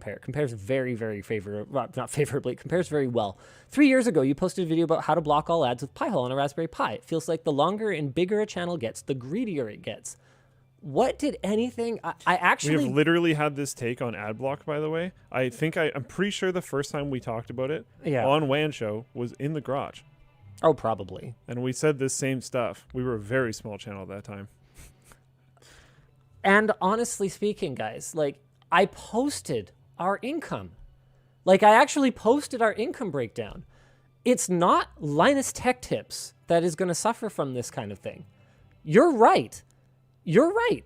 compares very, very favorably, well, not favorably, compares very well. 3 years ago, you posted a video about how to block all ads with Pi-hole on a Raspberry Pi. It feels like the longer and bigger a channel gets, the greedier it gets. What did anything... I actually... We have literally had this take on ad block, by the way. I'm pretty sure the first time we talked about it on WAN Show was in the garage. Oh, probably. And we said this same stuff. We were a very small channel at that time. And honestly speaking, guys, like, I posted our income. Like, I actually posted our income breakdown. It's not Linus Tech Tips that is going to suffer from this kind of thing. You're right. You're right.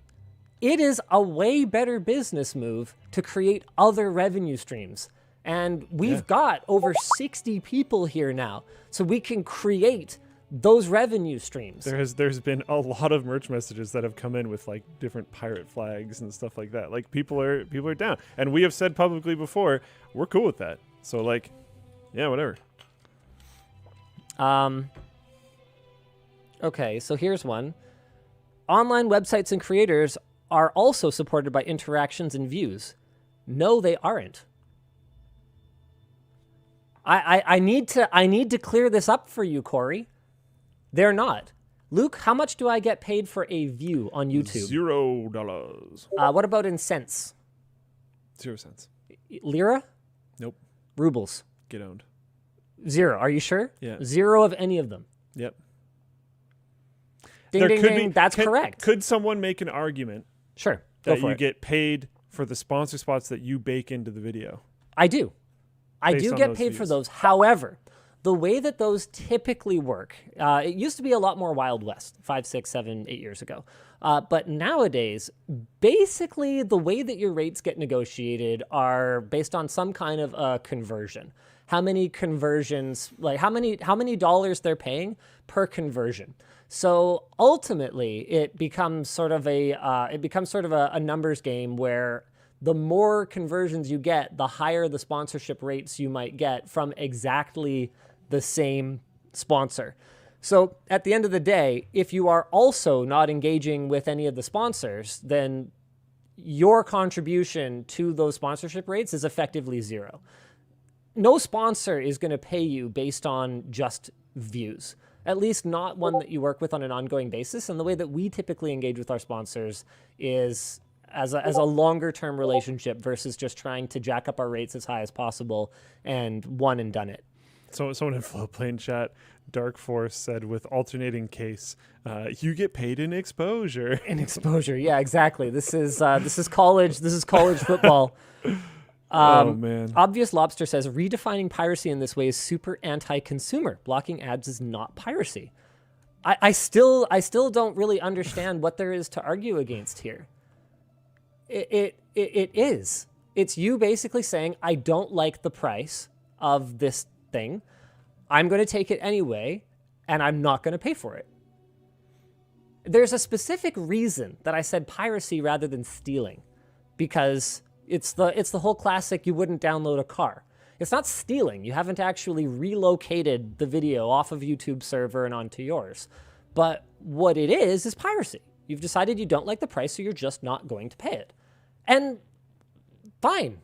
It is a way better business move to create other revenue streams. And we've got over 60 people here now, so we can create those revenue streams. There's been a lot of merch messages that have come in with like different pirate flags and stuff like that. Like people are down. And we have said publicly before, we're cool with that. So like, yeah, whatever. Okay, so here's one. Online websites and creators are also supported by interactions and views. No, they aren't. I need to clear this up for you, Corey. They're not. Luke, how much do I get paid for a view on YouTube? $0. What about in cents? 0 cents. Lira? Nope. Rubles? Get owned. 0. Are you sure? Yeah. 0 of any of them. Yep. Ding, ding, ding. That's correct. Could someone make an argument? Sure. That you get paid for the sponsor spots that you bake into the video? I do. I do get paid for those. However, the way that those typically work, it used to be a lot more Wild West 5, 6, 7, 8 years ago. But nowadays, basically the way that your rates get negotiated are based on some kind of a conversion. How many conversions, like how many dollars they're paying per conversion. So ultimately, it becomes sort of a numbers game where the more conversions you get, the higher the sponsorship rates you might get from exactly the same sponsor. So at the end of the day, if you are also not engaging with any of the sponsors, then your contribution to those sponsorship rates is effectively 0. No sponsor is going to pay you based on just views, at least not one that you work with on an ongoing basis. And the way that we typically engage with our sponsors is as a longer term relationship versus just trying to jack up our rates as high as possible and one and done it. So someone in Flowplane chat, Dark Force said with alternating case, you get paid in exposure. In exposure, yeah, exactly. This is college football. Oh man. Obvious Lobster says redefining piracy in this way is super anti-consumer. Blocking ads is not piracy. I still don't really understand what there is to argue against here. It is. It's you basically saying, I don't like the price of this thing. I'm going to take it anyway, and I'm not going to pay for it. There's a specific reason that I said piracy rather than stealing, because it's the whole classic, you wouldn't download a car. It's not stealing. You haven't actually relocated the video off of YouTube's server and onto yours. But what it is piracy. You've decided you don't like the price, so you're just not going to pay it. And fine.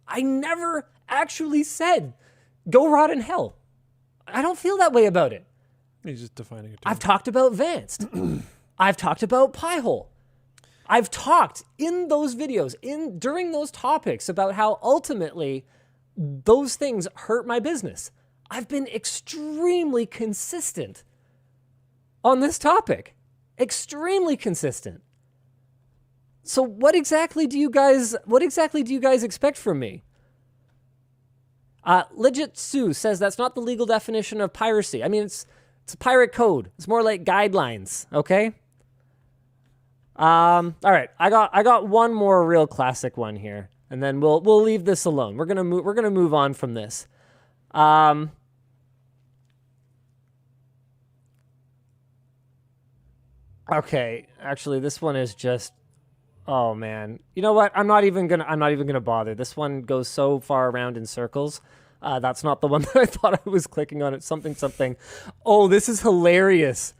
I never actually said, go rot in hell. I don't feel that way about it. He's just defining it. I've talked about Vanced. I've talked about Pi-hole. I've talked in those videos, during those topics, about how ultimately those things hurt my business. I've been extremely consistent on this topic. Extremely consistent. So what exactly do you guys expect from me? Legit Sue says that's not the legal definition of piracy. I mean, it's a pirate code. It's more like guidelines, okay? All right, I got one more real classic one here, and then we'll leave this alone. We're gonna move on from this. Okay, actually, this one is just, oh man. You know what? I'm not even gonna bother. This one goes so far around in circles. That's not the one that I thought I was clicking on. It's something. Oh, this is hilarious.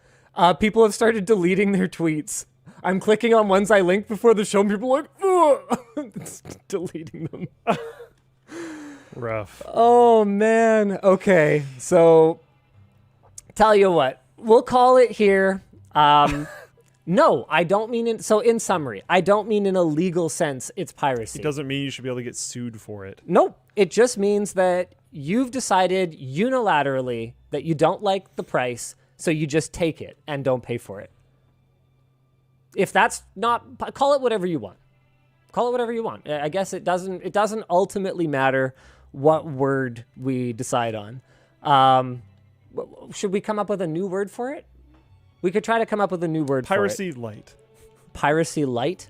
People have started deleting their tweets. I'm clicking on ones I linked before the show, and people are like, Deleting them. Rough. Oh, man. Okay. So, tell you what. We'll call it here. No, I don't mean so in summary, I don't mean in a legal sense it's piracy. It doesn't mean you should be able to get sued for it. Nope. It just means that you've decided unilaterally that you don't like the price, so you just take it and don't pay for it. If that's not, call it whatever you want. Call it whatever you want. I guess it doesn't ultimately matter what word we decide on. Should we come up with a new word for it? We could try to come up with a new word Piracy for it. light. Piracy light?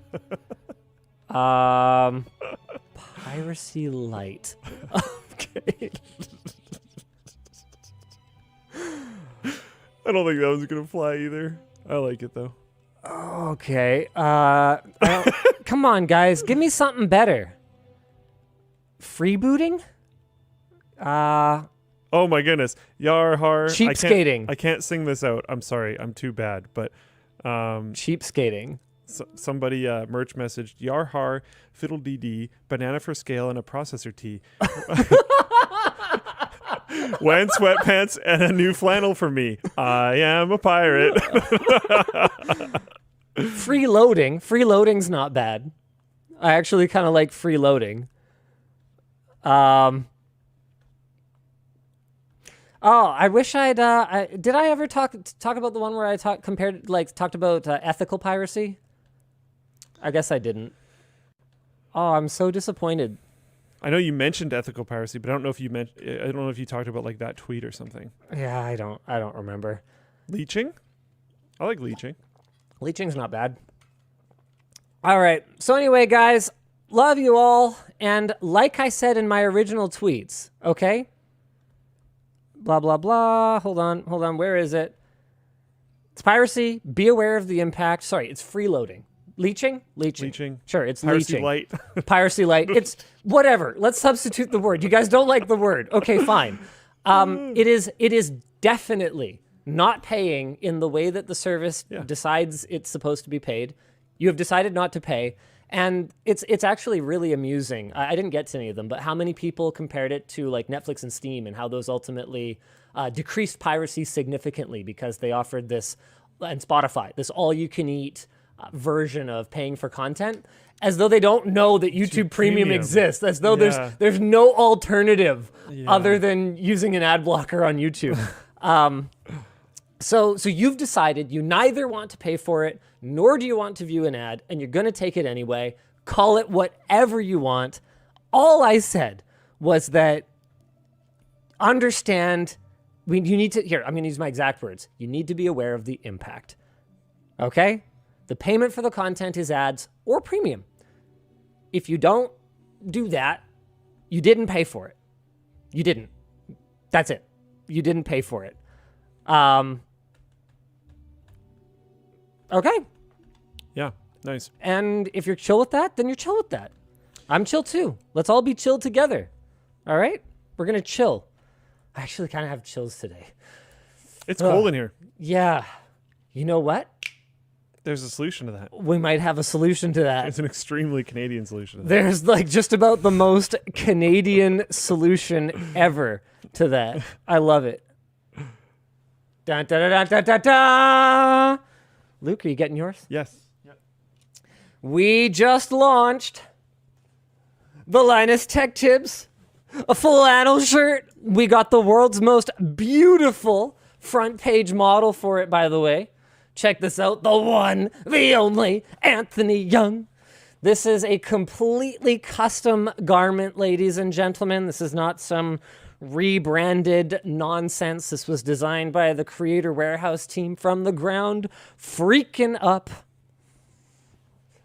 Piracy light. Okay. I don't think that one's going to fly either. I like it, though. Okay. Come on, guys. Give me something better. Freebooting? Oh my goodness. Yar har. Cheapskating. I can't sing this out. I'm sorry. I'm too bad. But cheapskating. Somebody merch messaged Yar har, fiddle dee dee, banana for scale, and a processor tee. When sweatpants and a new flannel for me. I am a pirate. Freeloading. Freeloading's not bad. I actually kind of like freeloading. Oh, I wish I'd. Did I ever talk about the one where I talked about ethical piracy? I guess I didn't. Oh, I'm so disappointed. I know you mentioned ethical piracy, but I don't know if you I don't know if you talked about like that tweet or something. Yeah, I don't remember. Leeching? I like leeching. Leeching's not bad. All right. So anyway, guys, love you all, and like I said in my original tweets, okay? Blah, blah, blah. Hold on. Where is it? It's piracy. Be aware of the impact. Sorry, it's freeloading. Leeching? Leeching. Sure, it's piracy leeching. Light. Piracy light. It's whatever. Let's substitute the word. You guys don't like the word. Okay, fine. It is definitely not paying in the way that the service decides it's supposed to be paid. You have decided not to pay. And it's actually really amusing. I didn't get to any of them, but how many people compared it to like Netflix and Steam and how those ultimately decreased piracy significantly because they offered this, and Spotify, this all-you-can-eat version of paying for content, as though they don't know that YouTube Premium exists, as though there's no alternative other than using an ad blocker on YouTube. So you've decided you neither want to pay for it, nor do you want to view an ad, and you're going to take it anyway. Call it whatever you want. All I said was that understand, you need to, here, I'm going to use my exact words. You need to be aware of the impact. Okay? The payment for the content is ads or premium. If you don't do that, you didn't pay for it. You didn't. That's it. You didn't pay for it. Okay. Yeah, nice. And if you're chill with that, then you're chill with that. I'm chill too. Let's all be chill together. All right? We're going to chill. I actually kind of have chills today. It's cold in here. Yeah. You know what? There's a solution to that. We might have a solution to that. It's an extremely Canadian solution to that. There's like just about the most Canadian solution ever to that. I love it. Dun, dun, dun, dun, dun, dun. Luke, are you getting yours? Yes. Yep. We just launched the Linus Tech Tips, a flannel shirt. We got the world's most beautiful front page model for it, by the way. Check this out. The one, the only, Anthony Young. This is a completely custom garment, ladies and gentlemen. This is not some rebranded nonsense. This was designed by the Creator Warehouse team from the ground freaking up.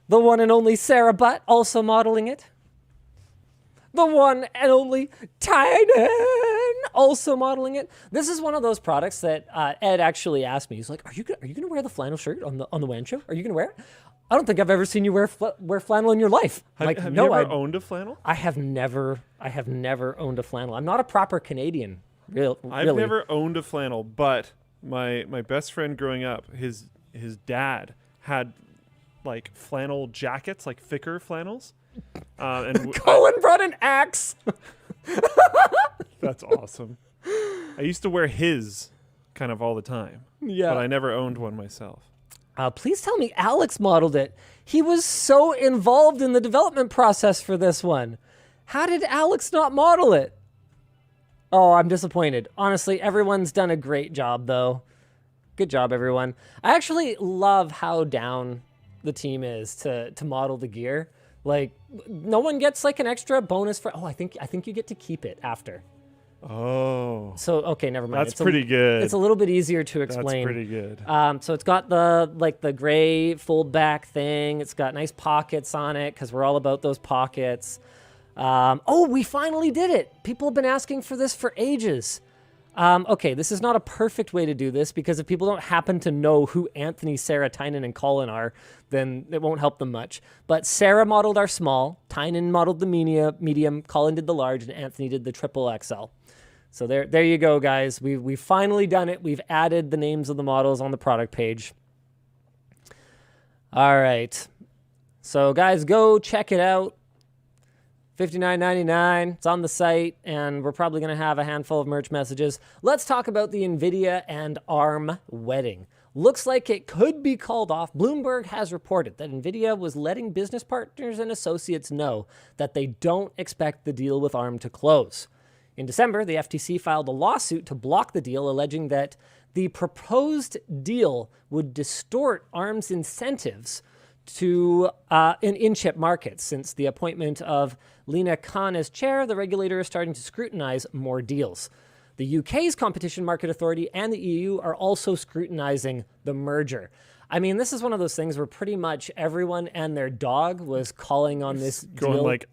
The one and only Sarah Butt also modeling it. The one and only Tynan also modeling it. This is one of those products that Ed actually asked me. He's like, "Are you gonna wear the flannel shirt on the WAN show? Are you gonna wear it?" I don't think I've ever seen you wear flannel in your life. Have you ever owned a flannel? I have never owned a flannel. I'm not a proper Canadian. Really. I've never owned a flannel, but my best friend growing up, his dad had like flannel jackets, like thicker flannels. And Colin brought an axe. That's awesome. I used to wear his kind of all the time. Yeah. But I never owned one myself. Please tell me Alex modeled it. He was so involved in the development process for this one. How did Alex not model it? Oh, I'm disappointed. Honestly, everyone's done a great job, though. Good job, everyone. I actually love how down the team is to model the gear. Like, no one gets like an extra bonus for. Oh, I think you get to keep it after. Oh. So okay, never mind. That's pretty good. It's a little bit easier to explain. That's pretty good. So it's got the gray fold back thing. It's got nice pockets on it because we're all about those pockets. Oh, we finally did it. People have been asking for this for ages. Okay, this is not a perfect way to do this because if people don't happen to know who Anthony, Sarah, Tynan, and Colin are, then it won't help them much. But Sarah modeled our small, Tynan modeled the medium, Colin did the large, and Anthony did the triple XL. So there you go, guys. We've finally done it. We've added the names of the models on the product page. All right. So, guys, go check it out. $59.99. It's on the site, and we're probably going to have a handful of merch messages. Let's talk about the NVIDIA and ARM wedding. Looks like it could be called off. Bloomberg has reported that NVIDIA was letting business partners and associates know that they don't expect the deal with ARM to close. In December, the FTC filed a lawsuit to block the deal, alleging that the proposed deal would distort ARM's incentives to in-chip markets. Since the appointment of Lina Khan as chair, the regulator is starting to scrutinize more deals. The UK's Competition Market Authority and the EU are also scrutinizing the merger. I mean, this is one of those things where pretty much everyone and their dog was calling on this going deal. Like,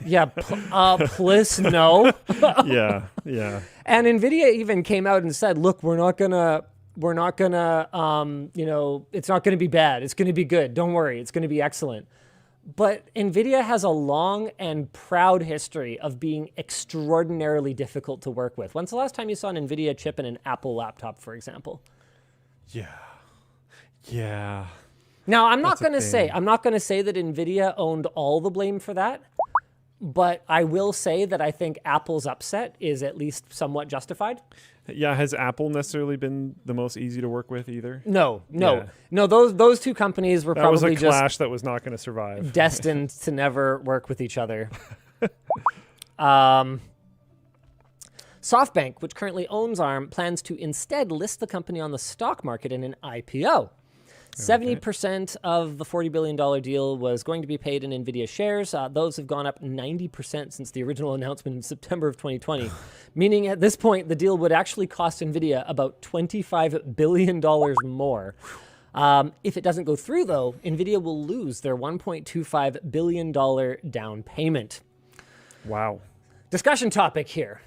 Yeah, please no. yeah. And NVIDIA even came out and said, look, we're not gonna, it's not gonna be bad. It's gonna be good. Don't worry. It's gonna be excellent. But NVIDIA has a long and proud history of being extraordinarily difficult to work with. When's the last time you saw an NVIDIA chip in an Apple laptop, for example? Yeah. Now, I'm not going to say that NVIDIA owned all the blame for that, but I will say that I think Apple's upset is at least somewhat justified. Yeah, has Apple necessarily been the most easy to work with either? No. Those two companies were probably just... That was a clash that was not going to survive. Destined to never work with each other. SoftBank, which currently owns ARM, plans to instead list the company on the stock market in an IPO. 70% of the $40 billion deal was going to be paid in NVIDIA shares. Those have gone up 90% since the original announcement in September of 2020, meaning at this point, the deal would actually cost NVIDIA about $25 billion more. If it doesn't go through, though, NVIDIA will lose their $1.25 billion down payment. Wow. Discussion topic here.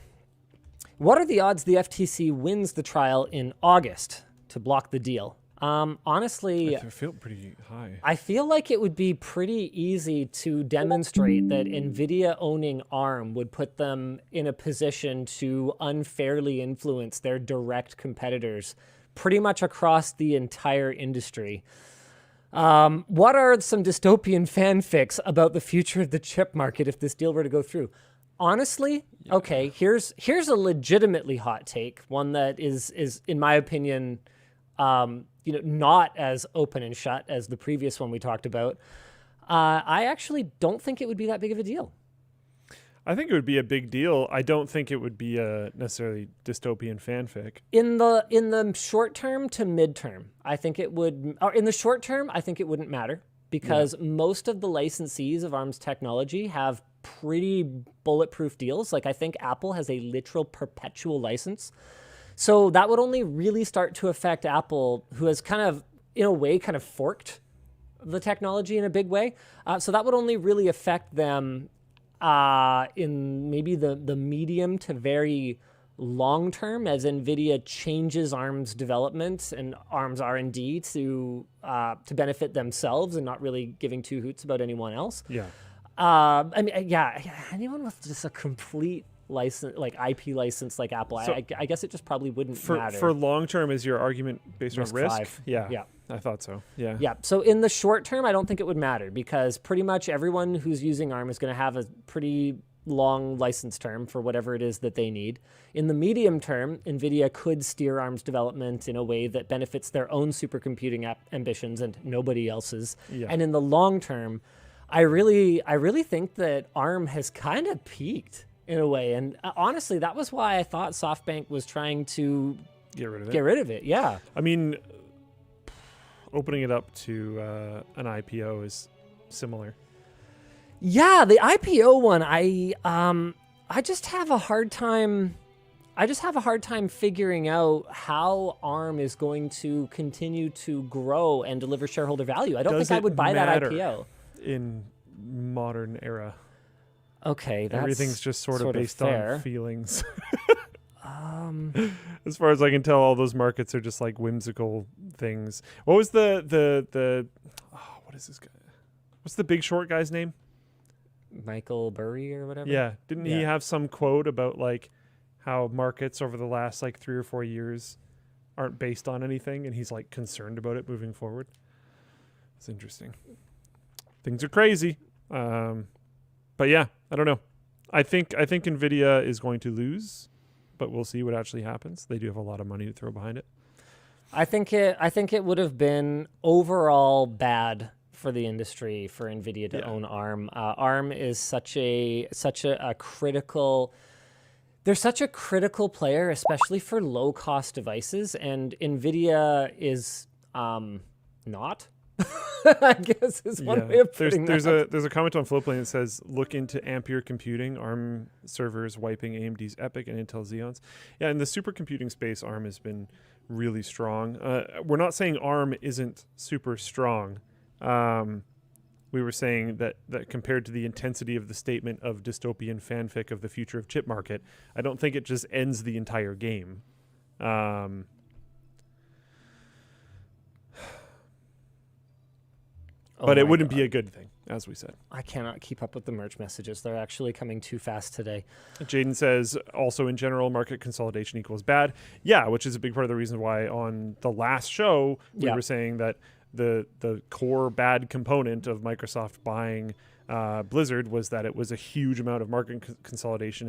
What are the odds the FTC wins the trial in August to block the deal? Honestly, I feel pretty high. I feel like it would be pretty easy to demonstrate that NVIDIA owning ARM would put them in a position to unfairly influence their direct competitors pretty much across the entire industry. What are some dystopian fanfics about the future of the chip market if this deal were to go through? Honestly, okay, here's a legitimately hot take, one that is in my opinion, not as open and shut as the previous one we talked about. I actually don't think it would be that big of a deal. I think it would be a big deal. I don't think it would be a necessarily dystopian fanfic. In the short term to midterm, I think it would. Or in the short term, I think it wouldn't matter because most of the licensees of ARM's technology have pretty bulletproof deals. Like I think Apple has a literal perpetual license. So that would only really start to affect Apple, who has kind of, in a way, kind of forked the technology in a big way. So that would only really affect them in maybe the medium to very long term as NVIDIA changes ARM's development and ARM's R&D to benefit themselves and not really giving two hoots about anyone else. Yeah. Anyone with just a complete license, like IP license, like Apple, So I guess it just probably wouldn't matter. For long term, is your argument based on risk? 5. Yeah. I thought so. Yeah. Yeah. So in the short term, I don't think it would matter because pretty much everyone who's using ARM is going to have a pretty long license term for whatever it is that they need. In the medium term, NVIDIA could steer ARM's development in a way that benefits their own supercomputing ambitions and nobody else's. Yeah. And in the long term, I really think that ARM has kind of peaked in a way. And honestly, that was why I thought SoftBank was trying to Get rid of it. get rid of it. Yeah. I mean, opening it up to an IPO is similar. Yeah, the IPO one, I just have a hard time. I just have a hard time figuring out how ARM is going to continue to grow and deliver shareholder value. I don't think I would buy that IPO in modern era. Okay, that's everything's just sort of based fair. on feelings. As far as I can tell, all those markets are just like whimsical things. What was the what is this guy? What's the Big Short guy's name? Michael Burry or whatever. Yeah, didn't he have some quote about like how markets over the last like 3 or 4 years aren't based on anything, and he's like concerned about it moving forward? It's interesting. Things are crazy, but yeah, I don't know. I think NVIDIA is going to lose, but we'll see what actually happens. They do have a lot of money to throw behind it. I think it would have been overall bad for the industry for NVIDIA to own ARM. ARM is such a critical. They're such a critical player, especially for low cost devices, and NVIDIA is not. I guess is one way of putting that. There's a comment on Flowplane that says, look into Ampere computing, ARM servers wiping AMD's EPYC and Intel Xeons. Yeah, in the supercomputing space, ARM has been really strong. We're not saying ARM isn't super strong. We were saying that compared to the intensity of the statement of dystopian fanfic of the future of chip market, I don't think it just ends the entire game. But it wouldn't be a good thing, as we said. I cannot keep up with the merch messages. They're actually coming too fast today. Jaden says, also in general, market consolidation equals bad. Yeah, which is a big part of the reason why on the last show, we were saying that the core bad component of Microsoft buying Blizzard was that it was a huge amount of market consolidation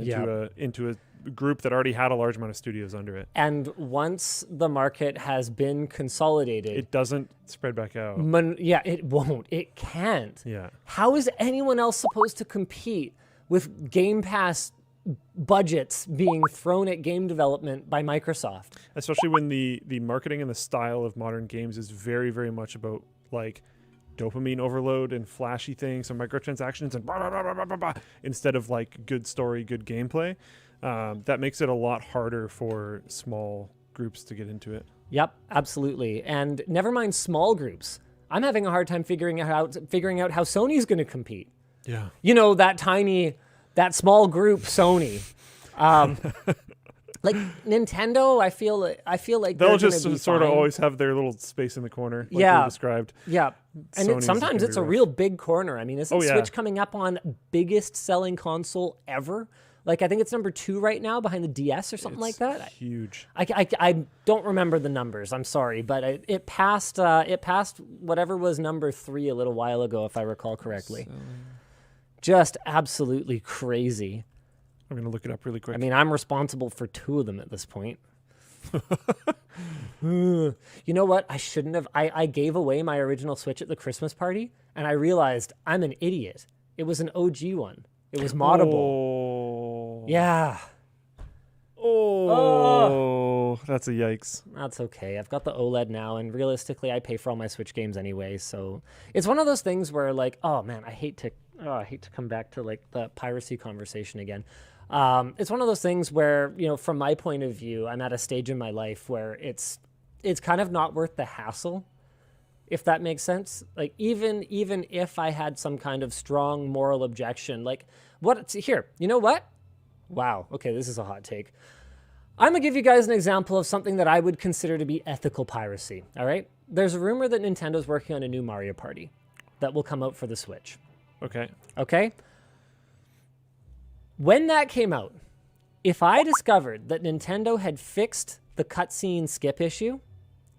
into a group that already had a large amount of studios under it. And once the market has been consolidated, it doesn't spread back out. It won't. It can't. Yeah. How is anyone else supposed to compete with Game Pass budgets being thrown at game development by Microsoft? Especially when the marketing and the style of modern games is very, very much about like dopamine overload and flashy things and microtransactions and blah, blah, blah, blah, blah, blah, instead of like good story, good gameplay. That makes it a lot harder for small groups to get into it. Yep, absolutely. And never mind small groups. I'm having a hard time figuring out how Sony's going to compete. Yeah. You know, that small group Sony. Like Nintendo, I feel like they'll just sort of always have their little space in the corner, like we described. Yeah, and sometimes it's a real big corner. I mean, isn't Switch coming up on biggest selling console ever? Like I think it's number 2 right now, behind the DS or something like that. Huge. I don't remember the numbers. I'm sorry, but it passed whatever was number 3 a little while ago, if I recall correctly. Just absolutely crazy. I'm going to look it up really quick. I mean, I'm responsible for 2 of them at this point. You know what? I shouldn't have. I gave away my original Switch at the Christmas party, and I realized I'm an idiot. It was an OG one. It was moddable. Oh. Yeah. Oh, that's a yikes. That's okay. I've got the OLED now, and realistically, I pay for all my Switch games anyway. So it's one of those things where, like, oh man, I hate to come back to like the piracy conversation again. It's one of those things where, you know, from my point of view, I'm at a stage in my life where it's kind of not worth the hassle, if that makes sense. Like even if I had some kind of strong moral objection, like here, you know what? Wow. Okay, this is a hot take. I'm going to give you guys an example of something that I would consider to be ethical piracy, all right? There's a rumor that Nintendo's working on a new Mario Party that will come out for the Switch. Okay? When that came out, if I discovered that Nintendo had fixed the cutscene skip issue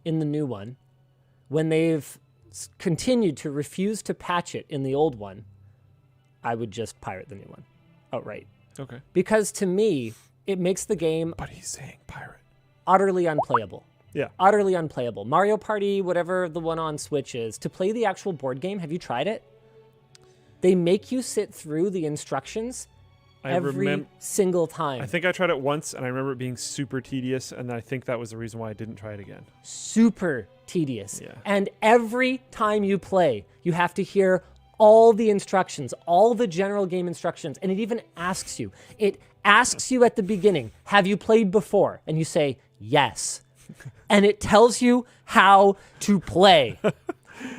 in the new one, when they've continued to refuse to patch it in the old one, I would just pirate the new one outright. Okay. Because to me, it makes the game... But he's saying pirate. Utterly unplayable. Yeah. Utterly unplayable. Mario Party, whatever the one on Switch is, to play the actual board game, have you tried it? They make you sit through the instructions every single time. I think I tried it once, and I remember it being super tedious, and I think that was the reason why I didn't try it again. Super tedious. Yeah. And every time you play, you have to hear all the instructions, all the general game instructions, and it even asks you. It asks you at the beginning, have you played before? And you say, yes. And it tells you how to play.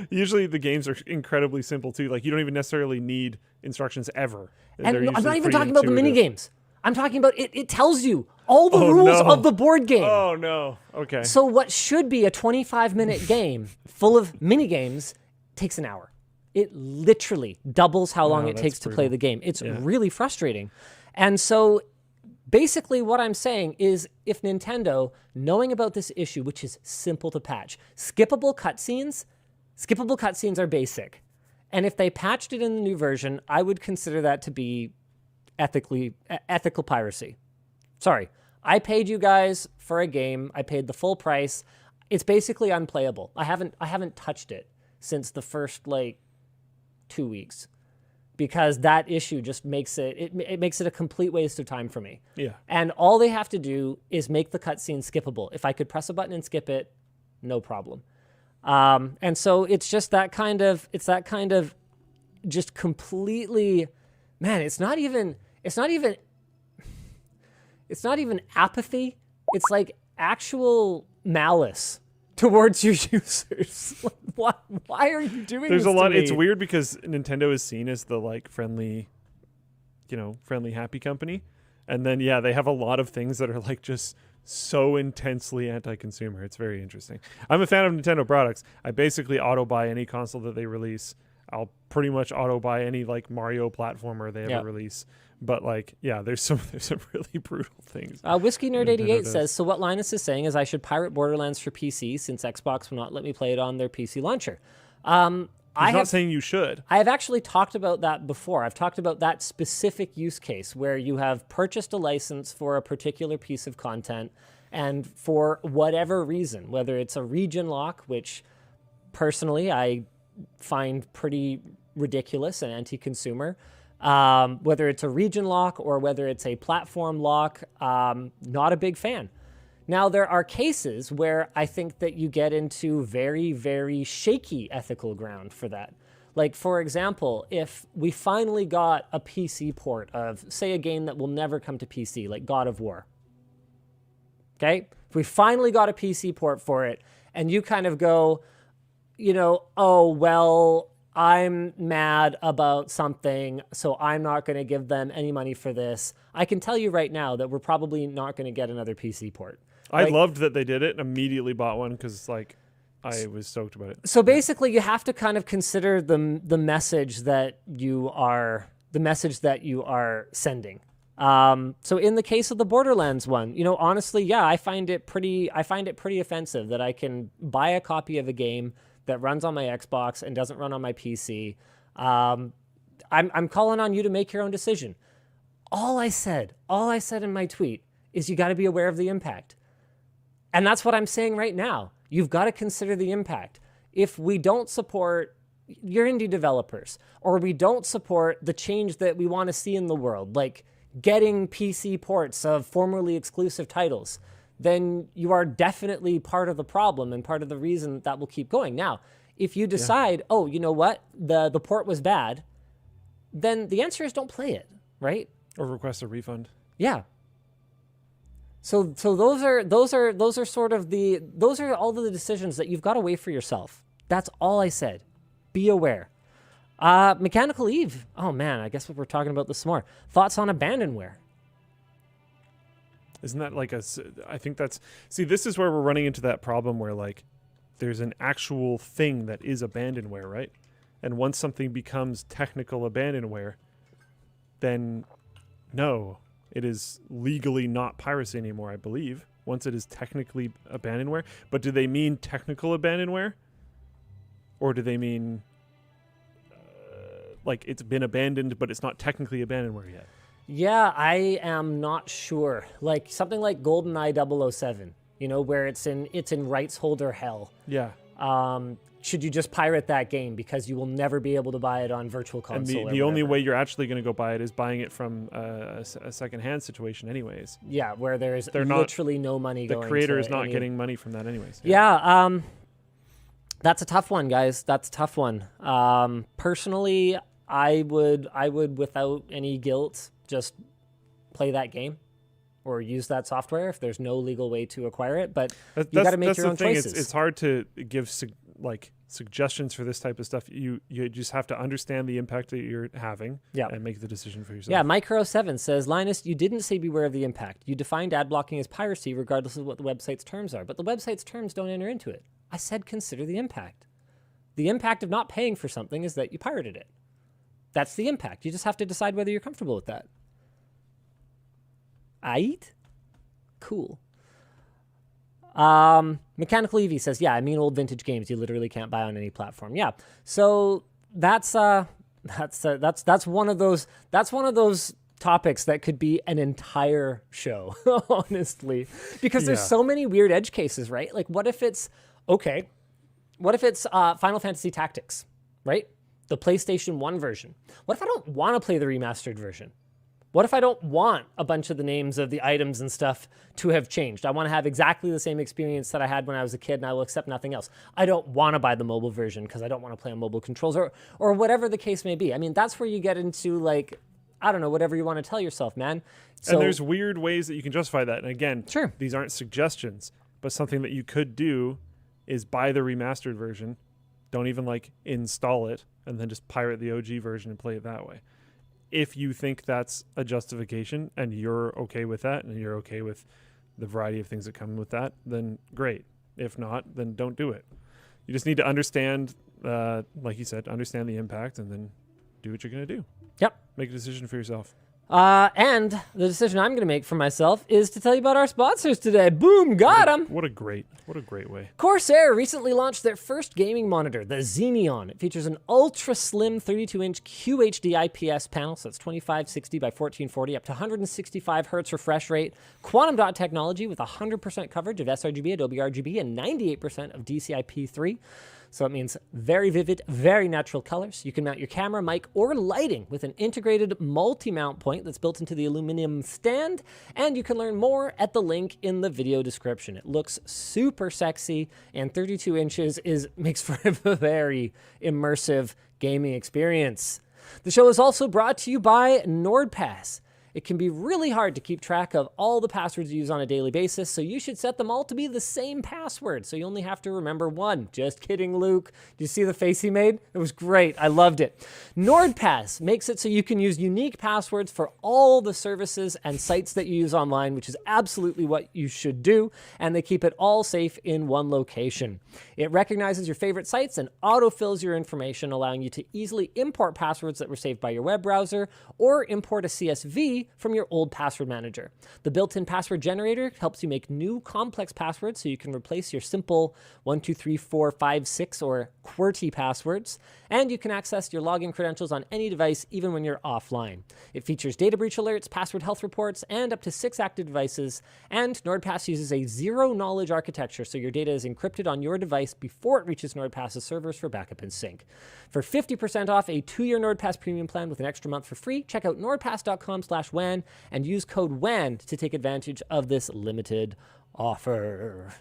Usually the games are incredibly simple, too. Like, you don't even necessarily need instructions ever. And I'm not even talking about the mini games. I'm talking about it tells you all the rules of the board game. Oh, no. Okay. So what should be a 25-minute game full of mini games takes an hour. It literally doubles how long it takes to play the game. It's really frustrating. And so basically what I'm saying is if Nintendo, knowing about this issue, which is simple to patch, skippable cutscenes are basic. And if they patched it in the new version, I would consider that to be ethical piracy. Sorry. I paid you guys for a game. I paid the full price. It's basically unplayable. I haven't touched it since the first 2 weeks because that issue just makes it makes it a complete waste of time for me. Yeah. And all they have to do is make the cutscene skippable. If I could press a button and skip it, no problem. And so it's just that kind of just completely, man, it's not even apathy. It's like actual malice towards your users. Why are you doing There's this a lot. to me? It's weird because Nintendo is seen as the friendly, friendly, happy company. And then, they have a lot of things that are just so intensely anti-consumer. It's very interesting. I'm a fan of Nintendo products. I basically auto buy any console that they release. I'll pretty much auto buy any Mario platformer they ever release. But there's some really brutal things. Whiskey Nerd 88 says, so what Linus is saying is I should pirate Borderlands for PC since Xbox will not let me play it on their PC launcher. He's not saying you should. I have actually talked about that before. I've talked about that specific use case where you have purchased a license for a particular piece of content, and for whatever reason, whether it's a region lock, which personally I find pretty ridiculous and anti-consumer, whether it's a region lock or whether it's a platform lock, not a big fan. Now, there are cases where I think that you get into very, very shaky ethical ground for that. Like, for example, if we finally got a PC port of, say, a game that will never come to PC, like God of War. Okay? If we finally got a PC port for it, and you kind of go, oh, well, I'm mad about something, so I'm not going to give them any money for this. I can tell you right now that we're probably not going to get another PC port. I loved that they did it and immediately bought one because I was stoked about it. So basically, you have to kind of consider the message that you are sending. So in the case of the Borderlands one, honestly, I find it pretty offensive that I can buy a copy of a game that runs on my Xbox and doesn't run on my PC. I'm calling on you to make your own decision. All I said in my tweet is you got to be aware of the impact. And that's what I'm saying right now. You've got to consider the impact. If we don't support your indie developers, or we don't support the change that we want to see in the world, like getting PC ports of formerly exclusive titles, then you are definitely part of the problem and part of the reason that will keep going. Now, if you decide, oh, you know what, the port was bad, then the answer is don't play it, right? Or request a refund. Yeah. So those are all of the decisions that you've got to weigh for yourself. That's all I said. Be aware. Mechanical Eve. Oh man, I guess what we're talking about this more. Thoughts on abandonware? Isn't that I think that's, this is where we're running into that problem where there's an actual thing that is abandonware, right? And once something becomes technical abandonware, then no, it is legally not piracy anymore, I believe, once it is technically abandonware. But do they mean technical abandonware? Or do they mean like it's been abandoned, but it's not technically abandonware yet? Yeah, I am not sure. Like something like GoldenEye 007, where it's in rights holder hell. Yeah. Should you just pirate that game because you will never be able to buy it on Virtual Console? And the only way you're actually going to go buy it is buying it from a secondhand situation, anyways. Yeah, where there's literally no money going. The creator is not getting money from that, anyways. Yeah. That's a tough one, guys. That's a tough one. Personally, I would without any guilt just play that game or use that software if there's no legal way to acquire it. But you got to make your own choices. It's hard to give suggestions for this type of stuff. You just have to understand the impact that you're having and make the decision for yourself. Yeah, Micro7 says, Linus, you didn't say beware of the impact. You defined ad blocking as piracy regardless of what the website's terms are. But the website's terms don't enter into it. I said consider the impact. The impact of not paying for something is that you pirated it. That's the impact. You just have to decide whether you're comfortable with that. Aight? Cool. Mechanical Evie says, yeah, I mean old vintage games you literally can't buy on any platform. Yeah. So that's one of those topics that could be an entire show, honestly, because there's so many weird edge cases, right? Like what if it's Final Fantasy Tactics, right? The PlayStation 1 version. What if I don't want to play the remastered version? What if I don't want a bunch of the names of the items and stuff to have changed? I want to have exactly the same experience that I had when I was a kid, and I will accept nothing else. I don't want to buy the mobile version because I don't want to play on mobile controls or whatever the case may be. I mean, that's where you get into, like, I don't know, whatever you want to tell yourself, man. So, and there's weird ways that you can justify that. And again, sure, these aren't suggestions, but something that you could do is buy the remastered version. Don't even install it and then just pirate the OG version and play it that way. If you think that's a justification and you're okay with that and you're okay with the variety of things that come with that, then great. If not, then don't do it. You just need to understand, like you said, understand the impact and then do what you're going to do. Yep. Make a decision for yourself. And the decision I'm going to make for myself is to tell you about our sponsors today. Boom, got them. What a great way. Corsair recently launched their first gaming monitor, the Xeneon. It features an ultra slim 32-inch QHD IPS panel, so it's 2560 by 1440, up to 165 hertz refresh rate, quantum dot technology with 100% coverage of sRGB, Adobe RGB, and 98% of DCI-P3. So it means very vivid, very natural colors. You can mount your camera, mic, or lighting with an integrated multi-mount point that's built into the aluminum stand. And you can learn more at the link in the video description. It looks super sexy, and 32 inches makes for a very immersive gaming experience. The show is also brought to you by NordPass. It can be really hard to keep track of all the passwords you use on a daily basis, so you should set them all to be the same password, so you only have to remember one. Just kidding, Luke. Did you see the face he made? It was great. I loved it. NordPass makes it so you can use unique passwords for all the services and sites that you use online, which is absolutely what you should do, and they keep it all safe in one location. It recognizes your favorite sites and autofills your information, allowing you to easily import passwords that were saved by your web browser or import a CSV from your old password manager. The built-in password generator helps you make new complex passwords so you can replace your simple 1, 2, 3, 4, 5, 6 or QWERTY passwords, and you can access your login credentials on any device even when you're offline. It features data breach alerts, password health reports, and up to 6 active devices, and NordPass uses a zero-knowledge architecture so your data is encrypted on your device before it reaches NordPass's servers for backup and sync. For 50% off a 2-year NordPass premium plan with an extra month for free, check out nordpass.com/WAN and use code WAN to take advantage of this limited offer.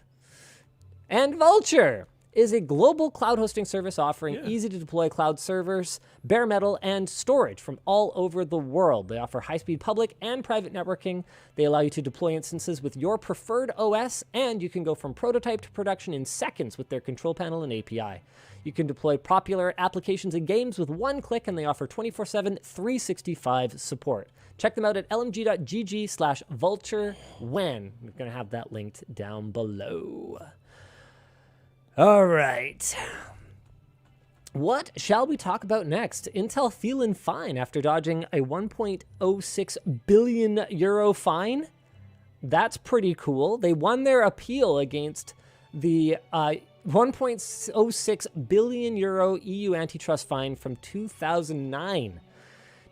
And Vultr is a global cloud hosting service offering easy-to-deploy cloud servers, bare metal, and storage from all over the world. They offer high-speed public and private networking. They allow you to deploy instances with your preferred OS, and you can go from prototype to production in seconds with their control panel and API. You can deploy popular applications and games with one click, and they offer 24/7, 365 support. Check them out at lmg.gg/vulturewhen. We're going to have that linked down below. All right. What shall we talk about next? Intel feeling fine after dodging a 1.06 billion euro fine. That's pretty cool. They won their appeal against the 1.06 billion euro EU antitrust fine from 2009.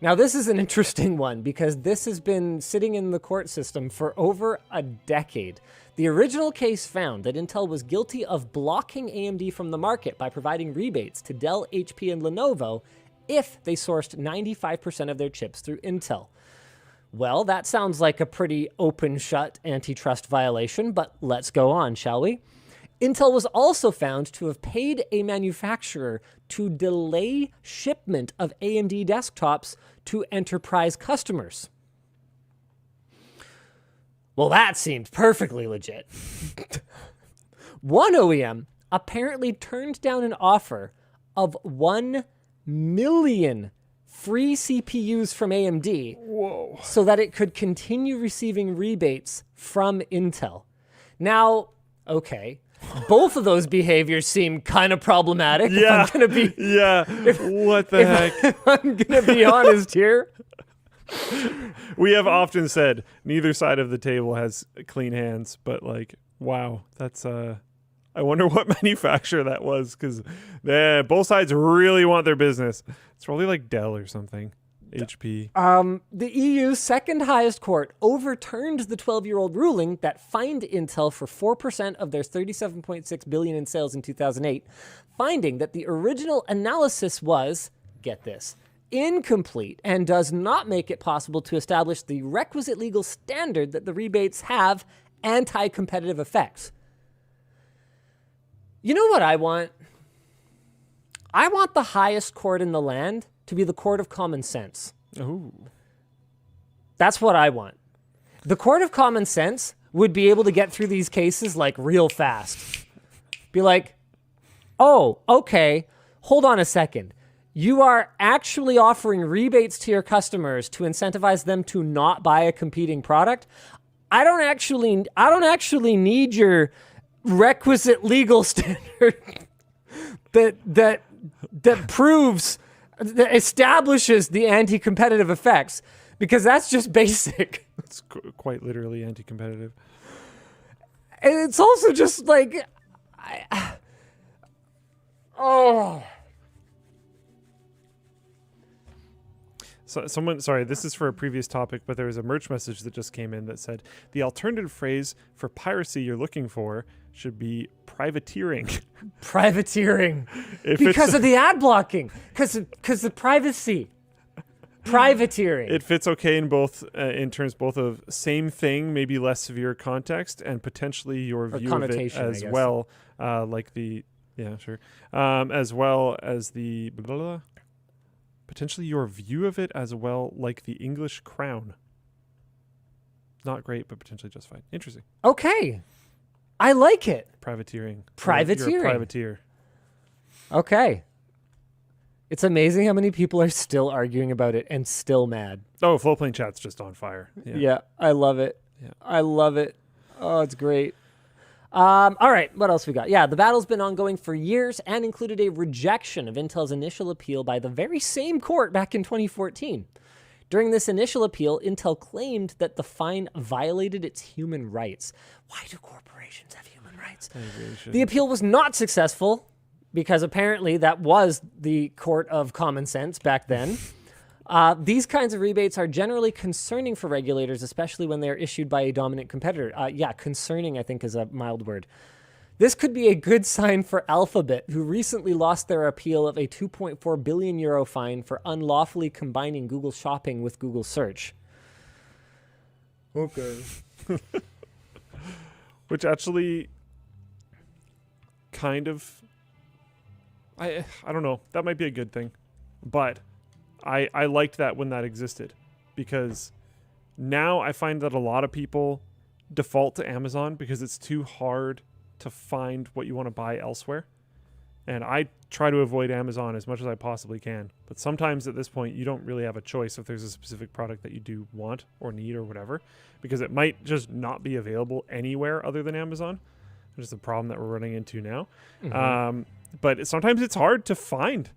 Now, this is an interesting one because this has been sitting in the court system for over a decade. The original case found that Intel was guilty of blocking AMD from the market by providing rebates to Dell, HP, and Lenovo if they sourced 95% of their chips through Intel. Well, that sounds like a pretty open-shut antitrust violation, but let's go on, shall we? Intel was also found to have paid a manufacturer to delay shipment of AMD desktops to enterprise customers. Well, that seemed perfectly legit. One OEM apparently turned down an offer of 1 million free CPUs from AMD so that it could continue receiving rebates from Intel. Now, okay, both of those behaviors seem kind of problematic. Yeah. If I'm gonna be, What the heck? if I'm going to be honest here. We have often said neither side of the table has clean hands, but like, wow, that's I wonder what manufacturer that was, because both sides really want their business. It's probably like Dell or something. HP. The EU's second highest court overturned the 12-year-old ruling that fined Intel for 4% of their $37.6 billion in sales in 2008, finding that the original analysis was, get this, incomplete and does not make it possible to establish the requisite legal standard that the rebates have anti-competitive effects. You know what I want? I want the highest court in the land to be the court of common sense. Ooh. That's what I want. The court of common sense would be able to get through these cases like real fast. Be like, oh, okay, hold on a second. You are actually offering rebates to your customers to incentivize them to not buy a competing product. I don't actually need your requisite legal standard that proves, that establishes the anti-competitive effects, because that's just basic. It's quite literally anti-competitive. And it's also just like, So sorry, this is for a previous topic, but there was a merch message that just came in that said the alternative phrase for piracy you're looking for should be privateering. Privateering. Because of the ad blocking. Because of privacy. Privateering. It fits okay in both in terms both of same thing, maybe less severe context, and potentially your view of it as well, like the as well as the blah, blah, blah. Potentially your view of it as well, like the English crown. Not great, but potentially just fine. Interesting. Okay. I like it. Privateering. Privateering. You're a privateer. Okay. It's amazing how many people are still arguing about it and still mad. Oh, Flowplane chat's just on fire. Yeah, I love it. Yeah. I love it. Oh, it's great. All right, what else we got? Yeah, the battle's been ongoing for years and included a rejection of Intel's initial appeal by the very same court back in 2014. During this initial appeal, Intel claimed that the fine violated its human rights. Why do corporations have human rights? The appeal was not successful because apparently that was the court of common sense back then. These kinds of rebates are generally concerning for regulators, especially when they're issued by a dominant competitor. Concerning, I think, is a mild word. This could be a good sign for Alphabet, who recently lost their appeal of a 2.4 billion euro fine for unlawfully combining Google Shopping with Google Search. Okay. Which actually kind of, I don't know, that might be a good thing. But I liked that when that existed, because now I find that a lot of people default to Amazon because it's too hard to find what you want to buy elsewhere. And I try to avoid Amazon as much as I possibly can. But sometimes at this point, you don't really have a choice if there's a specific product that you do want or need or whatever, because it might just not be available anywhere other than Amazon, which is the problem that we're running into now. Mm-hmm. But sometimes it's hard to find,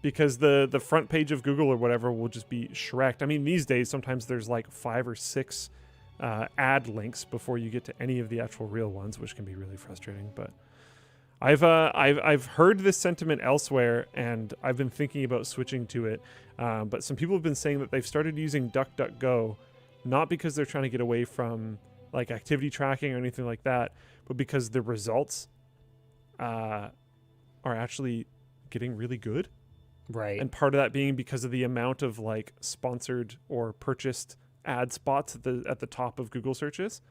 because the front page of Google or whatever will just be shreked. I mean, these days, sometimes there's like 5 or 6 ad links before you get to any of the actual real ones, which can be really frustrating. But I've heard this sentiment elsewhere, and I've been thinking about switching to it. But some people have been saying that they've started using DuckDuckGo, not because they're trying to get away from like activity tracking or anything like that, but because the results are actually getting really good. Right. And part of that being because of the amount of like sponsored or purchased ad spots at the top of Google searches.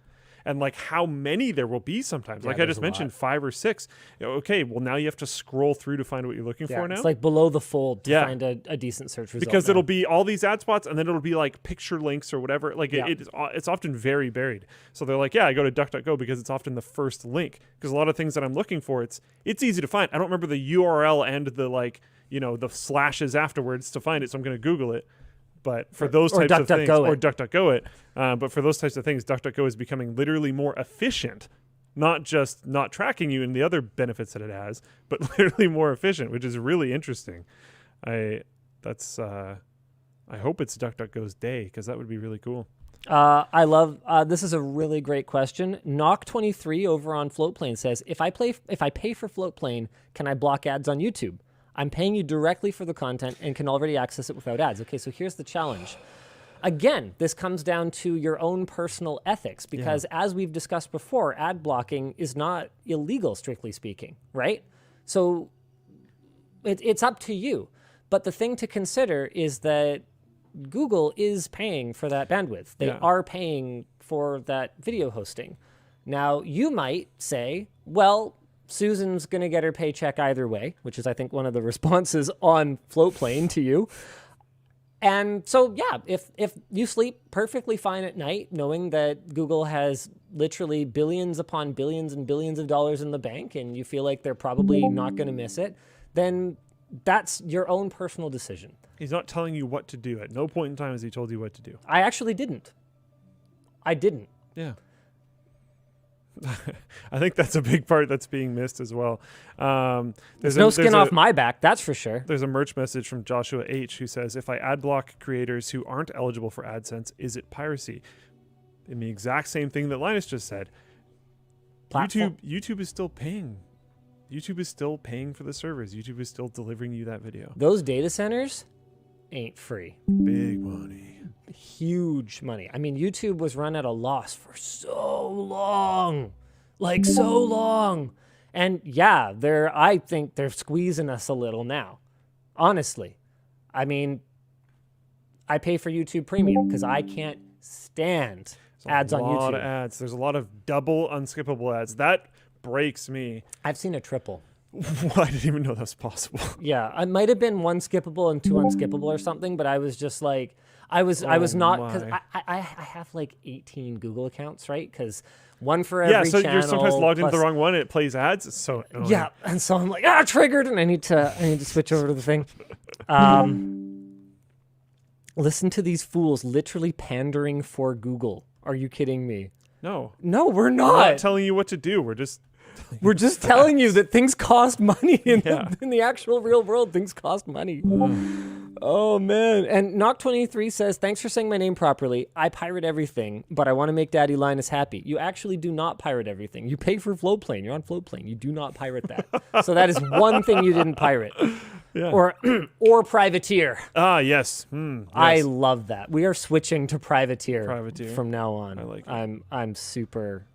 And like how many there will be sometimes. Like I just mentioned, 5 or 6. Okay, well now you have to scroll through to find what you're looking for now. It's like below the fold to find a decent search result. Because it'll be all these ad spots, and then it'll be like picture links or whatever. Like it's often very buried. So they're like, I go to DuckDuckGo because it's often the first link. Because a lot of things that I'm looking for, it's easy to find. I don't remember the URL and the like, the slashes afterwards to find it, so I'm going to Google it. But for those types of things, or DuckDuckGo it. But for those types of things, DuckDuckGo is becoming literally more efficient, not just not tracking you and the other benefits that it has, but literally more efficient, which is really interesting. I hope it's DuckDuckGo's day, because that would be really cool. I love this is a really great question. Knock23 over on Floatplane says, if I pay for Floatplane, can I block ads on YouTube? I'm paying you directly for the content and can already access it without ads. Okay, so here's the challenge. Again, this comes down to your own personal ethics, because as we've discussed before, ad blocking is not illegal, strictly speaking, right? So it's up to you. But the thing to consider is that Google is paying for that bandwidth. They are paying for that video hosting. Now, you might say, well, Susan's going to get her paycheck either way, which is, I think, one of the responses on Floatplane to you. And so, if you sleep perfectly fine at night, knowing that Google has literally billions upon billions and billions of dollars in the bank, and you feel like they're probably not going to miss it, then that's your own personal decision. He's not telling you what to do. At no point in time has he told you what to do. I actually didn't. I didn't. Yeah. I think that's a big part that's being missed as well. There's no skin off my back, that's for sure. There's a merch message from Joshua H. who says, if I ad block creators who aren't eligible for AdSense, is it piracy? In the exact same thing that Linus just said. YouTube is still paying. YouTube is still paying for the servers. YouTube is still delivering you that video. Those data centers ain't free. Big money. Huge money. I mean, YouTube was run at a loss for so long. Like, so long. And I think they're squeezing us a little now. Honestly. I mean, I pay for YouTube Premium because I can't stand ads on YouTube. There's a lot of ads. There's a lot of double unskippable ads. That breaks me. I've seen a triple. I didn't even know that was possible. Yeah, it might have been 1 skippable and 2 unskippable or something, but I was just like, I was not, because I have like 18 Google accounts, right? Because one for every channel. Yeah, so you're sometimes logged into the wrong one. It plays ads. It's so annoying. Yeah, and so I'm like, triggered, and I need to switch over to the thing. Listen to these fools literally pandering for Google. Are you kidding me? No, we're not. We're not telling you what to do. We're just telling you that things cost money in the actual real world. Things cost money. Oh, man. And Knock23 says, thanks for saying my name properly. I pirate everything, but I want to make Daddy Linus happy. You actually do not pirate everything. You pay for Floatplane. You're on Floatplane. You do not pirate that. So that is one thing you didn't pirate. Yeah. Or Privateer. Yes. Yes. I love that. We are switching to Privateer from now on. I like it. I'm super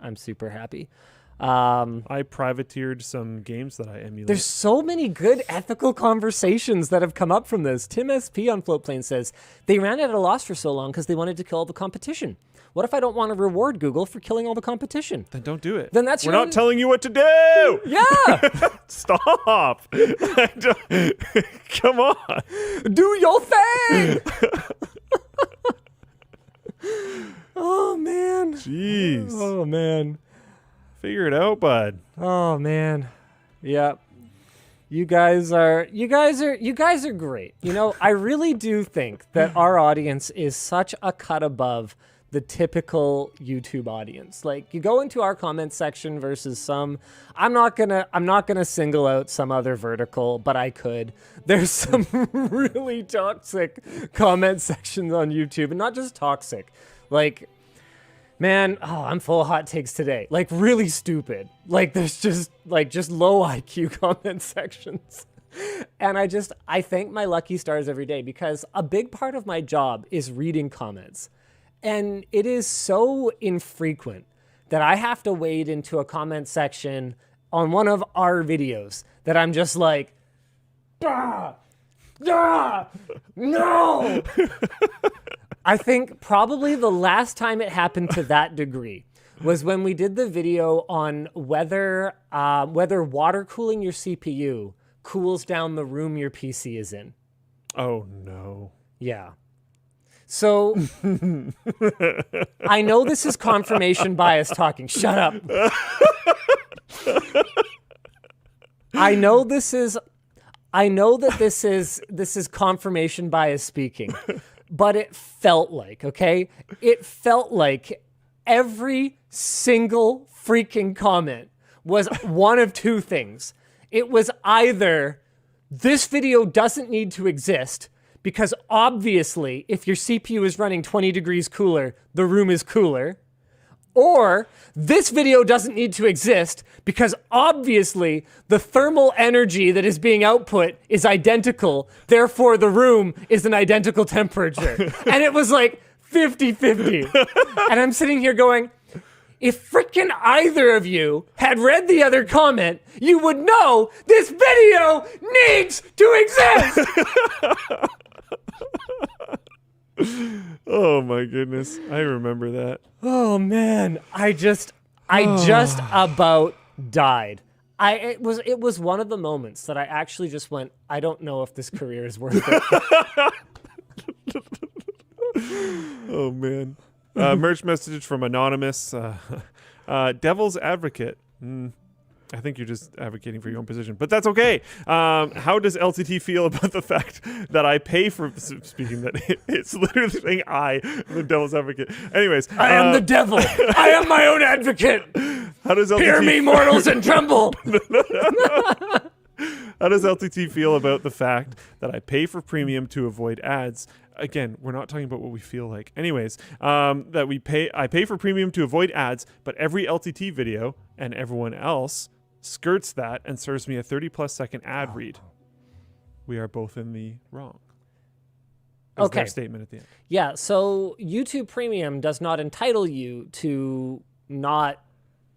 happy. I privateered some games that I emulate. There's so many good ethical conversations that have come up from this. Tim SP on Floatplane says, they ran at a loss for so long because they wanted to kill all the competition. What if I don't want to reward Google for killing all the competition? Then don't do it. Then we're not telling you what to do. Yeah. Stop. Come on. Do your thing. Oh, man. Jeez. Oh, man. Figure it out, bud. Oh, man. Yeah. You guys are great. I really do think that our audience is such a cut above the typical YouTube audience. Like, you go into our comment section versus some, I'm not gonna single out some other vertical, but I could. There's some really toxic comment sections on YouTube, and not just toxic. Like, Man, I'm full of hot takes today. Like, really stupid. Like, there's just low IQ comment sections. And I thank my lucky stars every day, because a big part of my job is reading comments. And it is so infrequent that I have to wade into a comment section on one of our videos that I'm just like, no! I think probably the last time it happened to that degree was when we did the video on whether water cooling your CPU cools down the room your PC is in. Oh, no. Yeah. So I know this is confirmation bias talking. Shut up. I know that this is confirmation bias speaking. But it felt like, okay? It felt like every single freaking comment was one of two things. It was either this video doesn't need to exist because obviously if your CPU is running 20 degrees cooler, the room is cooler. Or this video doesn't need to exist because obviously the thermal energy that is being output is identical. Therefore, the room is an identical temperature. And it was like 50-50. And I'm sitting here going, if frickin' either of you had read the other comment, you would know this video needs to exist. Oh my goodness. I remember that. Oh man, I just about died. It was one of the moments that I actually just went, I don't know if this career is worth it. Oh man. Merch message from Anonymous. Devil's Advocate. I think you're just advocating for your own position, but that's okay. How does LTT feel about the fact that I pay for speaking that it's literally saying the devil's advocate. Anyways, I am the devil. I am my own advocate. How does LTT hear me, mortals, and tremble? How does LTT feel about the fact that I pay for premium to avoid ads? Again, we're not talking about what we feel like. Anyways, that I pay for premium to avoid ads, but every LTT video and everyone else skirts that and serves me a 30+ second ad read. We are both in the wrong. Is their statement at the end. Yeah, so YouTube Premium does not entitle you to not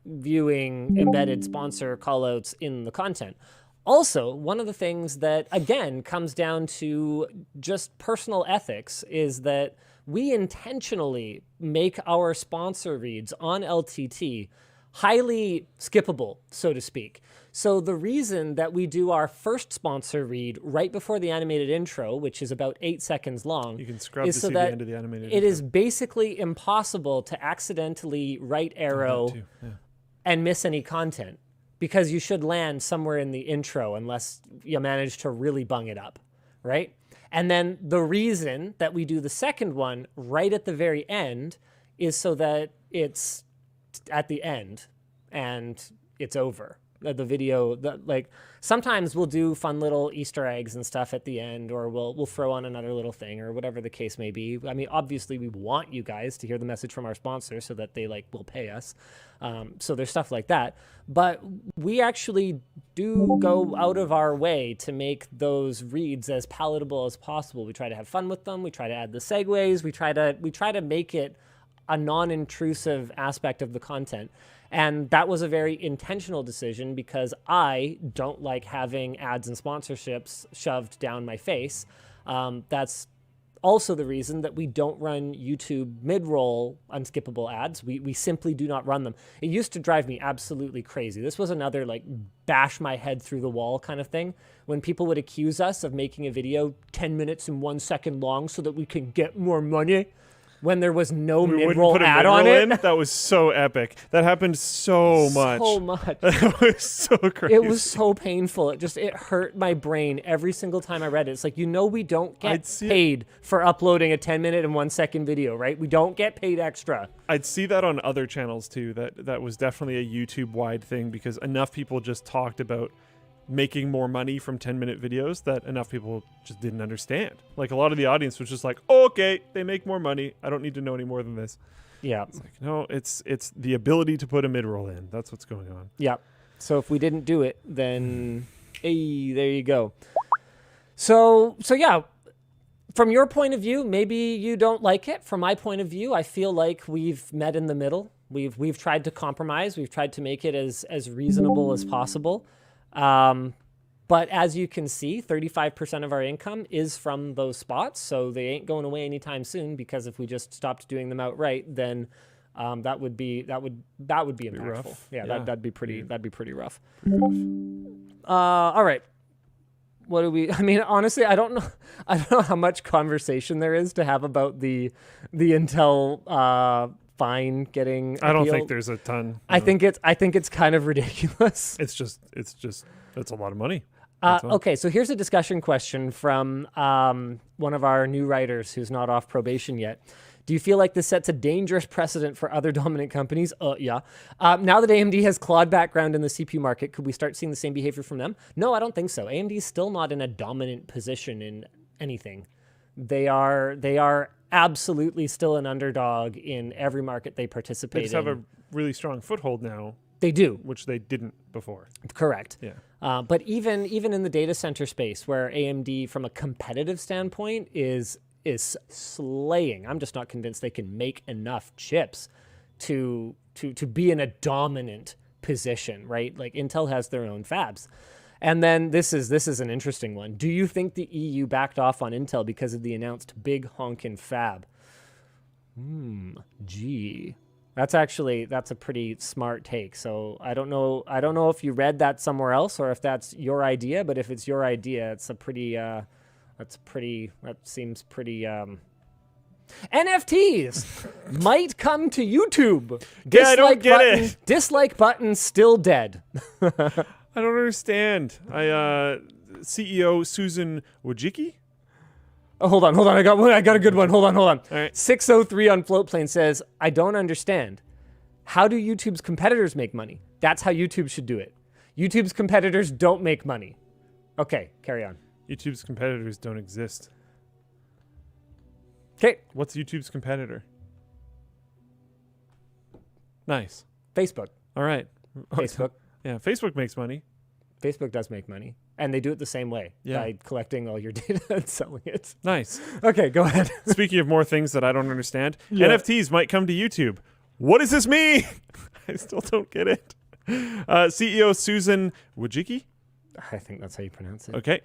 viewing embedded sponsor callouts in the content. Also, one of the things that, again, comes down to just personal ethics is that we intentionally make our sponsor reads on LTT highly skippable, so to speak. So the reason that we do our first sponsor read right before the animated intro, which is about 8 seconds long, you can scrub to see the end of the animated intro. It is basically impossible to accidentally right arrow and miss any content, because you should land somewhere in the intro unless you manage to really bung it up, right? And then the reason that we do the second one right at the very end is so that it's at the end and it's over. The video, like sometimes we'll do fun little Easter eggs and stuff at the end, or we'll throw on another little thing or whatever the case may be. I mean, obviously we want you guys to hear the message from our sponsor so that they will pay us. So there's stuff like that, but we actually do go out of our way to make those reads as palatable as possible. We try to have fun with them. We try to add the segues. We try to make it a non-intrusive aspect of the content. And that was a very intentional decision because I don't like having ads and sponsorships shoved down my face. That's also the reason that we don't run YouTube mid-roll unskippable ads. We simply do not run them. It used to drive me absolutely crazy. This was another bash my head through the wall kind of thing. When people would accuse us of making a video 10 minutes and 1 second long so that we can get more money, when there was no mid-roll ad on it. That was so epic. That happened so much. So much. That was so crazy. It was so painful. It hurt my brain every single time I read it. It's like, we don't get paid for uploading a 10-minute and 1 second video, right? We don't get paid extra. I'd see that on other channels too. That was definitely a YouTube-wide thing because enough people just talked about making more money from 10-minute videos that enough people just didn't understand. A lot of the audience was just like, oh, okay, they make more money. I don't need to know any more than this. Yeah. It's like, no, it's the ability to put a mid-roll in. That's what's going on. Yeah. So if we didn't do it, then hey, there you go. So yeah, from your point of view, maybe you don't like it. From my point of view, I feel like we've met in the middle. We've tried to compromise. We've tried to make it as reasonable as possible. But as you can see, 35% of our income is from those spots, so they ain't going away anytime soon. Because if we just stopped doing them outright, then that would be impactful. Rough. Yeah, Yeah. that'd be pretty rough. Pretty rough. All right. What do we? I mean, honestly, I don't know how much conversation there is to have about the Intel fine getting appealed. I don't think there's a ton. I think it's kind of ridiculous. It's just that's a lot of money. Okay, so here's a discussion question from one of our new writers who's not off probation yet. Do you feel like this sets a dangerous precedent for other dominant companies? Yeah. Now that AMD has clawed background in the CPU market, could we start seeing the same behavior from them? No, I don't think so. AMD is still not in a dominant position in anything. They are absolutely still an underdog in every market they participate in. They just have a really strong foothold now. They do. Which they didn't before. Correct. Yeah. But even in the data center space, where AMD, from a competitive standpoint, is slaying. I'm just not convinced they can make enough chips to be in a dominant position, right? Like Intel has their own fabs. And then this is an interesting one. Do you think the EU backed off on Intel because of the announced big honkin' fab? Gee. That's a pretty smart take. So I don't know if you read that somewhere else or if that's your idea, but if it's your idea, it's a pretty that seems pretty NFTs might come to YouTube. Yeah, I don't get it. Dislike button still dead. I don't understand. CEO Susan Wojcicki? Oh, hold on. I got a good one. Hold on. All right. 603 on Floatplane says, I don't understand. How do YouTube's competitors make money? That's how YouTube should do it. YouTube's competitors don't make money. Okay, carry on. YouTube's competitors don't exist. Okay. What's YouTube's competitor? Nice. Facebook. All right. Facebook. Yeah, Facebook makes money. Facebook does make money. And they do it the same way, by collecting all your data and selling it. Nice. Okay, go ahead. Speaking of more things that I don't understand, NFTs might come to YouTube. What does this mean? I still don't get it. CEO Susan Wojcicki? I think that's how you pronounce it. Okay.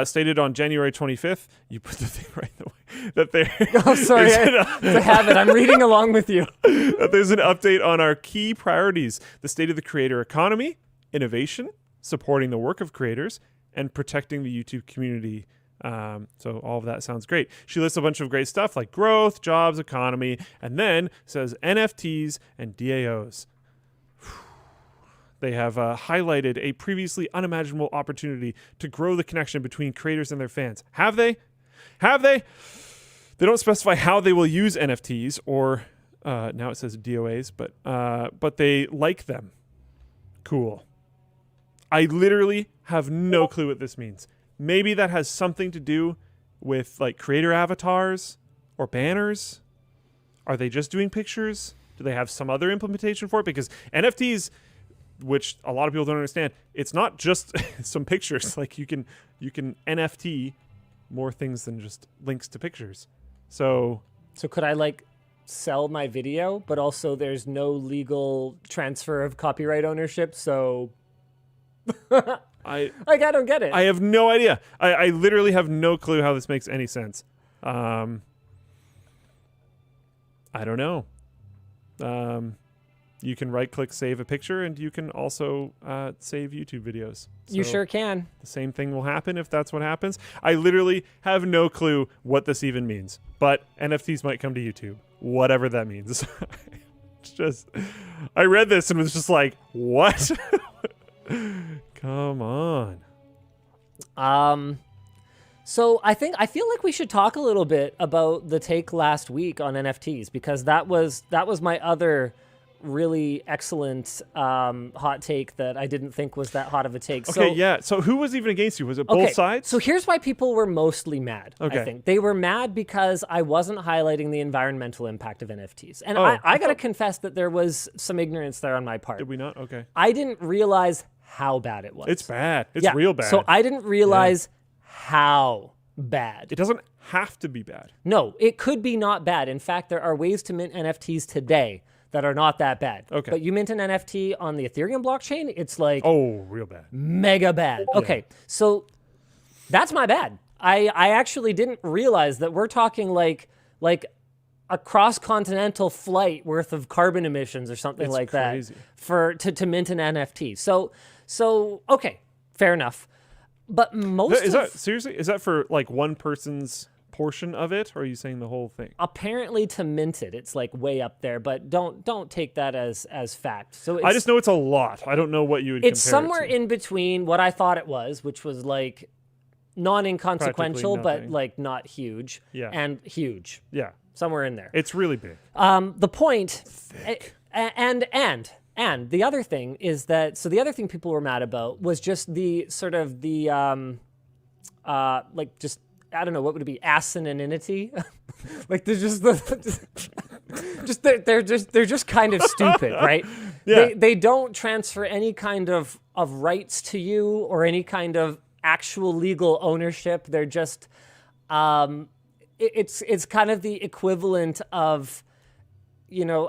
Stated on January 25th, you put the thing right the way, that there... Oh, sorry. It's a habit. I'm reading along with you. That there's an update on our key priorities: the state of the creator economy, innovation, supporting the work of creators, and protecting the YouTube community. So all of that sounds great. She lists a bunch of great stuff like growth, jobs, economy, and then says NFTs and DAOs. They have highlighted a previously unimaginable opportunity to grow the connection between creators and their fans. Have they? They don't specify how they will use NFTs or now it says DOAs, but they like them. Cool. I literally have no clue what this means. Maybe that has something to do with like creator avatars or banners. Are they just doing pictures? Do they have some other implementation for it? Because NFTs, which a lot of people don't understand, it's not just some pictures. Like you can NFT more things than just links to pictures. So could I like sell my video, but also there's no legal transfer of copyright ownership, so I don't get it. I have no idea. I literally have no clue how this makes any sense. I don't know. You can right-click save a picture, and you can also save YouTube videos. So you sure can. The same thing will happen if that's what happens. I literally have no clue what this even means. But NFTs might come to YouTube, whatever that means. It's just, I read this and was just like, what? Come on. So I feel like we should talk a little bit about the take last week on NFTs, because that was my other really excellent hot take that I didn't think was that hot of a take. Okay, so who was even against you? Was it both sides? So here's why people were mostly mad, I think. They were mad because I wasn't highlighting the environmental impact of NFTs. And I got to confess that there was some ignorance there on my part. Did we not? Okay. I didn't realize how bad it was. It's bad. It's real bad. So I didn't realize how bad. It doesn't have to be bad. No, it could be not bad. In fact, there are ways to mint NFTs today that are not that bad. Okay. But you mint an NFT on the Ethereum blockchain, it's like... Oh, real bad. Mega bad. Okay, so that's my bad. I actually didn't realize that we're talking like a cross-continental flight worth of carbon emissions or something like crazy. that to mint an NFT. So okay, fair enough. But most seriously? Is that for like one person's portion of it, or are you saying the whole thing? Apparently to mint it's like way up there, but don't take that as fact. So I just know it's a lot. I don't know what you would it's compare somewhere it to. in between what I thought it was, which was like non-inconsequential, but like not huge, and huge. Yeah. Somewhere in there. It's really big. The point, and the other thing is that, so the other thing people were mad about was just the sort of the, like just, I don't know, what would it be? Asininity? Like they're they're just kind of stupid, right? Yeah. They don't transfer any kind of rights to you or any kind of actual legal ownership. They're just, it's kind of the equivalent of,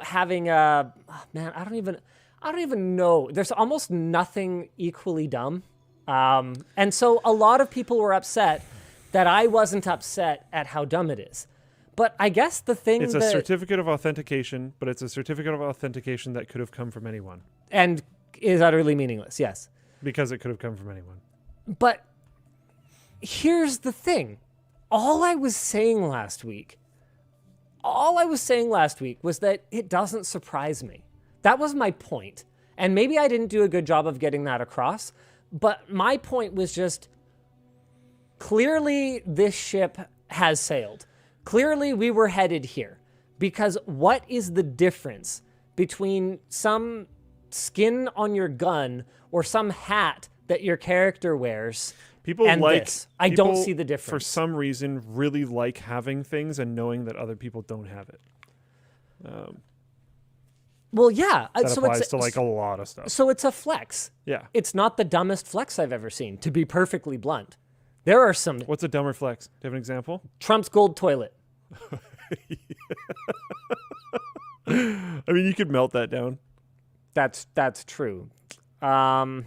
having a, I don't even know. There's almost nothing equally dumb. And so a lot of people were upset that I wasn't upset at how dumb it is. But I guess the thing it's a certificate of authentication, but it's a certificate of authentication that could have come from anyone. And is utterly meaningless, yes. Because it could have come from anyone. But here's the thing. All I was saying last week was that it doesn't surprise me. That was my point. And maybe I didn't do a good job of getting that across, but my point was just, clearly this ship has sailed. Clearly we were headed here. Because what is the difference between some skin on your gun or some hat that your character wears and this? I don't see the difference. For some reason, really like having things and knowing that other people don't have it. Well, yeah. That applies to like a lot of stuff. So it's a flex. Yeah. It's not the dumbest flex I've ever seen, to be perfectly blunt. There are some... What's a dumber flex? Do you have an example? Trump's gold toilet. I mean, you could melt that down. That's true. And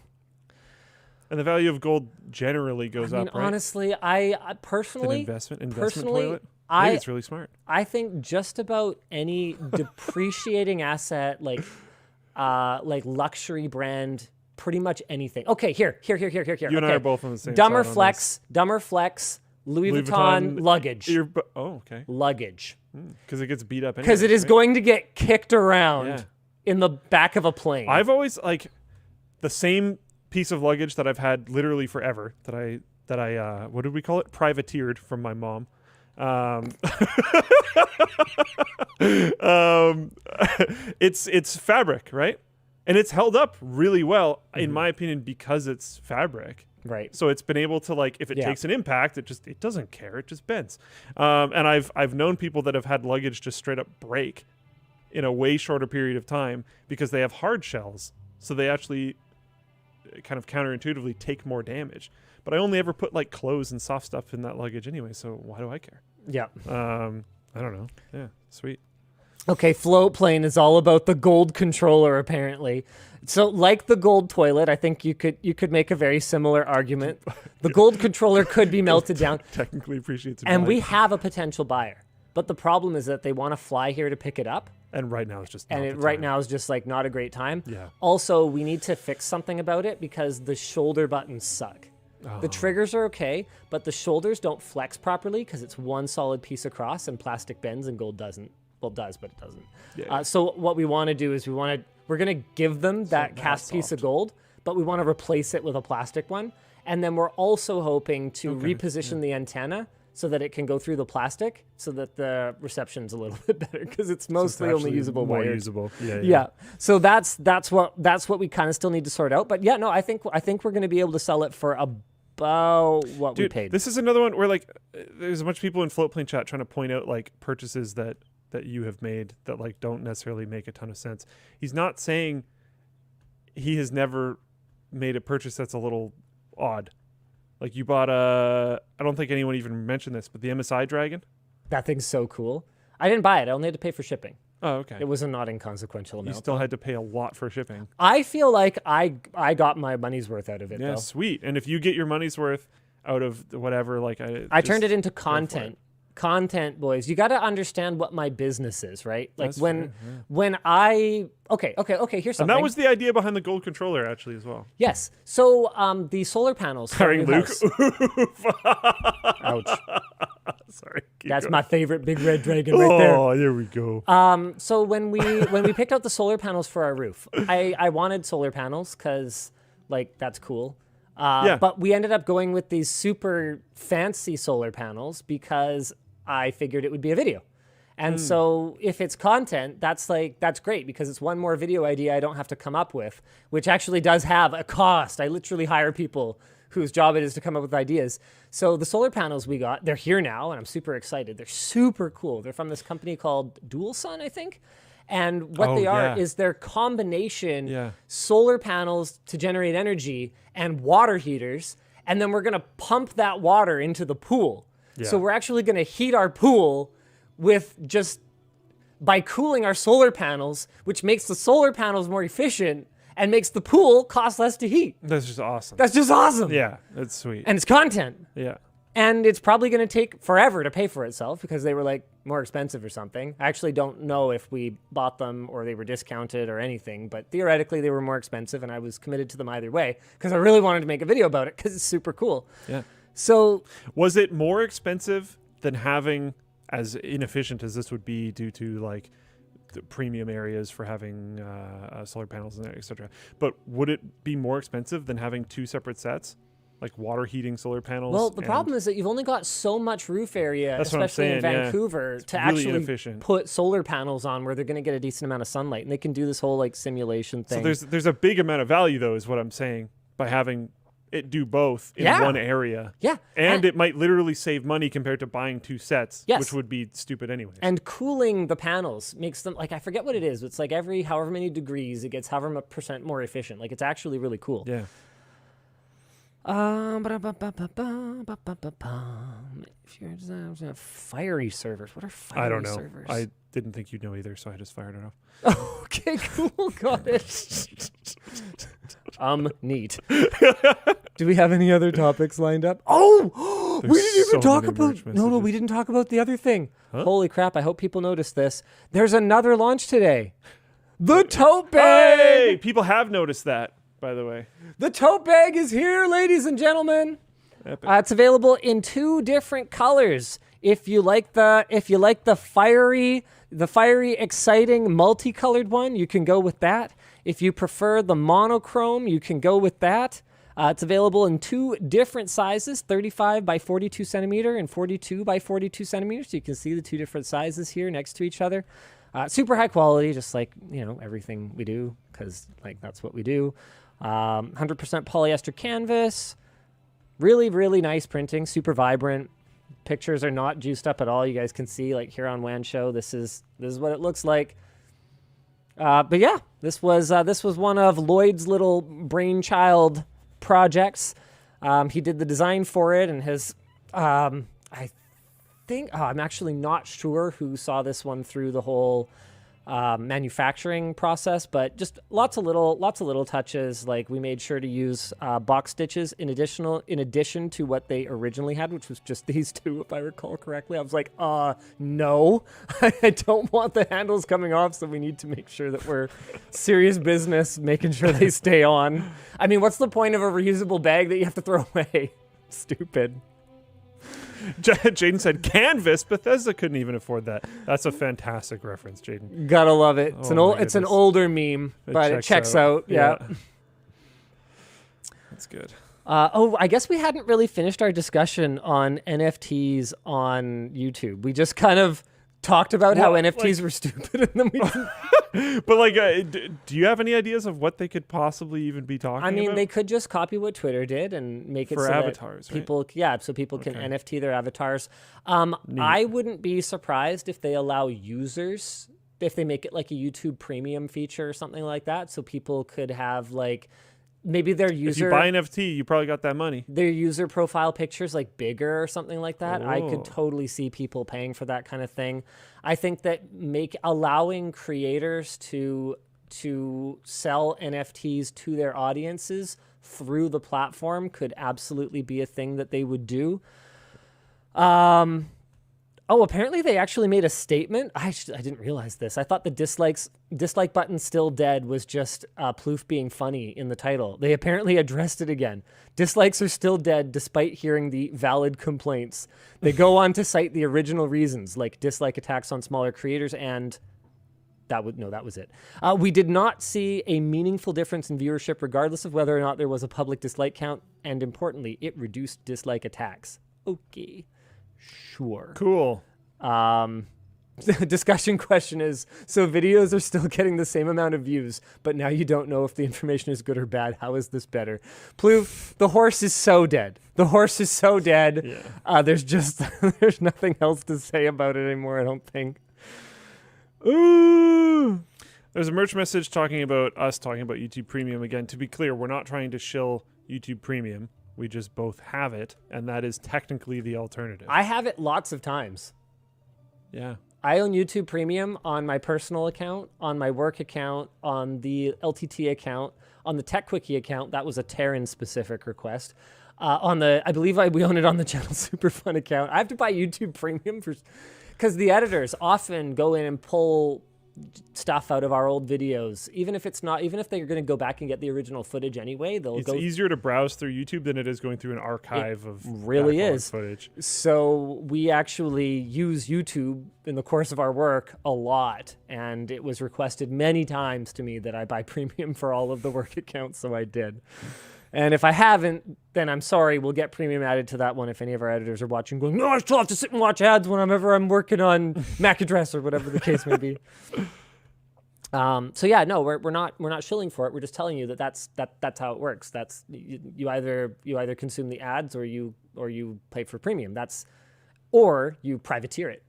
the value of gold generally goes up, right? Honestly, I personally... It's an investment toilet? Maybe it's really smart. I think just about any depreciating asset, like luxury brand, pretty much anything. Okay, here. You and I are both on the same dumber side flex, Louis Vuitton luggage. Okay. Luggage. Because it gets beat up anyway. Because it is going to get kicked around in the back of a plane. I've always, the same piece of luggage that I've had literally forever, that I what did we call it? Privateered from my mom. It's fabric, right? And it's held up really well, in my opinion, because it's fabric. Right. So it's been able to, if it takes an impact, it doesn't care. It just bends. And I've known people that have had luggage just straight up break in a way shorter period of time because they have hard shells. So they actually kind of counterintuitively take more damage. But I only ever put clothes and soft stuff in that luggage anyway. So why do I care? Yeah. I don't know. Yeah. Sweet. Okay, float plane is all about the gold controller, apparently. So, like the gold toilet, I think you could make a very similar argument. The gold controller could be melted down. Technically appreciates it. And we have a potential buyer. But the problem is that they want to fly here to pick it up. And right now it's just now is just not a great time. Yeah. Also, we need to fix something about it because the shoulder buttons suck. Oh. The triggers are okay, but the shoulders don't flex properly because it's one solid piece across and plastic bends and gold doesn't. Well, it does, but it doesn't. Yeah. So what we want to do is we're going to give them that cast piece of gold, but we want to replace it with a plastic one. And then we're also hoping to reposition the antenna so that it can go through the plastic so that the reception's a little bit better because it's mostly only usable more wired. usable. Yeah. So that's what we kind of still need to sort out. But yeah, no, I think we're going to be able to sell it for about what we paid. This is another one where like there's a bunch of people in Floatplane chat trying to point out like purchases that you have made that like don't necessarily make a ton of sense. He's not saying he has never made a purchase that's a little odd. Like you bought I don't think anyone even mentioned this, but the MSI Dragon. That thing's so cool. I didn't buy it. I only had to pay for shipping. Oh, okay. It was a not inconsequential amount. You still had to pay a lot for shipping. I feel like I got my money's worth out of it, yeah, though. Sweet. And if you get your money's worth out of whatever, like I turned it into content. Content, boys. You got to understand what my business is, right? Like That's when fair, yeah. when I okay. Here's something. And that was the idea behind the gold controller, actually, as well. Yes. So the solar panels. Sorry, Luke. Ouch. Sorry. That's my favorite big red dragon right there. Oh, there we go. So when we picked out the solar panels for our roof, I wanted solar panels because like that's cool. But we ended up going with these super fancy solar panels because I figured it would be a video. And so if it's content, that's great because it's one more video idea I don't have to come up with, which actually does have a cost. I literally hire people whose job it is to come up with ideas. So the solar panels we got, they're here now, and I'm super excited. They're super cool. They're from this company called Dual Sun, I think. And what they are is their combination solar panels to generate energy and water heaters. And then we're going to pump that water into the pool. Yeah. So we're actually going to heat our pool by cooling our solar panels, which makes the solar panels more efficient and makes the pool cost less to heat. That's just awesome. That's just awesome. Yeah, that's sweet. And it's content. Yeah. And it's probably going to take forever to pay for itself because they were like more expensive or something. I actually don't know if we bought them or they were discounted or anything, but theoretically they were more expensive and I was committed to them either way because I really wanted to make a video about it because it's super cool. Yeah. So was it more expensive than having, as inefficient as this would be due to like the premium areas for having solar panels and et cetera, but would it be more expensive than having two separate sets? Like water heating solar panels. Well, the problem is that you've only got so much roof area, especially in Vancouver, to really actually inefficient. Put solar panels on where they're going to get a decent amount of sunlight, and they can do this whole like simulation thing. So there's a big amount of value, though, is what I'm saying, by having it do both in one area. Yeah, and it might literally save money compared to buying two sets, yes. which would be stupid anyway. And cooling the panels makes them like I forget what it is. It's like every however many degrees it gets however % more efficient. Like it's actually really cool. Yeah. If you're fiery servers, what are fiery servers? I don't know. Servers? I didn't think you'd know either, so I just fired it off. Okay, cool. Got it. Neat. Do we have any other topics lined up? Oh, we didn't even talk about. No, we didn't talk about the other thing. Huh? Holy crap! I hope people noticed this. There's another launch today. The tote bag. Hey, people have noticed that. By the way, the tote bag is here, ladies and gentlemen. It's available in 2 different colors. If you like the fiery, exciting, multicolored one, you can go with that. If you prefer the monochrome, you can go with that. It's available in 2 different sizes: 35 by 42 centimeter and 42 by 42 centimeters. So you can see the 2 different sizes here next to each other. Super high quality, just like everything we do, because like that's what we do. 100% polyester canvas, really, really nice printing, super vibrant. Pictures are not juiced up at all. You guys can see like here on WAN Show, this is what it looks like. But yeah, this was one of Lloyd's little brainchild projects. He did the design for it, and his I'm actually not sure who saw this one through the whole manufacturing process, but just lots of little touches. Like we made sure to use box stitches in addition to what they originally had, which was just these 2, if I recall correctly. I was like, no, I don't want the handles coming off, so we need to make sure that we're serious business, making sure they stay on. I mean, what's the point of a reusable bag that you have to throw away? Stupid. Jaden said canvas. Bethesda couldn't even afford that. That's a fantastic reference, Jaden. Gotta love it. It's an older meme, but it checks out. Yeah. That's good. I guess we hadn't really finished our discussion on NFTs on YouTube. We just kind of talked about how NFTs were stupid, and then we didn't. But do you have any ideas of what they could possibly even be talking about? I mean, they could just copy what Twitter did and make it for so avatars, that people, right? so people can NFT their avatars. I wouldn't be surprised if they allow users, if they make it like a YouTube Premium feature or something like that, so people could have like. Maybe their user. If you buy an NFT, you probably got that money. Their user profile pictures like bigger or something like that. I could Oh. totally see people paying for that kind of thing. I think that allowing creators to sell NFTs to their audiences through the platform could absolutely be a thing that they would do. Apparently they actually made a statement. I didn't realize this. I thought the dislike button still dead was just Plouffe being funny in the title. They apparently addressed it again. Dislikes are still dead despite hearing the valid complaints. They go on to cite the original reasons, like dislike attacks on smaller creators and that was it. We did not see a meaningful difference in viewership regardless of whether or not there was a public dislike count, and importantly, it reduced dislike attacks. Okay. Sure. Cool. Discussion question is, so videos are still getting the same amount of views, but now you don't know if the information is good or bad. How is this better? Plouffe, the horse is so dead. The horse is so dead. Yeah. There's nothing else to say about it anymore, I don't think. Ooh. There's a merch message talking about YouTube Premium. Again, to be clear, we're not trying to shill YouTube Premium. We just both have it, and that is technically the alternative. I have it lots of times. Yeah. I own YouTube Premium on my personal account, on my work account, on the LTT account, on the Tech Quickie account. That was a Terran-specific request. I believe we own it on the Channel Superfun account. I have to buy YouTube Premium because the editors often go in and pull stuff out of our old videos, even if they're going to go back and get the original footage anyway. It's easier to browse through YouTube than it is going through an archive of really is footage. So we actually use YouTube in the course of our work a lot, and it was requested many times to me that I buy premium for all of the work accounts, so I did. And if I haven't, then I'm sorry. We'll get premium added to that one if any of our editors are watching going, no, I still have to sit and watch ads whenever I'm working on MAC address or whatever the case may be. So yeah, no, we're not shilling for it. We're just telling you that's how it works. That's you either consume the ads or you pay for premium. Or you privateer it.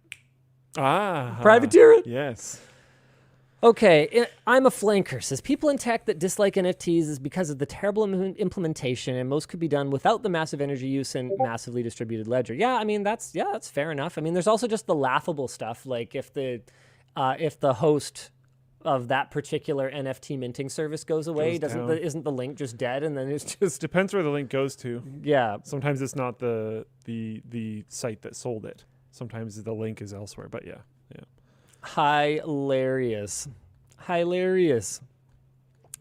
Privateer it. Yes. Okay, I'm a flanker. Says people in tech that dislike NFTs is because of the terrible implementation, and most could be done without the massive energy use and massively distributed ledger. Yeah, I mean that's fair enough. I mean, there's also just the laughable stuff, like if the host of that particular NFT minting service goes away, isn't the link just dead, and then it's just depends where the link goes to. Yeah, sometimes it's not the site that sold it. Sometimes the link is elsewhere. But yeah. Hilarious. Ganja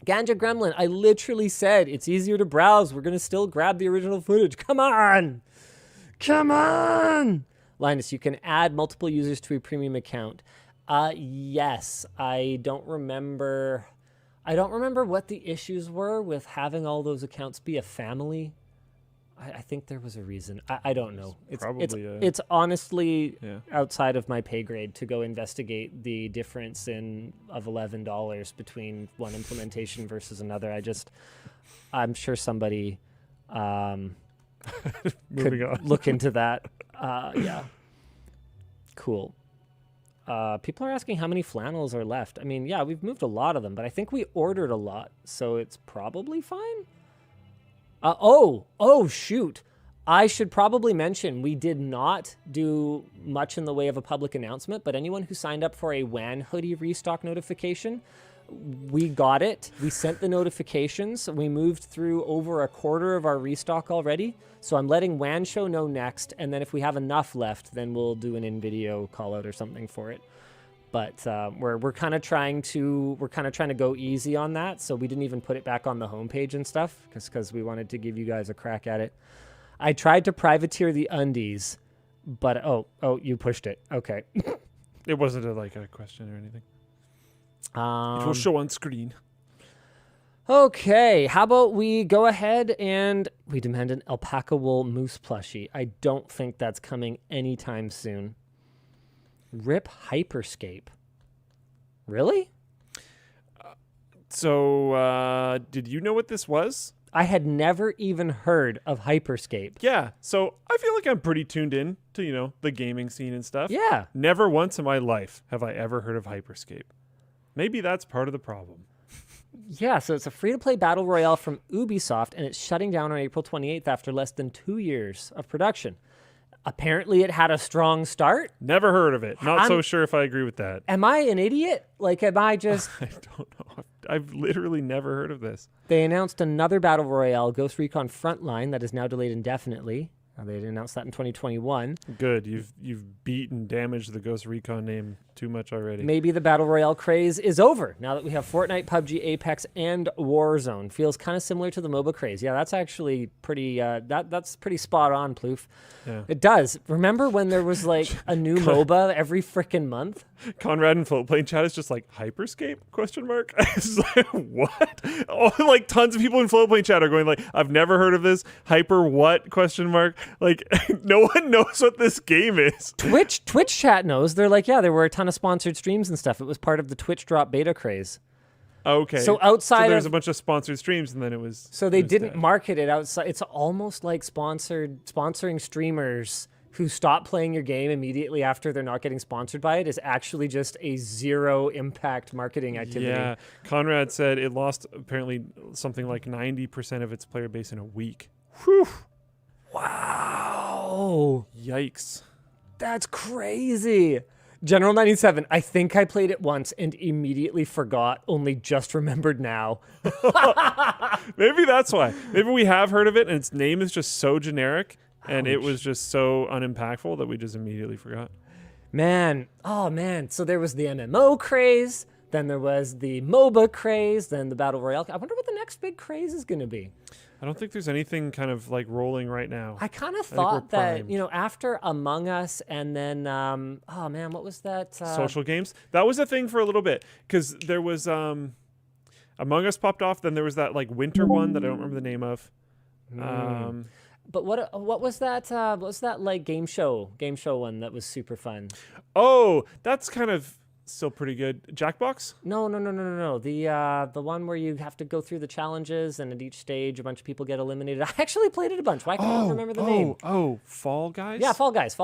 Gremlin, I literally said it's easier to browse. We're going to still grab the original footage. Come on. Linus, you can add multiple users to a premium account. Yes, I don't remember what the issues were with having all those accounts be a family. I think there was a reason. I don't know. It's honestly outside of my pay grade to go investigate the difference of $11 between one implementation versus another. I'm sure somebody could look into that. Yeah. Cool. People are asking how many flannels are left. I mean, yeah, we've moved a lot of them, but I think we ordered a lot, so it's probably fine. Shoot. I should probably mention we did not do much in the way of a public announcement, but anyone who signed up for a WAN hoodie restock notification, we got it. We sent the notifications. We moved through over a quarter of our restock already. So I'm letting WAN Show know next, and then if we have enough left, then we'll do an in-video call out or something for it. But we're kind of trying to go easy on that, so we didn't even put it back on the homepage and stuff because we wanted to give you guys a crack at it. I tried to privateer the undies, but you pushed it. Okay. It wasn't a question or anything. It will show on screen. Okay, how about we go ahead and we demand an alpaca wool moose plushie. I don't think that's coming anytime soon. Rip Hyperscape. Really? So, did you know what this was? I had never even heard of Hyperscape. Yeah, so I feel like I'm pretty tuned in to, the gaming scene and stuff. Yeah. Never once in my life have I ever heard of Hyperscape. Maybe that's part of the problem. Yeah, so it's a free-to-play battle royale from Ubisoft, and it's shutting down on April 28th after less than 2 years of production. Apparently, it had a strong start. Never heard of it. Not so sure if I agree with that. Am I an idiot? Like, am I just... I don't know. I've literally never heard of this. They announced another battle royale, Ghost Recon Frontline, that is now delayed indefinitely. They announced that in 2021. Good. You've beat and damaged the Ghost Recon name too much already. Maybe the battle royale craze is over now that we have Fortnite, PUBG, Apex, and Warzone. Feels kind of similar to the MOBA craze. Yeah, that's actually pretty. That's pretty spot on, Ploof. Yeah. It does. Remember when there was like a new MOBA every freaking month? Conrad in Floatplane chat is just like, Hyperscape? ? It's like, what? Oh, like tons of people in Floatplane chat are going like, I've never heard of this. Hyper what? ? Like, no one knows what this game is. Twitch chat knows. They're like, yeah, there were a ton of sponsored streams and stuff. It was part of the Twitch drop beta craze. Okay. So there's a bunch of sponsored streams, and then it was. So they didn't market it outside. It's almost like sponsoring streamers who stop playing your game immediately after they're not getting sponsored by it is actually just a zero impact marketing activity. Yeah. Conrad said it lost apparently something like 90% of its player base in a week. Whew. Wow. Yikes. That's crazy. General 97, I think I played it once and immediately forgot, only just remembered now. Maybe that's why. Maybe we have heard of it and its name is just so generic and it was just so unimpactful that we just immediately forgot. Man. Oh, man. So there was the MMO craze, then there was the MOBA craze, then the Battle Royale. I wonder what the next big craze is going to be. I don't think there's anything kind of like rolling right now. I kind of thought that, after Among Us and then, oh man, what was that? Social games? That was a thing for a little bit because there was Among Us popped off. Then there was that like winter one that I don't remember the name of. But what was that? What was that like game show one that was super fun? Oh, that's kind of still pretty good. Jackbox? No. The one where you have to go through the challenges and at each stage a bunch of people get eliminated. I actually played it a bunch. Why can't I remember the name? Oh, Fall Guys? Yeah, Fall Guys.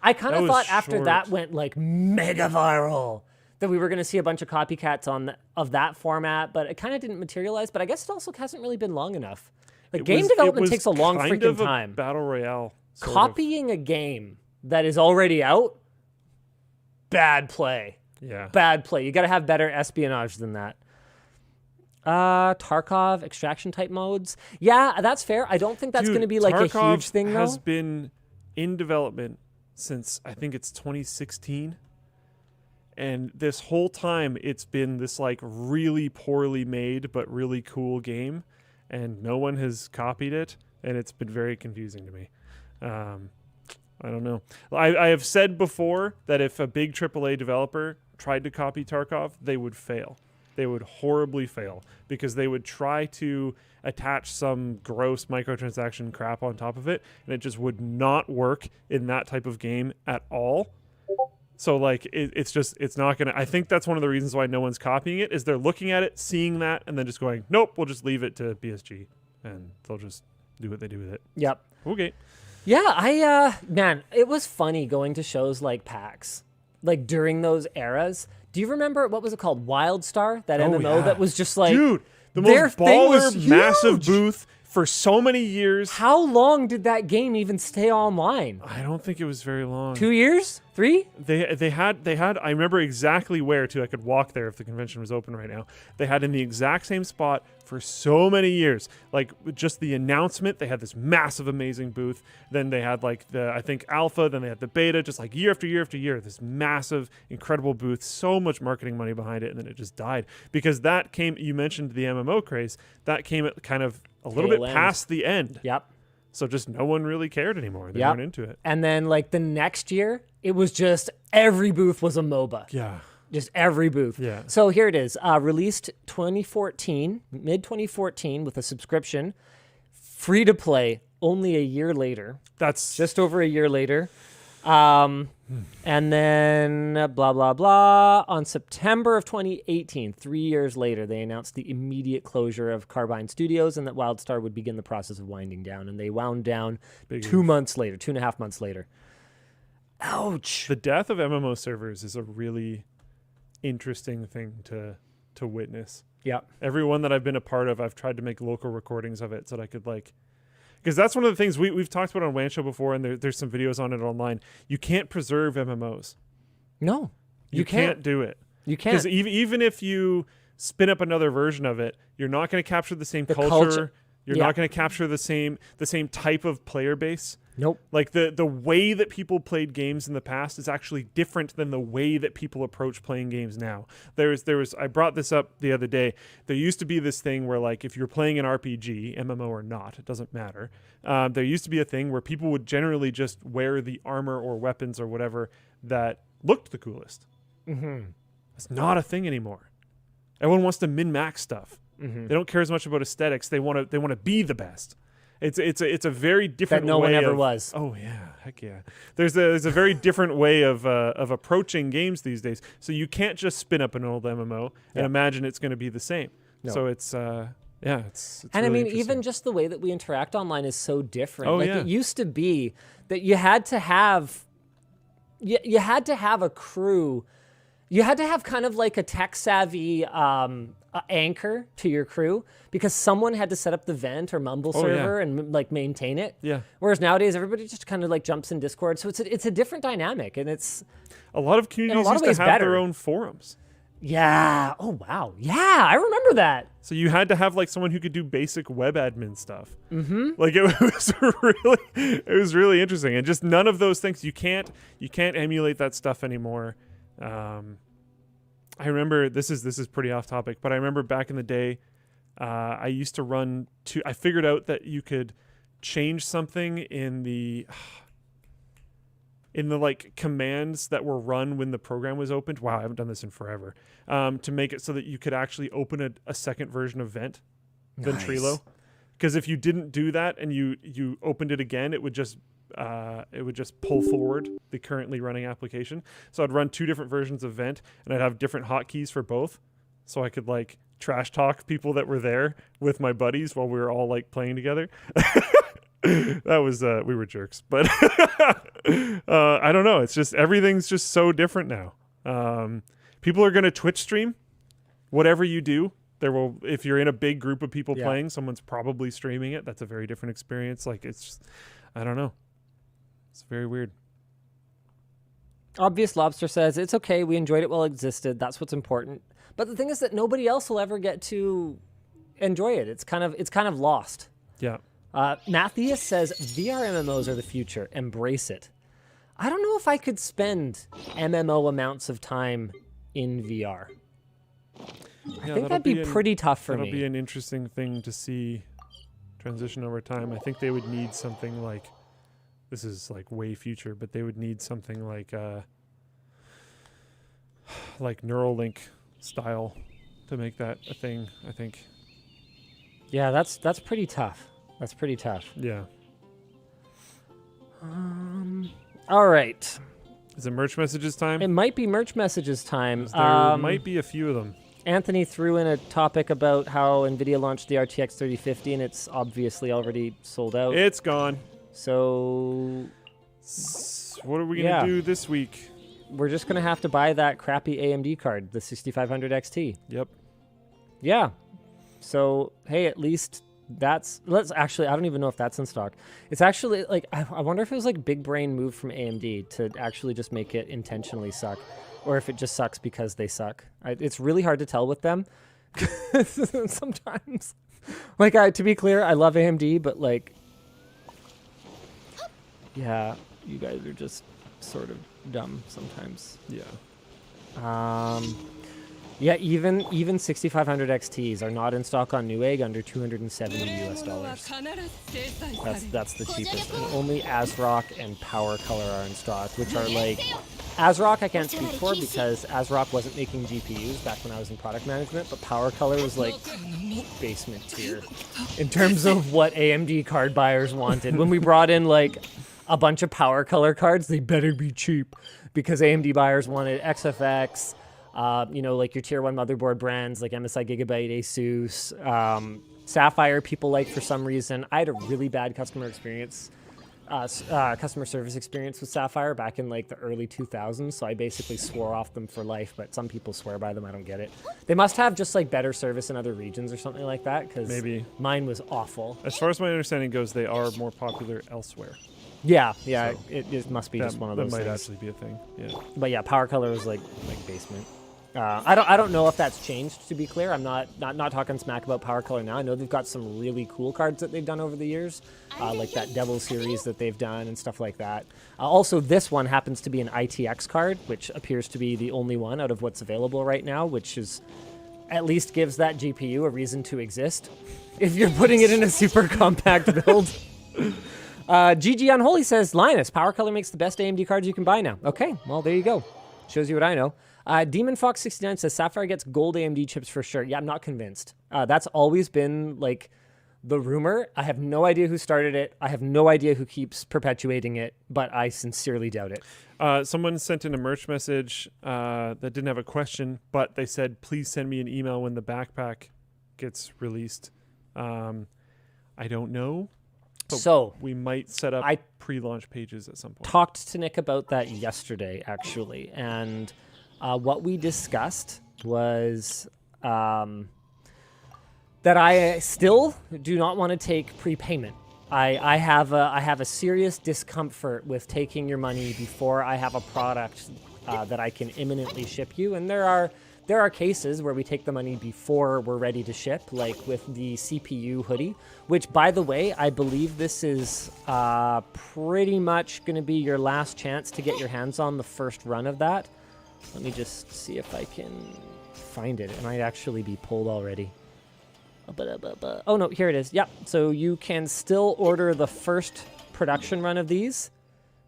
I kind of thought after that went like mega viral that we were going to see a bunch of copycats of that format, but it kind of didn't materialize. But I guess it also hasn't really been long enough. Like game development takes a long freaking time. Battle Royale. Copying a game that is already out, bad play. Yeah. Bad play. You got to have better espionage than that. Tarkov extraction type modes. Yeah, that's fair. I don't think that's going to be like Tarkov a huge thing though. Has been in development since I think it's 2016. And this whole time it's been this like really poorly made but really cool game and no one has copied it and it's been very confusing to me. I don't know. I have said before that if a big AAA developer tried to copy Tarkov, they would fail. They would horribly fail because they would try to attach some gross microtransaction crap on top of it, and it just would not work in that type of game at all. So like it's not gonna. I think that's one of the reasons why no one's copying it is they're looking at it, seeing that, and then just going, nope, we'll just leave it to BSG, and they'll just do what they do with it. Yep. Okay. Yeah, man, it was funny going to shows like PAX, like during those eras. Do you remember, what was it called? WildStar, that MMO that was just like... Dude, the most baller, massive booth for so many years. How long did that game even stay online? I don't think it was very long. 2 years? 3? They had. I remember exactly where too. I could walk there if the convention was open right now. They had in the exact same spot for so many years. Like just the announcement, they had this massive, amazing booth. Then they had like I think alpha. Then they had the beta. Just like year after year after year, this massive, incredible booth. So much marketing money behind it, and then it just died because that came. You mentioned the MMO craze. That came at kind of a little bit past the end. Yep. So just no one really cared anymore. They weren't into it. And then like the next year, it was just every booth was a MOBA. Yeah. Just every booth. Yeah. So here it is. Released 2014, mid-2014 with a subscription. Free to play only a year later. That's just over a year later. And then blah, blah, blah. On September of 2018, 3 years later, they announced the immediate closure of Carbine Studios and that WildStar would begin the process of winding down. And they wound down 2 months later, 2.5 months later. Ouch. The death of MMO servers is a really interesting thing to witness. Yeah. Every one that I've been a part of, I've tried to make local recordings of it so that I could because that's one of the things we've talked about on WAN Show before, and there's some videos on it online. You can't preserve MMOs. No, you can't do it. You can't. Because even if you spin up another version of it, you're not going to capture the same culture. You're not going to capture the same type of player base. Nope. Like the way that people played games in the past is actually different than the way that people approach playing games now. There was I brought this up the other day. There used to be this thing where, like, if you're playing an RPG, MMO or not, it doesn't matter. There used to be a thing where people would generally just wear the armor or weapons or whatever that looked the coolest. Mm-hmm. It's not a thing anymore. Everyone wants to min-max stuff. Mm-hmm. They don't care as much about aesthetics. They want to be the best. It's a very different that no way one ever of, was. Oh yeah, heck yeah. There's a very different way of approaching games these days. So you can't just spin up an old MMO and imagine it's going to be the same. No. So it's it's and really I mean, even just the way that we interact online is so different. Oh, like it used to be that you had to have a crew. You had to have kind of like a tech savvy anchor to your crew, because someone had to set up the vent or mumble server and like maintain it. Yeah. Whereas nowadays everybody just kind of like jumps in Discord, so it's a different dynamic, and it's a lot of communities used to have their own forums. Yeah. Oh wow. Yeah, I remember that. So you had to have like someone who could do basic web admin stuff. Mm-hmm. Like it was really interesting, and just none of those things. You can't emulate that stuff anymore. I remember this is pretty off topic, but I remember back in the day, I used to run I figured out that you could change something in the like commands that were run when the program was opened. Wow, I haven't done this in forever. To make it so that you could actually open a second version of Ventrilo. Because if you didn't do that and you opened it again, it would just pull forward the currently running application. So I'd run 2 different versions of Vent, and I'd have different hotkeys for both, so I could like trash talk people that were there with my buddies while we were all like playing together. That was we were jerks, but I don't know. It's just everything's just so different now. People are going to Twitch stream whatever you do. There will, if you're in a big group of people playing, someone's probably streaming it. That's a very different experience. Like it's just, I don't know. It's very weird. Obvious Lobster says, it's okay, we enjoyed it while it existed. That's what's important. But the thing is that nobody else will ever get to enjoy it. It's kind of lost. Yeah. Matthias says, VR MMOs are the future. Embrace it. I don't know if I could spend MMO amounts of time in VR. I think that'd be pretty tough for me. That'll be an interesting thing to see transition over time. I think they would need something like, this is like way future, but they would need something like Neuralink style to make that a thing, I think. Yeah, that's pretty tough. That's pretty tough. Yeah. All right. Is it merch messages time? It might be merch messages time. There might be a few of them. Anthony threw in a topic about how NVIDIA launched the RTX 3050, and it's obviously already sold out. It's gone. So what are we going to do this week? We're just going to have to buy that crappy AMD card, the 6500 XT. Yep. Yeah. So, hey, at least let's actually, I don't even know if that's in stock. It's actually like, I wonder if it was like big brain move from AMD to actually just make it intentionally suck, or if it just sucks because they suck. It's really hard to tell with them sometimes. Like, to be clear, I love AMD, but like, yeah, you guys are just sort of dumb sometimes. Yeah. Yeah, even 6500 XTs are not in stock on Newegg under $270 US. That's the cheapest. And only ASRock and Power Color are in stock, which are like ASRock I can't speak for because ASRock wasn't making GPUs back when I was in product management, but Power Color was like basement tier in terms of what AMD card buyers wanted. When we brought in like a bunch of Power Color cards, they better be cheap because AMD buyers wanted XFX, like your tier 1 motherboard brands like MSI Gigabyte, Asus, Sapphire people like for some reason. I had a really bad customer service experience with Sapphire back in like the early 2000s, so I basically swore off them for life, but some people swear by them. I don't get it. They must have just like better service in other regions or something like that, because maybe mine was awful. As far as my understanding goes, they are more popular elsewhere. Yeah, So it must be just one of those things. That might things. actually be a thing, yeah. But yeah, Power Color was like basement. I don't know if that's changed, to be clear. I'm not talking smack about Power Color now. I know they've got some really cool cards that they've done over the years, like that Devil series that they've done and stuff like that. Also, this one happens to be an ITX card, which appears to be the only one out of what's available right now, which is at least gives that GPU a reason to exist if you're putting it in a super compact build. GG Unholy says, Linus, Power Color makes the best AMD cards you can buy now. Okay, well, there you go. Shows you what I know. Demon Fox 69 says Sapphire gets gold AMD chips for sure. Yeah, I'm not convinced. That's always been like the rumor. I have no idea who started it. I have no idea who keeps perpetuating it, but I sincerely doubt it. Someone sent in a merch message that didn't have a question, but they said, please send me an email when the backpack gets released. I don't know. So we might set up pre-launch pages at some point. Talked to Nick about that yesterday, actually, and what we discussed was that I still do not want to take prepayment. I have a serious discomfort with taking your money before I have a product that I can imminently ship you, and there are cases where we take the money before we're ready to ship, like with the CPU hoodie, which, by the way, I believe this is pretty much going to be your last chance to get your hands on the first run of that. Let me just see if I can find it. It might actually be pulled already. Oh, no, here it is. Yep, so you can still order the first production run of these.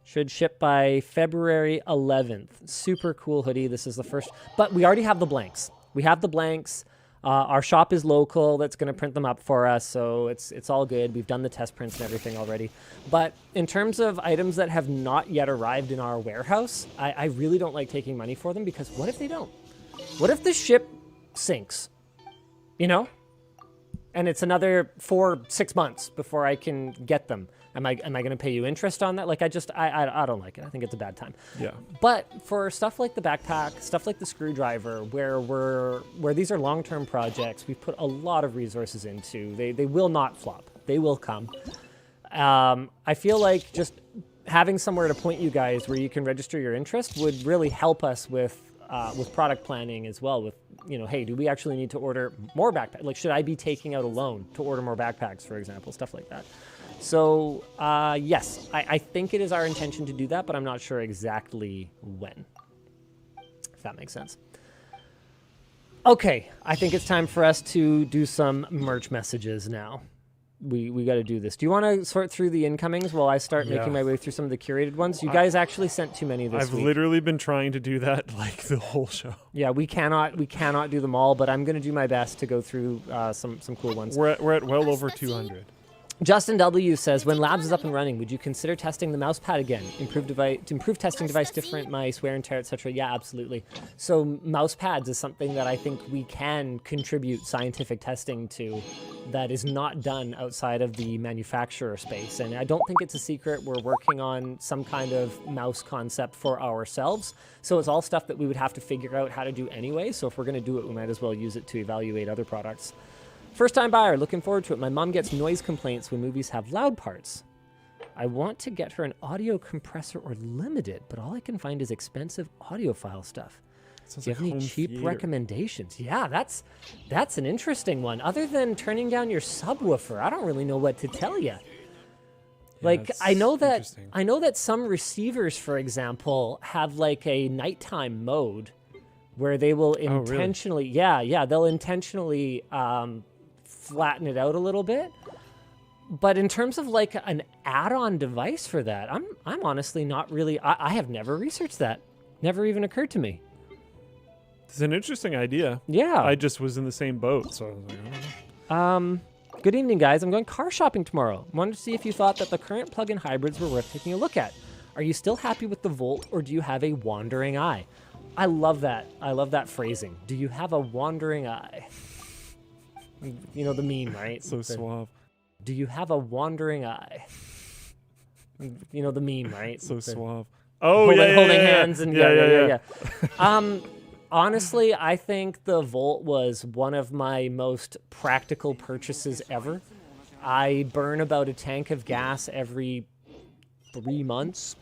Should ship by February 11th. Super cool hoodie. This is the first. But we already have the blanks. We have the blanks. Our shop is local. That's going to print them up for us. So it's all good. We've done the test prints and everything already. But in terms of items that have not yet arrived in our warehouse, I really don't like taking money for them, because what if they don't? What if the ship sinks? You know? And it's another 4-6 months before I can get them. Am I going to pay you interest on that? Like, I don't like it. I think it's a bad time. Yeah. But for stuff like the backpack, stuff like the screwdriver, where these are long-term projects, we've put a lot of resources into. They will not flop. They will come. I feel like just having somewhere to point you guys where you can register your interest would really help us with product planning as well. With, hey, do we actually need to order more backpacks? Like, should I be taking out a loan to order more backpacks, for example, stuff like that. So, yes, I think it is our intention to do that, but I'm not sure exactly when, if that makes sense. Okay, I think it's time for us to do some merch messages now. We got to do this. Do you want to sort through the incomings while I start making my way through some of the curated ones? You guys actually sent too many this week. I've literally been trying to do that like the whole show. Yeah, we cannot do them all, but I'm going to do my best to go through some cool ones. We're at well over 200. Justin W says, when Labs is up and running, would you consider testing the mouse pad again? Improve testing device, different mice, wear and tear, etc. Yeah, absolutely. So mouse pads is something that I think we can contribute scientific testing to that is not done outside of the manufacturer space. And I don't think it's a secret. We're working on some kind of mouse concept for ourselves. So it's all stuff that we would have to figure out how to do anyway. So if we're going to do it, we might as well use it to evaluate other products. First time buyer, looking forward to it. My mom gets noise complaints when movies have loud parts. I want to get her an audio compressor or limited, but all I can find is expensive audiophile stuff. Do you have any cheap recommendations? Yeah, that's an interesting one. Other than turning down your subwoofer, I don't really know what to tell you. Like, I know that some receivers, for example, have like a nighttime mode where they will intentionally, they'll intentionally flatten it out a little bit. But in terms of like an add-on device for that, I'm honestly not really. I have never researched that. Never even occurred to me. It's an interesting idea. Yeah. I just was in the same boat, so I was like, I don't know. Good evening, guys. I'm going car shopping tomorrow. Wanted to see if you thought that the current plug-in hybrids were worth taking a look at. Are you still happy with the Volt, or do you have a wandering eye? I love that. I love that phrasing. Do you have a wandering eye? You know the meme, right? So suave. Do you have a wandering eye? You know the meme, right? So suave. Oh, holding hands and yeah. Honestly, I think the Volt was one of my most practical purchases ever. I burn about a tank of gas every 3 months,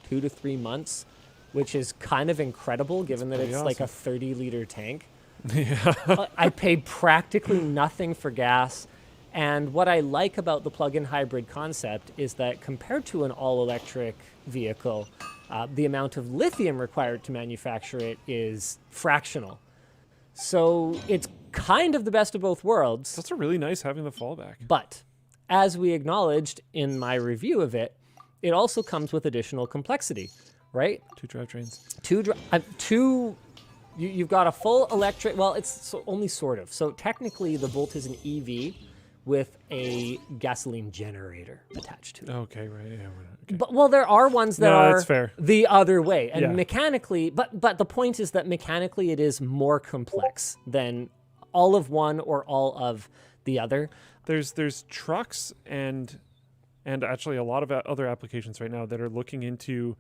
2 to 3 months, which is kind of incredible given that it's awesome. like a 30-liter tank. Yeah. I paid practically nothing for gas. And what I like about the plug-in hybrid concept is that compared to an all-electric vehicle, the amount of lithium required to manufacture it is fractional. So it's kind of the best of both worlds. That's a really nice having the fallback. But as we acknowledged in my review of it, it also comes with additional complexity, right? 2 drivetrains. You've got a full electric, well, it's only sort of. So technically the Volt is an EV with a gasoline generator attached to it. Okay, right. Yeah, okay. But well, there are ones that are that's fair. the other way, and mechanically. But the point is that mechanically it is more complex than all of one or all of the other. There's trucks and actually a lot of other applications right now that are looking into.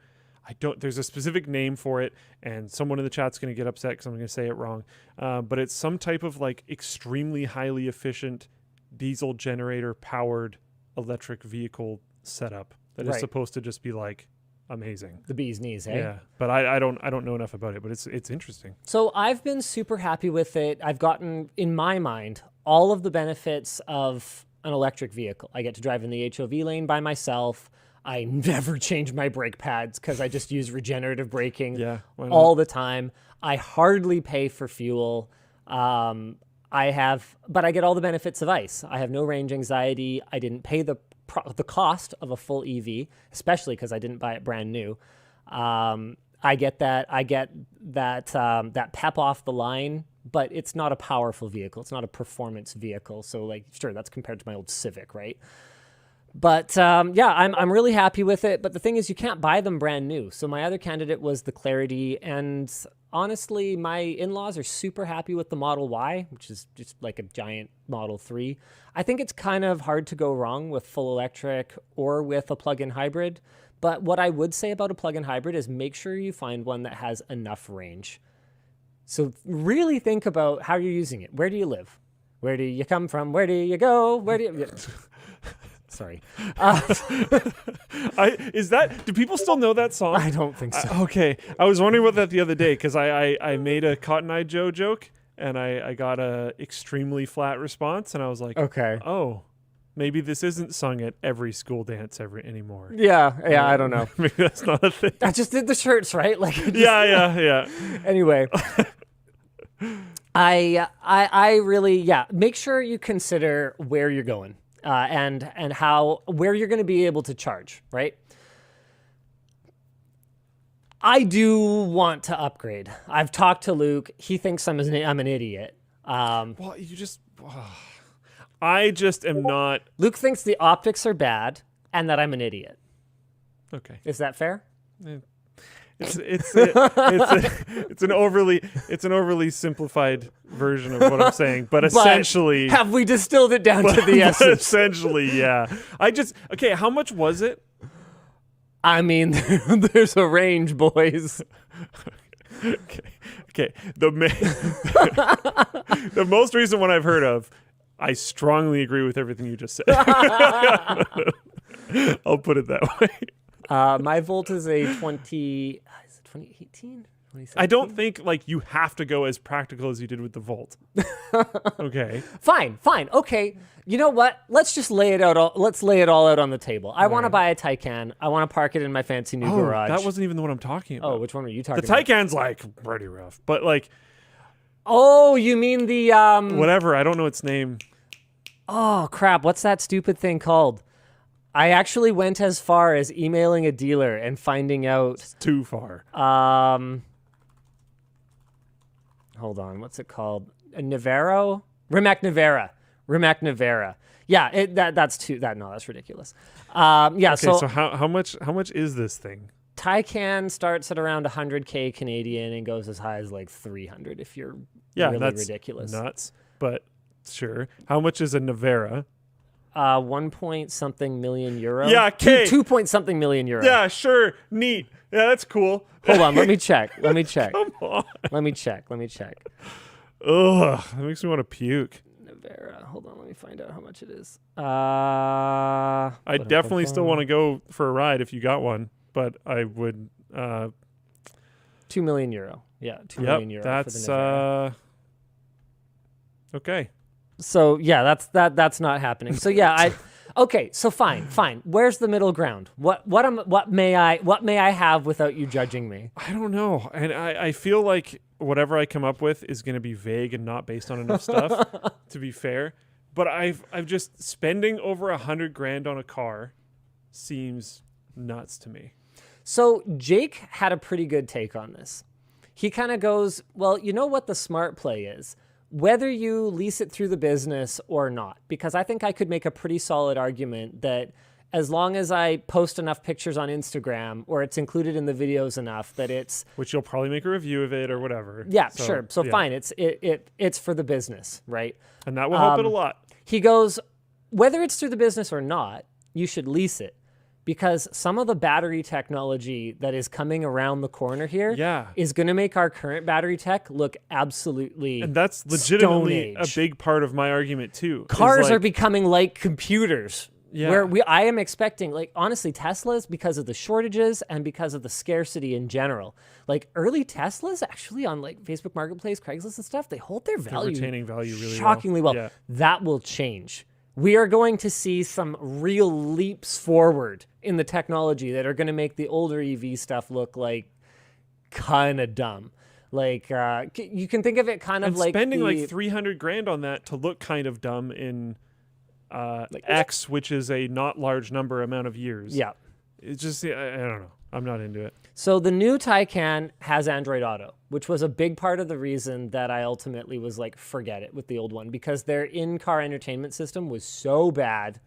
There's a specific name for it, and someone in the chat's going to get upset because I'm going to say it wrong. But it's some type of like extremely highly efficient diesel generator powered electric vehicle setup that is supposed to just be like amazing. The bee's knees, hey? Yeah, but I don't know enough about it, but it's interesting. So I've been super happy with it. I've gotten, in my mind, all of the benefits of an electric vehicle. I get to drive in the HOV lane by myself. I never change my brake pads because I just use regenerative braking all the time. I hardly pay for fuel. But I get all the benefits of ICE. I have no range anxiety. I didn't pay the cost of a full EV, especially because I didn't buy it brand new. I get that pep off the line, but it's not a powerful vehicle. It's not a performance vehicle. So like, sure, that's compared to my old Civic, right? But I'm really happy with it. But the thing is, you can't buy them brand new. So my other candidate was the Clarity, and honestly, my in-laws are super happy with the Model Y, which is just like a giant Model 3. I think it's kind of hard to go wrong with full electric or with a plug-in hybrid. But what I would say about a plug-in hybrid is make sure you find one that has enough range. So really think about how you're using it. Where do you live? Where do you come from? Where do you go? Where do you... Sorry. Do people still know that song? I don't think so. Okay. I was wondering about that the other day because I made a Cotton Eye Joe joke and I got a extremely flat response and I was like, okay. Oh, maybe this isn't sung at every school dance anymore. Yeah, I don't know. Maybe that's not a thing. I just did the shirts, right? Like yeah. Anyway. I really, make sure you consider where you're going. And where you're going to be able to charge, right? I do want to upgrade. I've talked to Luke. He thinks I'm an idiot. Well, I just am not. Luke thinks the optics are bad and that I'm an idiot. Okay. Is that fair? It's an overly simplified version of what I'm saying, but essentially, have we distilled it down to the essence? Essentially, yeah. How much was it? I mean, there's a range, boys. Okay. The most recent one I've heard of, I strongly agree with everything you just said. I'll put it that way. My Volt is a 2018? I don't think you have to go as practical as you did with the Volt. Okay. Fine. Okay. You know what? Let's just lay it out. Let's lay it all out on the table. I want to buy a Taycan. I want to park it in my fancy new garage. That wasn't even the one I'm talking about. Oh, which one were you talking about? The Taycan's pretty rough, but oh, you mean the whatever? I don't know its name. Oh crap! What's that stupid thing called? I actually went as far as emailing a dealer and finding out. It's too far. Hold on. What's it called? A Navero? Rimac Navera. Yeah, that's too. That's ridiculous. Yeah. Okay, so how much is this thing? Taycan starts at around 100K Canadian and goes as high as like 300 if you're really that's ridiculous. Nuts. But sure. How much is a Navera? 1 point something million euro. Yeah, okay. 2 point something million euro. Yeah, sure. Neat. Yeah, that's cool. Hold on, let me check. Come on. Let me check. Ugh, that makes me want to puke. Navera. Hold on, let me find out how much it is. I definitely still want to go for a ride if you got one, but I would 2 million euro. Yeah, 2 million euro. That's for the Navera. Okay. So yeah, that's not happening. So yeah, okay, so fine. Where's the middle ground? What may I have without you judging me? I don't know. And I feel like whatever I come up with is going to be vague and not based on enough stuff, to be fair. But I've just spending over $100,000 on a car seems nuts to me. So Jake had a pretty good take on this. He kind of goes, well, you know what the smart play is? Whether you lease it through the business or not, because I think I could make a pretty solid argument that as long as I post enough pictures on Instagram or it's included in the videos enough that it's... Which you'll probably make a review of it or whatever. Yeah, sure. So fine, it's for the business, right? And that will help it a lot. He goes, whether it's through the business or not, you should lease it. Because some of the battery technology that is coming around the corner here is going to make our current battery tech look absolutely And that's legitimately a big part of my argument too. Cars are becoming like computers. Yeah. Where I am expecting, like, honestly, Teslas, because of the shortages and because of the scarcity in general, like early Teslas actually on like Facebook Marketplace, Craigslist and stuff, they hold their value. They're retaining value really shockingly well. Yeah. That will change. We are going to see some real leaps forward in the technology that are going to make the older EV stuff look like kind of dumb. Like you can think of it kind of like spending like $300,000 on that to look kind of dumb in X, which is a not large number amount of years. Yeah, it's just I don't know. I'm not into it. So the new Taycan has Android Auto, which was a big part of the reason that I ultimately was like, forget it with the old one, because their in-car entertainment system was so bad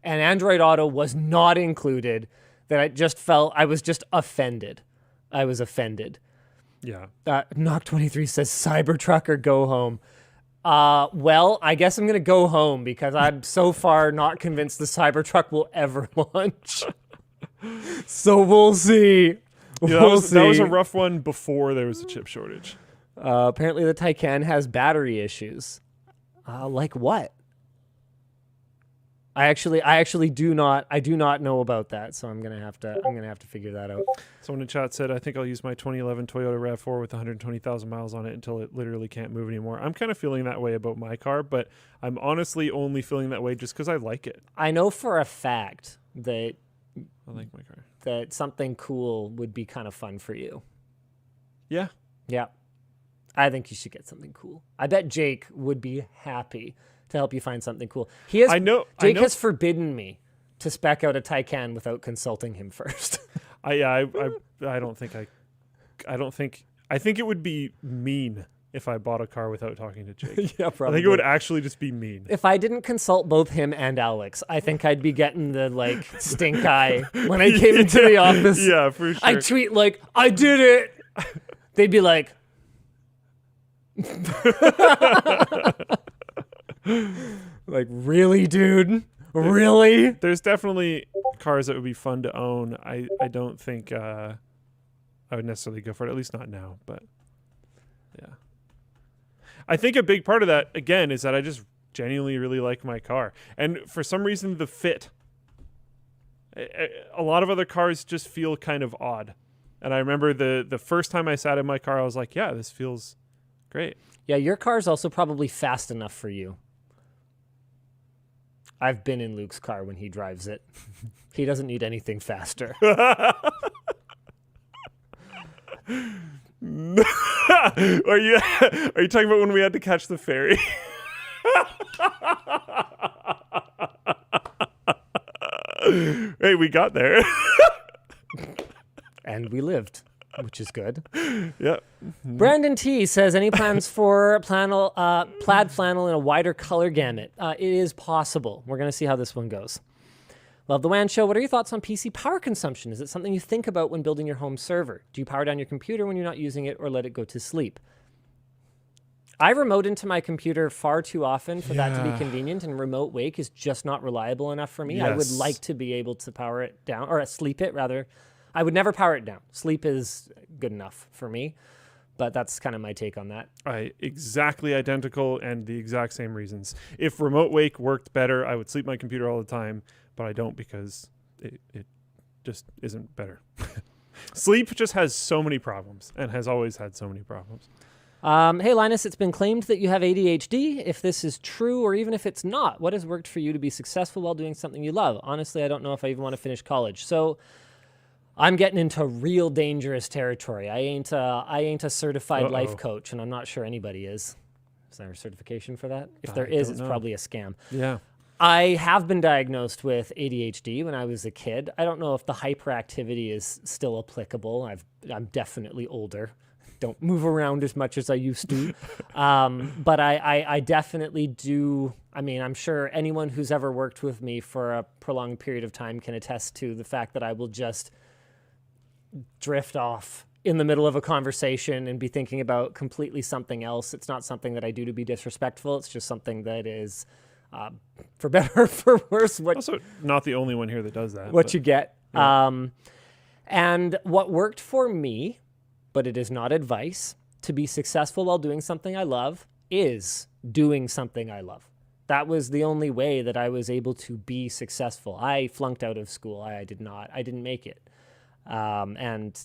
and Android Auto was not included that I was just offended. I was offended. Yeah. Knock23 says Cybertruck or go home. Well, I guess I'm going to go home because I'm so far not convinced the Cybertruck will ever launch. So we'll see. Yeah, that was a rough one before there was a chip shortage. Apparently the Taycan has battery issues. Like what? I do not know about that, so I'm gonna have to figure that out. Someone in chat said, I think I'll use my 2011 Toyota RAV4 with 120,000 miles on it until it literally can't move anymore. I'm kind of feeling that way about my car, but I'm honestly only feeling that way just because I like it. I know for a fact that I like my car. That something cool would be kind of fun for you. Yeah. Yeah. I think you should get something cool. I bet Jake would be happy to help you find something cool. Jake has forbidden me to spec out a Taycan without consulting him first. I think it would be mean if I bought a car without talking to Jake. Yeah, probably. I think it would actually just be mean. If I didn't consult both him and Alex, I think I'd be getting the like stink eye when I came into the office. Yeah, for sure. I tweet like, I did it. They'd be like, like, really, dude? Really? There's definitely cars that would be fun to own. I don't think I would necessarily go for it, at least not now, but yeah. I think a big part of that, again, is that I just genuinely really like my car. And for some reason, the fit. A lot of other cars just feel kind of odd. And I remember the first time I sat in my car, I was like, yeah, this feels great. Yeah, your car's also probably fast enough for you. I've been in Luke's car when he drives it. He doesn't need anything faster. Are you talking about when we had to catch the ferry? Hey, we got there. And we lived, which is good. Yeah. Brandon T says, any plans for plaid flannel in a wider color gamut? It is possible. We're going to see how this one goes. Love the WAN show. What are your thoughts on PC power consumption? Is it something you think about when building your home server? Do you power down your computer when you're not using it or let it go to sleep? I remote into my computer far too often for that to be convenient, and remote wake is just not reliable enough for me. Yes. I would like to be able to power it down, or sleep it rather. I would never power it down. Sleep is good enough for me, but that's kind of my take on that. Exactly identical and the exact same reasons. If remote wake worked better, I would sleep my computer all the time, but I don't because it just isn't better. Sleep just has so many problems and has always had so many problems. Hey, Linus, it's been claimed that you have ADHD. If this is true, or even if it's not, what has worked for you to be successful while doing something you love? Honestly, I don't know if I even want to finish college. So I'm getting into real dangerous territory. I ain't a certified life coach, and I'm not sure anybody is. Is there a certification for that? If there is, it's probably a scam. Yeah. I have been diagnosed with ADHD when I was a kid. I don't know if the hyperactivity is still applicable. I'm definitely older. Don't move around as much as I used to. But I definitely do. I mean, I'm sure anyone who's ever worked with me for a prolonged period of time can attest to the fact that I will just drift off in the middle of a conversation and be thinking about completely something else. It's not something that I do to be disrespectful. It's just something that is, for better or for worse, also not the only one here that does that. What you get. Yeah. And what worked for me, but it is not advice, to be successful while doing something I love is doing something I love. That was the only way that I was able to be successful. I flunked out of school. I didn't make it. And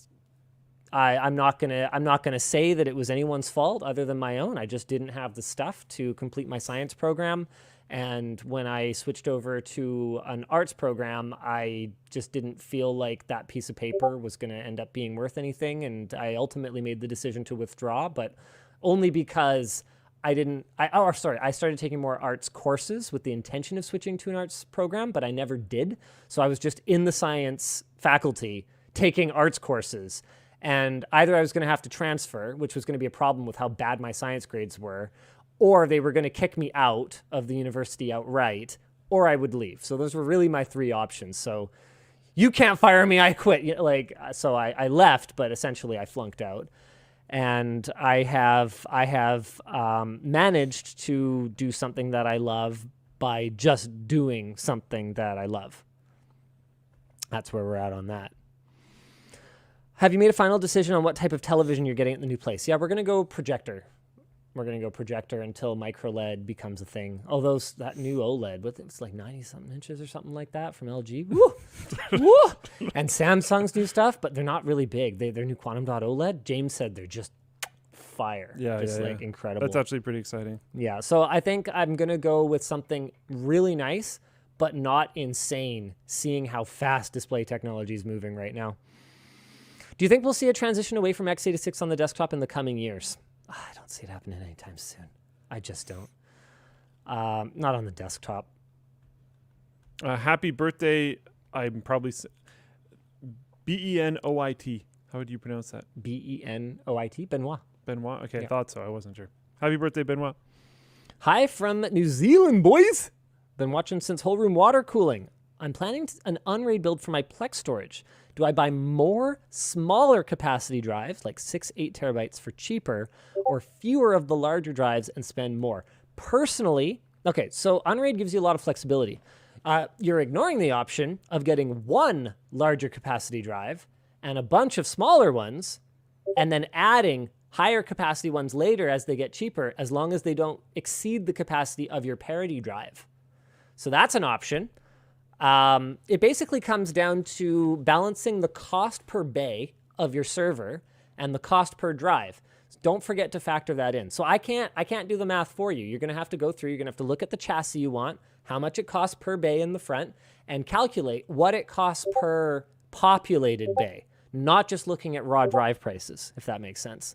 I'm not gonna say that it was anyone's fault other than my own. I just didn't have the stuff to complete my science program. And when I switched over to an arts program, I just didn't feel like that piece of paper was going to end up being worth anything. And I ultimately made the decision to withdraw, but only because I started taking more arts courses with the intention of switching to an arts program, but I never did. So I was just in the science faculty taking arts courses. And either I was going to have to transfer, which was going to be a problem with how bad my science grades were, or they were going to kick me out of the university outright, or I would leave. So those were really my three options. So you can't fire me, I quit. So I left, but essentially I flunked out. And I have managed to do something that I love by just doing something that I love. That's where we're at on that. Have you made a final decision on what type of television you're getting at the new place? Yeah, we're going to go projector. We're going to go projector until micro LED becomes a thing. Although that new OLED, it's like 90-something inches or something like that from LG. Woo! Woo! And Samsung's new stuff, but they're not really big. Their new quantum dot OLED, James said they're just fire. Yeah, just incredible. That's actually pretty exciting. Yeah, so I think I'm going to go with something really nice, but not insane, seeing how fast display technology is moving right now. Do you think we'll see a transition away from x86 on the desktop in the coming years? I don't see it happening anytime soon. I just don't. Not on the desktop. Happy birthday. I'm probably Benoit. How would you pronounce that? Benoit. Benoit. Benoit. Okay, Yeah. I thought so. I wasn't sure. Happy birthday, Benoit. Hi from New Zealand, boys. Been watching since whole room water cooling. I'm planning an Unraid build for my Plex storage. Do I buy more smaller capacity drives, like 8 terabytes for cheaper, or fewer of the larger drives and spend more? Personally, okay, so Unraid gives you a lot of flexibility. You're ignoring the option of getting one larger capacity drive and a bunch of smaller ones, and then adding higher capacity ones later as they get cheaper, as long as they don't exceed the capacity of your parity drive. So that's an option. It basically comes down to balancing the cost per bay of your server and the cost per drive. So don't forget to factor that in. So I can't do the math for you. You're going to have to go through, you're going to have to look at the chassis you want, how much it costs per bay in the front, and calculate what it costs per populated bay, not just looking at raw drive prices, if that makes sense.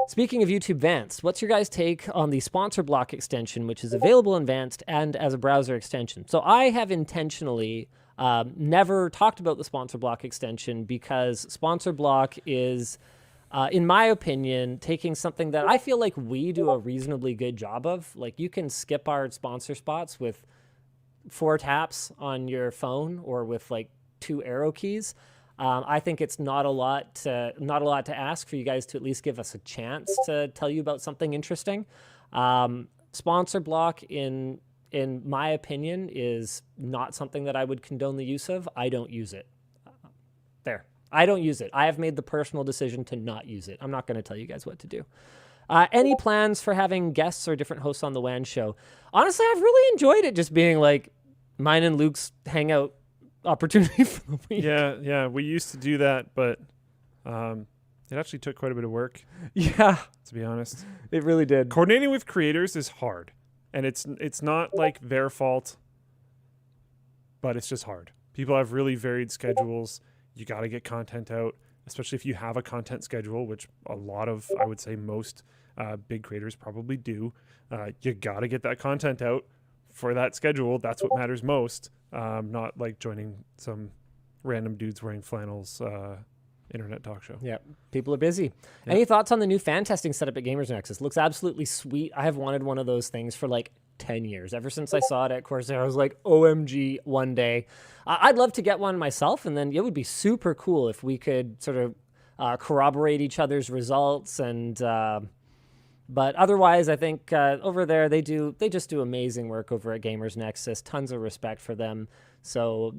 Speaking of YouTube Vanced, what's your guys' take on the sponsor block extension, which is available in Vanced and as a browser extension? So I have intentionally Never talked about the sponsor block extension because sponsor block is, in my opinion, taking something that I feel like we do a reasonably good job of. Like, you can skip our sponsor spots with 4 taps on your phone or with like 2 arrow keys. I think it's not a lot to ask for you guys to at least give us a chance to tell you about something interesting. Sponsor block, in my opinion, is not something that I would condone the use of. I don't use it. There. I don't use it. I have made the personal decision to not use it. I'm not going to tell you guys what to do. Any plans for having guests or different hosts on the WAN show? Honestly, I've really enjoyed it just being like mine and Luke's hangout opportunity for the week. Yeah. We used to do that, but it actually took quite a bit of work. Yeah. To be honest. It really did. Coordinating with creators is hard. And it's not like their fault, but it's just hard. People have really varied schedules. You got to get content out, especially if you have a content schedule, which a lot of, I would say most big creators probably do. You got to get that content out for that schedule. That's what matters most. Not like joining some random dudes wearing flannels internet talk show. Yeah, people are busy. Yeah. Any thoughts on the new fan testing setup at Gamers Nexus? Looks absolutely sweet. I have wanted one of those things for like 10 years. Ever since I saw it at Corsair, I was like, OMG, one day. I'd love to get one myself, and then it would be super cool if we could sort of corroborate each other's results. And but otherwise, I think over there, they just do amazing work over at Gamers Nexus. Tons of respect for them. So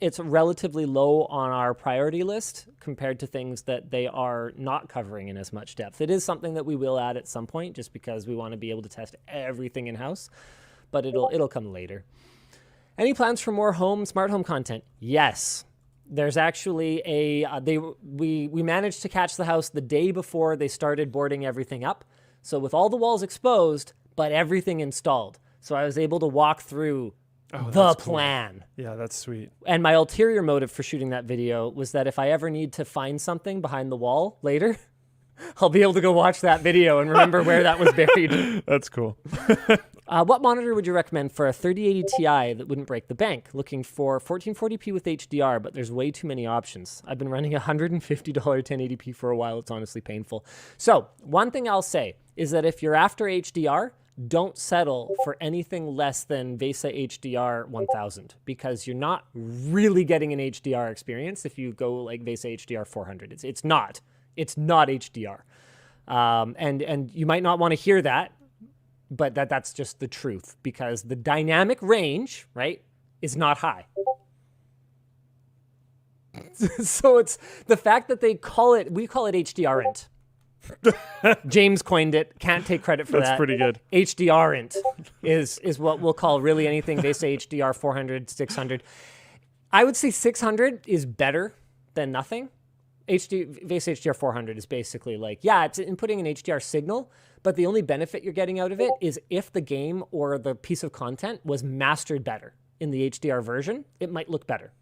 it's relatively low on our priority list compared to things that they are not covering in as much depth. It is something that we will add at some point just because we want to be able to test everything in-house, but it'll come later. Any plans for more smart home content? Yes. There's actually we managed to catch the house the day before they started boarding everything up. So with all the walls exposed, but everything installed. So I was able to walk through the plan. Cool. Yeah, that's sweet. And my ulterior motive for shooting that video was that if I ever need to find something behind the wall later, I'll be able to go watch that video and remember where that was buried. That's cool. What monitor would you recommend for a 3080 Ti that wouldn't break the bank? Looking for 1440p with HDR, but there's way too many options. I've been running a $150 1080p for a while. It's honestly painful. So one thing I'll say is that if you're after HDR, don't settle for anything less than VESA HDR 1000 because you're not really getting an HDR experience if you go like VESA HDR 400. It's not HDR. And you might not want to hear that, but that's just the truth because the dynamic range, right, is not high. So it's the fact that we call it HDR-int. James coined it. Can't take credit for that. That's pretty good. HDR-int is what we'll call really anything. They say HDR 400, 600. I would say 600 is better than nothing. VESA HDR 400 is basically like, yeah, it's inputting an HDR signal, but the only benefit you're getting out of it is if the game or the piece of content was mastered better in the HDR version, it might look better.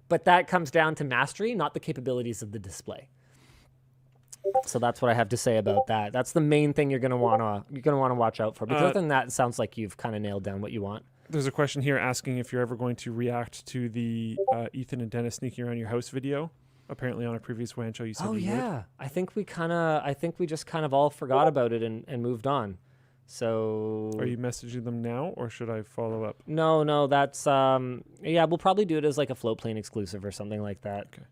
But that comes down to mastery, not the capabilities of the display. So that's what I have to say about that. That's the main thing you're gonna wanna watch out for. Because other than that, it sounds like you've kind of nailed down what you want. There's a question here asking if you're ever going to react to the Ethan and Dennis sneaking around your house video. Apparently, on a previous WAN show, you said you would. I think we just kind of all forgot about it and moved on. So are you messaging them now, or should I follow up? No, that's we'll probably do it as like a float plane exclusive or something like that. Okay.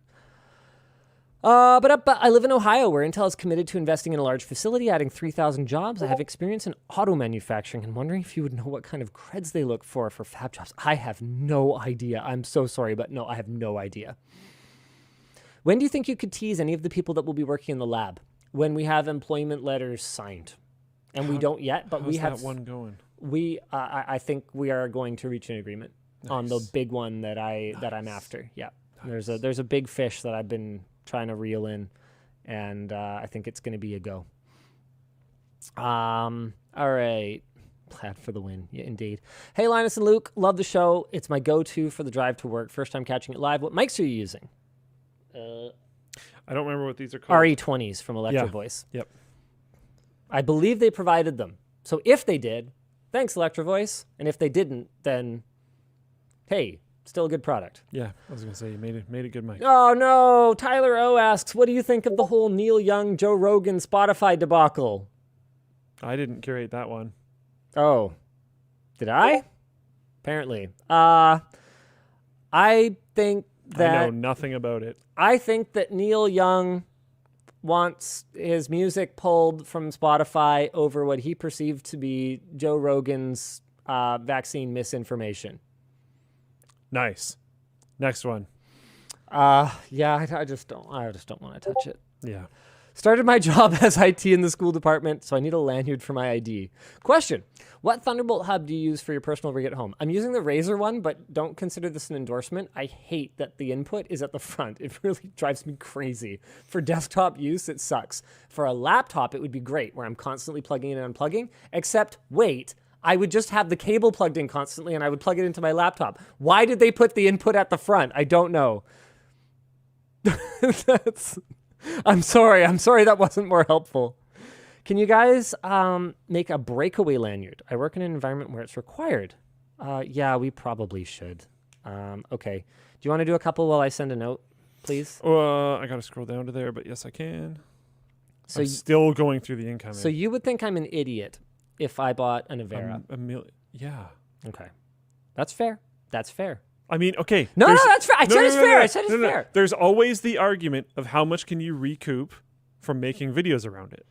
But I live in Ohio, where Intel is committed to investing in a large facility, adding 3,000 jobs. I have experience in auto manufacturing and wondering if you would know what kind of creds they look for fab jobs. I have no idea. I'm so sorry, but no, I have no idea. When do you think you could tease any of the people that will be working in the lab? When we have employment letters signed. And we don't yet, but we have... How's that one going? I think we are going to reach an agreement on the big one that I'm after. Yeah. Nice. There's a big fish that I've been trying to reel in, and I think it's going to be a go. All right. Glad for the win. Yeah, indeed. Hey, Linus and Luke. Love the show. It's my go-to for the drive to work. First time catching it live. What mics are you using? I don't remember what these are called. RE20s from Electro Voice. Yep. I believe they provided them. So if they did, thanks, Electro Voice. And if they didn't, then, hey, Still a good product. Yeah, I was gonna say you made a good mic. Oh no! Tyler O asks, "What do you think of the whole Neil Young, Joe Rogan, Spotify debacle?" I didn't curate that one. Oh, did I? Apparently. I think that I know nothing about it. I think that Neil Young wants his music pulled from Spotify over what he perceived to be Joe Rogan's vaccine misinformation. Nice. Next one. Yeah, I just don't want to touch it. Yeah. Started my job as IT in the school department, so I need a lanyard for my ID. Question: what Thunderbolt hub do you use for your personal rig at home? I'm using the Razer one, but don't consider this an endorsement. I hate that the input is at the front. It really drives me crazy. For desktop use, it sucks. For a laptop, it would be great, where I'm constantly plugging in and unplugging, except, wait, I would just have the cable plugged in constantly, and I would plug it into my laptop. Why did they put the input at the front? I don't know. I'm sorry that wasn't more helpful. Can you guys make a breakaway lanyard? I work in an environment where it's required. Yeah, we probably should. Okay. Do you want to do a couple while I send a note, please? I got to scroll down to there, but yes, I can. So I'm still going through the incoming. So you would think I'm an idiot if I bought an Avera. Yeah. Okay. That's fair. That's fair. I mean, okay. No, that's fair. I said it's fair. I said it's fair. There's always the argument of how much can you recoup from making videos around it.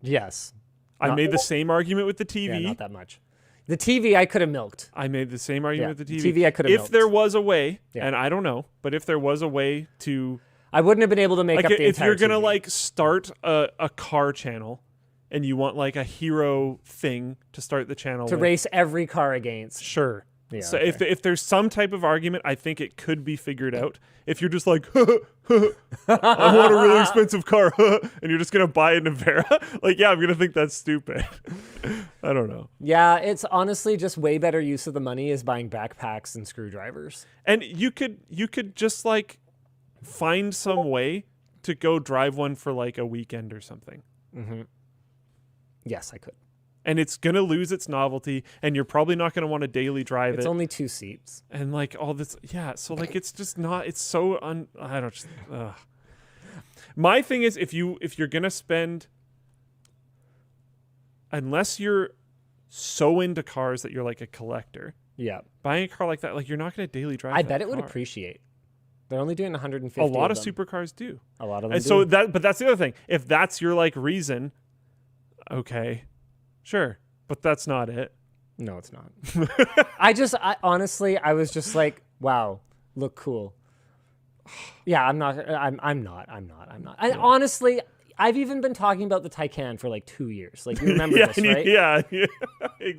Yes. I made the same argument with the TV. Yeah, not that much. The TV I could have milked. I made the same argument with the TV. TV I could have milked. If there was a way, and I don't know, but if there was a way to... I wouldn't have been able to make up the entire if you're going to TV. like start a car channel and you want like a hero thing to start the channel to race every car against. Sure. Yeah, so okay. if there's some type of argument, I think it could be figured out. If you're just like, I want a really expensive car, and you're just going to buy an Avera, like, yeah, I'm going to think that's stupid. I don't know. Yeah, it's honestly just way better use of the money is buying backpacks and screwdrivers. And you could just like find some way to go drive one for like a weekend or something. Mm-hmm. Yes, I could. And it's going to lose its novelty, and you're probably not going to want to daily drive it. It's only 2 seats. And like all this, yeah. So like, it's just not, it's so, I don't just, My thing is, if you're going to spend, unless you're so into cars that you're like a collector. Yeah. Buying a car like that, like you're not going to daily drive I that bet it car. would appreciate. They're only doing 150 A lot of them. supercars do. A lot of them and do. so but that's the other thing. If that's your like reason, okay. Sure, but that's not it. No, it's not. I honestly, I was just like, wow, look cool. Yeah, I'm not. And honestly, I've even been talking about the Taycan for like 2 years. Like, you remember this, right? Yeah,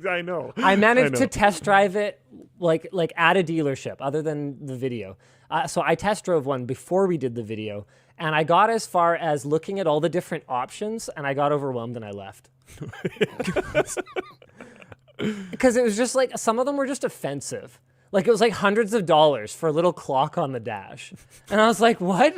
I know. I managed to test drive it like at a dealership, other than the video. So I test drove one before we did the video, and I got as far as looking at all the different options, and I got overwhelmed and I left. Because it was just like, some of them were just offensive. Like, it was like hundreds of dollars for a little clock on the dash. And I was like, what?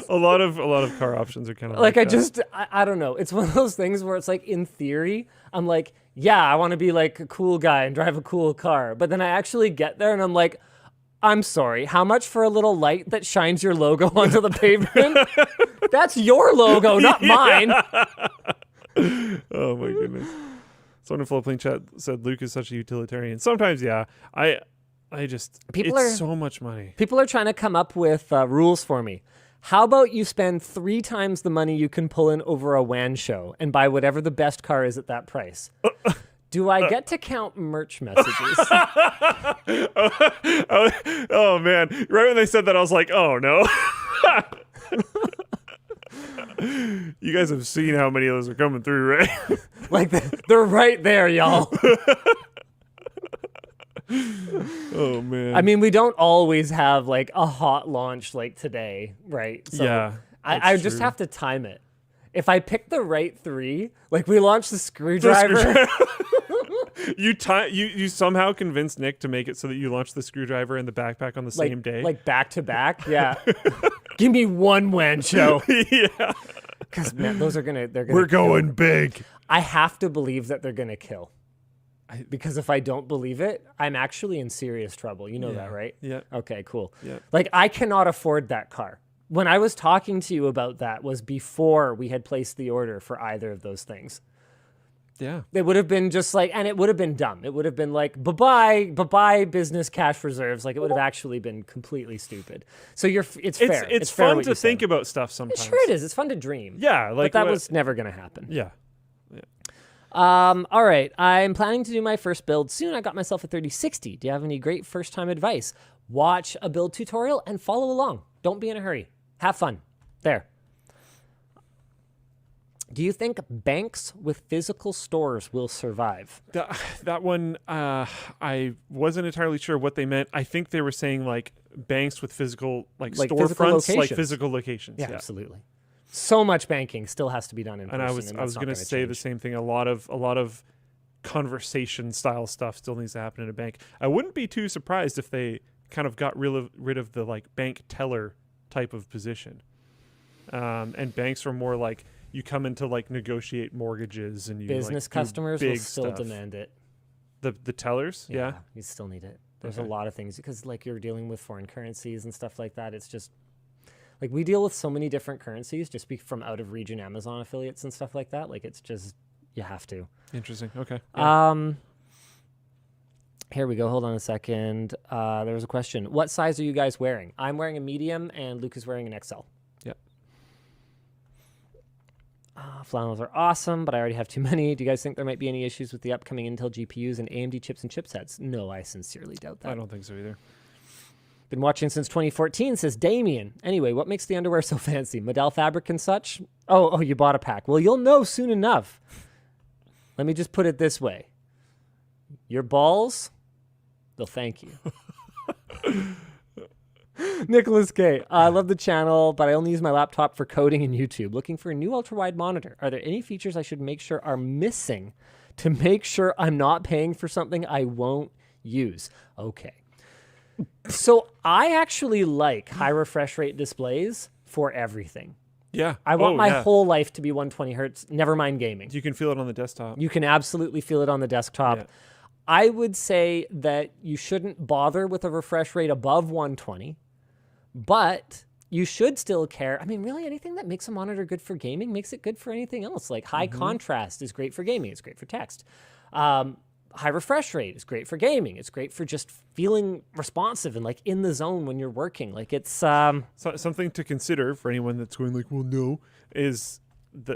a lot of car options are kind of like I don't know. It's one of those things where it's like, in theory, I'm like, yeah, I want to be like a cool guy and drive a cool car. But then I actually get there and I'm like, I'm sorry, how much for a little light that shines your logo onto the pavement? That's your logo, not mine. Oh my goodness. Someone in Floatplane chat said Luke is such a utilitarian. Sometimes, yeah. I just, it's so much money. People are trying to come up with rules for me. How about you spend 3 times the money you can pull in over a WAN show and buy whatever the best car is at that price? Do I get to count merch messages? Oh, man. Right when they said that, I was like, oh, no. You guys have seen how many of those are coming through, right? Like, they're right there, y'all. Oh, man. I mean, we don't always have, like, a hot launch like today, right? So yeah. I just have to time it. If I pick the right 3, like, we launched the screwdriver. You somehow convinced Nick to make it so that you launched the screwdriver and the backpack on the same day. Like back to back, yeah. Give me one WAN show. Yeah. Because man, they're gonna. We're going big. I have to believe that they're gonna kill. Because if I don't believe it, I'm actually in serious trouble. You know that, right? Yeah. Okay, cool. Yeah. Like, I cannot afford that car. When I was talking to you about that was before we had placed the order for either of those things. Yeah. It would have been just like, and it would have been dumb. It would have been like, bye-bye business cash reserves. Like, it would have actually been completely stutid. So it's fair. It's fair fun to think about stuff sometimes. Sure it is. It's fun to dream. Yeah. But that was never going to happen. Yeah. All right. I'm planning to do my first build soon. I got myself a 3060. Do you have any great first-time advice? Watch a build tutorial and follow along. Don't be in a hurry. Have fun. There. Do you think banks with physical stores will survive? That one, I wasn't entirely sure what they meant. I think they were saying like banks with physical, like storefronts, like physical locations. Yeah, absolutely. So much banking still has to be done in person. And I was going to say the same thing. A lot of conversation style stuff still needs to happen in a bank. I wouldn't be too surprised if they kind of got rid of the like bank teller type of position. And banks are more like you come in to like negotiate mortgages and you business like, customers will still demand it. The tellers, yeah, you still need it. There's a lot of things because like you're dealing with foreign currencies and stuff like that. It's just like we deal with so many different currencies just from out of region Amazon affiliates and stuff like that. Like it's just you have to. Interesting. Okay. Yeah. Here we go. Hold on a second. There was a question. What size are you guys wearing? I'm wearing a medium and Luke is wearing an XL. Yep. Flannels are awesome, but I already have too many. Do you guys think there might be any issues with the upcoming Intel GPUs and AMD chips and chipsets? No, I sincerely doubt that. I don't think so either. Been watching since 2014, says Damien. Anyway, what makes the underwear so fancy? Modal fabric and such? Oh, you bought a pack. Well, you'll know soon enough. Let me just put it this way. Your balls, they'll thank you. Nicholas K. I love the channel, but I only use my laptop for coding and YouTube. Looking for a new ultra-wide monitor. Are there any features I should make sure are missing to make sure I'm not paying for something I won't use? Okay. So I actually like high refresh rate displays for everything. Yeah. I want my whole life to be 120 hertz, never mind gaming. You can feel it on the desktop. You can absolutely feel it on the desktop. Yeah. I would say that you shouldn't bother with a refresh rate above 120, but you should still care. I mean, really, anything that makes a monitor good for gaming makes it good for anything else. Like high contrast is great for gaming. It's great for text. High refresh rate is great for gaming. It's great for just feeling responsive and like in the zone when you're working. Like it's something to consider for anyone that's going like, well, no, is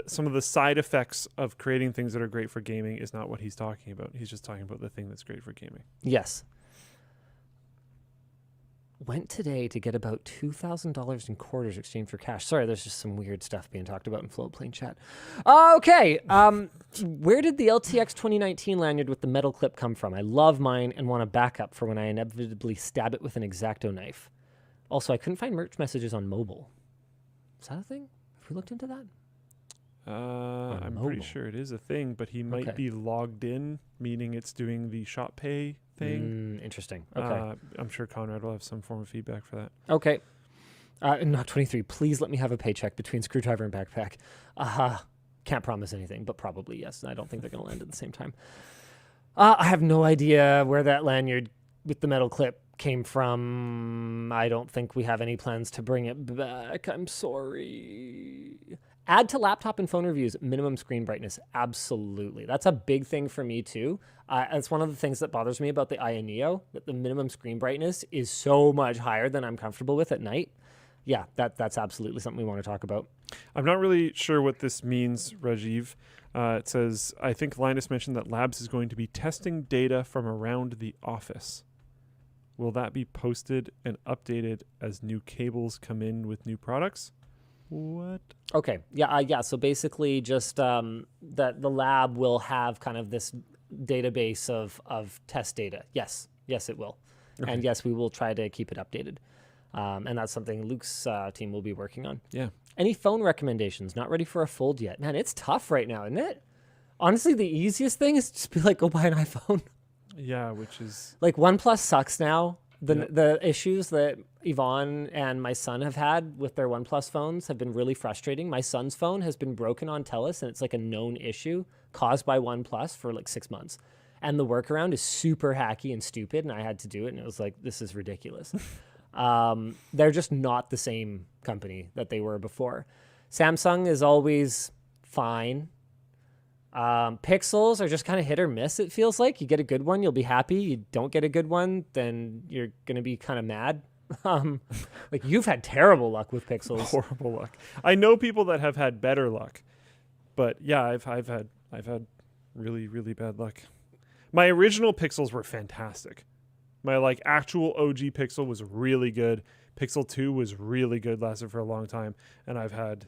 some of the side effects of creating things that are great for gaming is not what he's talking about. He's just talking about the thing that's great for gaming. Yes. Went today to get about $2,000 in quarters exchanged for cash. Sorry, there's just some weird stuff being talked about in Floatplane chat. Okay. Where did the LTX 2019 lanyard with the metal clip come from? I love mine and want a backup for when I inevitably stab it with an X-Acto knife. Also, I couldn't find merch messages on mobile. Is that a thing? Have we looked into that? I'm pretty sure it is a thing, but he might be logged in, meaning it's doing the shop pay thing. Interesting. Okay. I'm sure Conrad will have some form of feedback for that. Okay. Not 23. Please let me have a paycheck between screwdriver and backpack. Can't promise anything, but probably yes. I don't think they're going to land at the same time. I have no idea where that lanyard with the metal clip came from. I don't think we have any plans to bring it back. I'm sorry. Add to laptop and phone reviews, minimum screen brightness. Absolutely. That's a big thing for me too. It's one of the things that bothers me about the Aya Neo, that the minimum screen brightness is so much higher than I'm comfortable with at night. Yeah, that's absolutely something we want to talk about. I'm not really sure what this means, Rajiv. It says, I think Linus mentioned that Labs is going to be testing data from around the office. Will that be posted and updated as new cables come in with new products? What? Okay. Yeah. So basically just that the lab will have kind of this database of test data. Yes, it will. Okay. And yes, we will try to keep it updated. And that's something Luke's team will be working on. Yeah. Any phone recommendations? Not ready for a fold yet. Man, it's tough right now, isn't it? Honestly, the easiest thing is just be like, go buy an iPhone. Yeah, which is... Like OnePlus sucks now. The issues that Yvonne and my son have had with their OnePlus phones have been really frustrating. My son's phone has been broken on TELUS, and it's like a known issue caused by OnePlus for like 6 months. And the workaround is super hacky and stupid, and I had to do it, and it was like, this is ridiculous. They're just not the same company that they were before. Samsung is always fine. Pixels are just kind of hit or miss, it feels like. You get a good one, you'll be happy. You don't get a good one, then you're going to be kind of mad. Like, you've had terrible luck with Pixels. Horrible luck. I know people that have had better luck, but yeah, I've had really, really bad luck. My original Pixels were fantastic. My like actual OG Pixel was really good. Pixel 2 was really good, lasted for a long time, and I've had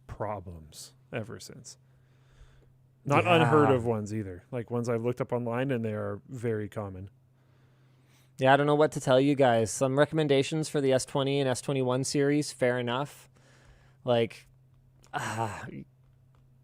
problems ever since. Not unheard of ones either. Like ones I've looked up online, and they are very common. Yeah, I don't know what to tell you guys. Some recommendations for the S20 and S21 series, fair enough. Like,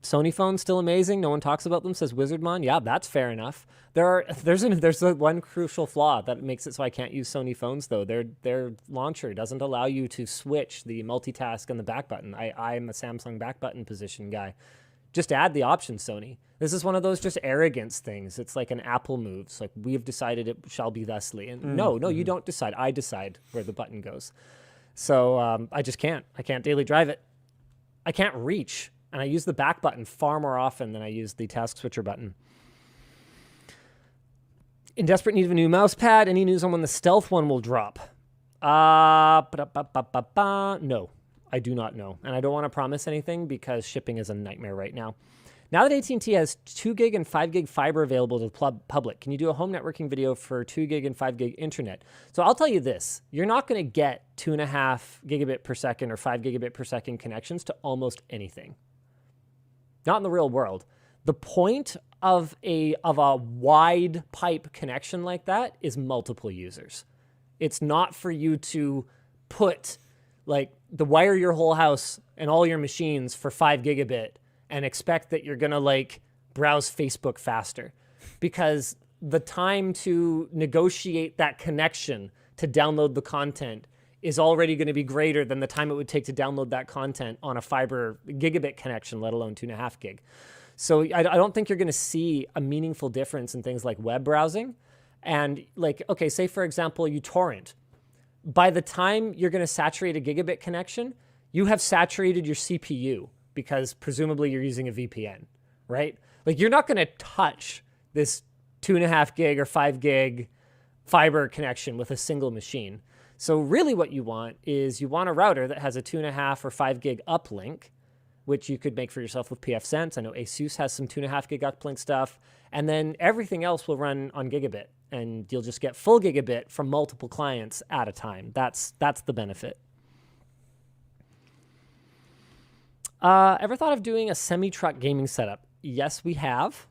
Sony phones still amazing. No one talks about them, says Wizardmon. Yeah, that's fair enough. There's one crucial flaw that makes it so I can't use Sony phones, though. Their launcher doesn't allow you to switch the multitask and the back button. I'm a Samsung back button position guy. Just add the option, Sony. This is one of those just arrogance things. It's like an Apple moves. Like, we have decided it shall be thusly. And no, you don't decide. I decide where the button goes. So I just can't. I can't daily drive it. I can't reach. And I use the back button far more often than I use the task switcher button. In desperate need of a new mouse pad, any news on when the stealth one will drop? No. I do not know, and I don't want to promise anything because shipping is a nightmare right now. Now that AT&T has 2 gig and 5 gig fiber available to the public, can you do a home networking video for 2 gig and 5 gig internet? So I'll tell you this, you're not going to get 2.5 gigabit per second or 5 gigabit per second connections to almost anything. Not in the real world. The point of a wide pipe connection like that is multiple users. It's not for you to put the wire your whole house and all your machines for 5 gigabit and expect that you're going to browse Facebook faster, because the time to negotiate that connection to download the content is already going to be greater than the time it would take to download that content on a fiber gigabit connection, let alone 2.5 gig. So I don't think you're going to see a meaningful difference in things like web browsing. And say for example, you torrent. By the time you're going to saturate a gigabit connection, you have saturated your CPU because presumably you're using a VPN, right? You're not going to touch this 2.5 gig or 5 gig fiber connection with a single machine. So really what you want is you want a router that has a 2.5 or 5 gig uplink, which you could make for yourself with PFSense. I know Asus has some 2.5 gig uplink stuff, and then everything else will run on gigabit. And you'll just get full gigabit from multiple clients at a time. That's the benefit. Ever thought of doing a semi-truck gaming setup? Yes, we have.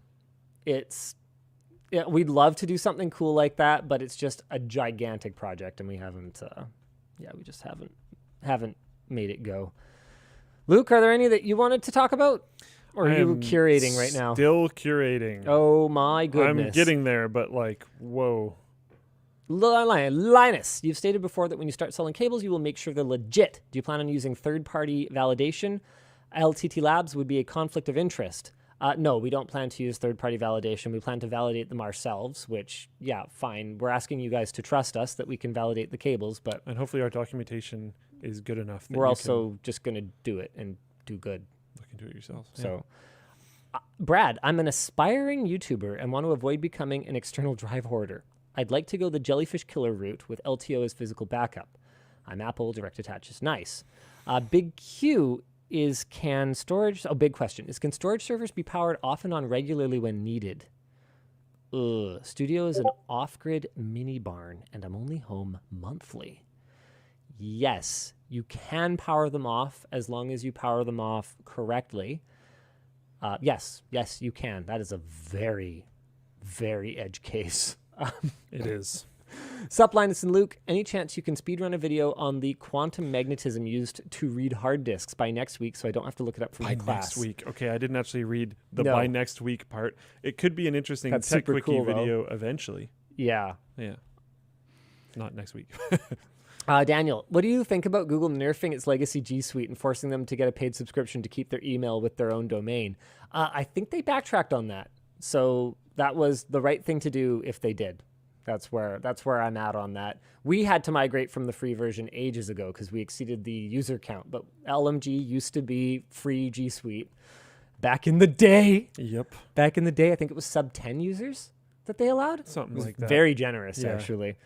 We'd love to do something cool like that, but it's just a gigantic project, and we haven't. We just haven't made it go. Luke, are there any that you wanted to talk about? Or are you curating right now? Still curating. Oh my goodness. I'm getting there, but whoa. Linus, you've stated before that when you start selling cables, you will make sure they're legit. Do you plan on using third-party validation? LTT Labs would be a conflict of interest. No, we don't plan to use third-party validation. We plan to validate them ourselves, which, yeah, fine. We're asking you guys to trust us that we can validate the cables, but... And hopefully our documentation is good enough. We're also just going to do it and do good. Look into it yourself. So, Brad, I'm an aspiring YouTuber and want to avoid becoming an external drive hoarder. I'd like to go the jellyfish killer route with LTO as physical backup. I'm Apple, direct attach is nice. Big Q is big question. Can storage servers be powered off and on regularly when needed? Studio is an off-grid mini barn and I'm only home monthly. Yes, you can power them off as long as you power them off correctly. Yes, you can. That is a very, very edge case. It is. Sup, Linus and Luke. Any chance you can speedrun a video on the quantum magnetism used to read hard disks by next week so I don't have to look it up for my class? Next week. Okay, I didn't actually read the by next week part. It could be an interesting tech quickie video eventually. Yeah. Yeah. Not next week. Daniel, what do you think about Google nerfing its legacy G Suite and forcing them to get a paid subscription to keep their email with their own domain? I think they backtracked on that. So that was the right thing to do if they did. That's where I'm at on that. We had to migrate from the free version ages ago because we exceeded the user count. But LMG used to be free G Suite back in the day. Yep. Back in the day, I think it was sub 10 users that they allowed. Something like that. Very generous, actually.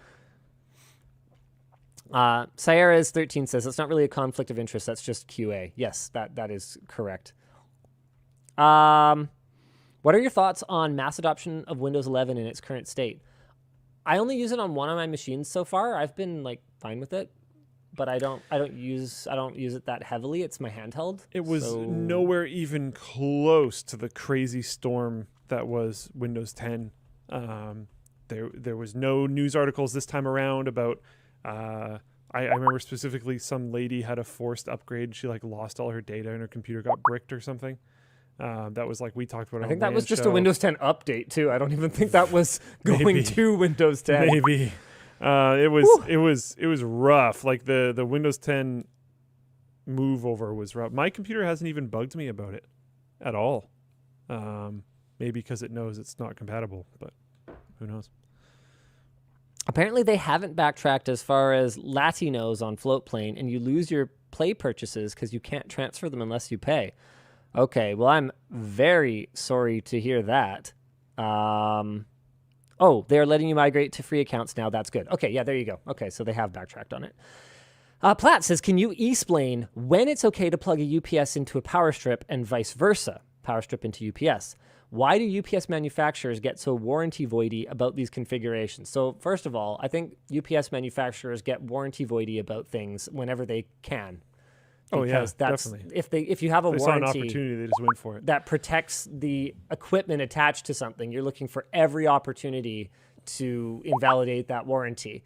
Sierra's 13 says it's not really a conflict of interest. That's just QA. Yes, that is correct. What are your thoughts on mass adoption of Windows 11 in its current state? I only use it on one of my machines so far. I've been fine with it, but I don't use it that heavily. It's my handheld. It was nowhere even close to the crazy storm that was Windows 10. There was no news articles this time around about. I remember specifically some lady had a forced upgrade. She lost all her data and her computer got bricked or something. That was we talked about. I think that was just a Windows 10 update too. I don't even think that was going to Windows 10. Maybe it was rough. The Windows 10 move over was rough. My computer hasn't even bugged me about it at all. Maybe because it knows it's not compatible, but who knows? Apparently, they haven't backtracked as far as Latinos on Floatplane, and you lose your Play purchases because you can't transfer them unless you pay. Okay, well, I'm very sorry to hear that. They're letting you migrate to free accounts now. That's good. Okay, yeah, there you go. Okay, so they have backtracked on it. Platt says, can you explain when it's okay to plug a UPS into a power strip and vice versa, power strip into UPS? Why do UPS manufacturers get so warranty voidy about these configurations? So first of all, I think UPS manufacturers get warranty voidy about things whenever they can. Because definitely. If you have a warranty, saw an opportunity, they just went for it. That protects the equipment attached to something, you're looking for every opportunity to invalidate that warranty.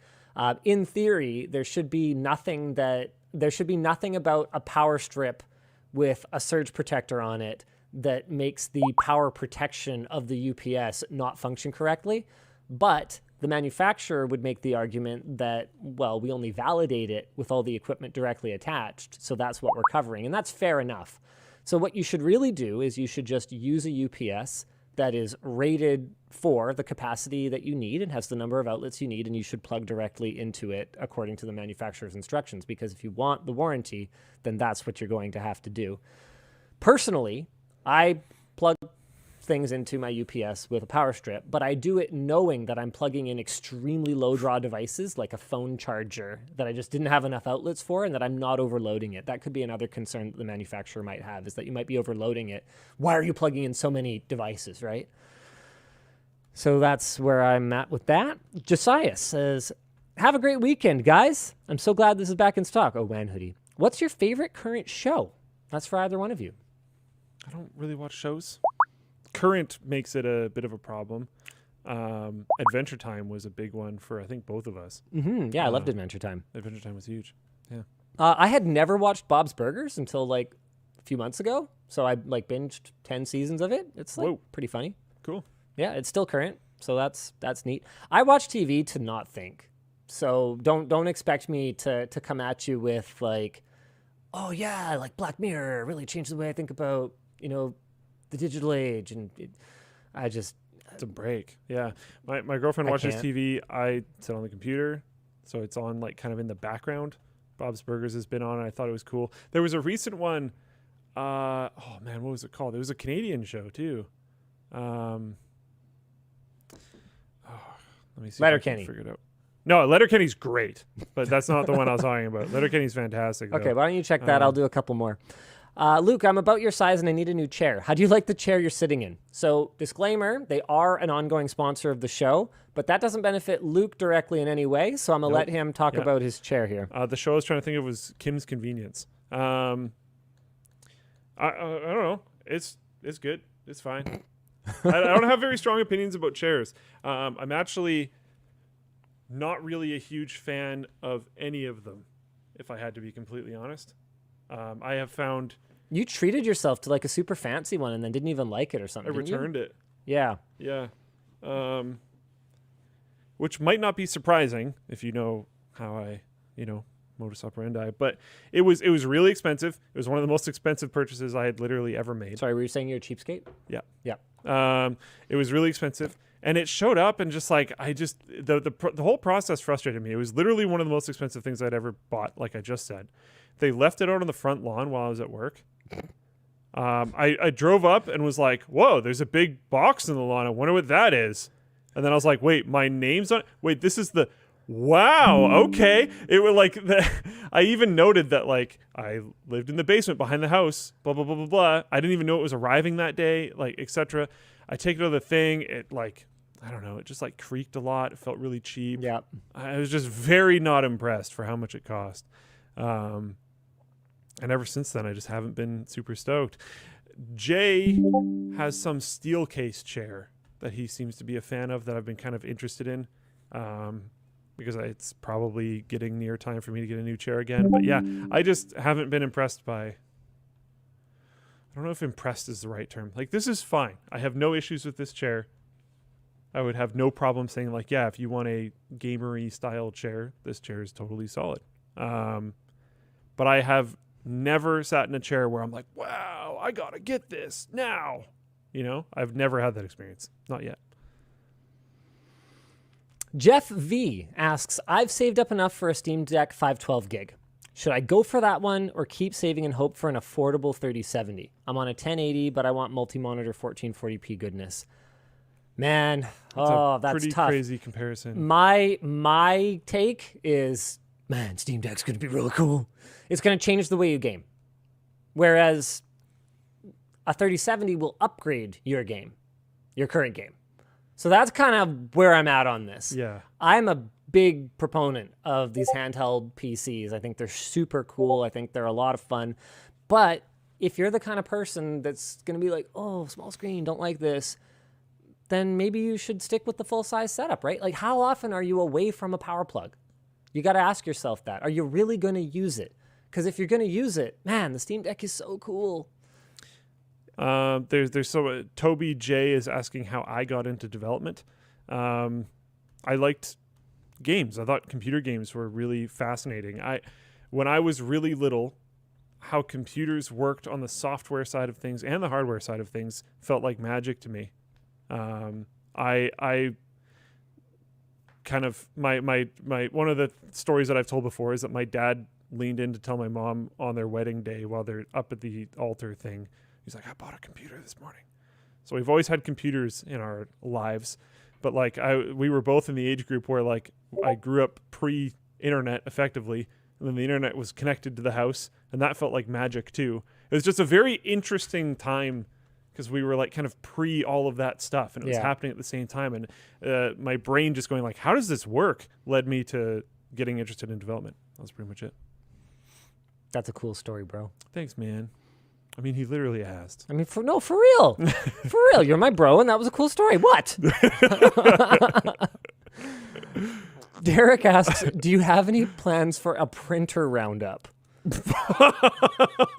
In theory, there should be nothing about a power strip with a surge protector on it that makes the power protection of the UPS not function correctly. But the manufacturer would make the argument that, well, we only validate it with all the equipment directly attached, so that's what we're covering, and that's fair enough. So what you should really do is you should just use a UPS that is rated for the capacity that you need and has the number of outlets you need, and you should plug directly into it according to the manufacturer's instructions, because if you want the warranty, then that's what you're going to have to do. Personally, I plug things into my UPS with a power strip, but I do it knowing that I'm plugging in extremely low draw devices like a phone charger that I just didn't have enough outlets for, and that I'm not overloading it. That could be another concern that the manufacturer might have, is that you might be overloading it. Why are you plugging in so many devices, right? So that's where I'm at with that. Josiah says, have a great weekend, guys. I'm so glad this is back in stock. Oh, Wan Hoodie. What's your favorite current show? That's for either one of you. I don't really watch shows. Current makes it a bit of a problem. Adventure Time was a big one for, I think, both of us. Mm-hmm. Yeah, I loved Adventure Time. Adventure Time was huge. Yeah. I had never watched Bob's Burgers until a few months ago, so I binged 10 seasons of it. It's pretty funny. Cool. Yeah, it's still current, so that's neat. I watch TV to not think, so don't expect me to come at you with oh yeah, Black Mirror really changed the way I think about the digital age, and it's a break. Yeah, my girlfriend watches TV. I sit on the computer, so it's on kind of in the background. Bob's Burgers has been on, and I thought it was cool. There was a recent one. What was it called? It was a Canadian show too. Let me see. Letterkenny. Figure it out. No, Letterkenny's great, but that's not the one I was talking about. Letterkenny's fantastic. Okay, why don't you check that? I'll do a couple more. Luke, I'm about your size and I need a new chair. How do you like the chair you're sitting in? So, disclaimer, they are an ongoing sponsor of the show, but that doesn't benefit Luke directly in any way, so I'm going to let him talk about his chair here. The show I was trying to think of was Kim's Convenience. I don't know. It's good. It's fine. I don't have very strong opinions about chairs. I'm actually not really a huge fan of any of them, if I had to be completely honest. I have found... You treated yourself to a super fancy one and then didn't even like it or something. I returned it. Yeah. Yeah. Which might not be surprising if you know how I, modus operandi. But it was really expensive. It was one of the most expensive purchases I had literally ever made. Sorry, were you saying you're a cheapskate? Yeah. Yeah. It was really expensive. And it showed up, and just like the whole process frustrated me. It was literally one of the most expensive things I'd ever bought, like I just said. They left it out on the front lawn while I was at work. I drove up and was like, whoa, there's a big box in the lawn. I wonder what that is. And then I was like, wait, my name's on it? Wait, this is the... Wow, okay. It was like... I even noted that, like, I lived in the basement behind the house, blah, blah, blah, blah, blah. I didn't even know it was arriving that day, like, etc. I take it to the thing. It, like, I don't know. It just, like, creaked a lot. It felt really cheap. Yeah. I was just very not impressed for how much it cost. And ever since then, I just haven't been super stoked. Jay has some steel case chair that he seems to be a fan of that I've been kind of interested in, because it's probably getting near time for me to get a new chair again. But yeah, I just haven't been impressed by... I don't know if impressed is the right term. Like, this is fine. I have no issues with this chair. I would have no problem saying, like, yeah, if you want a gamery style chair, this chair is totally solid. But I have never sat in a chair where I'm like, wow, I gotta get this now. You know, I've never had that experience. Not yet. Jeff V asks, I've saved up enough for a Steam Deck 512 gig. Should I go for that one or keep saving and hope for an affordable 3070? I'm on a 1080, but I want multi-monitor 1440p goodness. Man, that's pretty tough. Crazy comparison. My take is, man, Steam Deck's going to be really cool. It's going to change the way you game. Whereas a 3070 will upgrade your game, your current game. So that's kind of where I'm at on this. Yeah. I'm a big proponent of these handheld PCs. I think they're super cool. I think they're a lot of fun. But if you're the kind of person that's going to be like, oh, small screen, don't like this, then maybe you should stick with the full-size setup, right? Like, how often are you away from a power plug? You got to ask yourself that. Are you really going to use it? Because if you're going to use it, man, the Steam Deck is so cool. There's Toby J is asking how I got into development. I liked games. I thought computer games were really fascinating. When I was really little, how computers worked on the software side of things and the hardware side of things felt like magic to me. I kind of my one of the stories that I've told before is that my dad leaned in to tell my mom on their wedding day while they're up at the altar thing. He's like, I bought a computer this morning. So we've always had computers in our lives, but like we were both in the age group where like I grew up pre-internet effectively, and then the internet was connected to the house, and that felt like magic too. It was just a very interesting time because we were like kind of pre all of that stuff, and it was happening at the same time. And my brain just going like, how does this work, led me to getting interested in development. That was pretty much it. That's a cool story, bro. Thanks, man. I mean, he literally asked. I mean, for real. For real. You're my bro, and that was a cool story. What? Derek asks, do you have any plans for a printer roundup?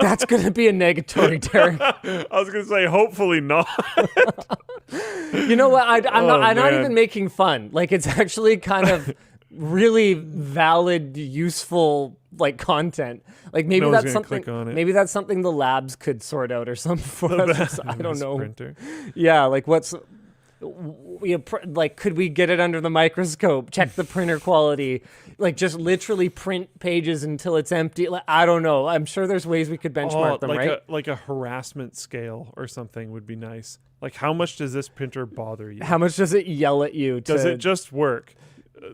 That's going to be a negatory, Derek. I was going to say, hopefully not. You know what? I'm not even making fun. Like, it's actually kind of really valid, useful, like, content. Like, maybe that's something. Maybe that's something the labs could sort out or something for us. I don't know. Printer. Yeah, like what's. Like, could we get it under the microscope, check the printer quality, like just literally print pages until it's empty? Like, I don't know. I'm sure there's ways we could benchmark them, right? Like a harassment scale or something would be nice. Like, how much does this printer bother you? How much does it yell at you? Does it just work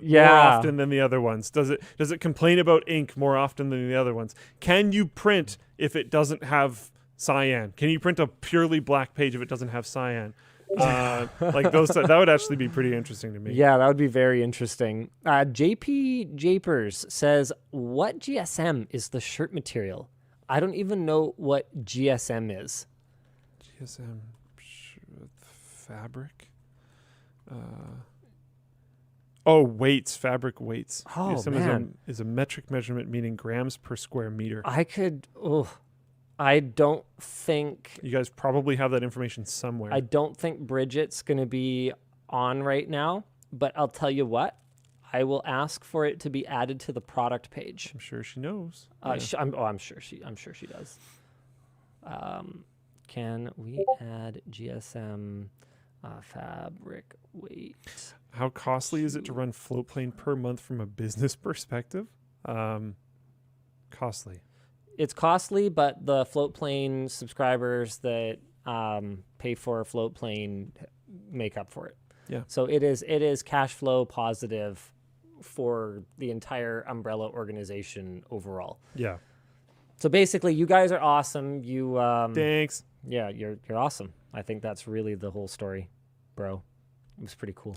more often than the other ones? Does it complain about ink more often than the other ones? Can you print if it doesn't have cyan? Can you print a purely black page if it doesn't have cyan? Like those, that would actually be pretty interesting to me. Yeah, that would be very interesting. JP Japers says, what GSM is the shirt material? I don't even know what GSM is. GSM fabric? Weights, fabric weights. Oh, GSM man. is a metric measurement, meaning grams per square meter. I don't think... You guys probably have that information somewhere. I don't think Bridget's going to be on right now, but I'll tell you what. I will ask for it to be added to the product page. I'm sure she knows. I'm sure she does. Can we add GSM fabric weight? How costly is it to run Floatplane per month from a business perspective? Costly. It's costly, but the Floatplane subscribers that pay for Floatplane make up for it. Yeah. So it is cash flow positive for the entire umbrella organization overall. Yeah. So basically, you guys are awesome. You Thanks. Yeah, you're awesome. I think that's really the whole story, bro. It was pretty cool.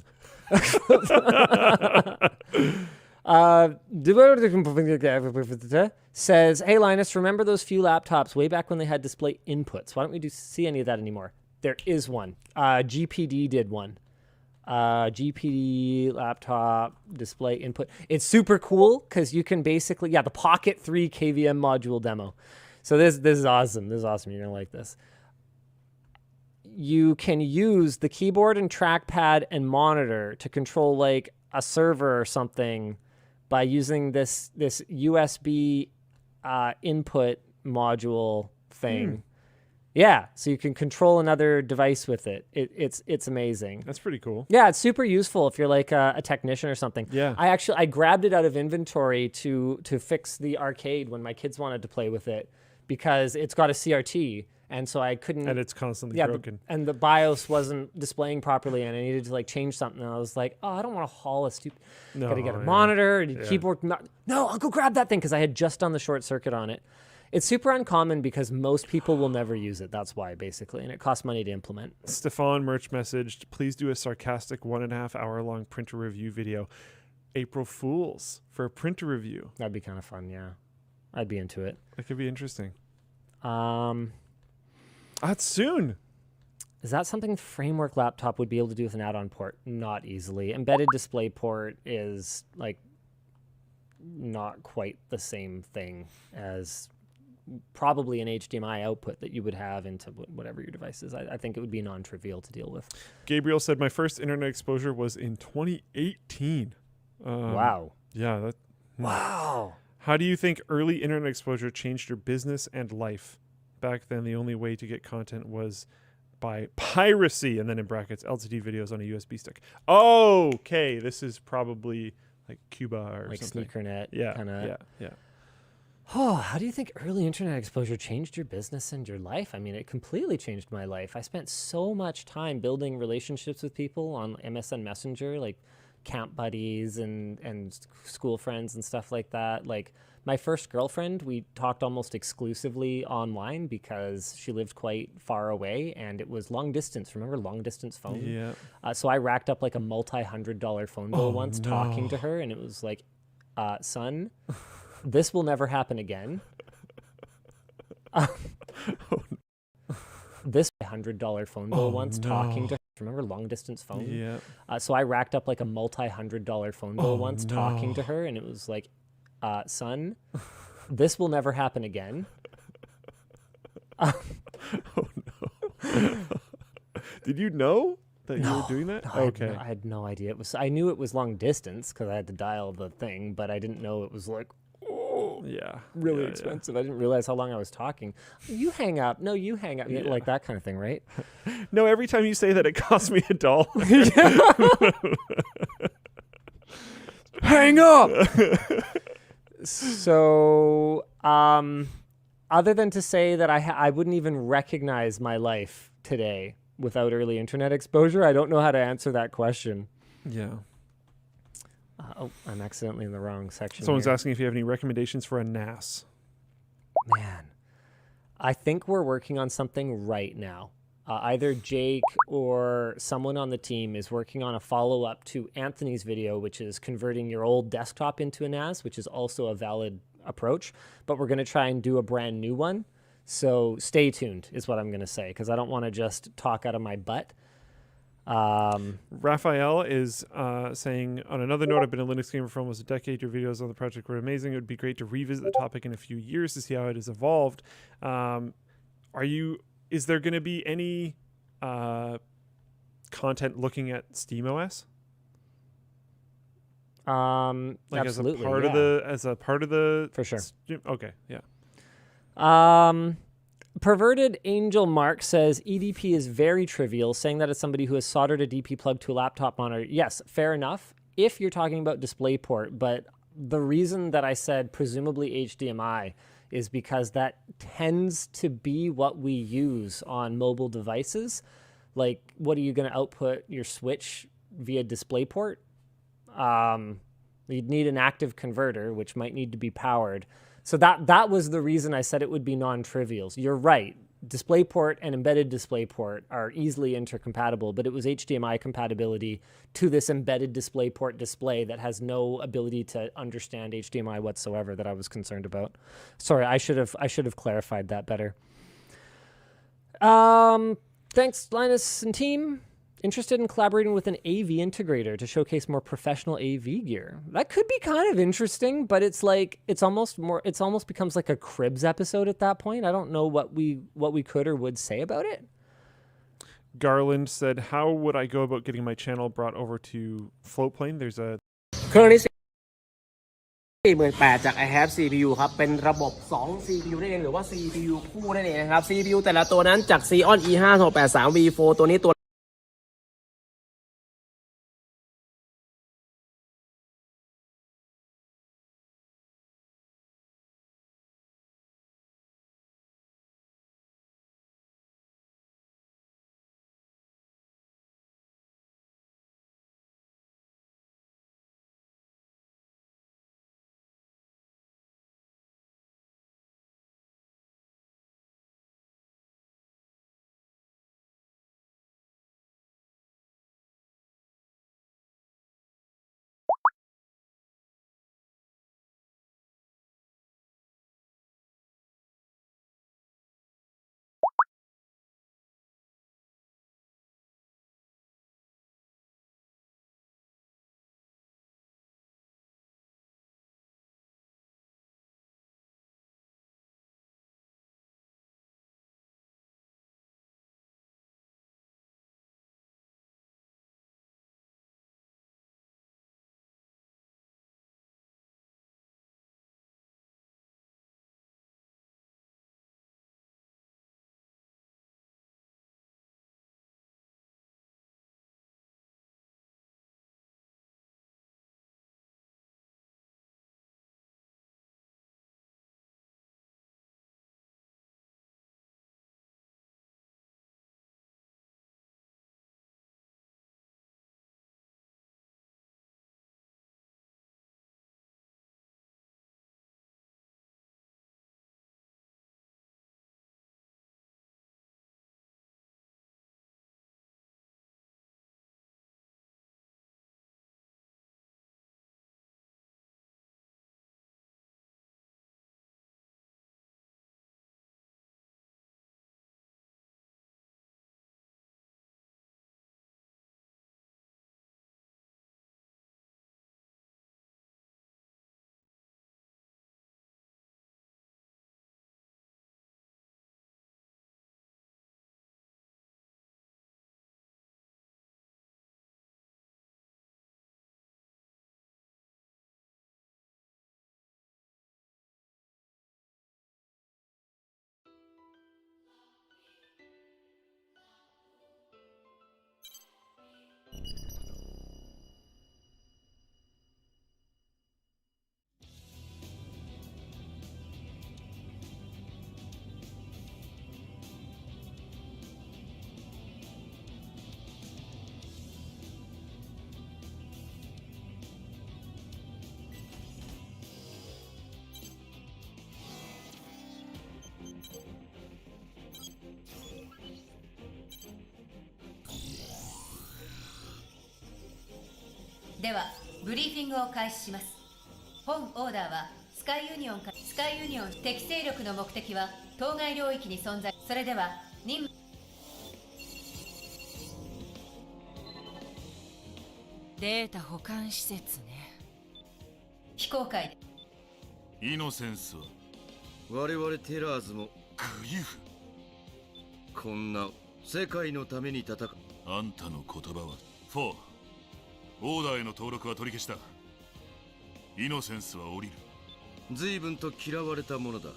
Says, hey, Linus, remember those few laptops way back when they had display inputs? Why don't we see any of that anymore? There is one. GPD did one. GPD laptop display input. It's super cool because you can basically, the Pocket 3 KVM module demo. So this is awesome. This is awesome. You're going to like this. You can use the keyboard and trackpad and monitor to control like a server or something by using this USB input module thing. Yeah, so you can control another device with it. It's amazing. That's pretty cool. Yeah, it's super useful if you're like a technician or something. Yeah. I grabbed it out of inventory to fix the arcade when my kids wanted to play with it because it's got a CRT. And so I couldn't. And it's constantly broken. And the BIOS wasn't displaying properly, and I needed to like change something. And I was like, oh, I don't want to haul a stupid. Gotta get a monitor and a keyboard. No, I'll go grab that thing because I had just done the short circuit on it. It's super uncommon because most people will never use it. That's why, basically, and it costs money to implement. Stefan Merch messaged, please do a sarcastic 1.5 hour long printer review video. April Fools for a printer review. That'd be kind of fun. Yeah, I'd be into it. That could be interesting. That's soon. Is that something Framework laptop would be able to do with an add-on port? Not easily. Embedded display port is like not quite the same thing as probably an HDMI output that you would have into whatever your device is. I think it would be non-trivial to deal with. Gabriel said, my first internet exposure was in 2018. Wow. Yeah. Wow. How do you think early internet exposure changed your business and life? Back then, the only way to get content was by piracy, and then in brackets, LCD videos on a USB stick. Okay, this is probably like Cuba or like something. SneakerNet. Yeah. Oh, how do you think early internet exposure changed your business and your life? I mean, it completely changed my life. I spent so much time building relationships with people on MSN Messenger, like camp buddies and school friends and stuff like that. Like my first girlfriend, we talked almost exclusively online because she lived quite far away and it was long distance. Remember long distance phone? Yeah. So I racked up like a multi-$100 phone bill once talking to her, and it was like, son, this will never happen again. This $100 phone bill once talking to her. Remember long distance phone? Yeah. So I racked up like a multi-$100 phone bill once talking to her, and it was like, son, this will never happen again. Oh no. Did you know that you were doing that? No, okay. I had no idea. I knew it was long distance because I had to dial the thing, but I didn't know it was like, really expensive. I didn't realize how long I was talking. You hang up. No, you hang up. Like that kind of thing, right? No, every time you say that, it costs me $1. Hang up. So, other than to say that I wouldn't even recognize my life today without early internet exposure, I don't know how to answer that question. Yeah. I'm accidentally in the wrong section. Someone's asking if you have any recommendations for a NAS. Man, I think we're working on something right now. Either Jake or someone on the team is working on a follow-up to Anthony's video, which is converting your old desktop into a NAS, which is also a valid approach. But we're going to try and do a brand new one. So stay tuned is what I'm going to say, because I don't want to just talk out of my butt. Raphael is saying, on another note, I've been a Linux gamer for almost a decade. Your videos on the project were amazing. It would be great to revisit the topic in a few years to see how it has evolved. Is there going to be any content looking at SteamOS? Like absolutely, as a part of the for sure. Okay, yeah. Perverted Angel Mark says EDP is very trivial, saying that as somebody who has soldered a DP plug to a laptop monitor. Yes, fair enough, if you're talking about DisplayPort, but the reason that I said presumably HDMI is because that tends to be what we use on mobile devices. Like, what are you going to output your Switch via DisplayPort? You'd need an active converter, which might need to be powered. So that was the reason I said it would be non-trivials. You're right. DisplayPort and embedded DisplayPort are easily intercompatible, but it was HDMI compatibility to this embedded DisplayPort display that has no ability to understand HDMI whatsoever that I was concerned about. Sorry, I should have clarified that better. Thanks, Linus and team. Interested in collaborating with an AV integrator to showcase more professional AV gear. That could be kind of interesting, but it's almost becomes like a Cribs episode at that point. I don't know what we could or would say about it. Garland said, "How would I go about getting my channel brought over to Floatplane?" There's a 48,000 จาก I have CPU ครับเป็นระบบ2 CPU นั่นเองหรือว่า CPU คู่นั่นเองนะครับ CPU แต่ละตัวนั้นจาก Xeon E5 683 V4 ตัวนี้ตัว ではブリーフィングを開始します。本オーダーはスカイユニオン適正力の目的は当該領域に存在。それでは任務データ保管施設ね。非公開で。イノセンスは我々テラーズもグリフ。こんな世界のために戦う。あんたの言葉は4。オーダーへの登録は取り消した。イノセンスは降りる。随分と嫌われたものだ。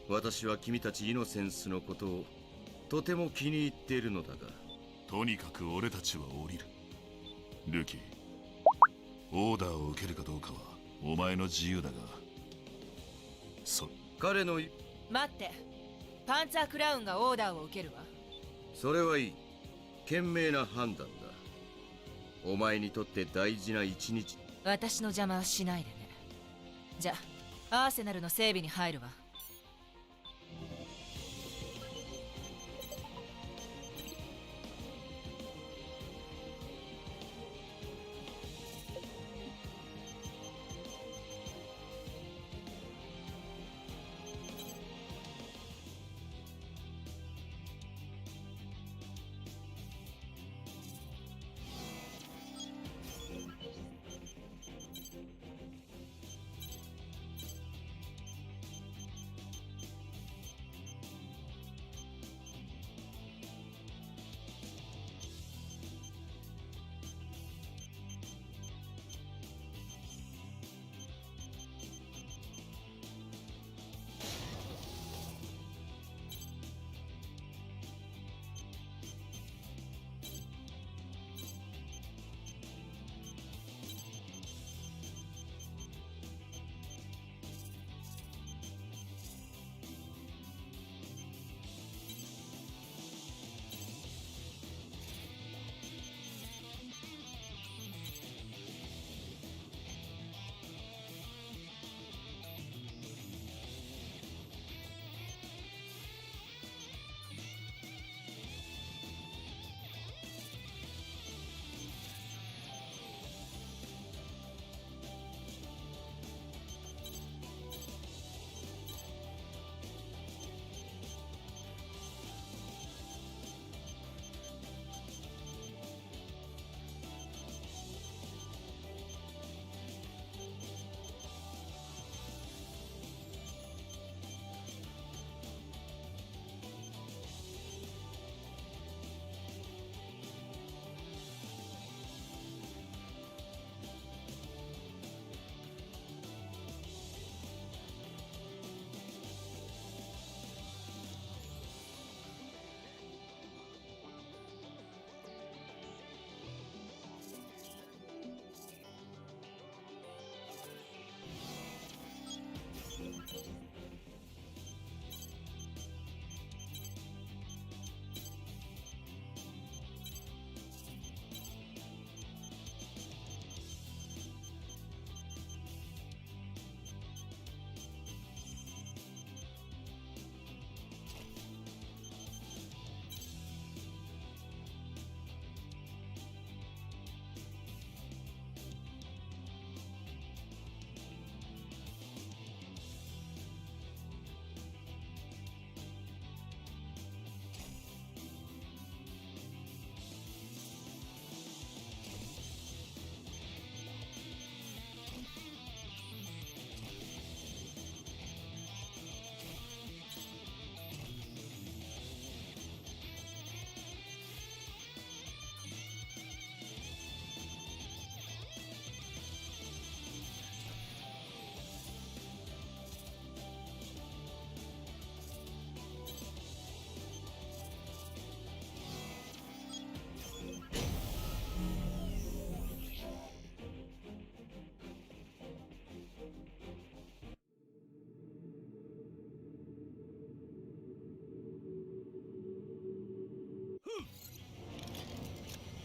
私は君たちイノセンスのことをとても気に入っているのだが。とにかく俺たちは降りる。ルキ、オーダーを受けるかどうかはお前の自由だが、彼の待って、パンツァークラウンがオーダーを受けるわ。それはいい。賢明な判断だ。お前にとって大事な一日。私の邪魔はしないでね。じゃあアーセナルの整備に入るわ。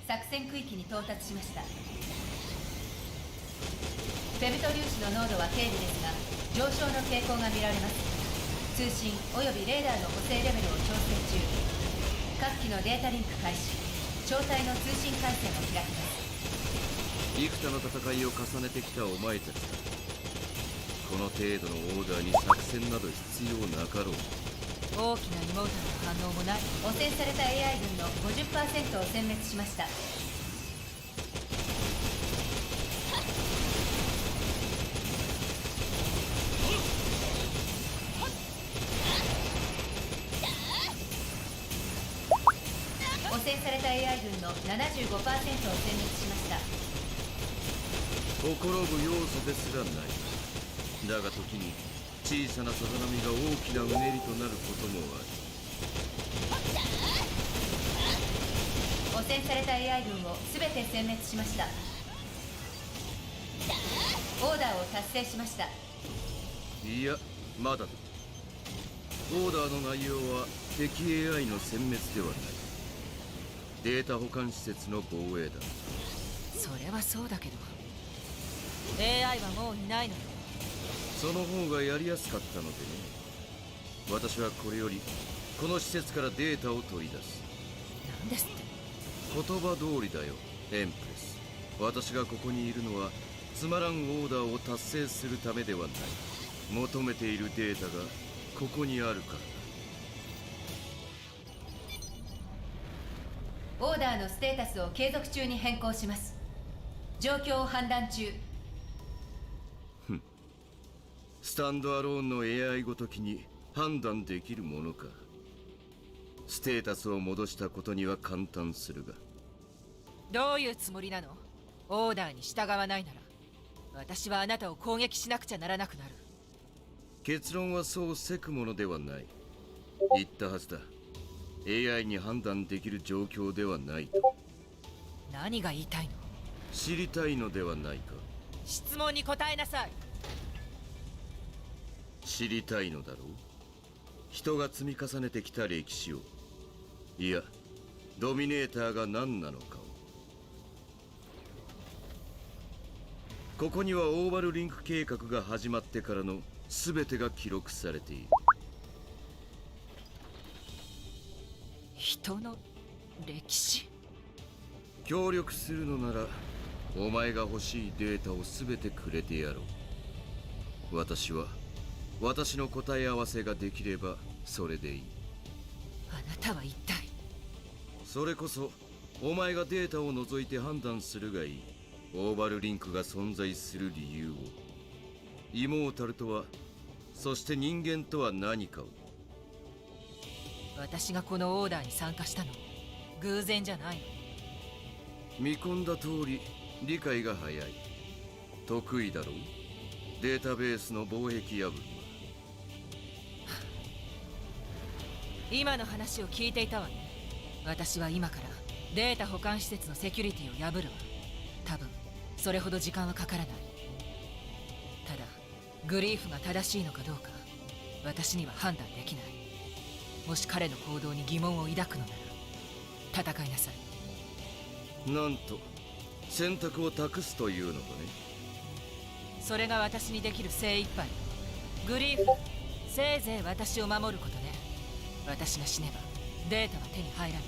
作戦区域に到達しました。フェムト粒子の濃度は軽微ですが上昇の傾向が見られます。通信およびレーダーの補正レベルを調整中。各機のデータリンク開始。超帯の通信回線を開きます。幾多の戦いを重ねてきたお前たちだ。この程度のオーダーに作戦など必要なかろう。大きなイモータルの反応もない。汚染された AI 群の 50% を殲滅しました。汚染された AI 群の 75% を殲滅しました。ほころぶ要素ですらない。だが時に小さなさざ波が大きなうねりとなることもある。汚染された AI 群を全て殲滅しました。オーダーを達成しました。いや、まだだ。オーダーの内容は敵 AI の殲滅ではない。データ保管施設の防衛だ。それはそうだけど AI はもういないのよ。その方がやりやすかったのでね。私はこれよりこの施設からデータを取り出す。なんですって。言葉通りだよ、エンプレス。私がここにいるのはつまらんオーダーを達成するためではない。求めているデータがここにあるからオーダーのステータスを継続中に変更します。状況を判断中。スタンドアローンの AI ごときに判断できるものか。ステータスを戻したことには簡単するが。どういうつもりなの？オーダーに従わないなら私はあなたを攻撃しなくちゃならなくなる。結論はそうせくものではない。言ったはずだ。AI に判断できる状況ではないと。何が言いたいの？知りたいのではないか。質問に答えなさい。知りたいのだろう。人が積み重ねてきた歴史を。いや、ドミネーターが何なのかを。ここにはオーバルリンク計画が始まってからの全てが記録されている。人の歴史？協力するのならお前が欲しいデータを全てくれてやろう。私の答え合わせができればそれでいい。あなたは一体？それこそお前がデータを除いて判断するがいい。オーバルリンクが存在する理由を。イモータルとは、そして人間とは何かを。私がこのオーダーに参加したの偶然じゃないの。見込んだ通り理解が早い。得意だろう、データベースの防壁破りは。今の話を聞いていたわね。私は今からデータ保管施設のセキュリティを破るわ。多分それほど時間はかからない。ただグリーフが正しいのかどうか私には判断できない。もし彼の行動に疑問を抱くのなら戦いなさい。なんと選択を託すというのかね。それが私にできる精一杯。グリーフ、せいぜい私を守ることね。私が死ねばデータは手に入ら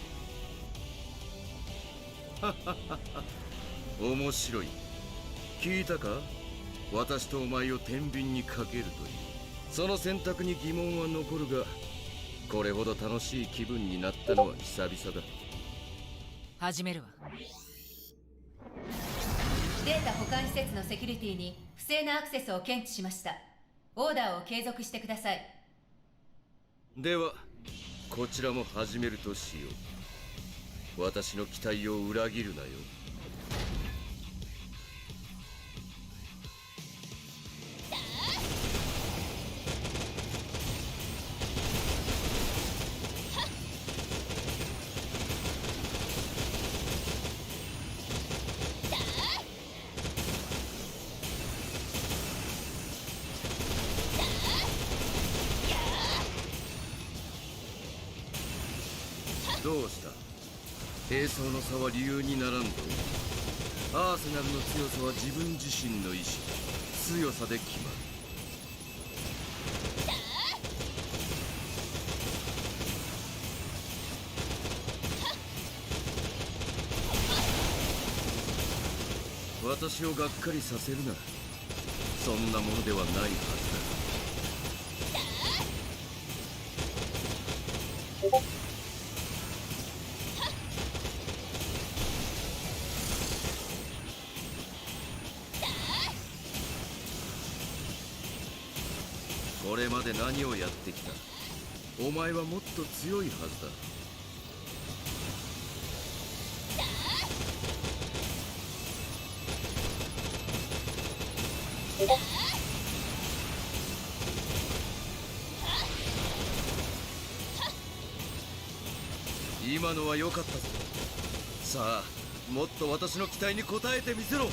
ない。面白い。聞いたか？私とお前を天秤にかけるという。その選択に疑問は残るが、これほど楽しい気分になったのは久々だ。始めるわ。データ保管施設のセキュリティに不正なアクセスを検知しました。オーダーを継続してください。ではこちらも始めるとしよう。私の期待を裏切るなよ。どうした？兵装の差は理由にならんぞ。アーセナルの強さは自分自身の意志、強さで決まる。私をがっかりさせるな。そんなものではないはずだ。これまで何をやってきた？お前はもっと強いはずだ。今のは良かったぞ。さあもっと私の期待に応えてみせろ。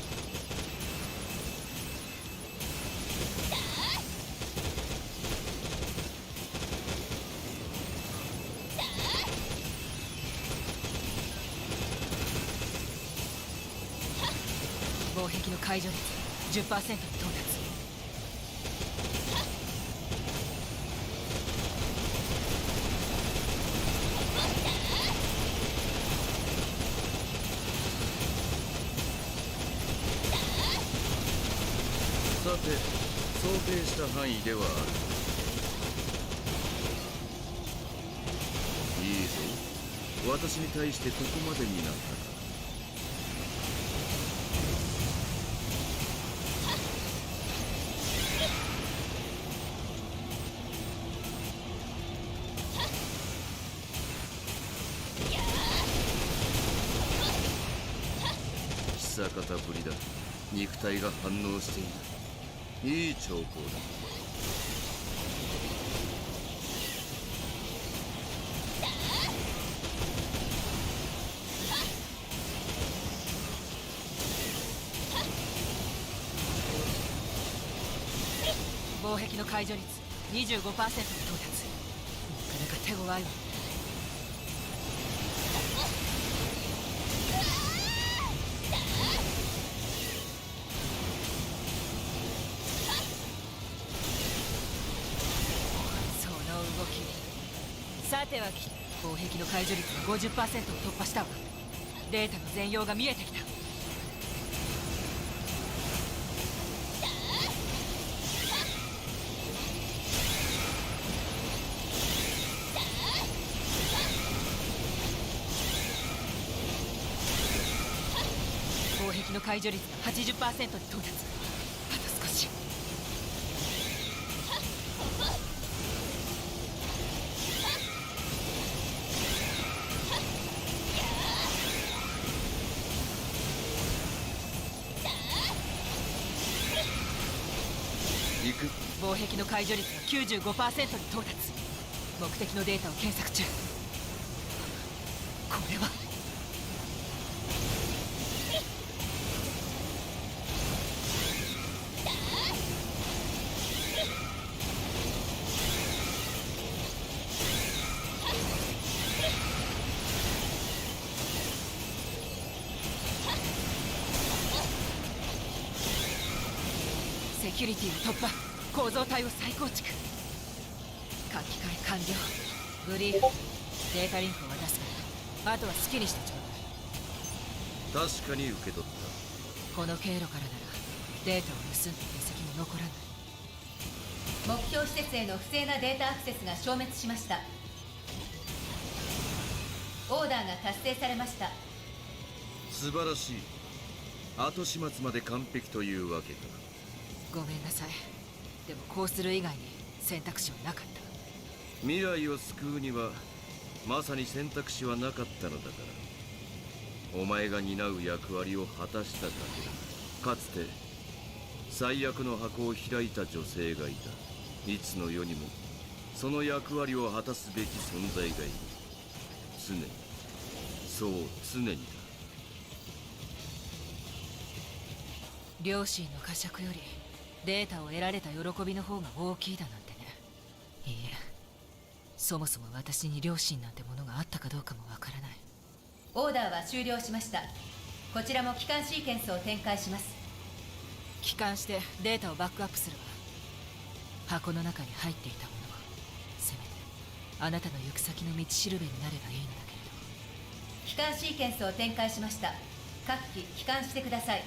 防壁の解除率 10% に到達。さて想定した範囲ではある。いいぞ、私に対してここまでになったか。久方ぶりだ。肉体が反応している。いい兆候だ。防壁の解除率 25% に到達。なかなか手強いわ。さては防壁の解除率が 50% を突破したわ。データの全容が見えてきた。防壁の解除率が 80% に到達。あと少し。防壁の解除率が 95% に到達。目的のデータを検索中。これはセキュリティを突破。構造体を再構築。書き換え完了。ブリーフ。データリンクを渡すからあとは好きにしてちょうだい。確かに受け取った。この経路からならデータを盗んだ形跡も残らない。目標施設への不正なデータアクセスが消滅しました。オーダーが達成されました。素晴らしい。後始末まで完璧というわけか。ごめんなさい。でもこうする以外に選択肢はなかった。未来を救うにはまさに選択肢はなかったのだから。お前が担う役割を果たしただけだ。かつて最悪の箱を開いた女性がいた。いつの世にもその役割を果たすべき存在がいる。常に、そう常にだ。両親の呵責よりデータを得られた喜びの方が大きいだなんてね。いいえ、そもそも私に両親なんてものがあったかどうかもわからない。オーダーは終了しました。こちらも帰還シーケンスを展開します。帰還してデータをバックアップするわ。箱の中に入っていたものはせめてあなたの行く先の道しるべになればいいのだけれど。帰還シーケンスを展開しました。各機帰還してください。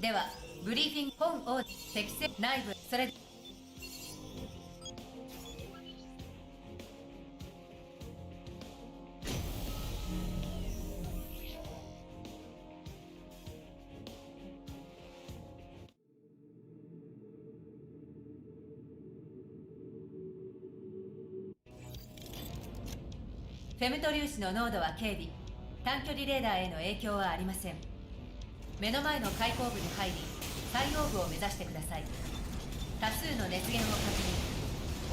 ではブリーフィング本を適正内部それフェムト粒子の濃度は軽微。短距離レーダーへの影響はありません。目の前の開口部に入り最陽部を目指してください。多数の熱源を確認。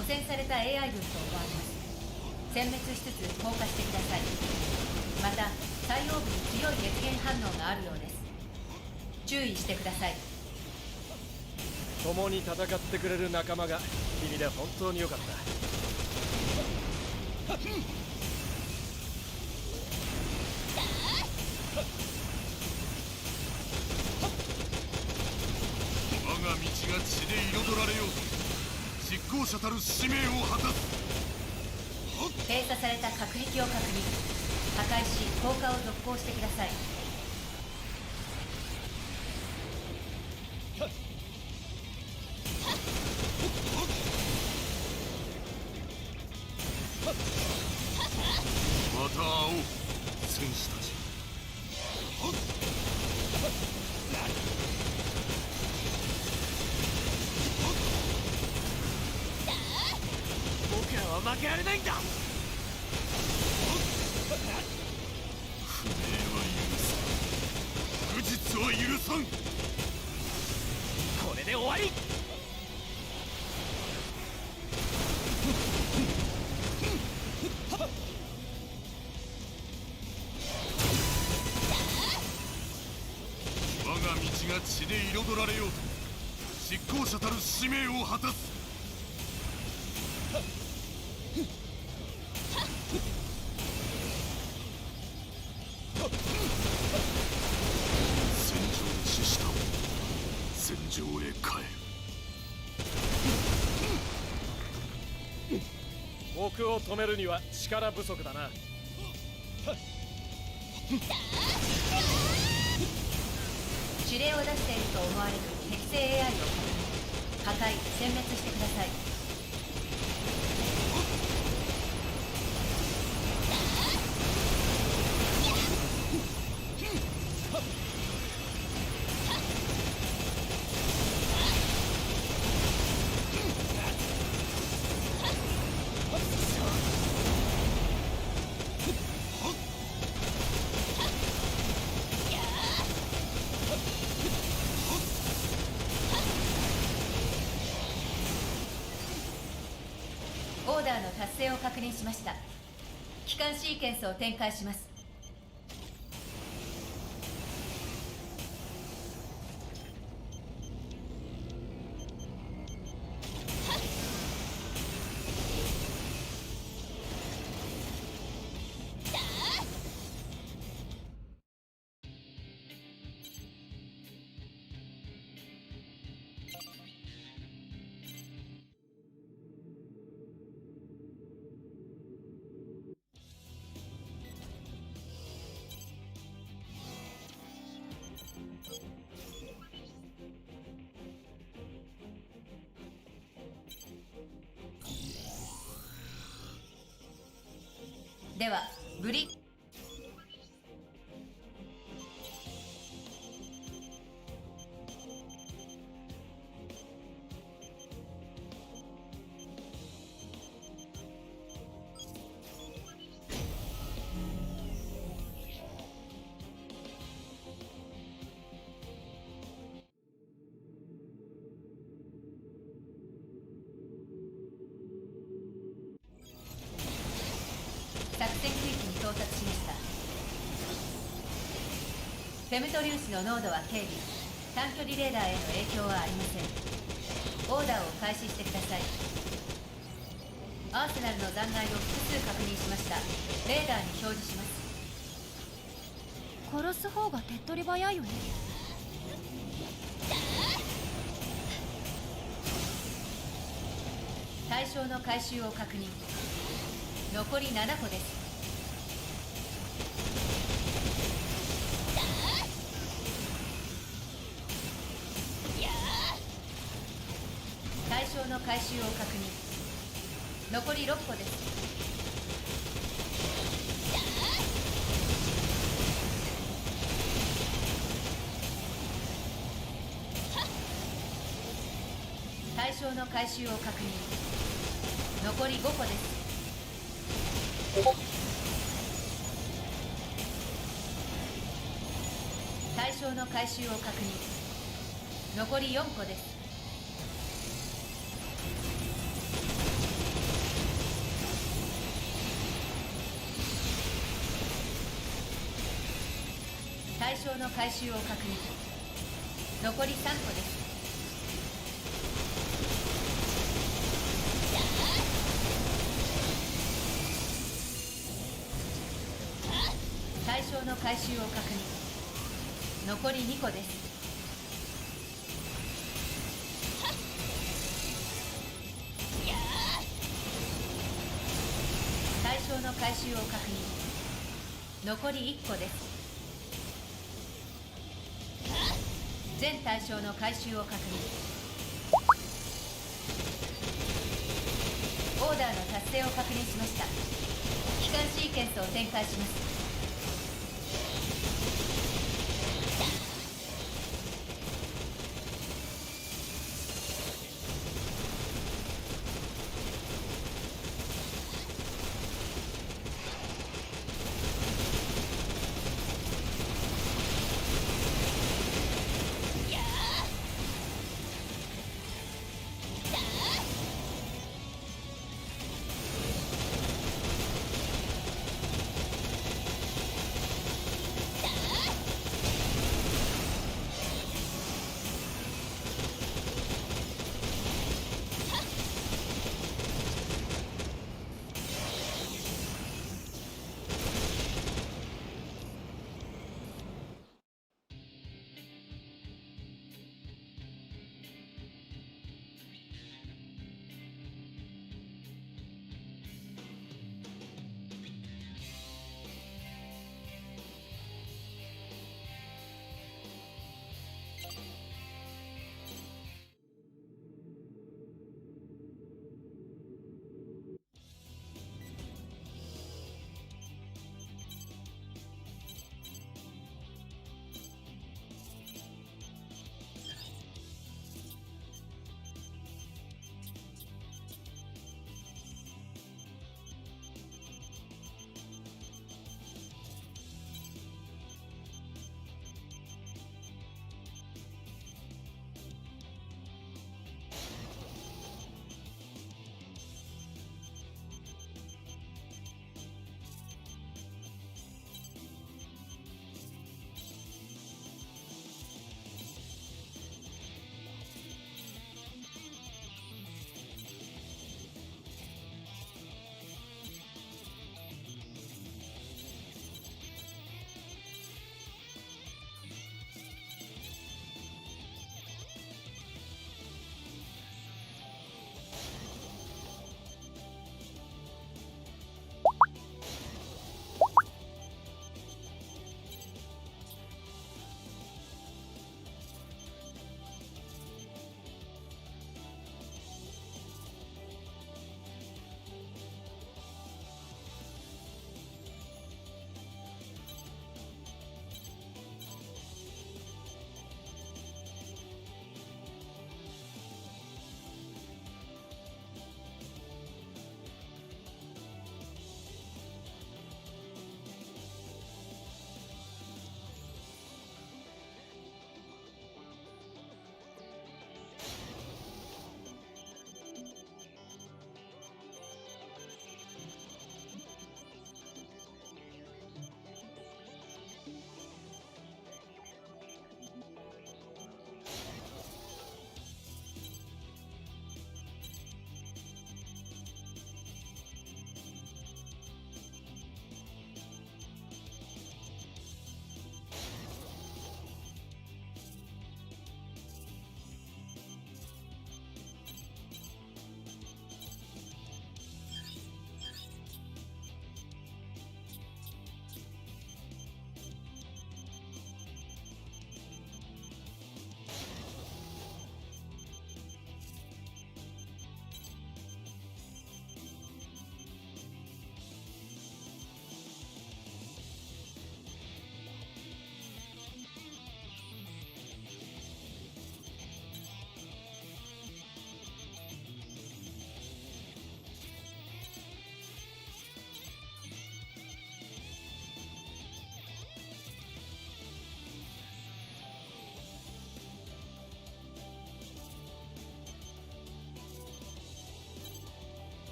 汚染された AI 群と思われます。殲滅しつつ降下してください。また最陽部に強い熱源反応があるようです。注意してください。共に戦ってくれる仲間が君で本当によかった。我が道が血で彩られようと実行者たる使命を果たす。閉鎖された隔壁を確認。破壊し降下を続行してください。また会おう戦士たち。僕らは負けられないんだ。不明は許さん、無実は許さん。これで終わり。我が道が血で彩られようと実行者たる使命を果たす。戦場で死したを戦場へ帰る。僕を止めるには力不足だな。指令を出していると思われる適正 AI を確認。破壊殲滅してください。オーダーの達成を確認しました。帰還シーケンスを展開します。ではブリ作戦区域に到達しました。フェムト粒子の濃度は軽微。短距離レーダーへの影響はありません。オーダーを開始してください。アーセナルの残骸を複数確認しました。レーダーに表示します。殺す方が手っ取り早いよね。対象の回収を確認。残り7個です。回収を確認。残り6個です。対象の回収を確認。残り5個です。対象の回収を確認。残り4個です。対象の回収を確認。残り3個です。対象の回収を確認。残り2個です。対象の回収を確認。残り1個です。全対象の回収を確認。オーダーの達成を確認しました。帰還シーケンスを展開します。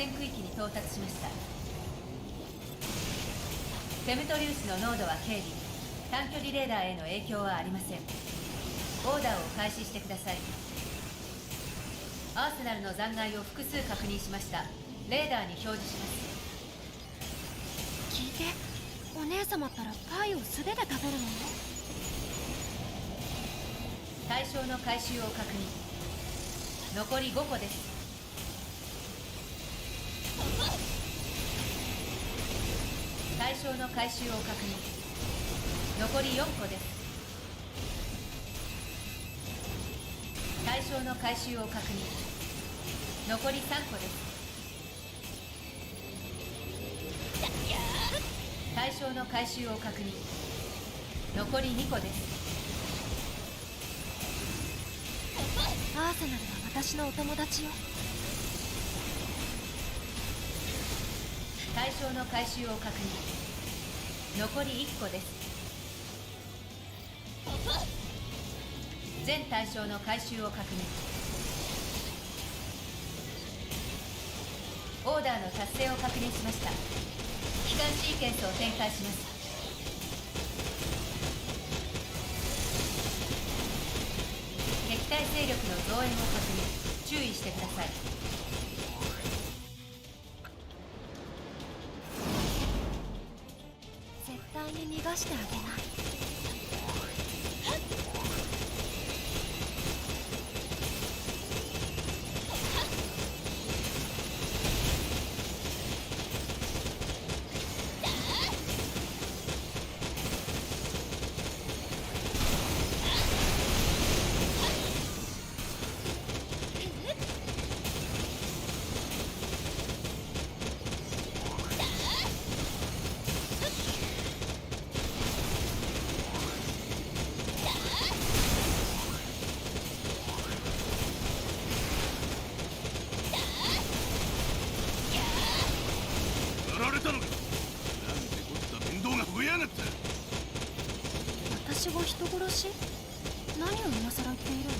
戦区域に到達しました。フェムト粒子の濃度は軽微、短距離レーダーへの影響はありません。オーダーを開始してください。アーセナルの残骸を複数確認しました。レーダーに表示します。聞いて、お姉様ったらパイを素手で食べるの？対象の回収を確認。残り5個です。対象の回収を確認。残り4個です。対象の回収を確認。残り3個です。対象の回収を確認。残り2個です。アーセナルは私のお友達よ。対象の回収を確認。残り1個です。全対象の回収を確認。オーダーの達成を確認しました。帰還シーケンスを展開します。敵対勢力の増援を確認。注意してください。絶対に逃がしてあげない。私が人殺し？何を今さら言っているの？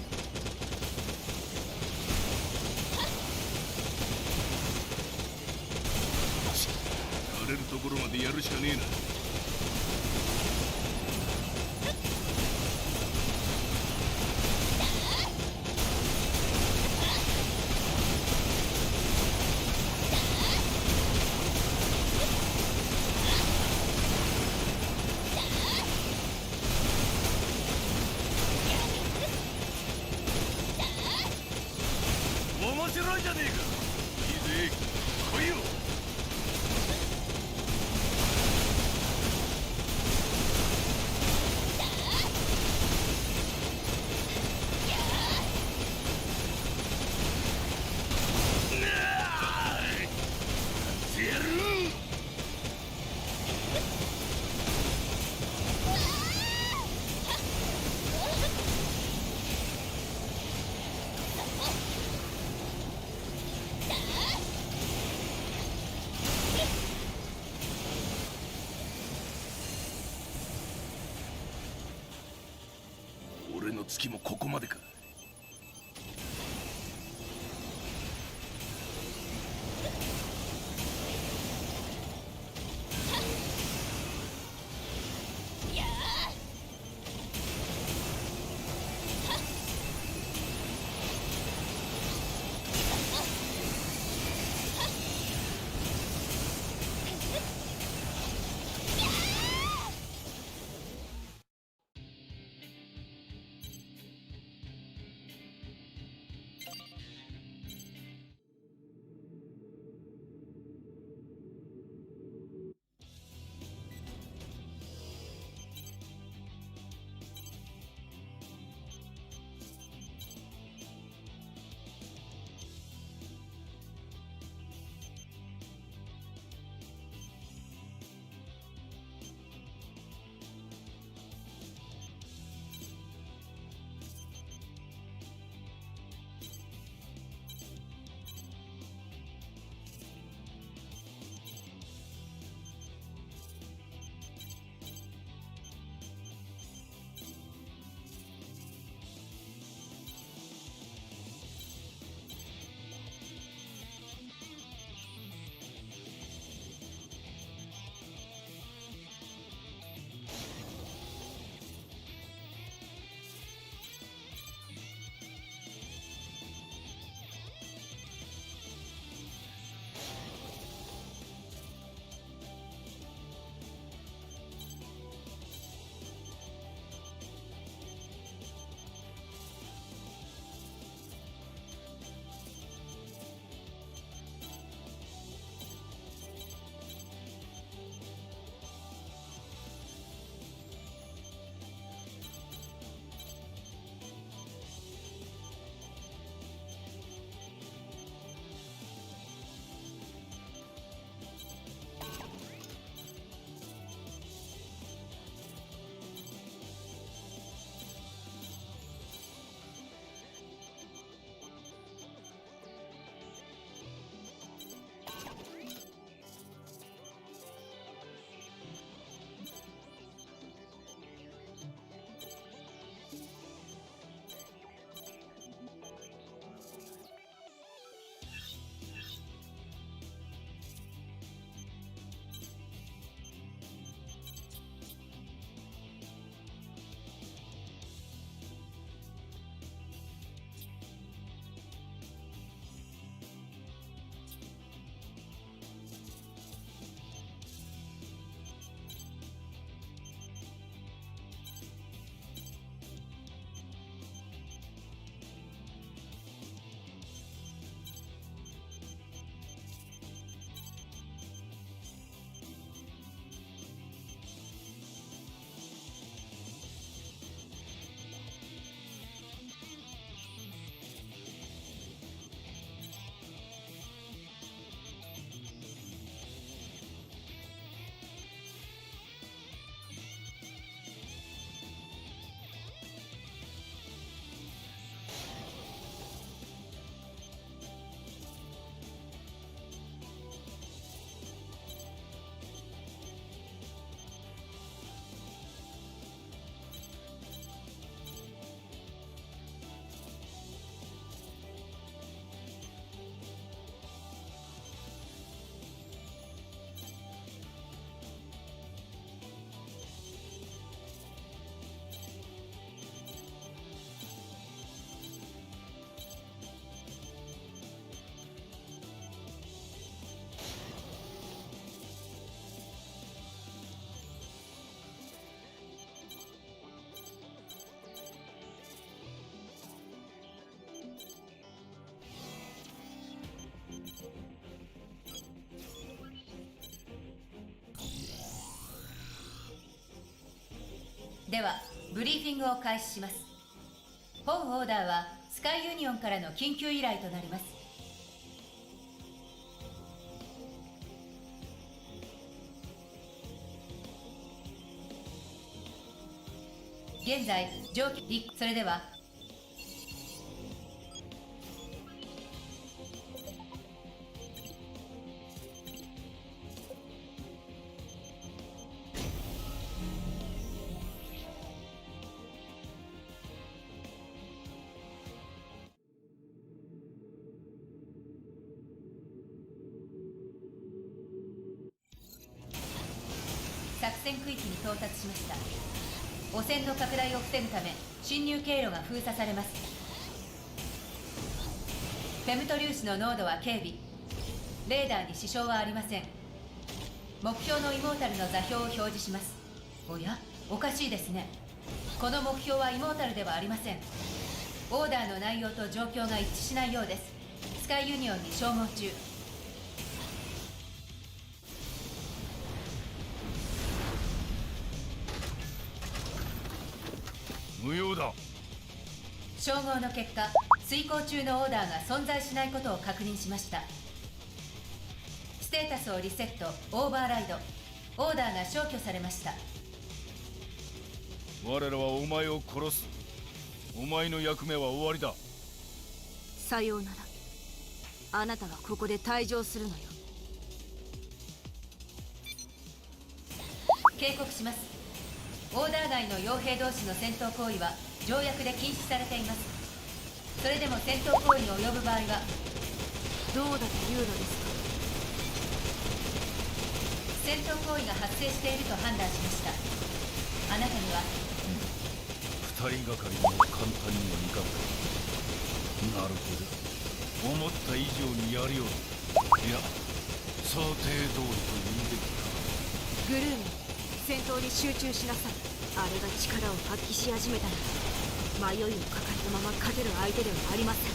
やれるところまでやるしかねえな。面白いじゃねえか。いいぜ、来いよ。俺の月もここまでか。ではブリーフィングを開始します。本オーダーはスカイユニオンからの緊急依頼となります。現在上記それでは作戦区域に到達しました。汚染の拡大を防ぐため侵入経路が封鎖されます。フェムト粒子の濃度は軽微、レーダーに支障はありません。目標のイモータルの座標を表示します。おや、おかしいですね。この目標はイモータルではありません。オーダーの内容と状況が一致しないようです。スカイユニオンに照合中。無用だ。照合の結果、遂行中のオーダーが存在しないことを確認しました。ステータスをリセット、オーバーライド。オーダーが消去されました。我らはお前を殺す。お前の役目は終わりだ。さようなら。あなたはここで退場するのよ。警告します。オーダー外の傭兵同士の戦闘行為は条約で禁止されています。それでも戦闘行為に及ぶ場合はどうだというのですか。戦闘行為が発生していると判断しました。あなたには二人がかりも簡単にはいかん。なるほど。思った以上にやるようだ。いや、想定通りと言うべきか。グルーミン、戦闘に集中しなさい。あれが力を発揮し始めたら迷いを抱えたまま勝てる相手ではありません。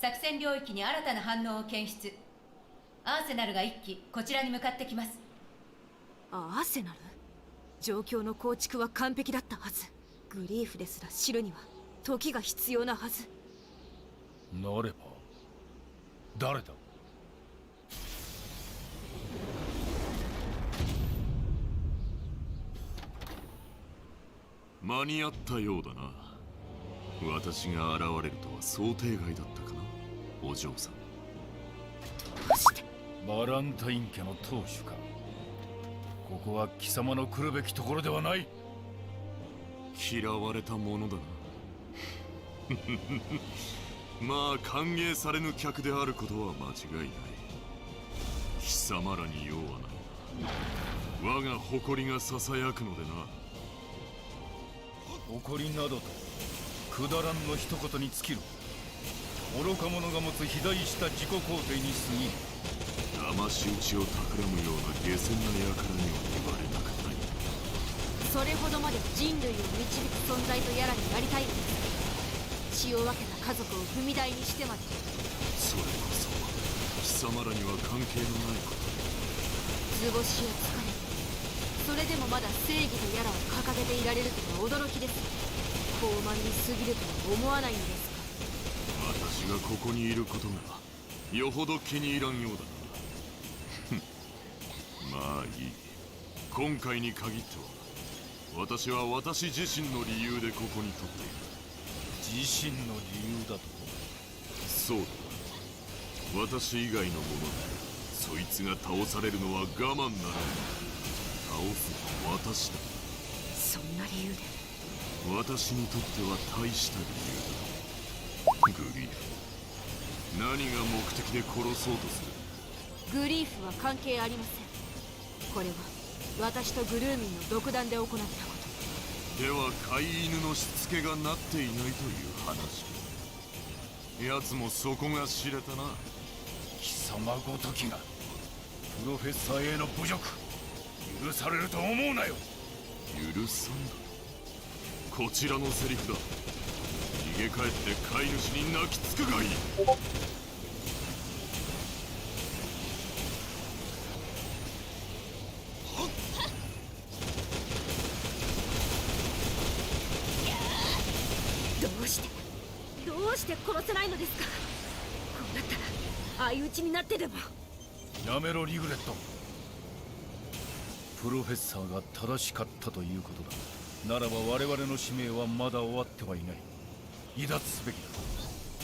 作戦領域に新たな反応を検出。アーセナルが1機こちらに向かってきます。アーセナル？状況の構築は完璧だったはず。グリーフですら知るには時が必要なはず。なれば誰だ。間に合ったようだな。私が現れるとは想定外だったかな、お嬢さん。どうして？バランタイン家の当主か。ここは貴様の来るべきところではない。嫌われたものだな。まあ歓迎されぬ客であることは間違いない。貴様らに用はない。我が誇りがささやくのでな。誇りなどとくだらんの一言に尽きる。愚か者が持つ肥大した自己肯定に過ぎる。騙し討ちを企むような下賤な輩には言われなくない。それほどまで人類を導く存在とやらになりたいのです。血を分けた家族を踏み台にしてまで。それこそ貴様らには関係のないこと。図星をつかれそれでもまだ正義とやらを掲げていられるとは驚きです。傲慢に過ぎるとは思わないんですか。私がここにいることがよほど気に入らんようだな。まあいい。今回に限っては私は私自身の理由でここに立っている。自身の理由だと？そうだ。私以外の者でそいつが倒されるのは我慢ならない。倒すのは私だ。そんな理由で？私にとっては大した理由だ。グリーフ、何が目的で殺そうとする？グリーフは関係ありません。これは私とグルーミンの独断で行ったこと。では飼い犬のしつけがなっていないという話。奴もそこが知れたな。貴様ごときがプロフェッサーへの侮辱許されると思うなよ。許さんだ。こちらのセリフだ。逃げ帰って飼い主に泣きつくがいい。して殺せないのですか。こうなったら相打ちになってでも。やめろリグレット。プロフェッサーが正しかったということだ。ならば我々の使命はまだ終わってはいない。離脱すべき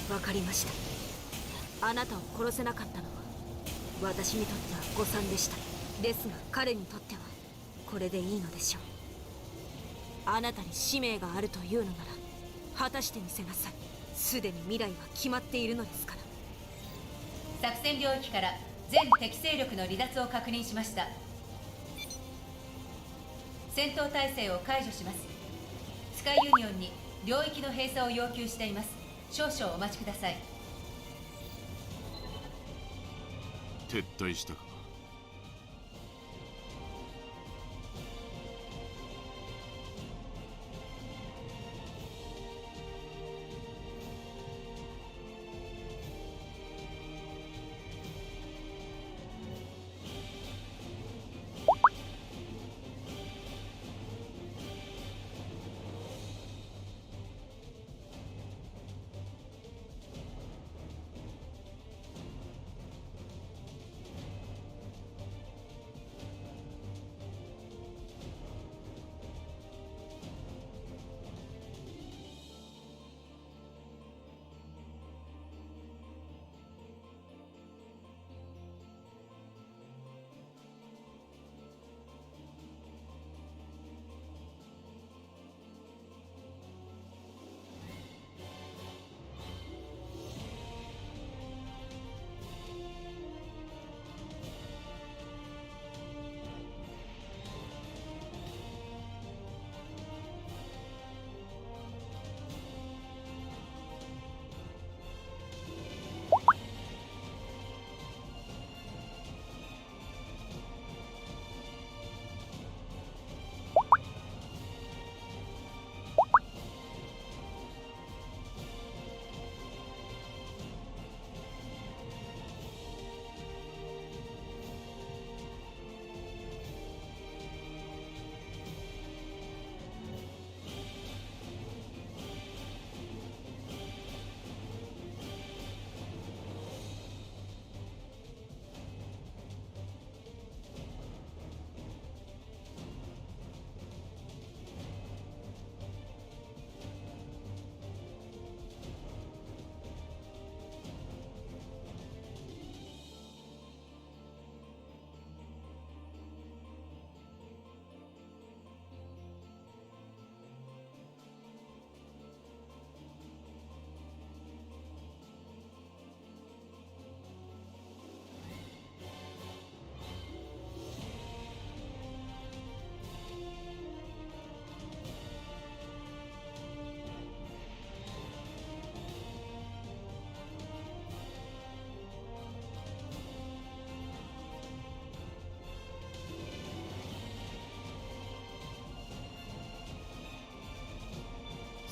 だ。わかりました。あなたを殺せなかったのは私にとっては誤算でした。ですが彼にとってはこれでいいのでしょう。あなたに使命があるというのなら果たしてみせなさい。すでに未来は決まっているのですから。作戦領域から全敵勢力の離脱を確認しました。戦闘態勢を解除します。スカイユニオンに領域の閉鎖を要求しています。少々お待ちください。撤退したか。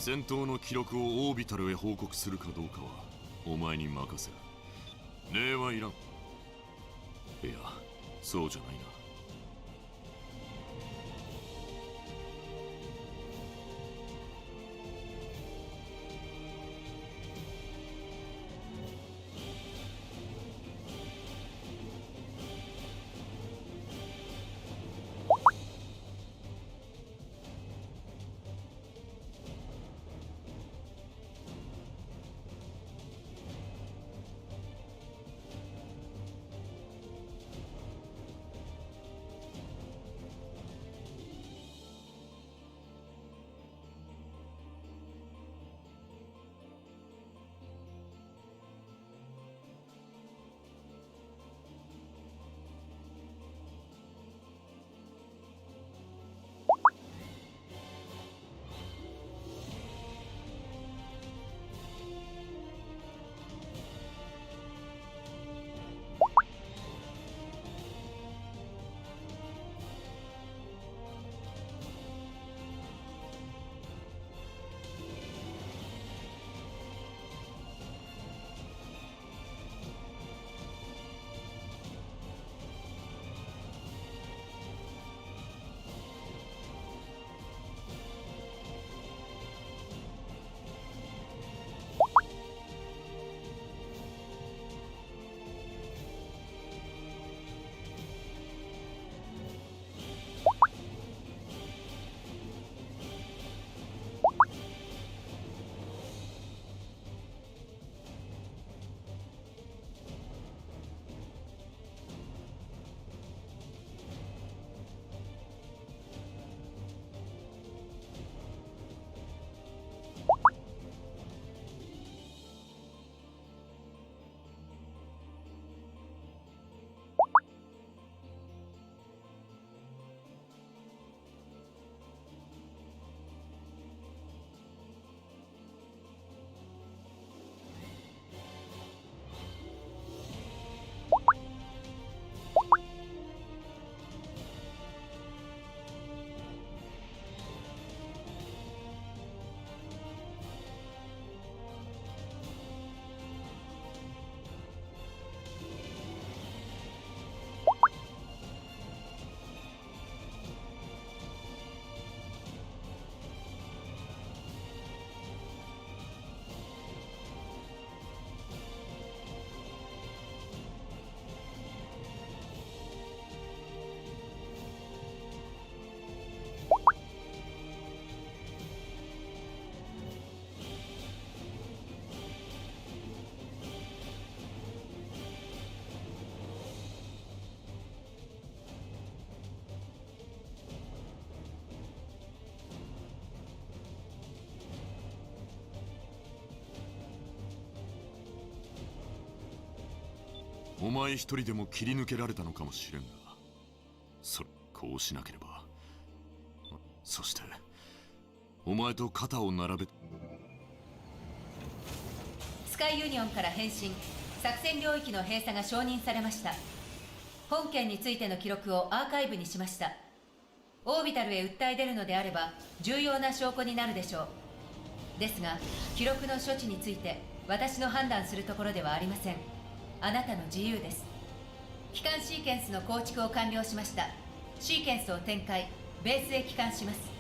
戦闘の記録をオービタルへ報告するかどうかはお前に任せる。礼はいらん。いや、そうじゃないな。お前一人でも切り抜けられたのかもしれんが、こうしなければ。そしてお前と肩を並べ。スカイユニオンから返信。作戦領域の閉鎖が承認されました。本件についての記録をアーカイブにしました。オービタルへ訴え出るのであれば重要な証拠になるでしょう。ですが記録の処置について私の判断するところではありません。あなたの自由です。帰還シーケンスの構築を完了しました。シーケンスを展開、ベースへ帰還します。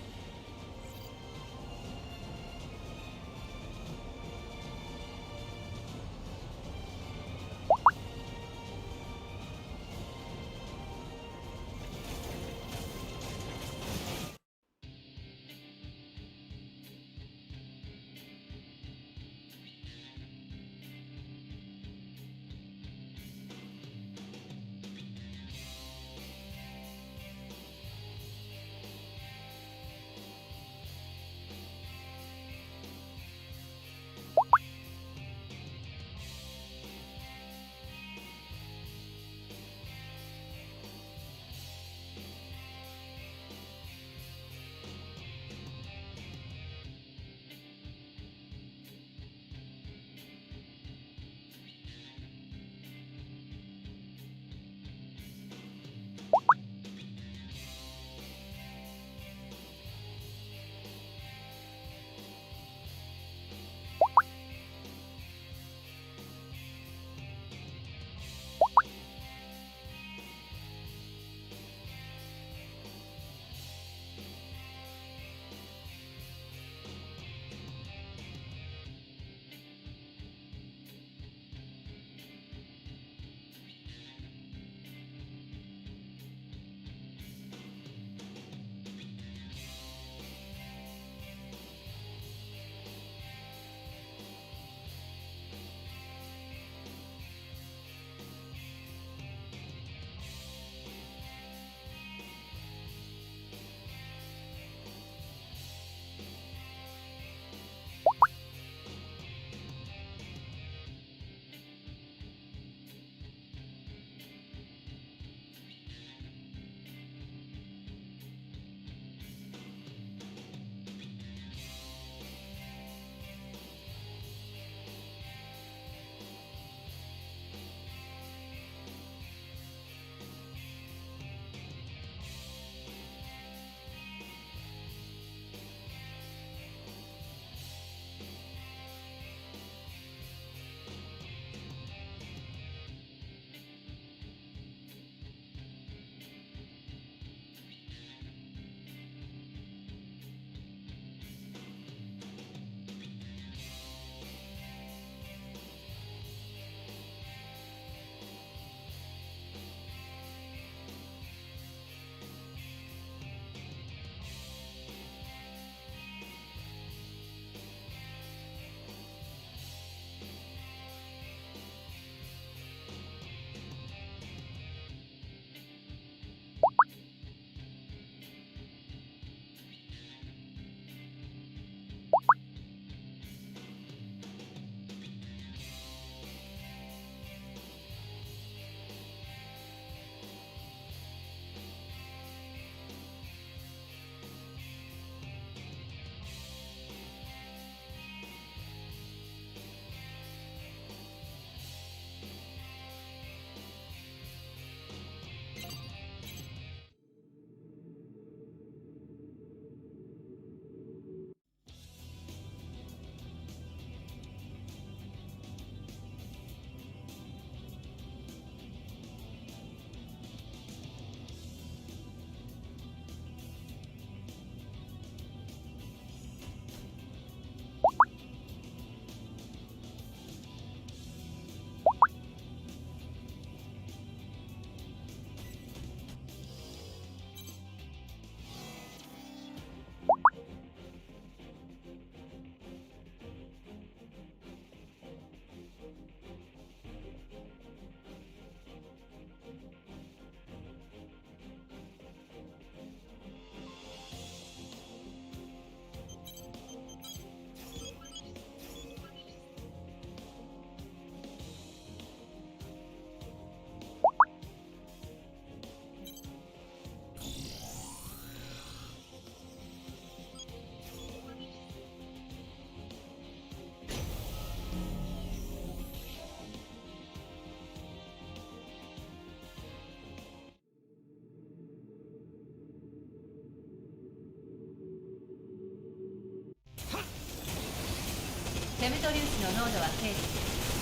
フェムト粒子の濃度は軽微、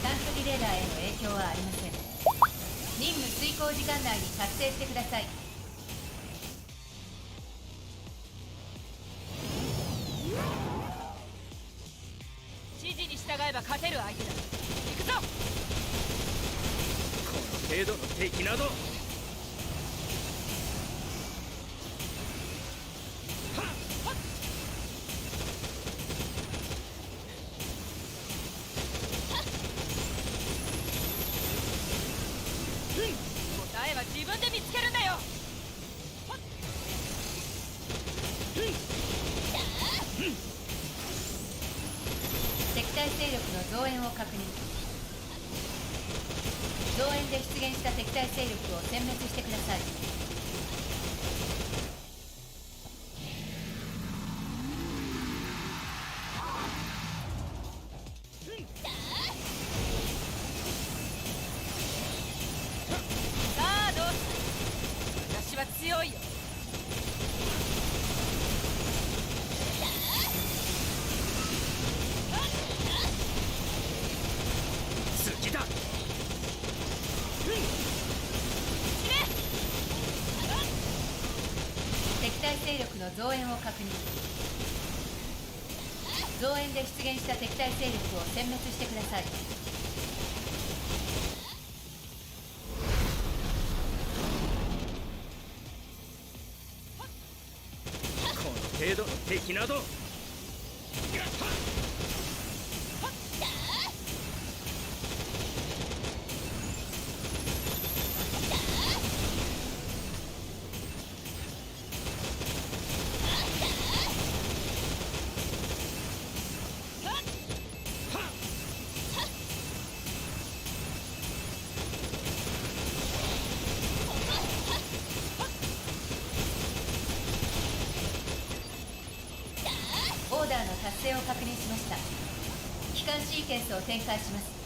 短距離レーダーへの影響はありません。任務遂行時間内に達成してください。指示に従えば勝てる相手だ。行くぞ。この程度の敵など答えは自分で見つけるんだよ。敵対勢力の増援を確認。増援で出現した敵対勢力を殲滅してください。さあどうする。私は強いよ。好きだ。敵対勢力の増援を確認。増援で出現した敵対勢力を殲滅してください。この程度の敵などオーダーの達成を確認しました。機関シーケンスを展開します。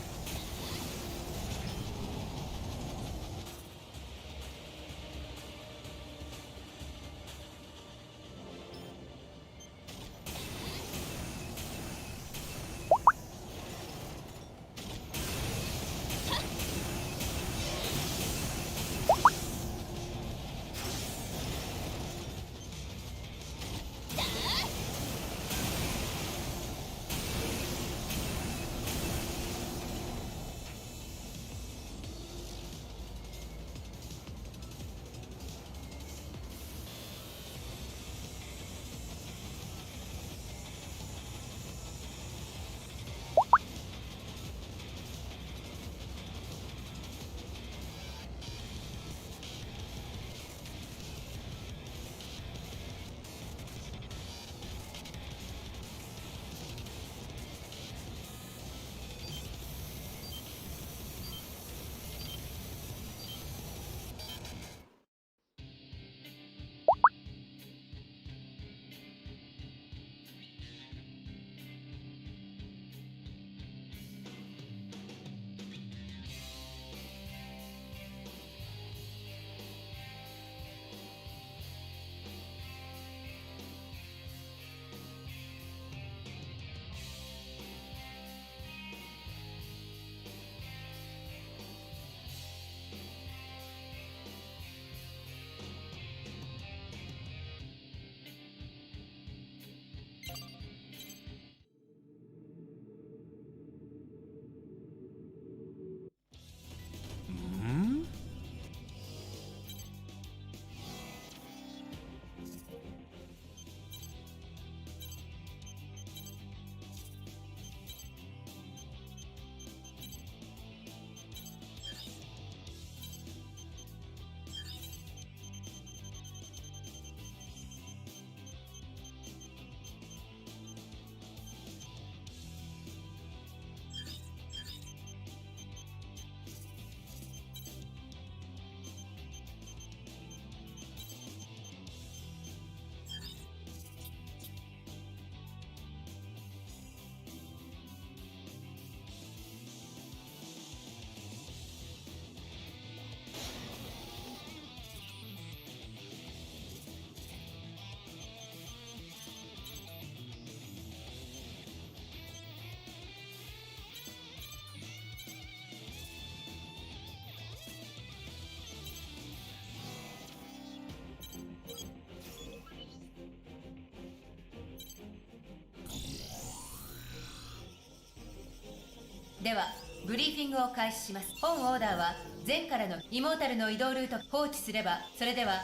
ではブリーフィングを開始します。本オーダーは前からのイモータルの移動ルート放置すれば、それでは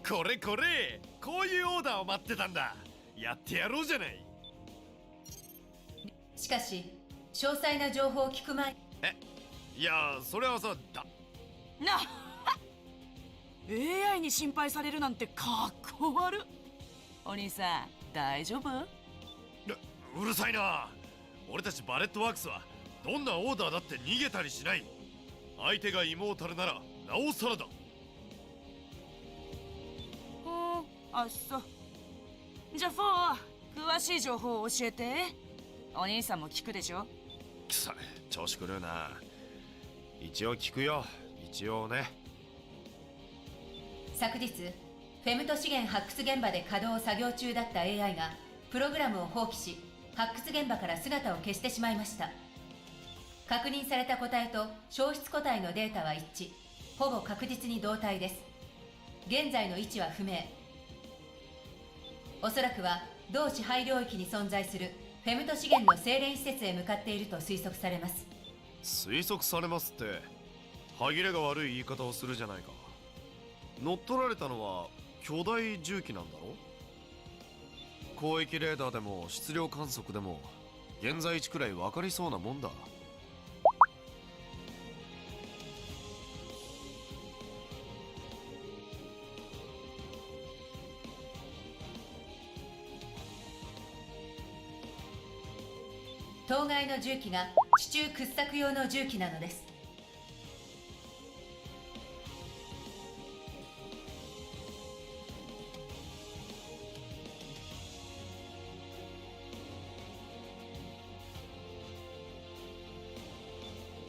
これこれ、こういうオーダーを待ってたんだ。やってやろうじゃない。しかし詳細な情報を聞く前。いや、それはさなAI に心配されるなんてかっこ悪。お兄さん大丈夫？うるさいな。俺たちバレットワークスはどんなオーダーだって逃げたりしない。相手がイモータルならなおさらだ。あっそう。じゃあ4、詳しい情報を教えて。お兄さんも聞くでしょ。くそ、調子狂うな。一応聞くよ、一応ね。昨日フェムト資源発掘現場で稼働作業中だった AI がプログラムを放棄し、発掘現場から姿を消してしまいました。確認された個体と消失個体のデータは一致、ほぼ確実に同体です。現在の位置は不明。おそらくは同支配領域に存在するフェムト資源の精錬施設へ向かっていると推測されます。推測されますって歯切れが悪い言い方をするじゃないか。乗っ取られたのは巨大重機なんだろ。広域レーダーでも質量観測でも現在位置くらい分かりそうなもんだ。当該の重機が地中掘削用の重機なのです。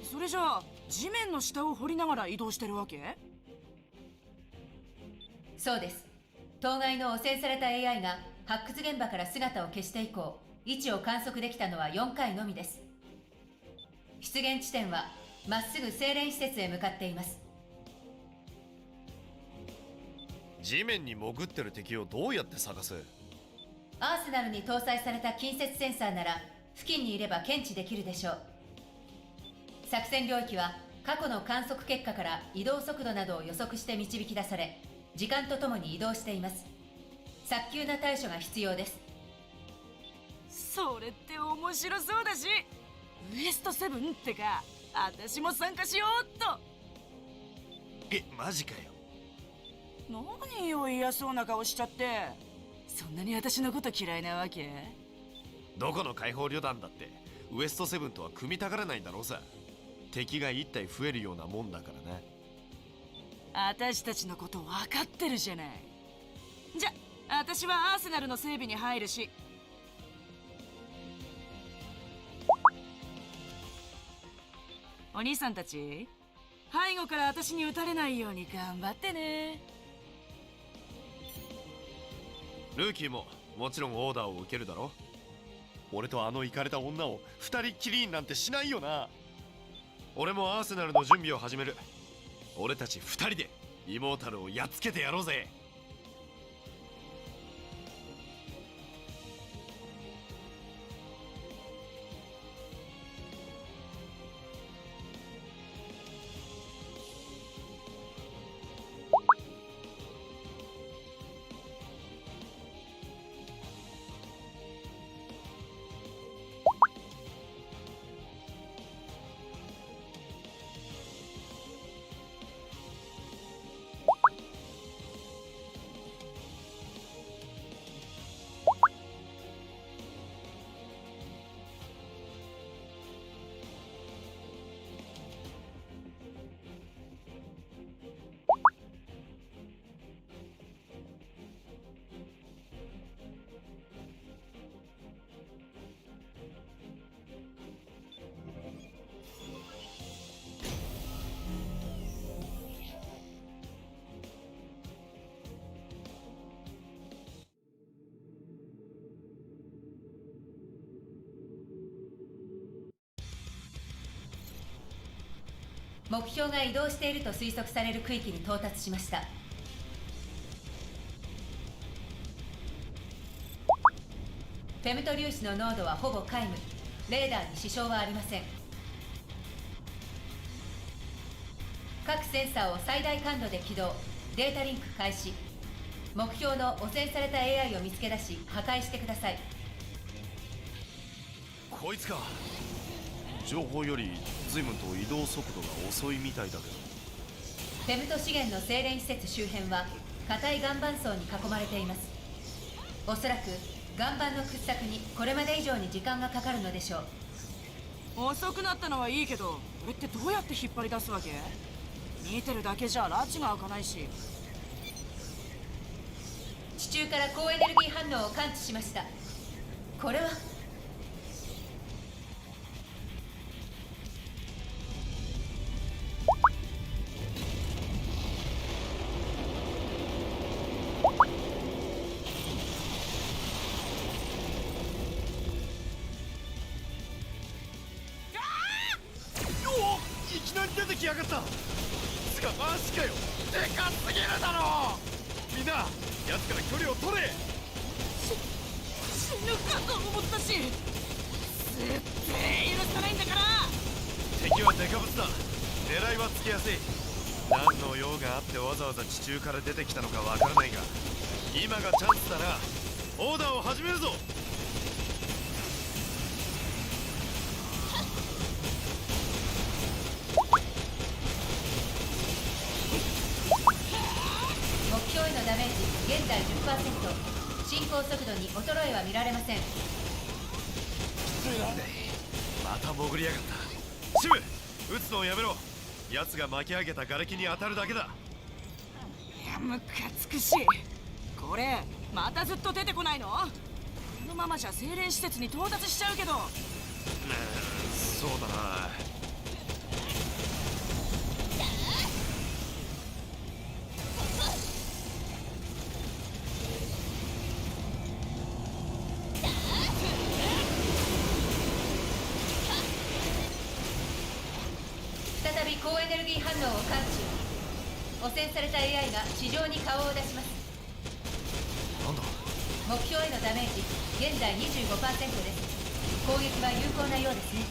それじゃあ地面の下を掘りながら移動してるわけ？そうです。当該の汚染された AI が発掘現場から姿を消して以降、位置を観測できたのは4回のみです。出現地点はまっすぐ精錬施設へ向かっています。地面に潜ってる敵をどうやって探す？アーセナルに搭載された近接センサーなら付近にいれば検知できるでしょう。作戦領域は過去の観測結果から移動速度などを予測して導き出され、時間とともに移動しています。早急な対処が必要です。それって面白そうだし、ウエストセブンってか、私も参加しようっと。マジかよ。何よ嫌そうな顔しちゃって。そんなに私のこと嫌いなわけ？どこの解放旅団だってウエストセブンとは組みたがらないんだろうさ。敵が1体増えるようなもんだからな。私たちのこと分かってるじゃない。じゃあ私はアーセナルの整備に入るし。お兄さんたち、背後から私に撃たれないように頑張ってね。ルーキーももちろんオーダーを受けるだろ。俺とあのイカれた女を二人きりになんてしないよな。俺もアーセナルの準備を始める。俺たち二人でイモータルをやっつけてやろうぜ。目標が移動していると推測される区域に到達しました。フェムト粒子の濃度はほぼ皆無。レーダーに支障はありません。各センサーを最大感度で起動。データリンク開始。目標の汚染された AI を見つけ出し破壊してください。こいつか。情報より随分と移動速度が遅いみたいだけど。フェムト資源の精錬施設周辺は硬い岩盤層に囲まれています。おそらく岩盤の掘削にこれまで以上に時間がかかるのでしょう。遅くなったのはいいけど、これってどうやって引っ張り出すわけ？見てるだけじゃ拉致が開かないし。地中から高エネルギー反応を感知しました。これはいきなり出てきやがった。つかマジかよ。でかすぎるだろ。みんな奴から距離を取れ。死ぬかと思ったし、絶対許さないんだから。敵はデカブツだ。狙いはつけやすい。何の用があってわざわざ地中から出てきたのかわからないが、今がチャンスだな。オーダーを始めるぞ。目標へのダメージ現在 10%。 進行速度に衰えは見られません。また潜りやがった。シム、撃つのをやめろ。奴が巻き上げた瓦礫に当たるだけだ。いや、ムカつくし。これまたずっと出てこないの？このままじゃ精錬施設に到達しちゃうけど。そうだな。再び高エネルギー反応を感知。汚染された AI が地上に顔を出します。なんだ。目標へのダメージ現在 25% です。攻撃は有効なようですね。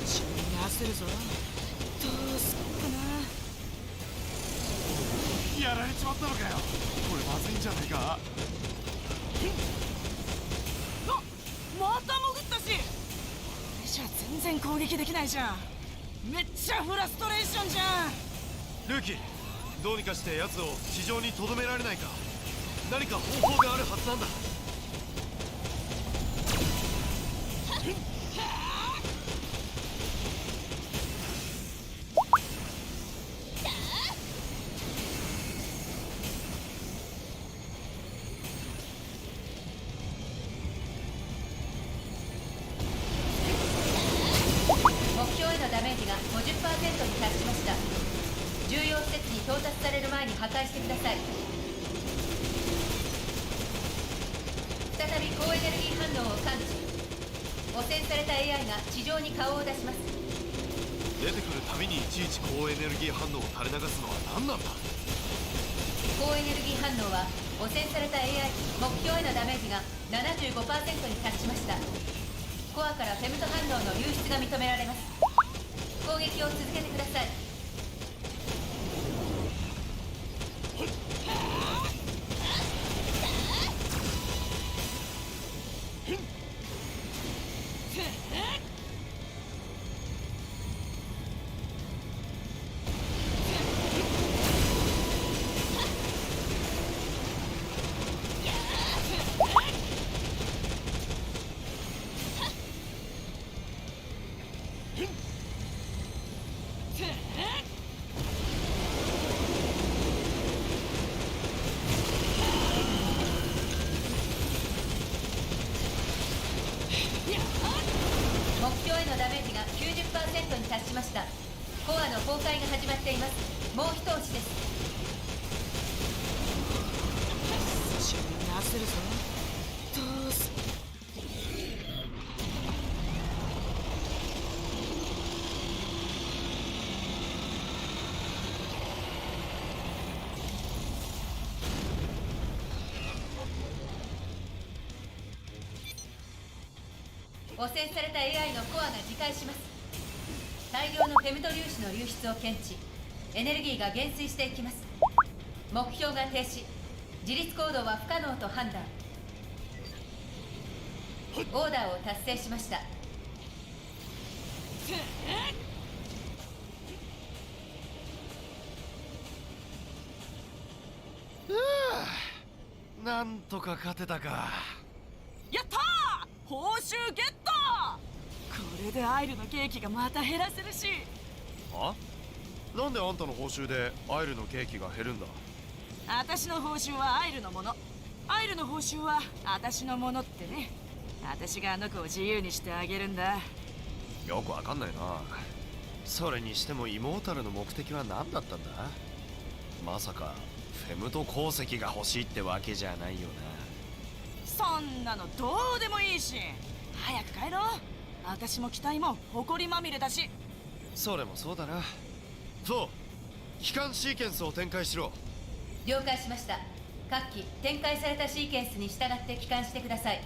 自分に焦るぞ。どうすっかな。やられちまったのかよ。これまずいんじゃないか。また潜ったし。これじゃ全然攻撃できないじゃん。めっちゃフラストレーションじゃん。ルーキー、どうにかして奴を地上に留められないか。何か方法があるはずなんだ。目標へのダメージが 50% に達しました。重要施設に到達される前に破壊してください。再び高エネルギー反応を感知。汚染された AI が地上に顔を出します。出てくるたびにいちいち高エネルギー反応を垂れ流すのは何なんだ。高エネルギー反応は汚染された AI 目標へのダメージが 75% に達しました。コアからフェムト反応の流出が認められます。攻撃を続けてください。目標へのダメージが 90% に達しました。コアの崩壊が始まっています。もう一押しです。自分に焦るぞ。どうす汚染された AI のコアが自壊します。大量のフェムト粒子の流出を検知、エネルギーが減衰していきます。目標が停止、自立行動は不可能と判断。オーダーを達成しました。なんとか勝てたか。やったー、報酬ゲット。これでアイルのケーキがまた減らせるし。あ、なんであんたの報酬でアイルのケーキが減るんだ。私の報酬はアイルのもの、アイルの報酬は私のものってね。私があの子を自由にしてあげるんだ。よくわかんないな。それにしてもイモータルの目的は何だったんだ。まさかフェムト鉱石が欲しいってわけじゃないよな。そんなのどうでもいいし、早く帰ろう。私も機体も埃まみれだし。それもそうだな。そう、機関シーケンスを展開しろ。了解しました。各機展開されたシーケンスに従って帰還してください。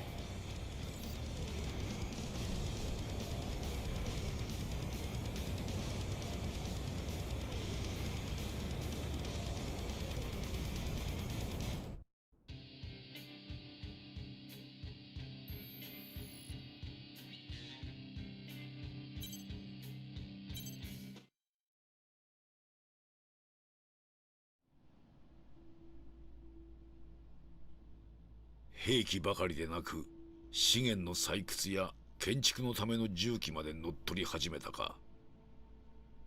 兵器ばかりでなく資源の採掘や建築のための重機まで乗っ取り始めたか。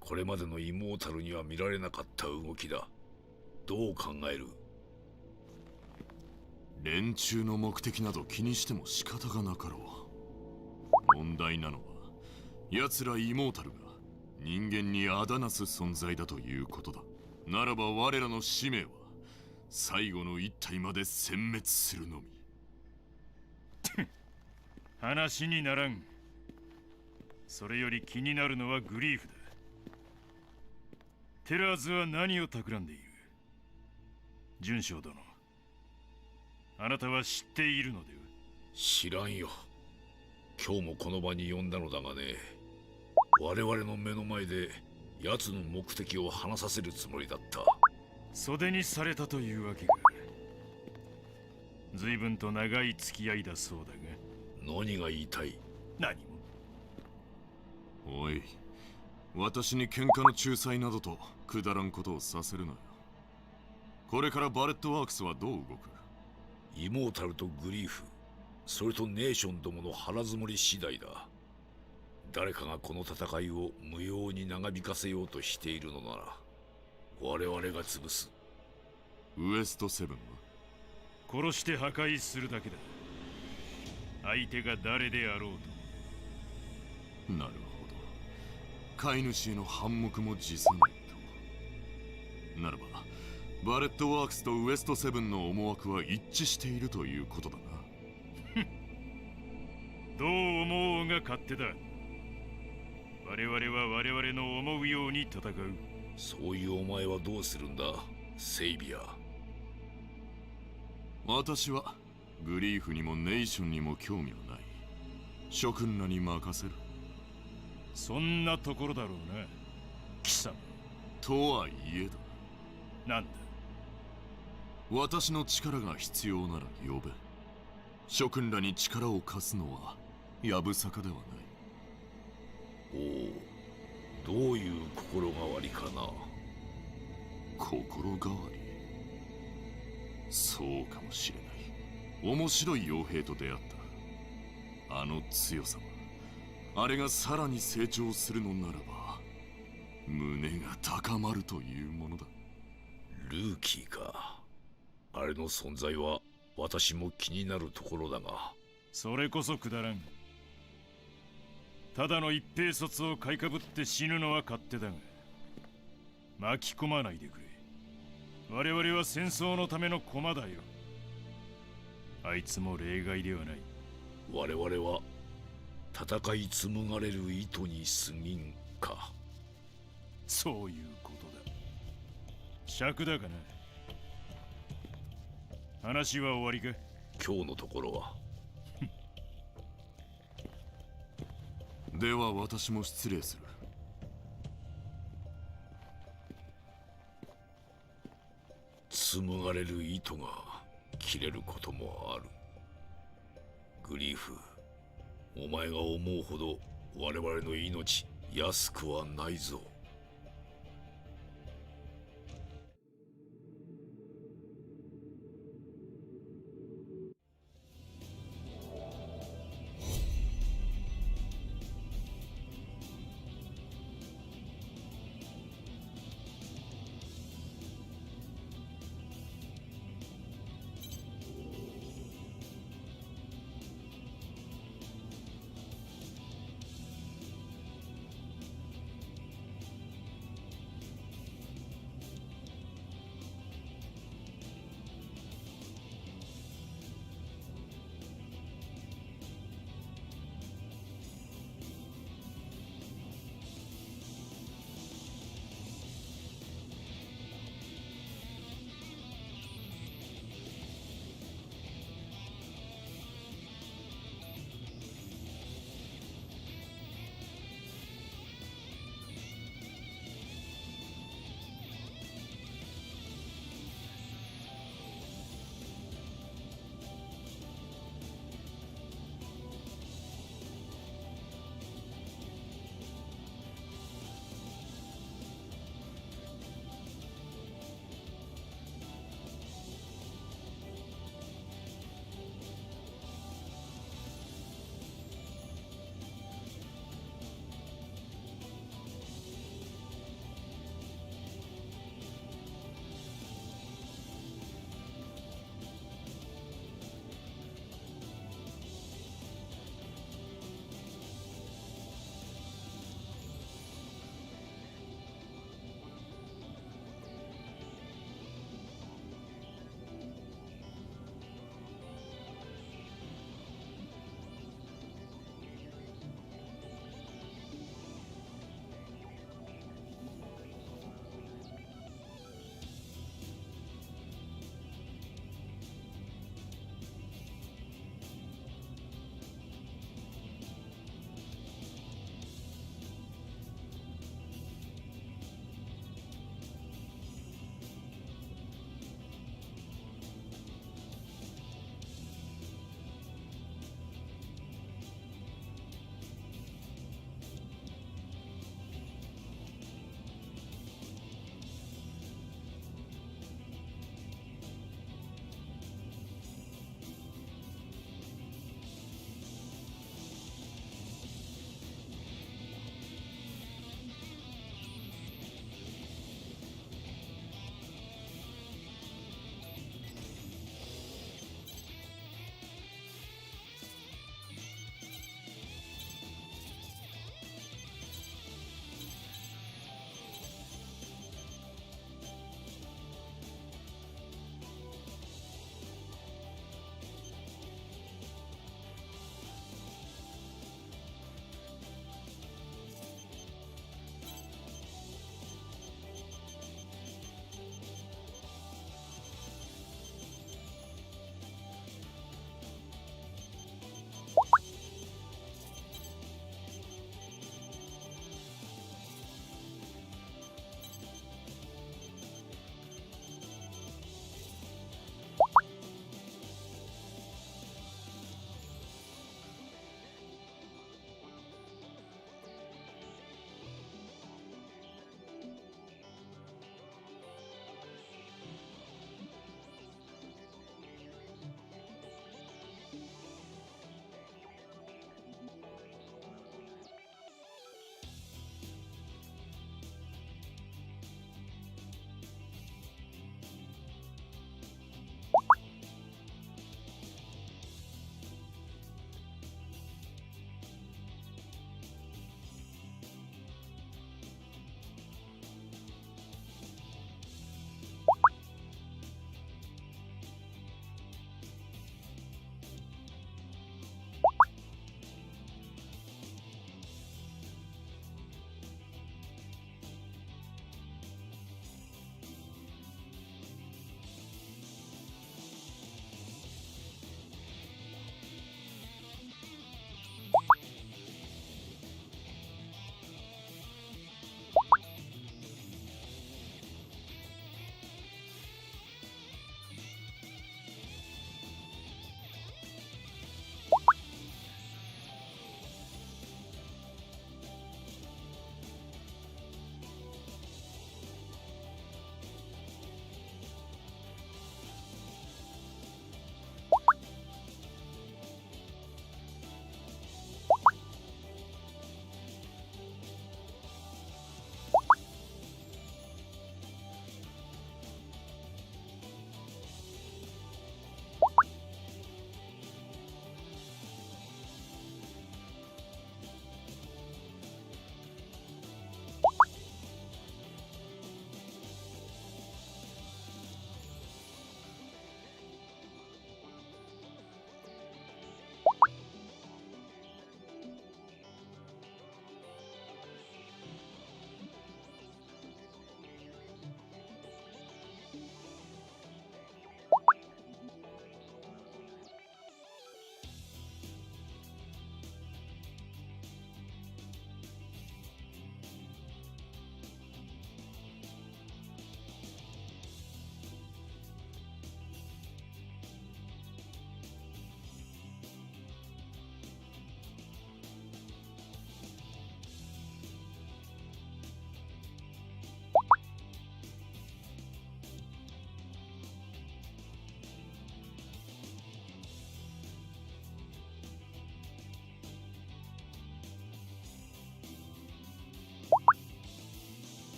これまでのイモータルには見られなかった動きだ。どう考える？連中の目的など気にしても仕方がなかろう。問題なのは奴らイモータルが人間にあだなす存在だということだ。ならば我らの使命は最後の一体まで殲滅するのみ。話にならん。それより気になるのはグリーフだ。テラーズは何を企んでいる？准将殿、あなたは知っているのでは？知らんよ。今日もこの場に呼んだのだがね、我々の目の前で奴の目的を話させるつもりだった。袖にされたというわけか。随分と長い付き合いだそうだが。何が言いたい？何も。おい、私に喧嘩の仲裁などとくだらんことをさせるなよ。これからバレットワークスはどう動く？イモータルとグリーフ、それとネーションどもの腹積もり次第だ。誰かがこの戦いを無用に長引かせようとしているのなら我々が潰す。ウエストセブンは？殺して破壊するだけだ。相手が誰であろうと。なるほど。飼い主への反目も辞さないと。ならばバレットワークスとウエストセブンの思惑は一致しているということだな。どう思おうが勝手だ。我々は我々の思うように戦う。そういうお前はどうするんだ、セイビア？私はグリーフにもネーションにも興味はない。諸君らに任せる。そんなところだろうな、貴様。とはいえだ。なんだ？私の力が必要なら呼べ。諸君らに力を貸すのはやぶさかではない。おお、どういう心変わりかな。心変わり？そうかもしれない。面白い傭兵と出会った。あの強さは、あれがさらに成長するのならば胸が高まるというものだ。ルーキーか。あれの存在は私も気になるところだが。それこそくだらん。ただの一兵卒を買いかぶって死ぬのは勝手だが、巻き込まないでくれ。我々は戦争のための駒だよ。あいつも例外ではない。我々は戦い紡がれる糸に過ぎんか。そういうことだ。尺だかな。話は終わりか？今日のところは。では私も失礼する。紡がれる糸が切れることもある。グリフ、お前が思うほど我々の命安くはないぞ。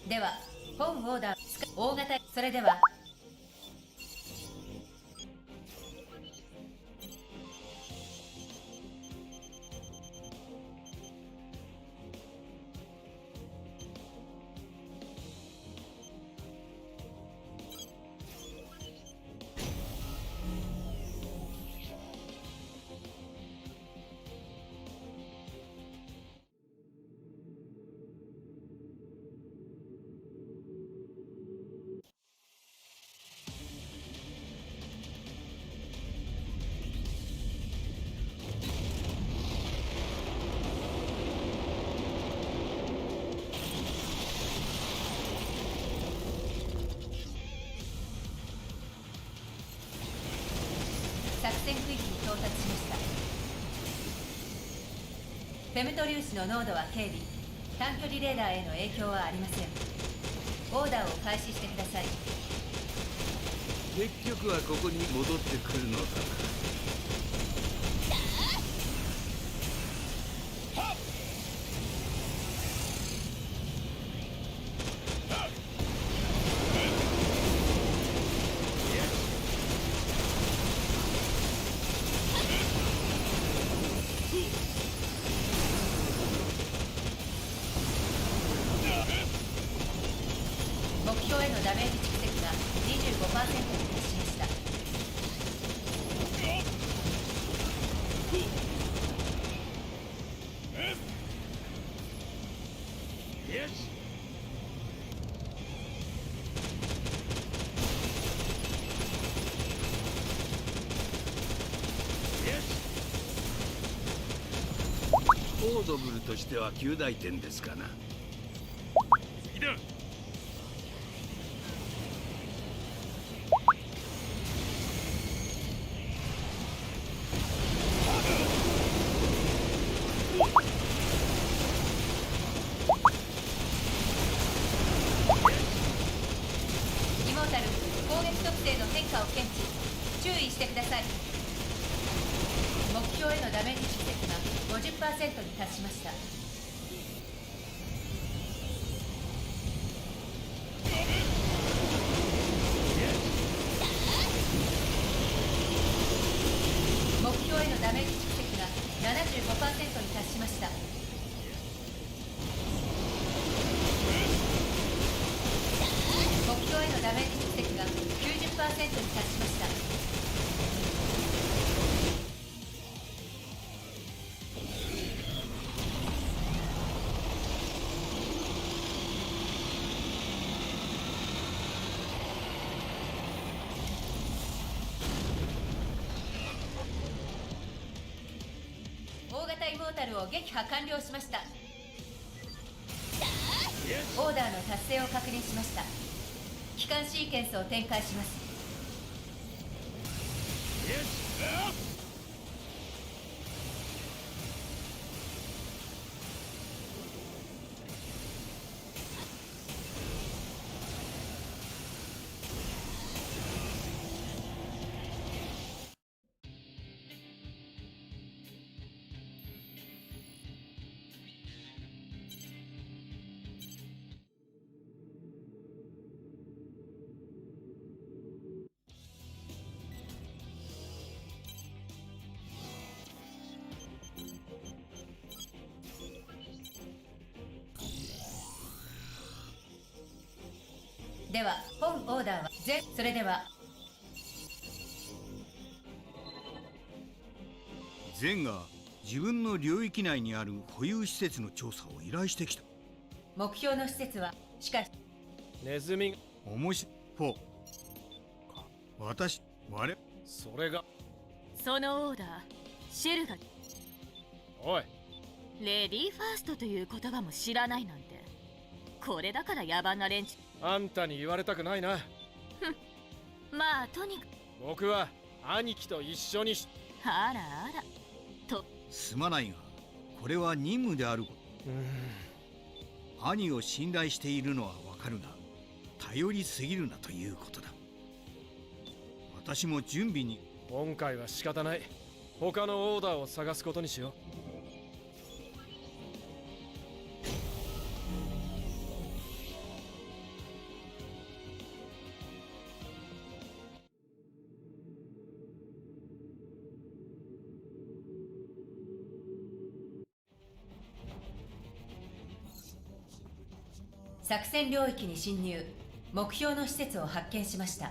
では本オーダー大型それでは作戦区域に到達しました。フェムト粒子の濃度は軽微、短距離レーダーへの影響はありません。オーダーを開始してください。結局はここに戻ってくるのだな。目標へのダメージ蓄積が 25% に達しました。オードブルとしては及第点ですかな。次だ。イモータル攻撃特性の変化を検知、注意してください。目標へのダメージ蓄積が 50% に達しました。目標へのダメージ蓄積が 75% に達しました。目標へのダメージ蓄積が 90% に達しました。大型イモータルを撃破完了しました。オーダーの達成を確認しました。機関シーケンスを展開します。では本オーダーはそれではゼンが自分の領域内にある保有施設の調査を依頼してきた。目標の施設はしかしネズミ面白い私それがそのオーダーシェルがおいレディーファーストという言葉も知らないなんて、これだから野蛮な連中。あんたに言われたくないな。まあとにかく僕は兄貴と一緒にあらあらとすまないがこれは任務であること。兄を信頼しているのはわかるが頼りすぎるなということだ。私も準備に。今回は仕方ない。他のオーダーを探すことにしよう。作戦領域に侵入。目標の施設を発見しました。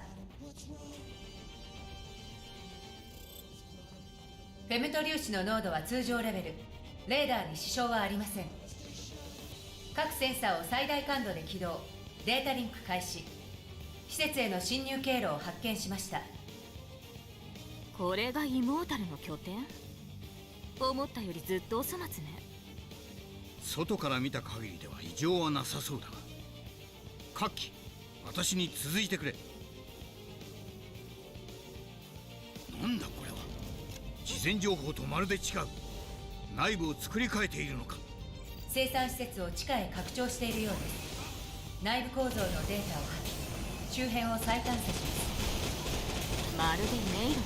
フェムト粒子の濃度は通常レベル。レーダーに支障はありません。各センサーを最大感度で起動。データリンク開始。施設への侵入経路を発見しました。これがイモータルの拠点？思ったよりずっとお粗末ね。外から見た限りでは異常はなさそうだが、カッキ、私に続いてくれ。なんだこれは。事前情報とまるで違う。内部を作り変えているのか。生産施設を地下へ拡張しているようです。内部構造のデータを破棄、周辺を再探査します。まるで迷路。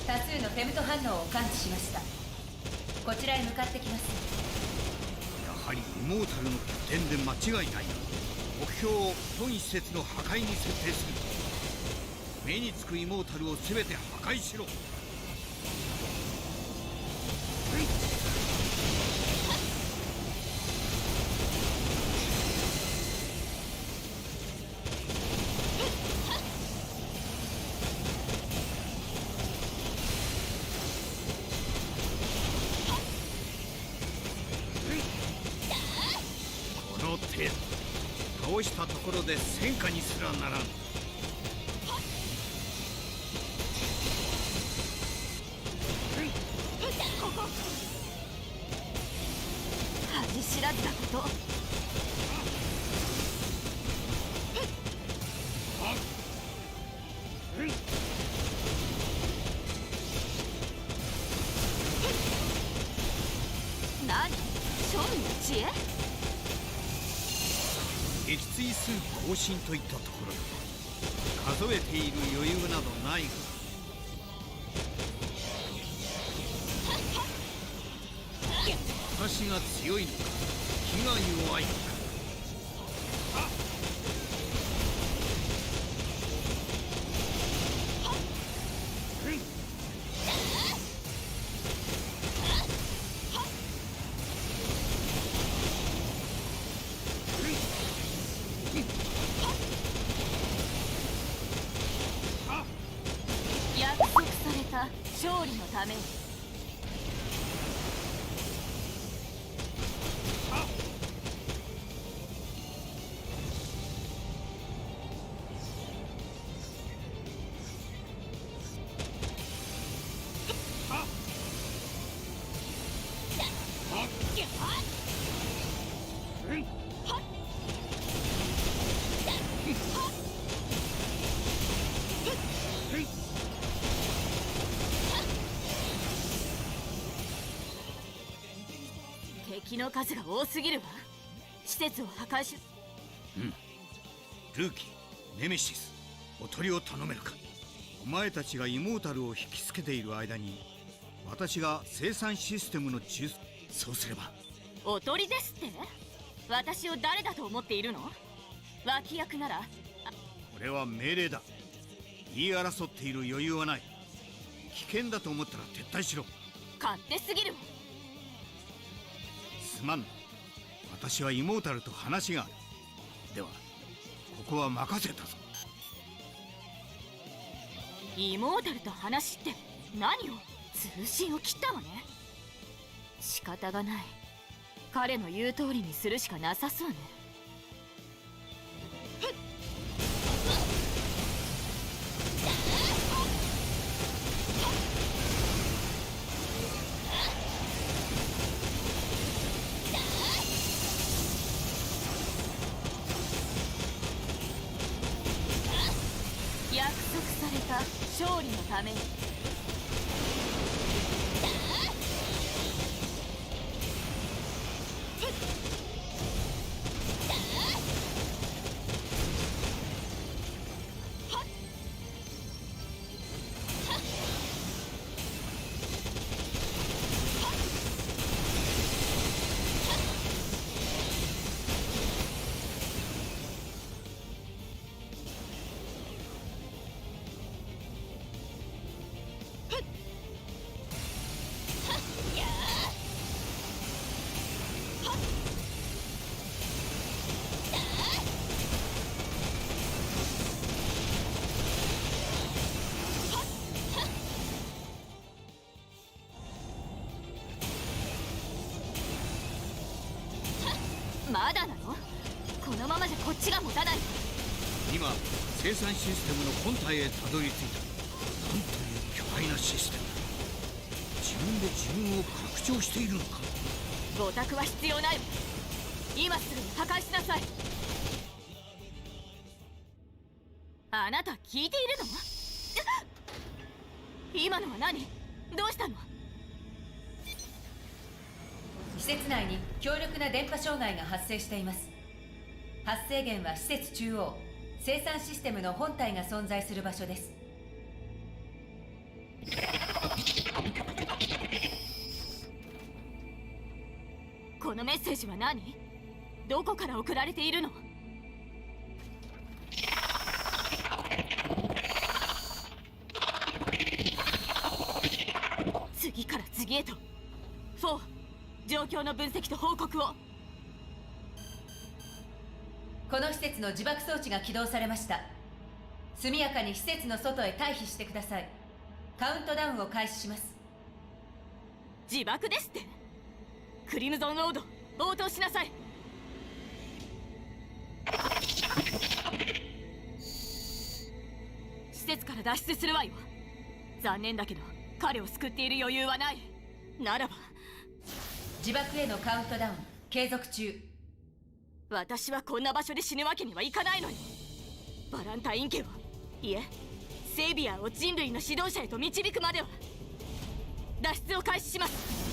多数のフェムト反応を感知しました。こちらへ向かってきます。やはりイモータルの拠点で間違いない。目標を本施設の破壊に設定する。目につくイモータルを全て破壊しろ。倒したところで戦果にすらならん。恥知らずだこと。何？庶民の知恵？撃墜数更新といったところだ。数えている余裕などないが。私が強いのか、気が弱いのか。約束された勝利のために。敵の数が多すぎるわ。施設を破壊し。ルーキー、ネメシス、おとりを頼めるか。お前たちがイモータルを引きつけている間に、私が生産システムのそうすれば。おとりですって？私を誰だと思っているの？脇役なら。これは命令だ。言い争っている余裕はない。危険だと思ったら撤退しろ。勝手すぎるわ。すまんな。私はイモータルと話がある。ではここは任せたぞ。イモータルと話って何を？通信を切ったのね。仕方がない。彼の言う通りにするしかなさそうね。約束された勝利のために。まだなの？このままじゃこっちが持たない。今生産システムの本体へたどり着いた。なんという巨大なシステム。自分で自分を拡張しているのか。オタクは必要ないわ。今すぐに破壊しなさい。あなた聞いているの？今のは何？どうしたの？施設内に強力な電波障害が発生しています。発生源は施設中央、生産システムの本体が存在する場所です。このメッセージは何？どこから送られているの？次から次へと。4、状況の分析と報告を。この施設の自爆装置が起動されました。速やかに施設の外へ退避してください。カウントダウンを開始します。自爆ですって？クリムゾンロード応答しなさい。施設から脱出するわよ。残念だけど彼を救っている余裕はない。ならば自爆へのカウントダウン継続中。私はこんな場所で死ぬわけにはいかないのよ。バランタイン家を、いえセイビアを人類の指導者へと導くまでは。脱出を開始します。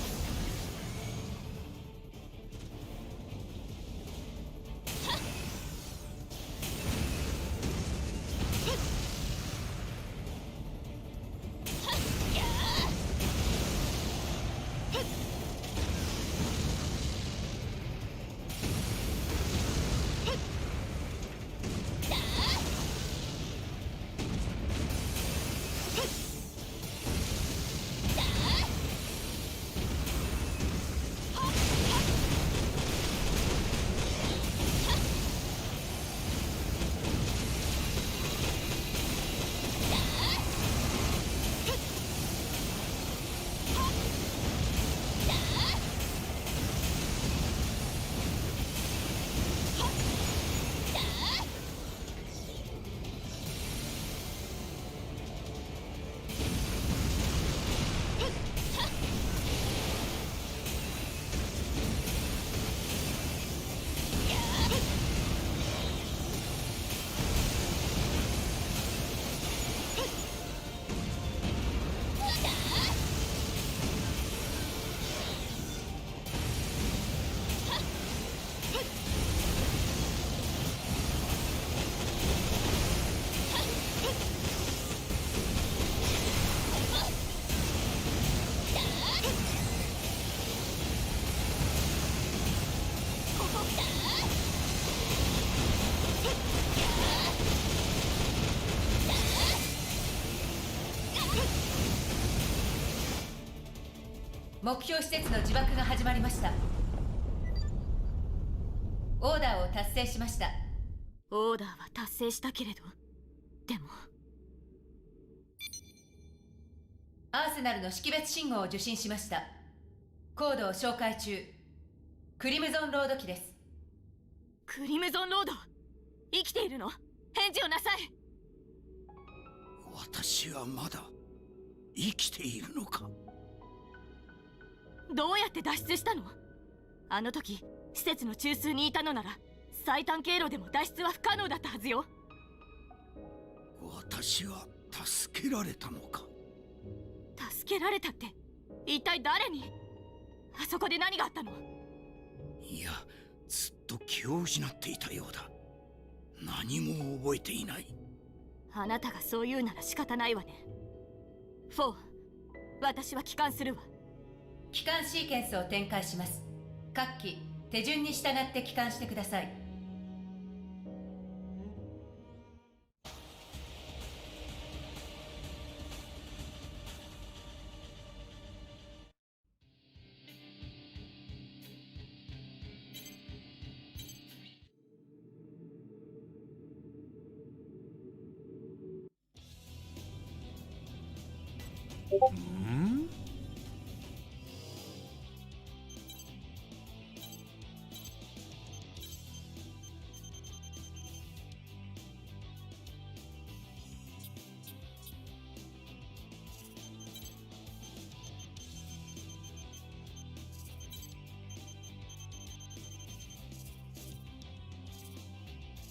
目標施設の自爆が始まりました。オーダーを達成しました。オーダーは達成したけれど、でもアーセナルの識別信号を受信しました。コードを紹介中。クリムゾンロード機です。クリムゾンロード、生きているの？返事をなさい。私はまだ生きているのか？どうやって脱出したの？あの時施設の中枢にいたのなら最短経路でも脱出は不可能だったはずよ。私は助けられたのか？助けられたって一体誰に？あそこで何があったの？いや、ずっと気を失っていたようだ。何も覚えていない。あなたがそう言うなら仕方ないわね。4、私は帰還するわ。帰還シーケンスを展開します。各機手順に従って帰還してください。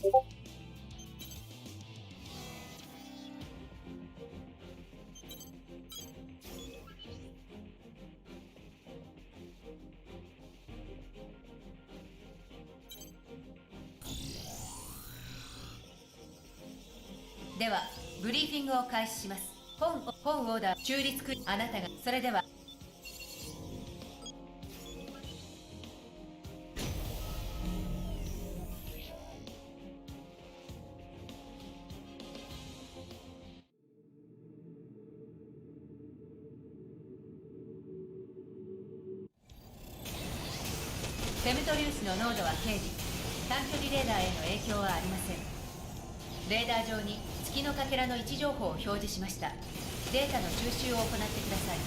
ではブリーフィングを開始します。本オーダー中立区あなたがそれではフェムト粒子の濃度は軽微、短距離レーダーへの影響はありません。レーダー上に月のかけらの位置情報を表示しました。データの収集を行ってください。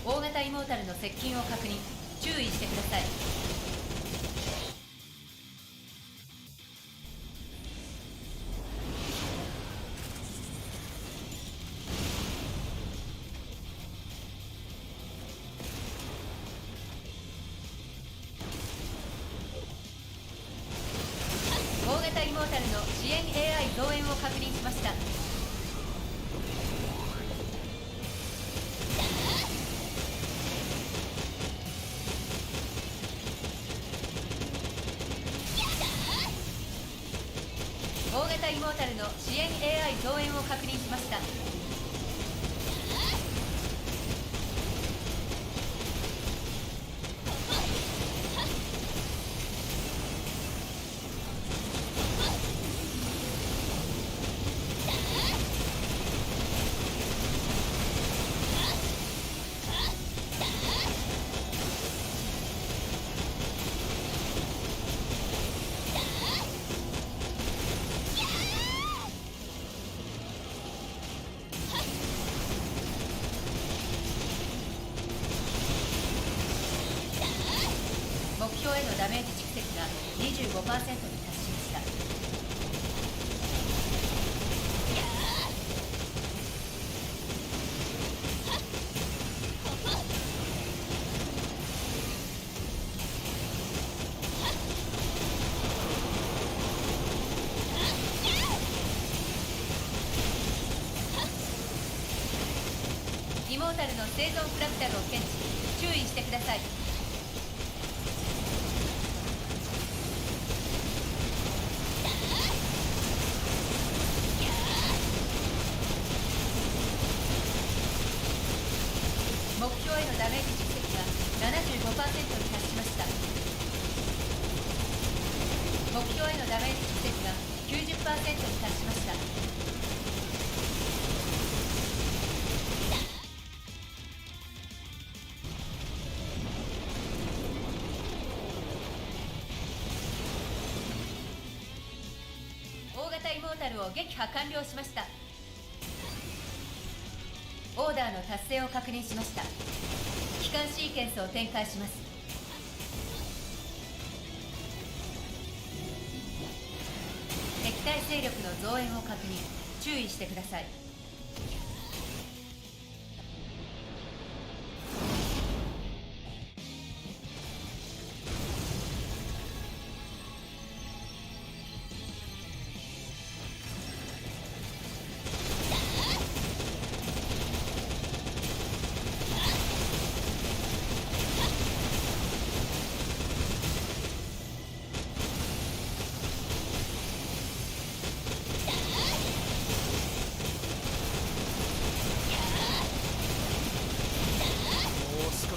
大型イモータルの接近を確認、注意してください。大型イモータルの支援 AI 増援を確認しました。大型イモータルの支援 AI 増援を確認しました。目標へのダメージ蓄積が 25% に達しました。イモータルの生存フラクタルを検知、注意してください。目標へのダメージ蓄積が 75% に達しました。目標へのダメージ蓄積が 90% に達しました。大型イモータルを撃破完了しました。オーダーの達成を確認しました。帰還シーケンスを展開します。敵対勢力の増援を確認、注意してください。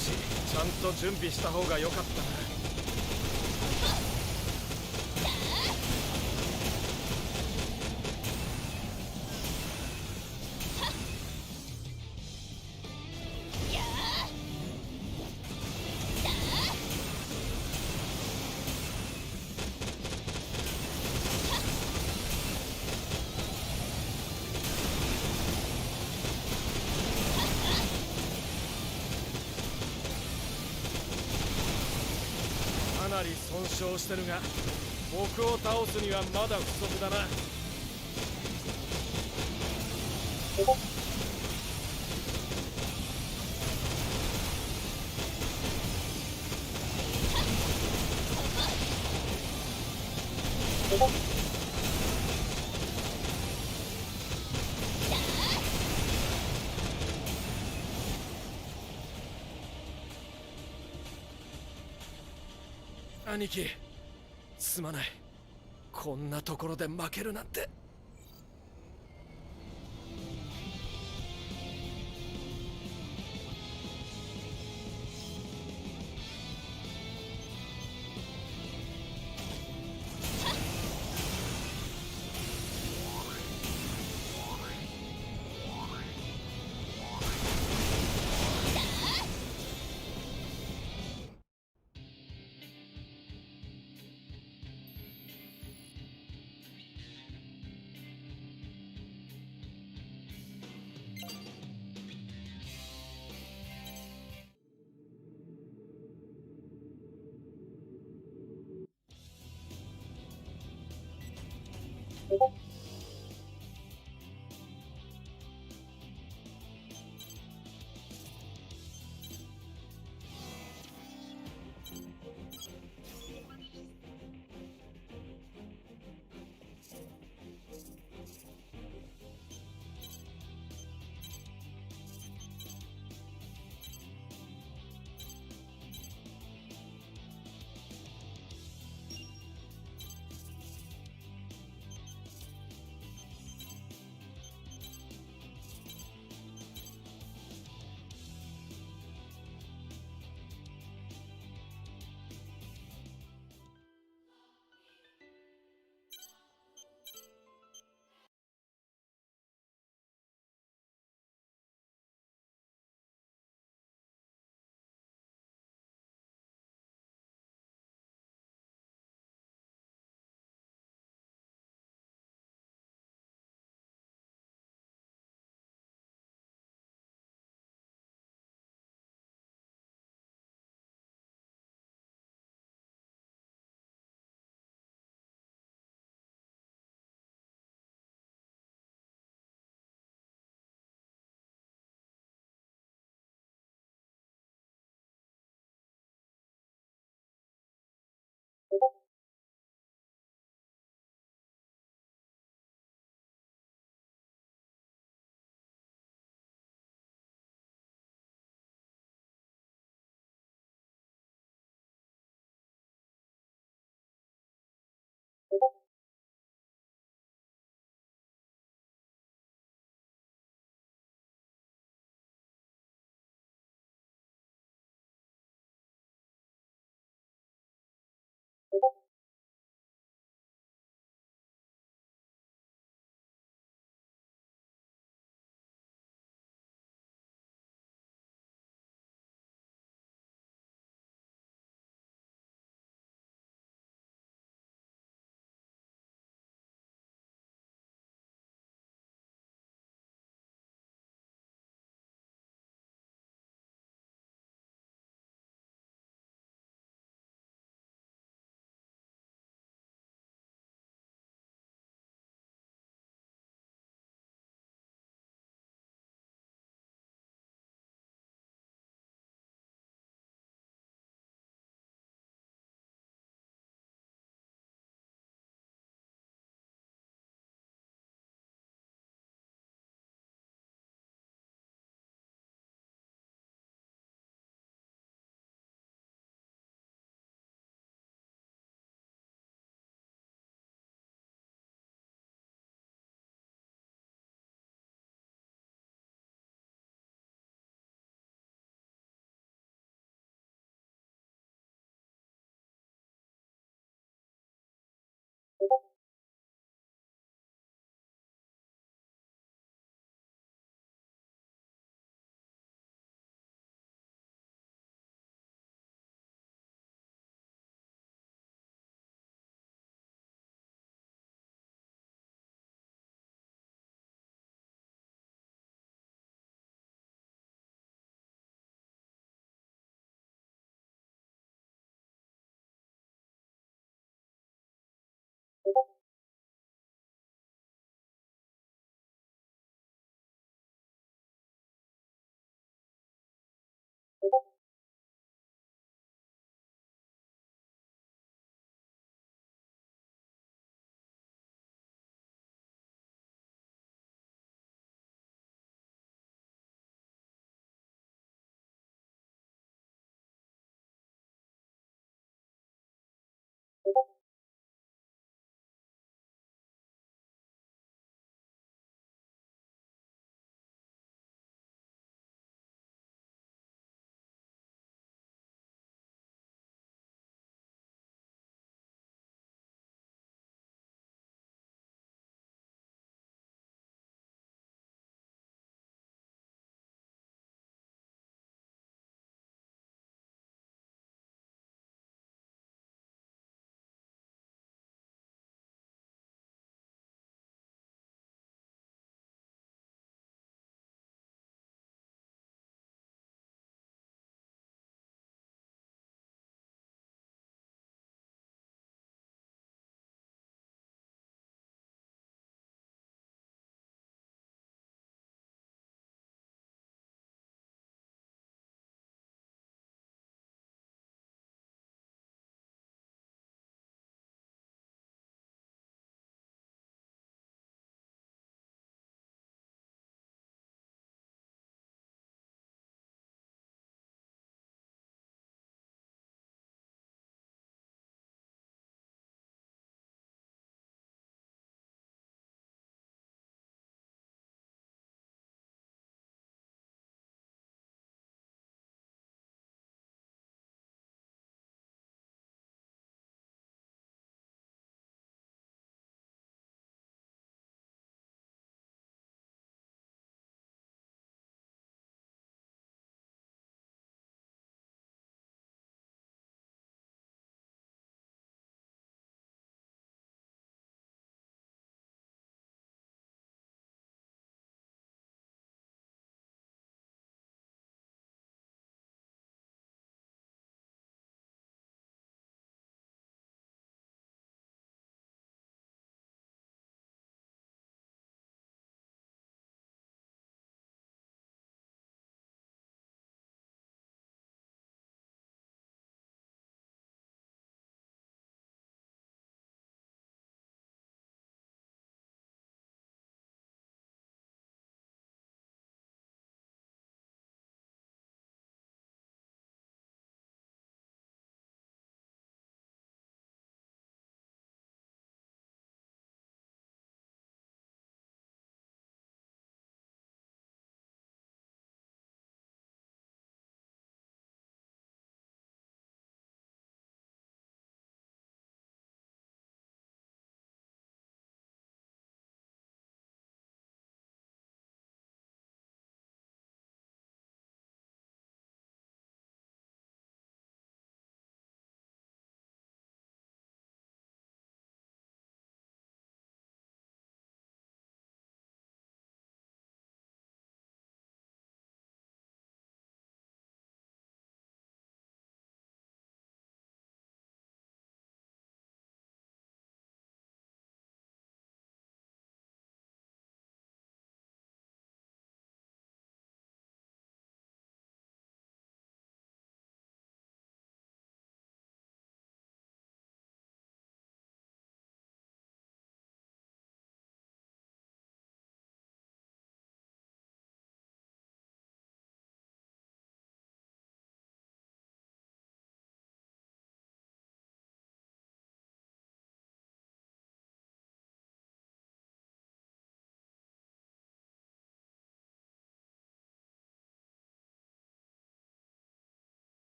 しちゃんと準備した方が良かったな。かなり損傷してるが、僕を倒すにはまだ不足だな。兄貴、すまない。こんなところで負けるなんて。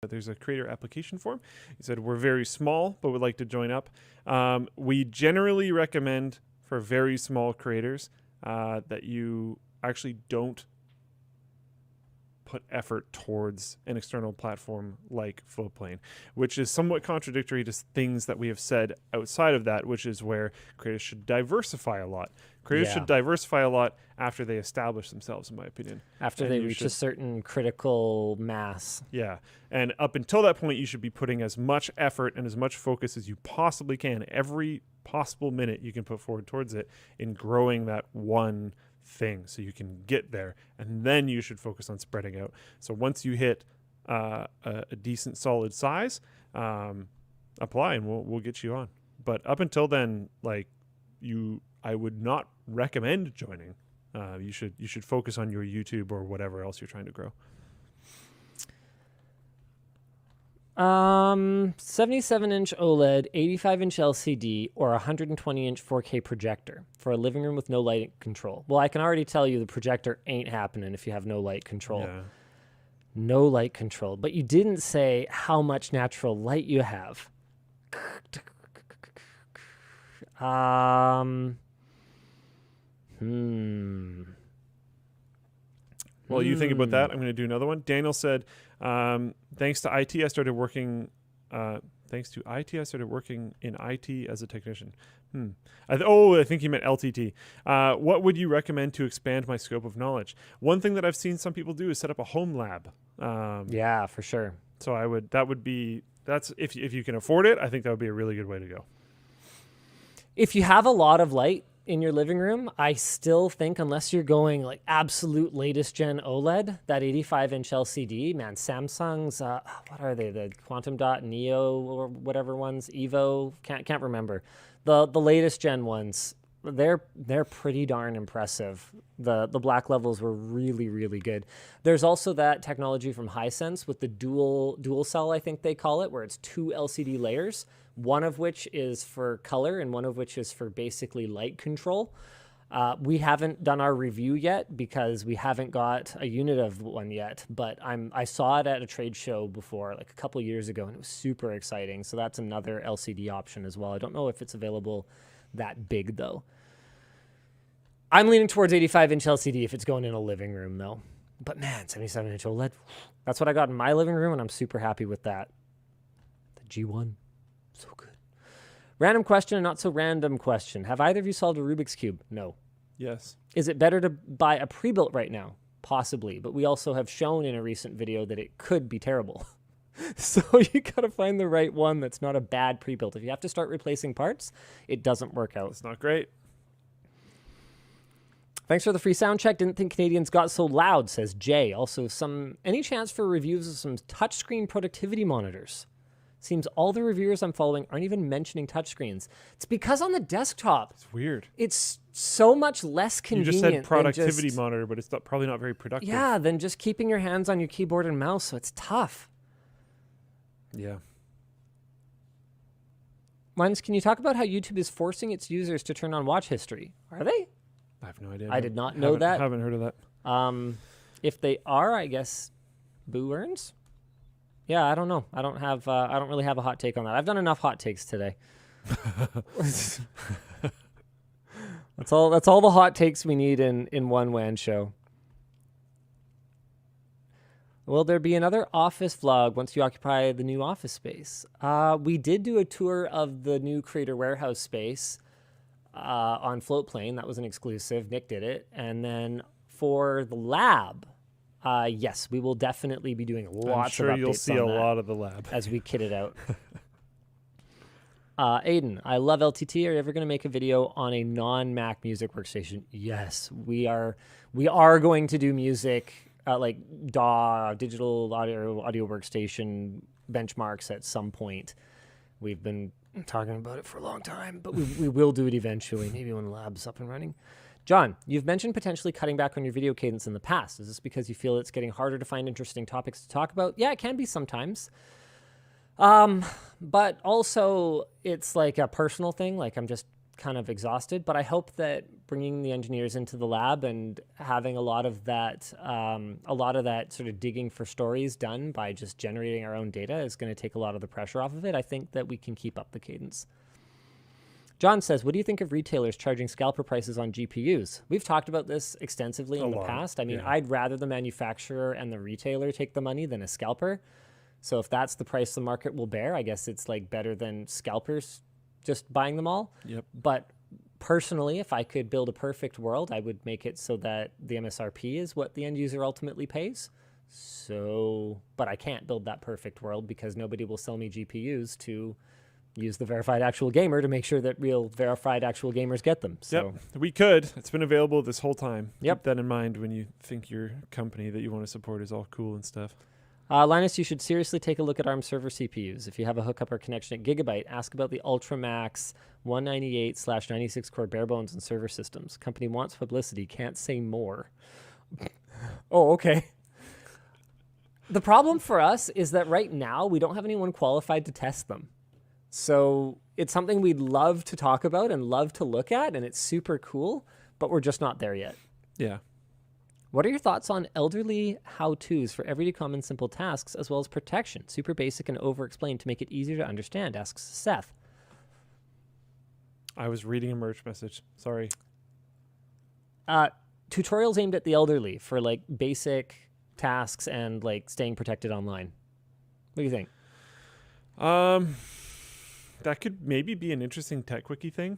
There's a creator application form. He said, we're very small, but would like to join up. We generally recommend for very small creators that you actually don't put effort towards an external platform like Floatplane, which is somewhat contradictory to things that we have said outside of that, which is where creators should diversify a lot. Creators should diversify a lot after they establish themselves, in my opinion. After they reach a certain critical mass. Yeah. And up until that point, you should be putting as much effort and as much focus as you possibly can, every possible minute you can put forward towards it, in growing that one thing so you can get there, and then you should focus on spreading out. So once you hit a decent solid size, apply and we'll get you on. But up until then, I would not recommend joining. You should focus on your YouTube or whatever else you're trying to grow. 77-inch OLED, 85-inch LCD, or 120-inch 4K projector for a living room with no light control. Well, I can already tell you the projector ain't happening if you have no light control. Yeah. No light control. But you didn't say how much natural light you have. While you think about that, I'm going to do another one. Daniel said, thanks to IT, I started working in IT as a technician. I think he meant LTT. What would you recommend to expand my scope of knowledge? One thing that I've seen some people do is set up a home lab. Yeah, for sure. So if you can afford it, I think that would be a really good way to go. If you have a lot of light in your living room, I still think, unless you're going like absolute latest gen OLED, that 85-inch LCD, man, Samsung's, what are they? The Quantum Dot Neo or whatever ones, Evo, can't remember. The latest gen ones, they're pretty darn impressive. The black levels were really, really good. There's also that technology from Hisense with the dual cell, I think they call it, where it's 2 LCD layers, one of which is for color and one of which is for basically light control. We haven't done our review yet because we haven't got a unit of one yet, but I saw it at a trade show before, like a couple years ago, and it was super exciting. So that's another LCD option as well. I don't know if it's available that big though. I'm leaning towards 85-inch LCD if it's going in a living room though. But man, 77-inch OLED, that's what I got in my living room, and I'm super happy with that. The G1. So good. Random question and not so random question. Have either of you solved a Rubik's Cube? No. Yes. Is it better to buy a pre-built right now? Possibly. But we also have shown in a recent video that it could be terrible. So you got to find the right one that's not a bad pre-built. If you have to start replacing parts, it doesn't work out. It's not great. Thanks for the free sound check. Didn't think Canadians got so loud, says Jay. Also, any chance for reviews of some touchscreen productivity monitors? Seems all the reviewers I'm following aren't even mentioning touchscreens. It's because on the desktop, it's weird. It's so much less convenient. You just said productivity monitor, but it's probably not very productive. Yeah, than just keeping your hands on your keyboard and mouse, so it's tough. Yeah. Linus, can you talk about how YouTube is forcing its users to turn on watch history? Are they? I have no idea. I did not know that. Haven't heard of that. If they are, I guess Boo earns. Yeah, I don't know. I don't really have a hot take on that. I've done enough hot takes today. That's all the hot takes we need in one WAN show. Will there be another office vlog once you occupy the new office space? We did do a tour of the new Creator Warehouse space on Floatplane. That was an exclusive. Nick did it. And then for the lab, yes, we will definitely be doing lots of updates. I'm sure you'll see a lot of the lab as we kit it out. Aiden, I love LTT. Are you ever going to make a video on a non-Mac music workstation? Yes, we are going to do music like DAW, digital audio workstation benchmarks at some point. We've been talking about it for a long time, but we will do it eventually, maybe when the lab's up and running. John, you've mentioned potentially cutting back on your video cadence in the past. Is this because you feel it's getting harder to find interesting topics to talk about? Yeah, it can be sometimes. But also it's like a personal thing. Like I'm just kind of exhausted, but I hope that bringing the engineers into the lab and having a lot of that sort of digging for stories done by just generating our own data is going to take a lot of the pressure off of it. I think that we can keep up the cadence. John says, what do you think of retailers charging scalper prices on GPUs? We've talked about this extensively in the past. I mean, I'd rather the manufacturer and the retailer take the money than a scalper. So if that's the price the market will bear, I guess it's like better than scalpers just buying them all. Yep. But personally, if I could build a perfect world, I would make it so that the MSRP is what the end user ultimately pays. So, but I can't build that perfect world because nobody will sell me GPUs to use the verified actual gamer to make sure that real verified actual gamers get them. So we could. It's been available this whole time. Yep. Keep that in mind when you think your company that you want to support is all cool and stuff. Linus, you should seriously take a look at ARM server CPUs. If you have a hookup or connection at Gigabyte, ask about the Ultramax 198/96 core bare bones and server systems. Company wants publicity, can't say more. Oh, okay. The problem for us is that right now we don't have anyone qualified to test them. So it's something we'd love to talk about and love to look at, and it's super cool, but we're just not there yet. Yeah. What are your thoughts on elderly how-tos for everyday common simple tasks as well as protection? Super basic and over-explained to make it easier to understand, asks Seth. I was reading a merch message. Sorry. Tutorials aimed at the elderly for like basic tasks and like staying protected online. What do you think? That could maybe be an interesting TechWiki thing.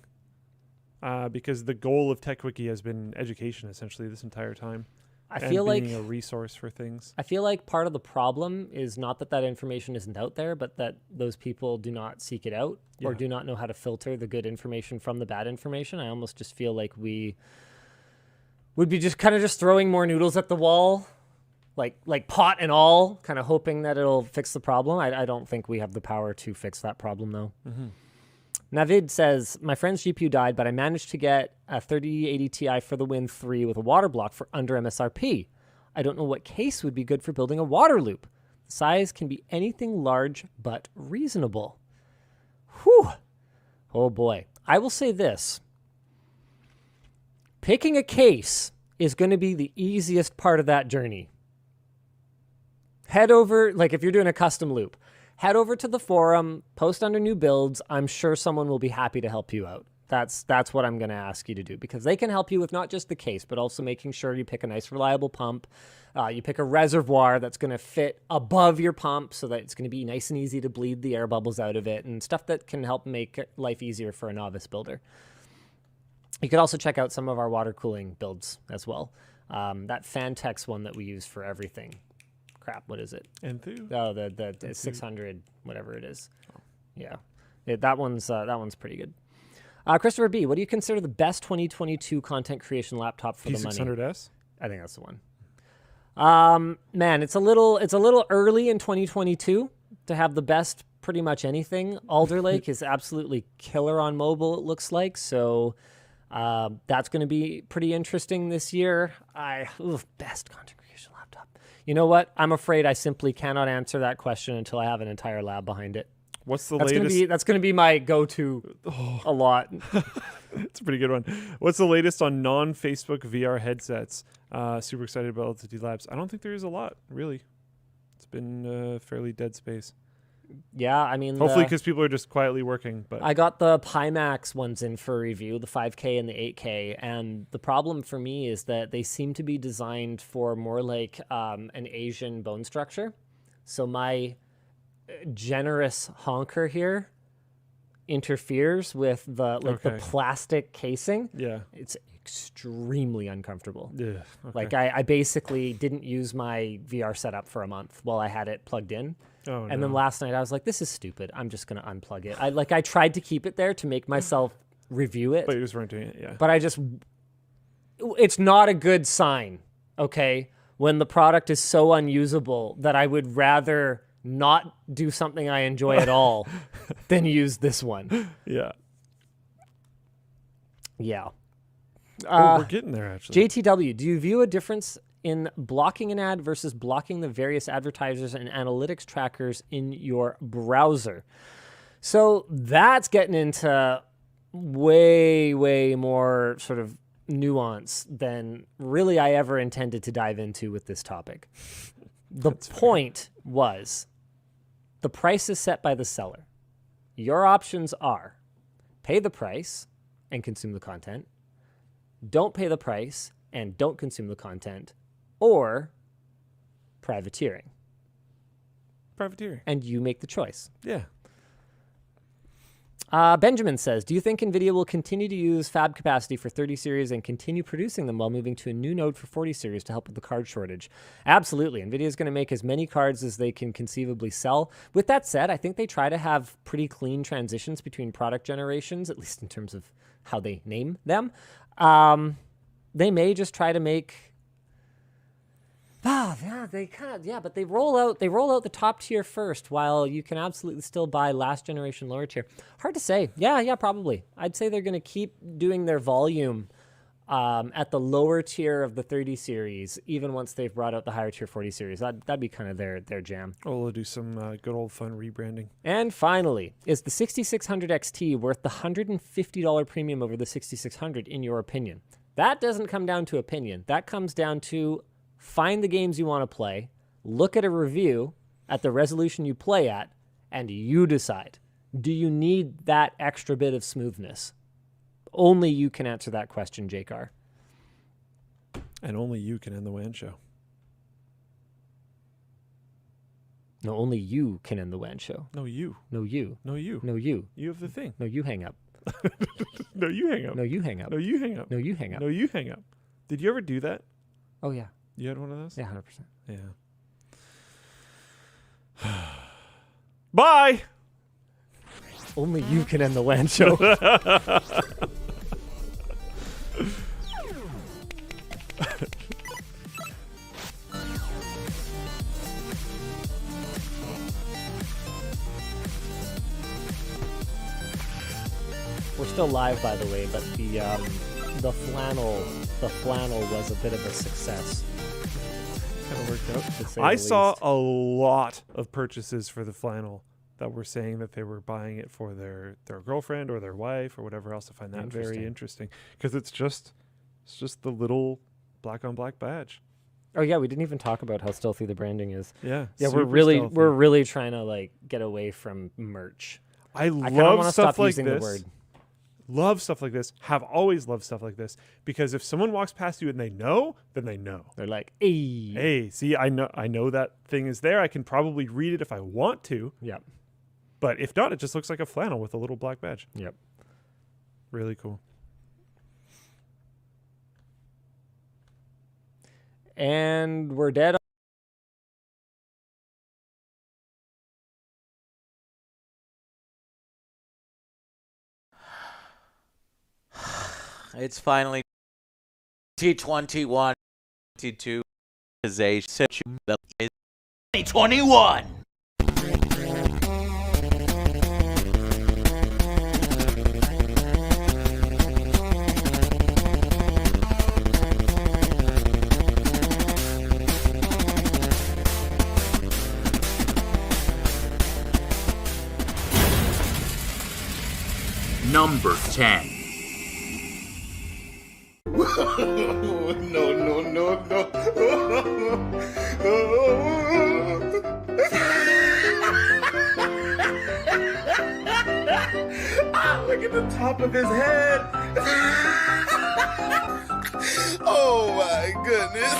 Because the goal of TechWiki has been education essentially this entire time. I feel like being a resource for things. I feel like part of the problem is not that information isn't out there, but that those people do not seek it out or do not know how to filter the good information from the bad information. I almost just feel like we would be just kind of just throwing more noodles at the wall, like pot and all, kind of hoping that it'll fix the problem. I don't think we have the power to fix that problem though. Mm-hmm. Navid says, my friend's GPU died, but I managed to get a 3080 Ti for the Win 3 with a water block for under MSRP. I don't know what case would be good for building a water loop. The size can be anything large but reasonable. Whew. Oh boy. I will say this. Picking a case is going to be the easiest part of that journey. Head over, like if you're doing a custom loop, head over to the forum, post under new builds. I'm sure someone will be happy to help you out. That's what I'm going to ask you to do because they can help you with not just the case, but also making sure you pick a nice, reliable pump. You pick a reservoir that's going to fit above your pump so that it's going to be nice and easy to bleed the air bubbles out of it and stuff that can help make life easier for a novice builder. You could also check out some of our water cooling builds as well. That Fantex one that we use for everything. Crap, what is it? Enthoo? Oh, the 600, whatever it is. Yeah, that one's pretty good. Christopher B, what do you consider the best 2022 content creation laptop for the money? P600S? I think that's the one. Man, it's a little early in 2022 to have the best pretty much anything. Alder Lake is absolutely killer on mobile, it looks like. So that's going to be pretty interesting this year. Best content creation laptop. You know what? I'm afraid I simply cannot answer that question until I have an entire lab behind it. What's the latest? That's going to be my go-to a lot. It's a pretty good one. What's the latest on non-Facebook VR headsets? Super excited about LTD Labs. I don't think there is a lot, really. It's been fairly dead space. Yeah, I mean... Hopefully because people are just quietly working. But I got the Pimax ones in for review, the 5K and the 8K, and the problem for me is that they seem to be designed for more like an Asian bone structure. So my generous honker here interferes with the plastic casing. Yeah. It's extremely uncomfortable. Yeah. Okay. Like I basically didn't use my VR setup for a month while I had it plugged in. Oh, and then last night I was like, this is stupid. I'm just going to unplug it. I tried to keep it there to make myself review it. But you just weren't doing it, yeah. But it's not a good sign, okay? When the product is so unusable that I would rather not do something I enjoy at all than use this one. Yeah. Yeah. We're getting there, actually. JTW, do you view a difference in blocking an ad versus blocking the various advertisers and analytics trackers in your browser? So that's getting into way, way more sort of nuance than really I ever intended to dive into with this topic. The point was the price is set by the seller. Your options are pay the price and consume the content, don't pay the price and don't consume the content, or privateering. Privateering. And you make the choice. Yeah. Benjamin says, do you think NVIDIA will continue to use fab capacity for 30 series and continue producing them while moving to a new node for 40 series to help with the card shortage? Absolutely. NVIDIA is going to make as many cards as they can conceivably sell. With that said, I think they try to have pretty clean transitions between product generations, at least in terms of how they name them. They may just try to make... but they roll out the top tier first while you can absolutely still buy last generation lower tier. Hard to say. Yeah, probably. I'd say they're going to keep doing their volume at the lower tier of the 30 series, even once they've brought out the higher tier 40 series. That'd be kind of their jam. Oh, they'll do some good old fun rebranding. And finally, is the 6600 XT worth the $150 premium over the 6600 in your opinion? That doesn't come down to opinion. That comes down to find the games you want to play, look at a review at the resolution you play at, and you decide. Do you need that extra bit of smoothness? Only you can answer that question, JCar. And only you can end the WAN show. No, only you can end the WAN show. No, you. No, you. No, you. No, you. You have the thing. No, you hang up. No, you hang up. No, you hang up. No, you hang up. No, you hang up. No, you hang up. Did you ever do that? Oh, yeah. You had one of those? Yeah, 100%. Yeah. Bye! Only you can end the WAN show. We're still live, by the way, but the flannel was a bit of a success. Kind of worked out. I saw a lot of purchases for the flannel that were saying that they were buying it for their girlfriend or their wife or whatever else. I find that very interesting because it's just the little black on black badge. Oh yeah, we didn't even talk about how stealthy the branding is. Yeah, we're really trying to like get away from merch. I love stuff like this. Love stuff like this. Have always loved stuff like this because if someone walks past you and they know, then they know. They're like, "Hey, see, I know that thing is there. I can probably read it if I want to." Yep. But if not, it just looks like a flannel with a little black badge. Yep. Really cool. And we're dead. It's finally T21 T2 is a situation that is 2021. Number 10. Look at the top of his head. Oh my goodness.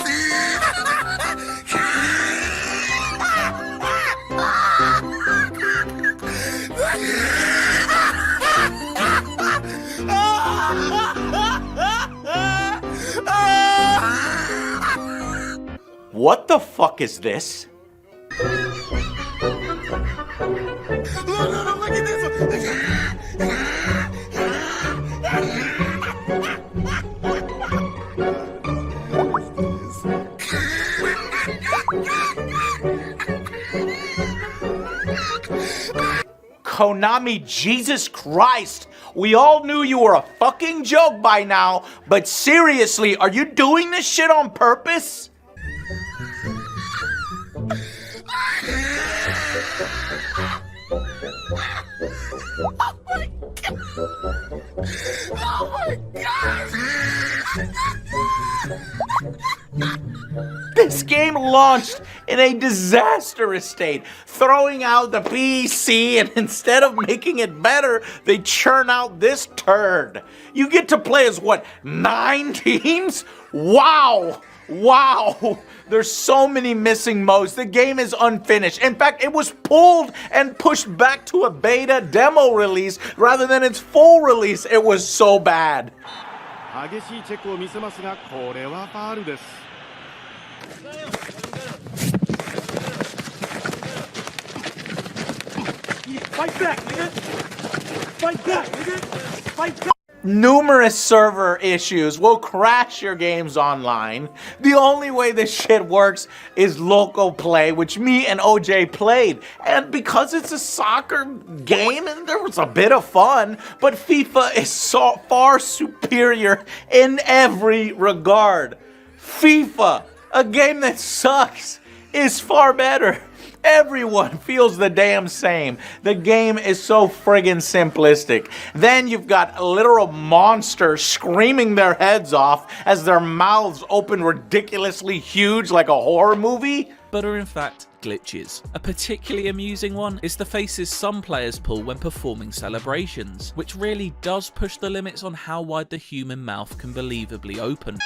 What the fuck is this? Look at this Konami, Jesus Christ! We all knew you were a fucking joke by now, but seriously, are you doing this shit on purpose? Oh my God. Oh my god! This game launched in a disastrous state, throwing out the PC, and instead of making it better, they churn out this turd. You get to play as what, 9 teams? Wow! Wow! There's so many missing modes. The game is unfinished. In fact, it was pulled and pushed back to a beta demo release rather than its full release. It was so bad. 激しいチェックを見せますが、これはファールです。Fight back, nigga! Fight back, nigga! Fight back! Numerous server issues will crash your games online. The only way this shit works is local play, which me and OJ played. And because it's a soccer game, and there was a bit of fun, but FIFA is so far superior in every regard. FIFA, a game that sucks, is far better. Everyone feels the damn same. The game is so friggin' simplistic. Then you've got literal monsters screaming their heads off as their mouths open ridiculously huge like a horror movie. But are in fact glitches. A particularly amusing one is the faces some players pull when performing celebrations, which really does push the limits on how wide the human mouth can believably open.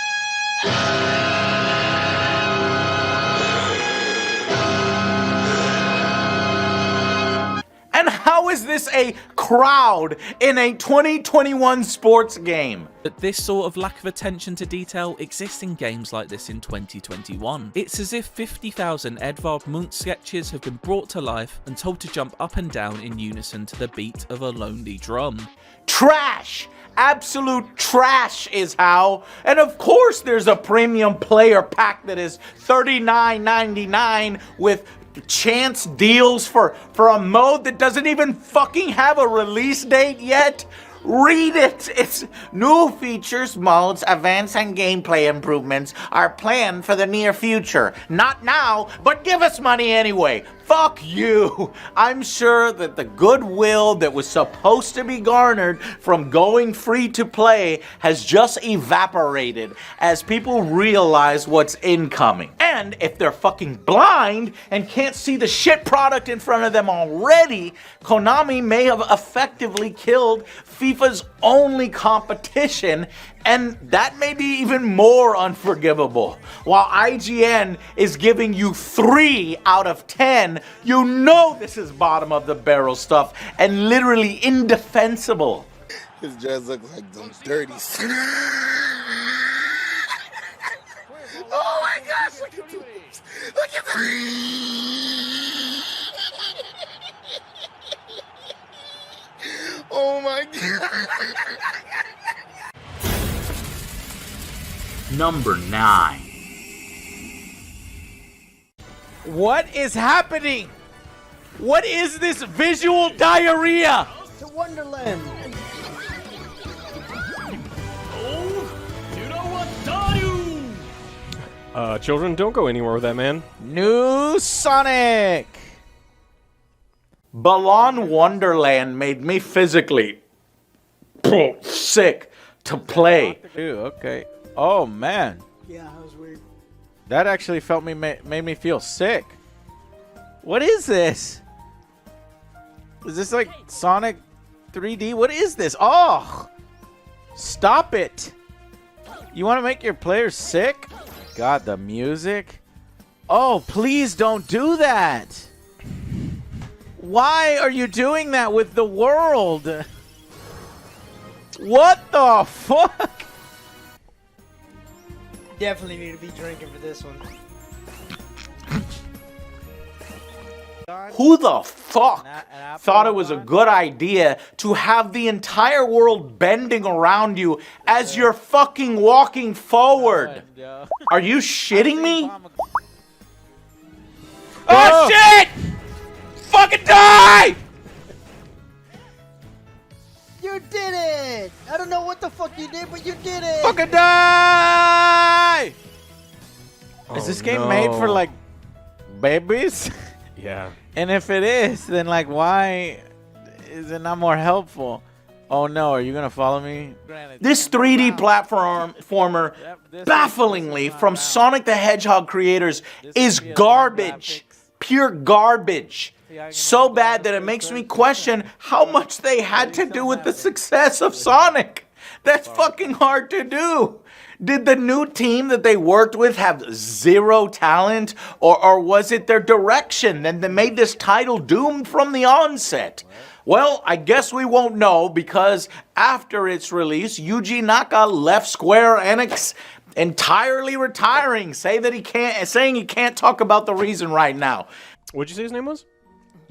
And how is this a crowd in a 2021 sports game? But this sort of lack of attention to detail exists in games like this in 2021. It's as if 50,000 Edvard Munch sketches have been brought to life and told to jump up and down in unison to the beat of a lonely drum. Trash! Absolute trash is how. And of course there's a premium player pack that is $39.99 with chance deals for a mode that doesn't even fucking have a release date yet. Read it! It's new features, modes, events, and gameplay improvements are planned for the near future. Not now, but give us money anyway. Fuck you! I'm sure that the goodwill that was supposed to be garnered from going free to play has just evaporated as people realize what's incoming. And if they're fucking blind and can't see the shit product in front of them already, Konami may have effectively killed FIFA's only competition, and that may be even more unforgivable. While IGN is giving you 3 out of 10, you know this is bottom of the barrel stuff and literally indefensible. His dress looks like them dirty. Oh my gosh, look at this. Look at this. Oh my god. Number 9. What is happening? What is this visual diarrhea? To Wonderland. Children, don't go anywhere with that, man. New Sonic. Balan Wonderland made me physically sick to play. Dude, okay. Oh man. Yeah, that was weird. That actually made me feel sick. What is this? Is this like Sonic 3D? What is this? Oh! Stop it! You want to make your players sick? God, the music. Oh, please don't do that. Why are you doing that with the world? What the fuck? Definitely need to be drinking for this one. Who the fuck thought it was a good idea to have the entire world bending around you as you're fucking walking forward? Are you shitting me? Oh shit! Fucking die! You did it! I don't know what the fuck you did, but you did it! Fucking die! Is this game made for like babies? Yeah. And if it is, then like why is it not more helpful? Oh no, are you gonna follow me? This 3D platformer, bafflingly, from Sonic the Hedgehog creators, is garbage. Pure garbage. So bad that it makes me question how much they had to do with the success of Sonic. That's fucking hard to do. Did the new team that they worked with have zero talent, or was it their direction that made this title doomed from the onset? Well, I guess we won't know, because after its release, Yuji Naka left Square Enix entirely retiring, saying he can't talk about the reason right now. What'd you say his name was?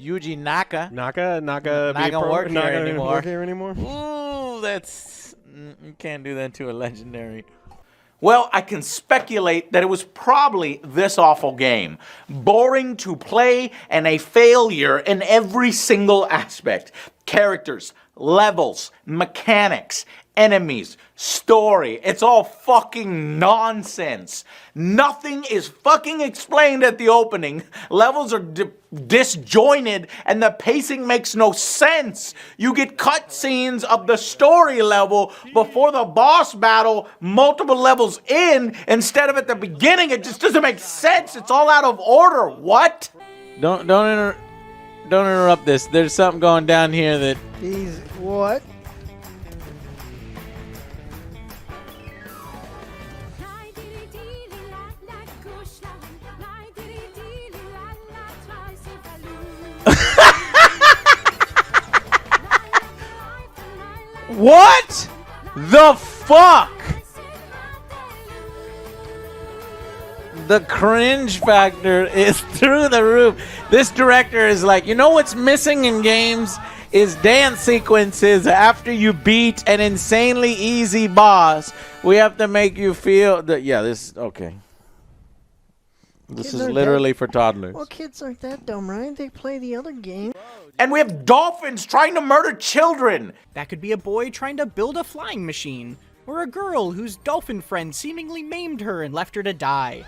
Yuji Naka. Not gonna work here anymore. Ooh, you can't do that to a legendary. Well, I can speculate that it was probably this awful game. Boring to play and a failure in every single aspect. Characters, levels, mechanics, enemies, story. It's all fucking nonsense. Nothing is fucking explained at the opening. Levels are disjointed and the pacing makes no sense. You get cutscenes of the story level before the boss battle multiple levels in instead of at the beginning. It just doesn't make sense. It's all out of order. What? Don't interrupt this. There's something going down here that... What? What the fuck? The cringe factor is through the roof. This director is like, you know what's missing in games is dance sequences after you beat an insanely easy boss. We have to make you feel that, yeah, okay. This is literally for toddlers. Well, kids aren't that dumb, right? They play the other game. And we have dolphins trying to murder children. That could be a boy trying to build a flying machine, or a girl whose dolphin friend seemingly maimed her and left her to die.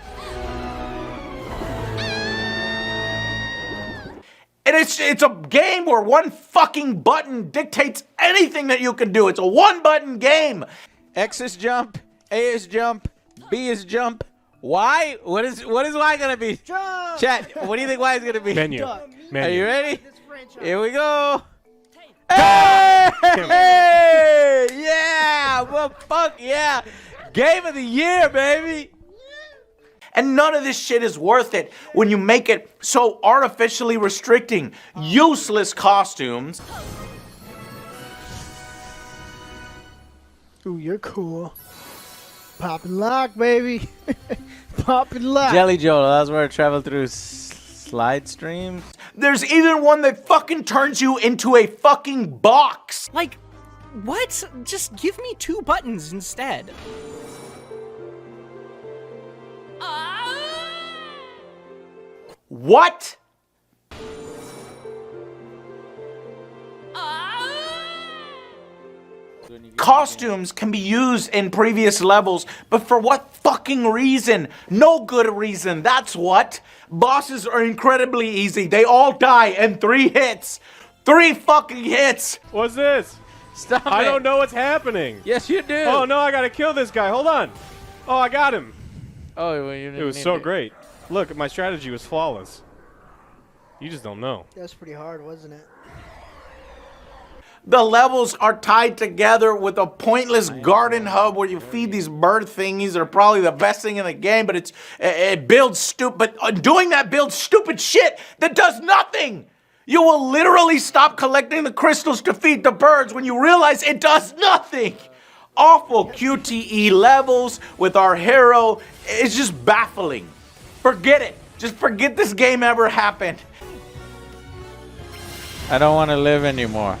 And it's a game where one fucking button dictates anything that you can do. It's a one-button game. X is jump, A is jump, B is jump. Y? What is Y gonna be? Jump! Chat, what do you think Y is gonna be? Menu. Are you ready? Here we go. Hey! Hey! Yeah! Well, fuck yeah! Game of the year, baby! And none of this shit is worth it when you make it so artificially restricting. Useless costumes. Ooh, you're cool. Pop and lock, baby. Pop and lock. Jelly Joel, that's where I travel through slide streams. There's even one that fucking turns you into a fucking box. Like, what? Just give me 2 buttons instead. What? Costumes can be used in previous levels, but for what fucking reason? No good reason, that's what. Bosses are incredibly easy. They all die in 3 hits. 3 fucking hits. What's this? Stop I it. don't know what's happening. Yes, you do. Oh, no, I gotta kill this guy. Hold on. Oh, I got him. Oh, well, you didn't It was need so it. great. Look, my strategy was flawless. You just don't know. That was pretty hard, wasn't it? The levels are tied together with a pointless garden hub where you feed these bird thingies that are probably the best thing in the game, but it builds stupid. Doing that builds stupid shit that does nothing. You will literally stop collecting the crystals to feed the birds when you realize it does nothing. Awful QTE levels with our hero. It's just baffling. Forget it. Just forget this game ever happened. I don't want to live anymore.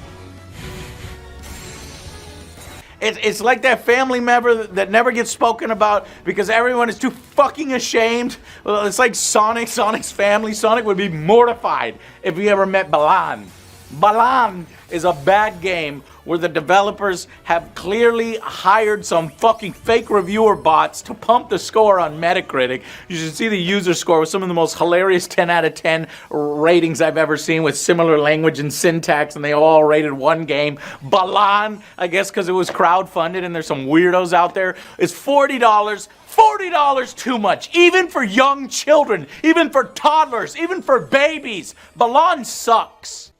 It's like that family member that never gets spoken about because everyone is too fucking ashamed. Well, it's like Sonic, Sonic's family. Sonic would be mortified if he ever met Balan. Balan is a bad game where the developers have clearly hired some fucking fake reviewer bots to pump the score on Metacritic. You should see the user score with some of the most hilarious 10 out of 10 ratings I've ever seen with similar language and syntax, and they all rated one game. Balan, I guess because it was crowdfunded and there's some weirdos out there, is $40. $40 too much, even for young children, even for toddlers, even for babies. Balan sucks.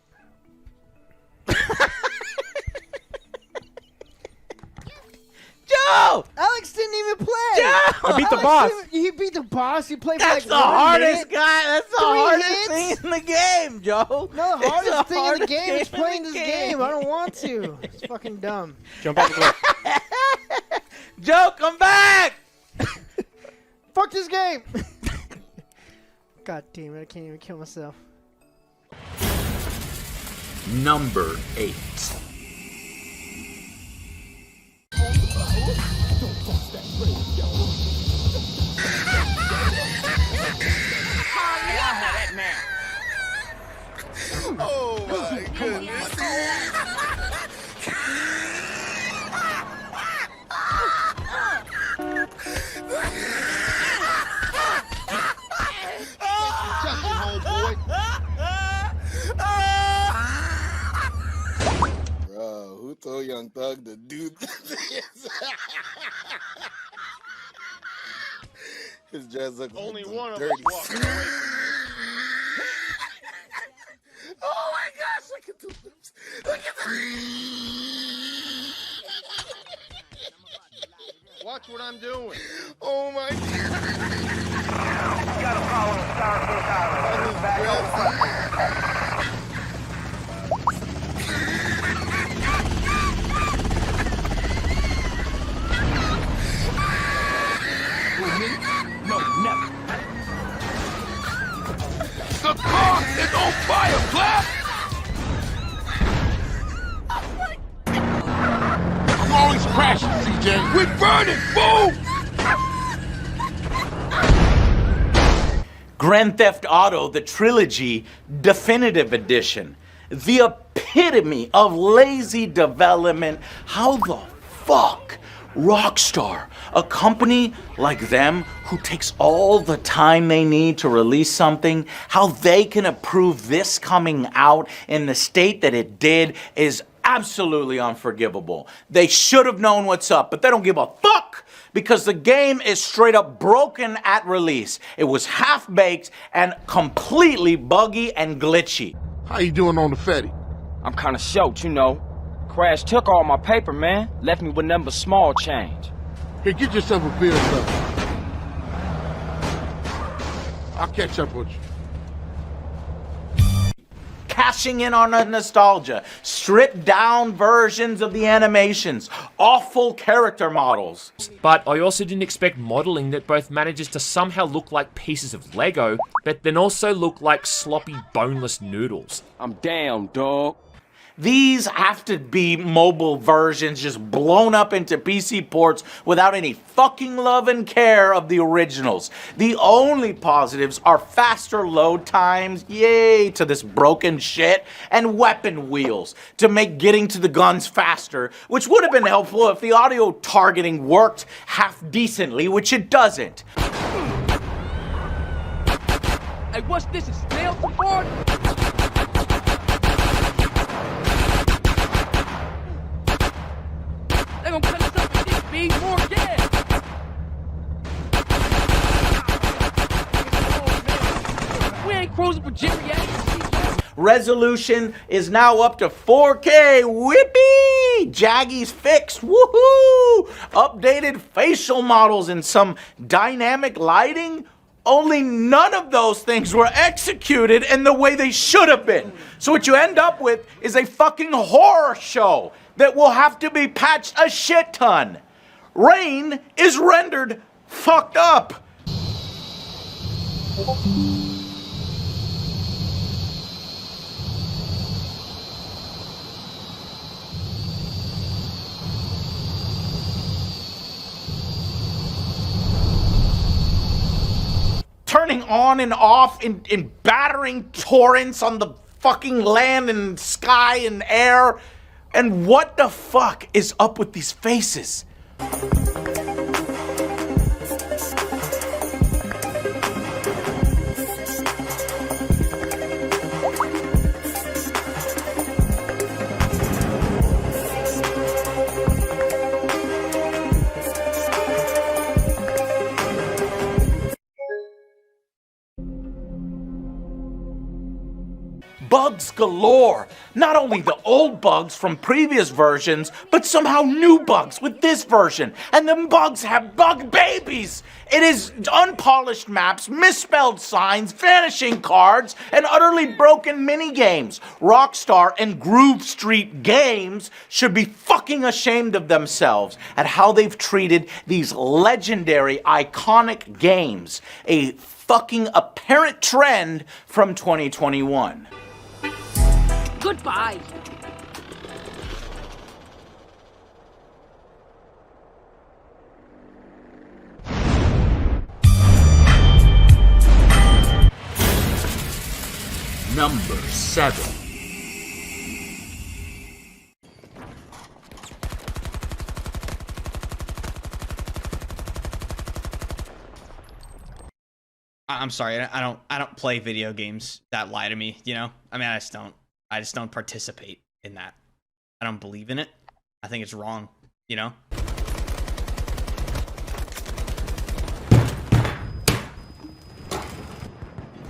Joe! Alex didn't even play. Joe! I beat the boss. You beat the boss. You played That's for the like 1 hardest minute. guy. That's the 3 hardest hits? thing in the game, Joe. No, the It's hardest thing in the hardest game is game in playing the this game. I don't want to. It's fucking dumb. Jump out the door. Joe, come back! Fuck this game. God damn it! I can't even kill myself. Number 8. Oh my goodness. Bro, who told Young Thug to do this? His dress look Only like one of dirty. us walked away. Oh my gosh, look at the lips. Look at the... Watch what I'm doing. Oh my god. You gotta follow the Star Coast Highway. Back up. No, never. The car is on fire, Clap! I'm always crashing, CJ. We're burning, fool! Grand Theft Auto, the trilogy, definitive edition. The epitome of lazy development. How the fuck Rockstar, a company like them who takes all the time they need to release something, how they can approve this coming out in the state that it did is absolutely unforgivable. They should have known what's up, but they don't give a fuck because the game is straight up broken at release. It was half-baked and completely buggy and glitchy. How you doing on the Fetty? I'm kind of short, you know. Crash took all my paper, man. Left me with nothing but small change. Here, get yourself a beer, son. I'll catch up with you. Cashing in on the nostalgia, stripped down versions of the animations, awful character models. But I also didn't expect modeling that both manages to somehow look like pieces of Lego, but then also look like sloppy, boneless noodles. I'm down, dog. These have to be mobile versions just blown up into PC ports without any fucking love and care of the originals. The only positives are faster load times, yay to this broken shit, and weapon wheels to make getting to the guns faster, which would have been helpful if the audio targeting worked half decently, which it doesn't. Hey, what's this? Is snail support? They gonna cut us up with this speed, more gas. We ain't cruising for geriatrics. Resolution is now up to 4K. Whippy! Jaggy's fixed. Woohoo! Updated facial models and some dynamic lighting. Only none of those things were executed in the way they should have been. So what you end up with is a fucking horror show that will have to be patched a shit ton. Rain is rendered fucked up. Turning on and off in battering torrents on the fucking land and sky and air. And what the fuck is up with these faces? Bugs galore. Not only the old bugs from previous versions, but somehow new bugs with this version. And them bugs have bug babies. It is unpolished maps, misspelled signs, vanishing cards, and utterly broken minigames. Rockstar and Groove Street Games should be fucking ashamed of themselves at how they've treated these legendary, iconic games. A fucking apparent trend from 2021. Goodbye. Number 7. I'm sorry, I don't play video games that lie to me, you know? I mean, I just don't participate in that. I don't believe in it. I think it's wrong, you know?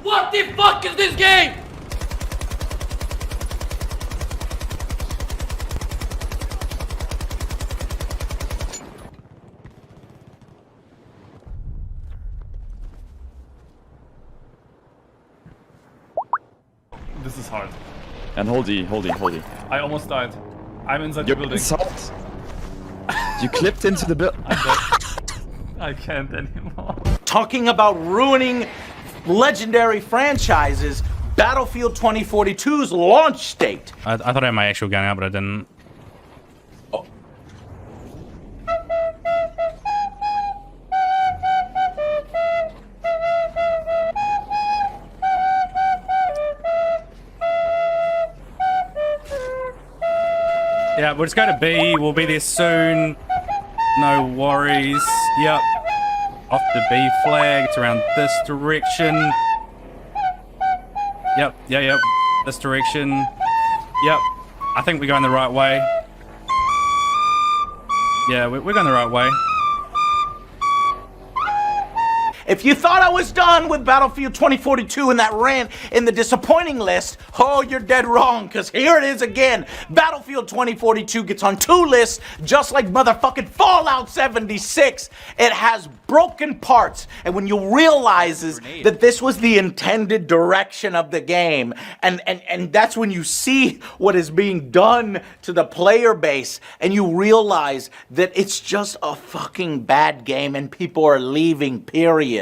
What the fuck is this game? This is hard. And hold E. I almost died. I'm inside the building. Inside. You clipped into the building. I can't anymore. Talking about ruining legendary franchises, Battlefield 2042's launch state. I thought I might actually get out, but I didn't. Yeah, we'll just go to B. We'll be there soon. No worries. Yep. Off the B flag. It's around this direction. Yep. Yep. This direction. Yep. I think we're going the right way. Yeah, we're going the right way. If you thought I was done with Battlefield 2042 and that rant in the disappointing list, oh, you're dead wrong, because here it is again. Battlefield 2042 gets on 2 lists, just like motherfucking Fallout 76. It has broken parts, and when you realize that this was the intended direction of the game, and that's when you see what is being done to the player base, and you realize that it's just a fucking bad game, and people are leaving, period.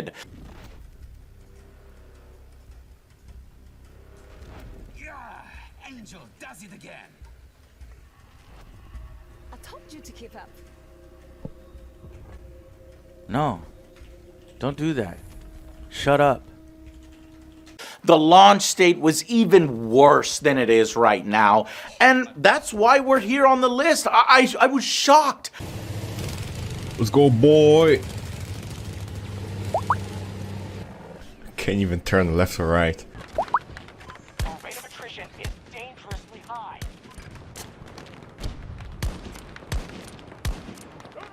Angel does it again. I told you to keep up. No. Don't do that. Shut up. The launch state was even worse than it is right now. And that's why we're here on the list. I was shocked. Let's go, boy. Can't even turn left or right. Rate of attrition is dangerously high.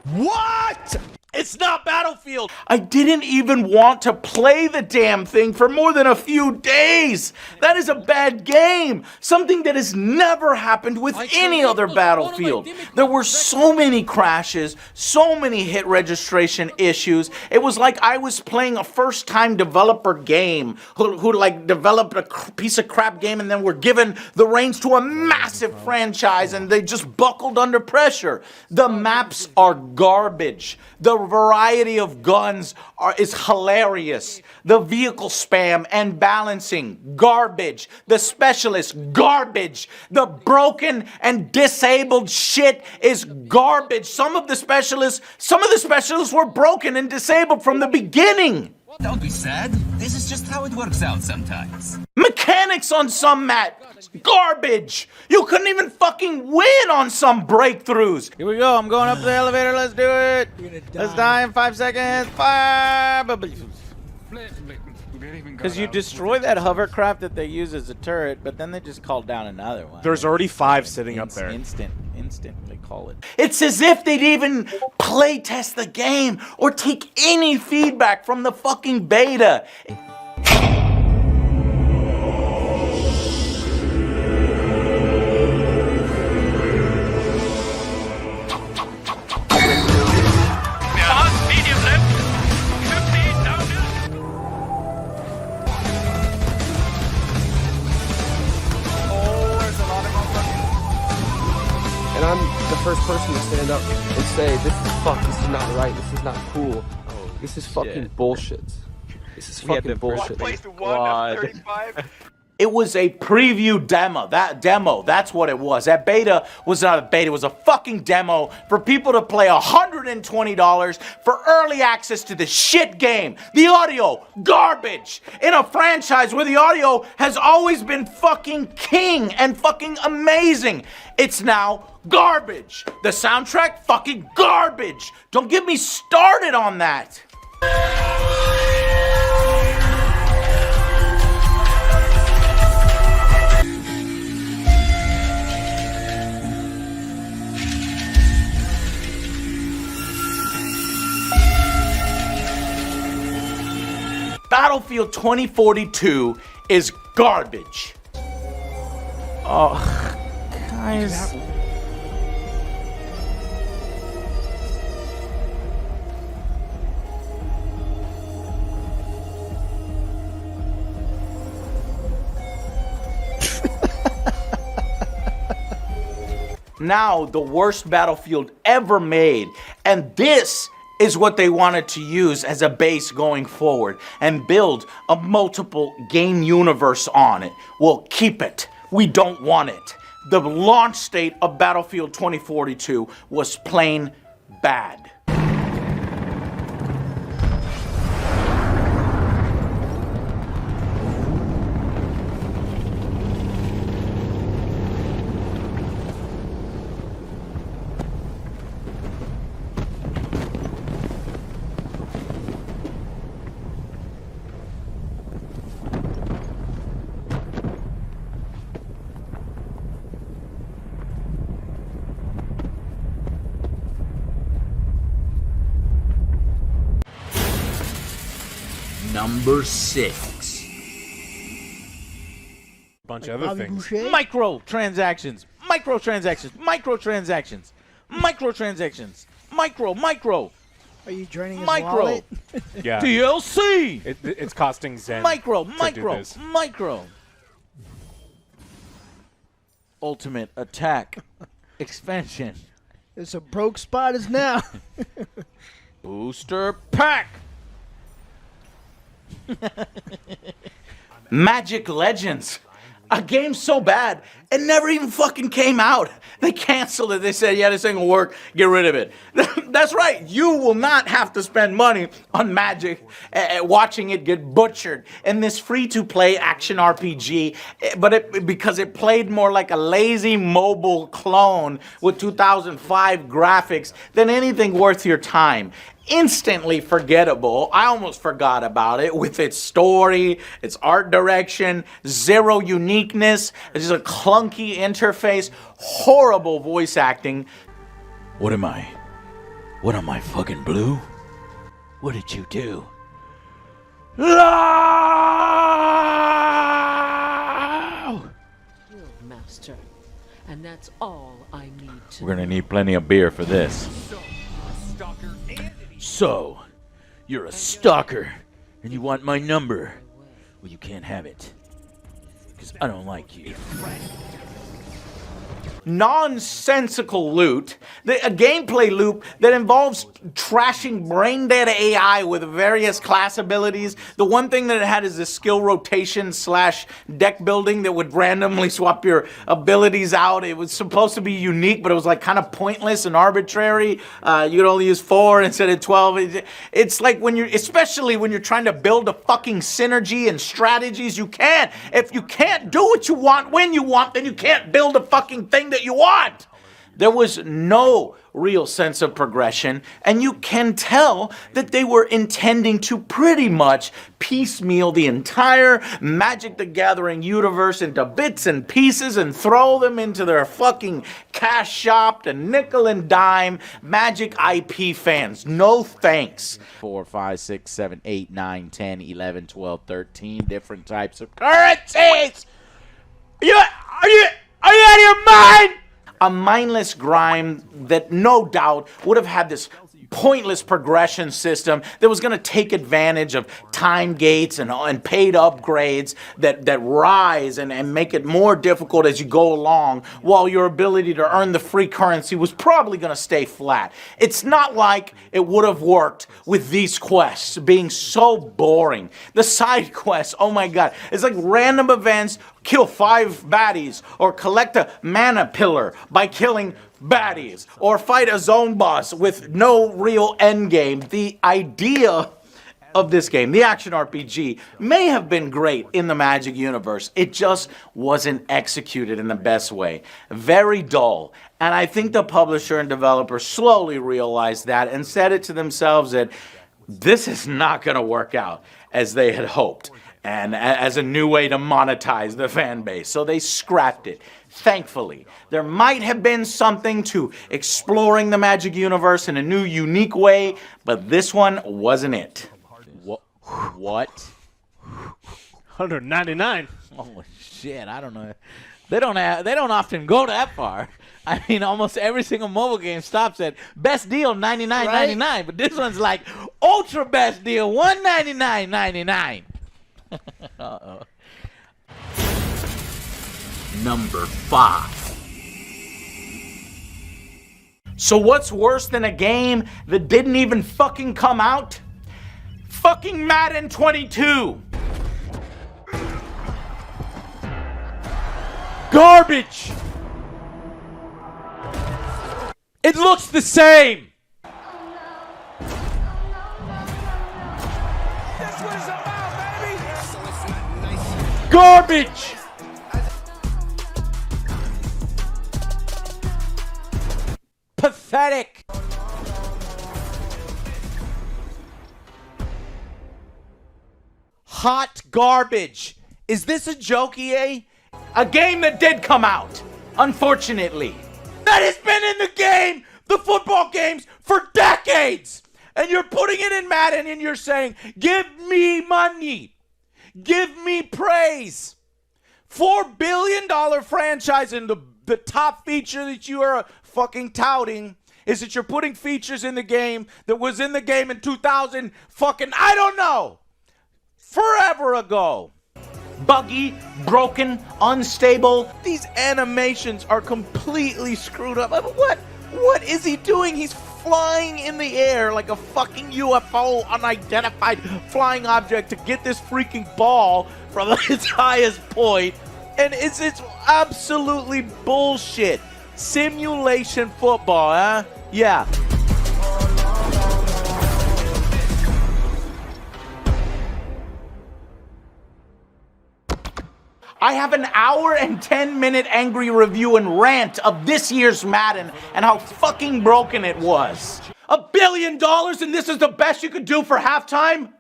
What? It's not Battlefield. I didn't even want to play the damn thing for more than a few days. That is a bad game. Something that has never happened with any other Battlefield. There were so many crashes, so many hit registration issues. It was like I was playing a first-time developer game who like developed a piece of crap game and then were given the reins to a massive franchise and they just buckled under pressure. The maps are garbage. The variety of guns is hilarious. The vehicle spam and balancing, garbage. The specialists, garbage. The broken and disabled shit is garbage. Some of the specialists were broken and disabled from the beginning. Don't be sad. This is just how it works out sometimes. Mechanics on some mat, garbage. You couldn't even fucking win on some breakthroughs. Here we go. I'm going up the elevator. Let's do it. Let's die in 5 seconds. Fire. Because you destroy that hovercraft that they use as a turret, but then they just call down another one. There's already 5 sitting up there. Instantly call it. It's as if they'd even play test the game or take any feedback from the fucking beta. And I'm the first person to stand up and say, this is fuck, this is not right, this is not cool. This is fucking bullshit. This is fucking bullshit. It was a preview demo. That's what it was. That beta was not a beta, it was a fucking demo for people to play $120 for early access to the shit game. The audio, garbage. In a franchise where the audio has always been fucking king and fucking amazing. It's now garbage. The soundtrack, fucking garbage. Don't get me started on that. Battlefield 2042 is garbage. Oh, guys. Now the worst Battlefield ever made, and this is what they wanted to use as a base going forward and build a multiple game universe on it. Well, keep it. We don't want it. The launch state of Battlefield 2042 was plain bad. Number 6. Bunch of other things. Microtransactions. Micro. Are you draining his Micro. wallet? Yeah. DLC. It's costing Zen. Micro. to do this. Ultimate attack expansion. It's a broke spot is now. Booster pack. Magic Legends. A game so bad, it never even fucking came out. They canceled it. They said, yeah, this ain't gonna work. Get rid of it. That's right. You will not have to spend money on Magic watching it get butchered in this free-to-play action RPG, because it played more like a lazy mobile clone with 2005 graphics than anything worth your time. Instantly forgettable. I almost forgot about it with its story, its art direction, zero uniqueness, it's just a clunky interface, horrible voice acting. What am I? What am I, fucking blue? What did you do? Master, and that's all I need to. We're gonna need plenty of beer for this. So, you're a stalker, and you want my number. Well, you can't have it, because I don't like you. nonsensical loot, a gameplay loop that involves trashing brain dead AI with various class abilities. The one thing that it had is the skill rotation / deck building that would randomly swap your abilities out. It was supposed to be unique, but it was like kind of pointless and arbitrary. You could only use 4 instead of 12. It's like especially when you're trying to build a fucking synergy and strategies, you can't. If you can't do what you want when you want, then you can't build a fucking thing that you want. There was no real sense of progression, and you can tell that they were intending to pretty much piecemeal the entire Magic the Gathering universe into bits and pieces and throw them into their fucking cash-shopped and nickel and dime Magic IP fans. No thanks. 4, 5, 6, 7, 8, 9, 10, 11, 12, 13 different types of currencies! Are you out of your mind? A mindless grime that no doubt would have had this pointless progression system that was going to take advantage of time gates and paid upgrades that rise and make it more difficult as you go along, while your ability to earn the free currency was probably going to stay flat. It's not like it would have worked with these quests being so boring. The side quests, oh my god, it's like random events. Kill 5 baddies, or collect a mana pillar by killing baddies, or fight a zone boss with no real end game. The idea of this game, the action RPG, may have been great in the Magic universe. It just wasn't executed in the best way. Very dull. And I think the publisher and developer slowly realized that and said it to themselves that this is not going to work out as they had hoped, and as a new way to monetize the fan base. So they scrapped it. Thankfully, there might have been something to exploring the Magic universe in a new, unique way, but this one wasn't it. What? 199. Holy shit, I don't know. They don't often go that far. I mean, almost every single mobile game stops at best deal $99.99, right? But this one's like ultra best deal $199.99. Uh-oh. Number 5. So what's worse than a game that didn't even fucking come out? Fucking Madden 22. Garbage! It looks the same! Garbage! Pathetic! Hot garbage! Is this a joke, EA? A game that did come out, unfortunately. That has been in the game, the football games, for decades! And you're putting it in Madden and you're saying, give me money! Give me praise. $4 billion franchise, and the top feature that you are fucking touting is that you're putting features in the game that was in the game in 2000 fucking, I don't know, forever ago. Buggy, broken, unstable. These animations are completely screwed up. I mean, what is he doing? He's flying in the air like a fucking UFO, unidentified flying object, to get this freaking ball from its highest point. And it's absolutely bullshit. Simulation football, huh? Yeah. I have an hour and 10-minute angry review and rant of this year's Madden and how fucking broken it was. $1 billion and this is the best you could do for halftime?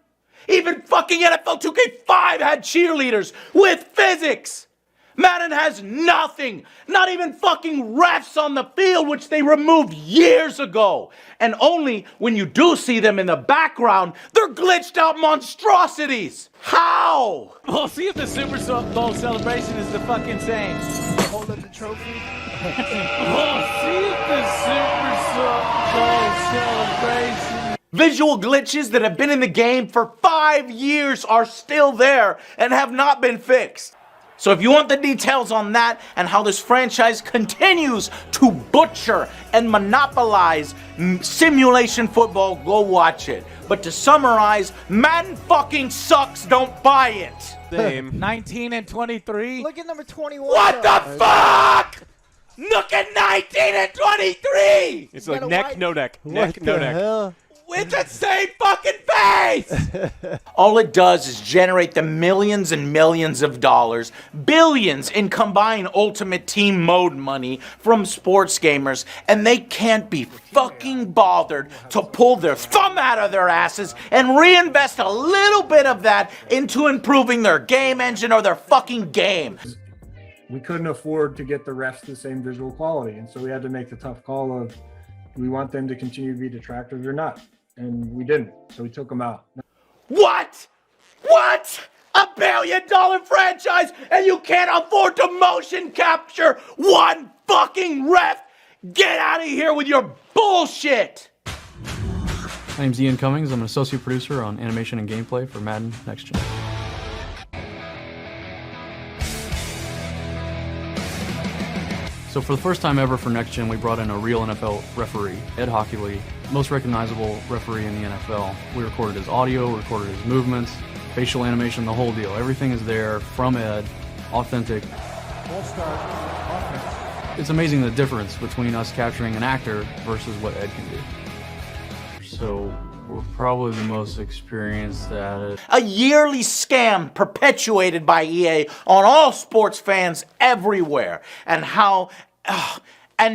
Even fucking NFL 2K5 had cheerleaders with physics. Madden has nothing, not even fucking refs on the field, which they removed years ago. And only when you do see them in the background, they're glitched out monstrosities. How? We'll see if the Super Bowl celebration is the fucking same. Hold up the trophy. We'll see if the Super Bowl celebration. Visual glitches that have been in the game for 5 years are still there and have not been fixed. So if you want the details on that and how this franchise continues to butcher and monopolize simulation football, go watch it. But to summarize, Madden fucking sucks, don't buy it. Same. 19 and 23. Look at number 21. What the fuck? Look at 19 and 23. It's like neck, no neck, neck, no neck. Hell? With the same fucking face! All it does is generate the millions and millions of dollars, billions in combined Ultimate Team mode money from sports gamers, and they can't be fucking bothered to pull their thumb out of their asses and reinvest a little bit of that into improving their game engine or their fucking game. We couldn't afford to get the refs the same visual quality, and so we had to make the tough call of, do we want them to continue to be detractors or not? And we didn't, so we took them out. What? What? $1 billion franchise and you can't afford to motion capture one fucking ref? Get out of here with your bullshit! My name's Ian Cummings. I'm an associate producer on animation and gameplay for Madden Next Gen. So for the first time ever for Next Gen, we brought in a real NFL referee, Ed Hockley, most recognizable referee in the NFL. We recorded his audio, recorded his movements, facial animation, the whole deal. Everything is there from Ed, authentic. It's amazing the difference between us capturing an actor versus what Ed can do. So we're probably the most experienced at it. A yearly scam perpetuated by EA on all sports fans everywhere. And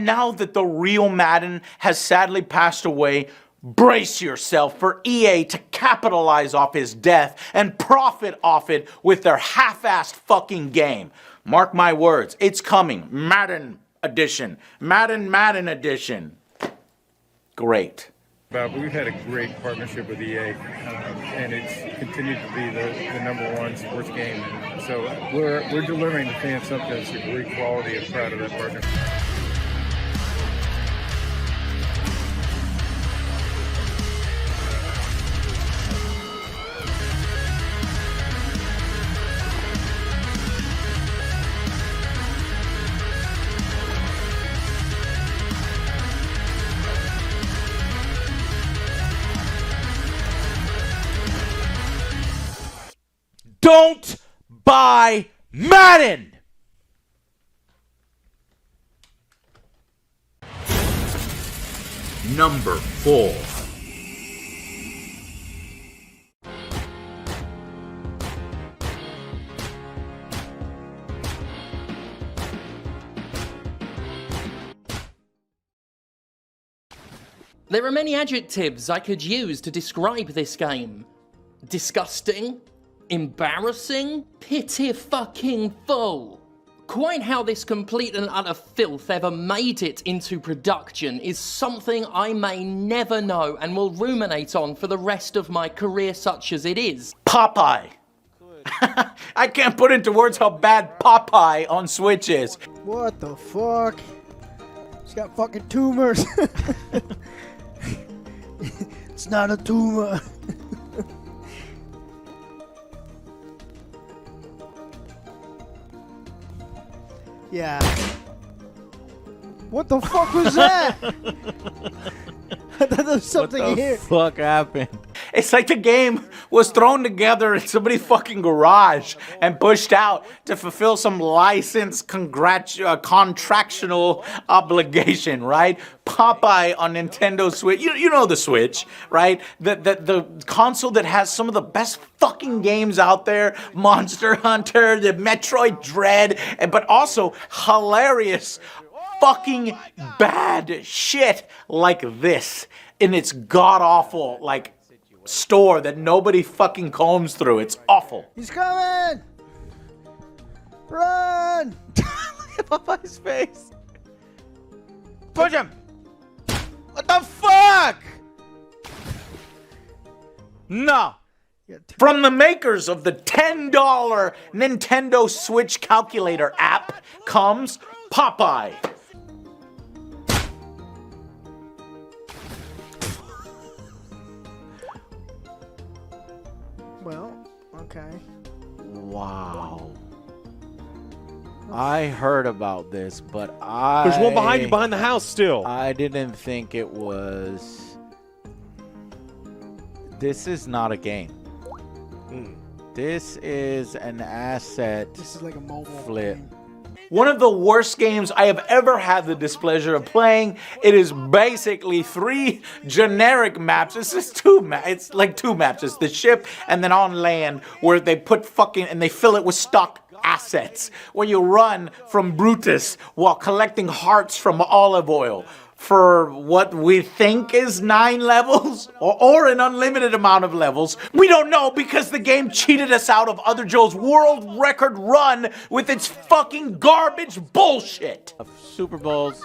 now that the real Madden has sadly passed away, brace yourself for EA to capitalize off his death and profit off it with their half-assed fucking game. Mark my words, it's coming. Madden Edition. Madden Edition. Great. But we've had a great partnership with EA, and it's continued to be the #1 sports game. And so we're delivering the fans something that's a great quality, and proud of that partnership. Don't buy Madden! Number 4. There are many adjectives I could use to describe this game. Disgusting, embarrassing, pitiful. Quite how this complete and utter filth ever made it into production is something I may never know and will ruminate on for the rest of my career, such as it is. Popeye. I can't put into words how bad Popeye on Switch is. What the fuck? He's got fucking tumors. It's not a tumor. Yeah. What the fuck was that? I thought there was something What the here. fuck happened? It's like the game was thrown together in somebody's fucking garage and pushed out to fulfill some license contractual obligation, right? Popeye on Nintendo Switch. You know the Switch, right? The console that has some of the best fucking games out there. Monster Hunter, the Metroid Dread, but also hilarious fucking bad shit like this in its god-awful, like, store that nobody fucking combs through. It's awful. He's coming! Run! Look at Popeye's face. Push him! What the fuck? No. From the makers of the $10 Nintendo Switch calculator app comes Popeye. Well, okay. Wow. I heard about this, but There's one behind you, behind the house still. I didn't think it was... This is not a game. This is an asset. This is like a mobile flip. game. One of the worst games I have ever had the displeasure of playing. It is basically 3 generic maps. It's like 2 maps. It's the ship and then on land where they put and they fill it with stock assets. Where you run from Brutus while collecting hearts from olive oil. For what we think is 9 levels or an unlimited amount of levels. We don't know because the game cheated us out of Other Joe's world record run with its fucking garbage bullshit. Super Bowls.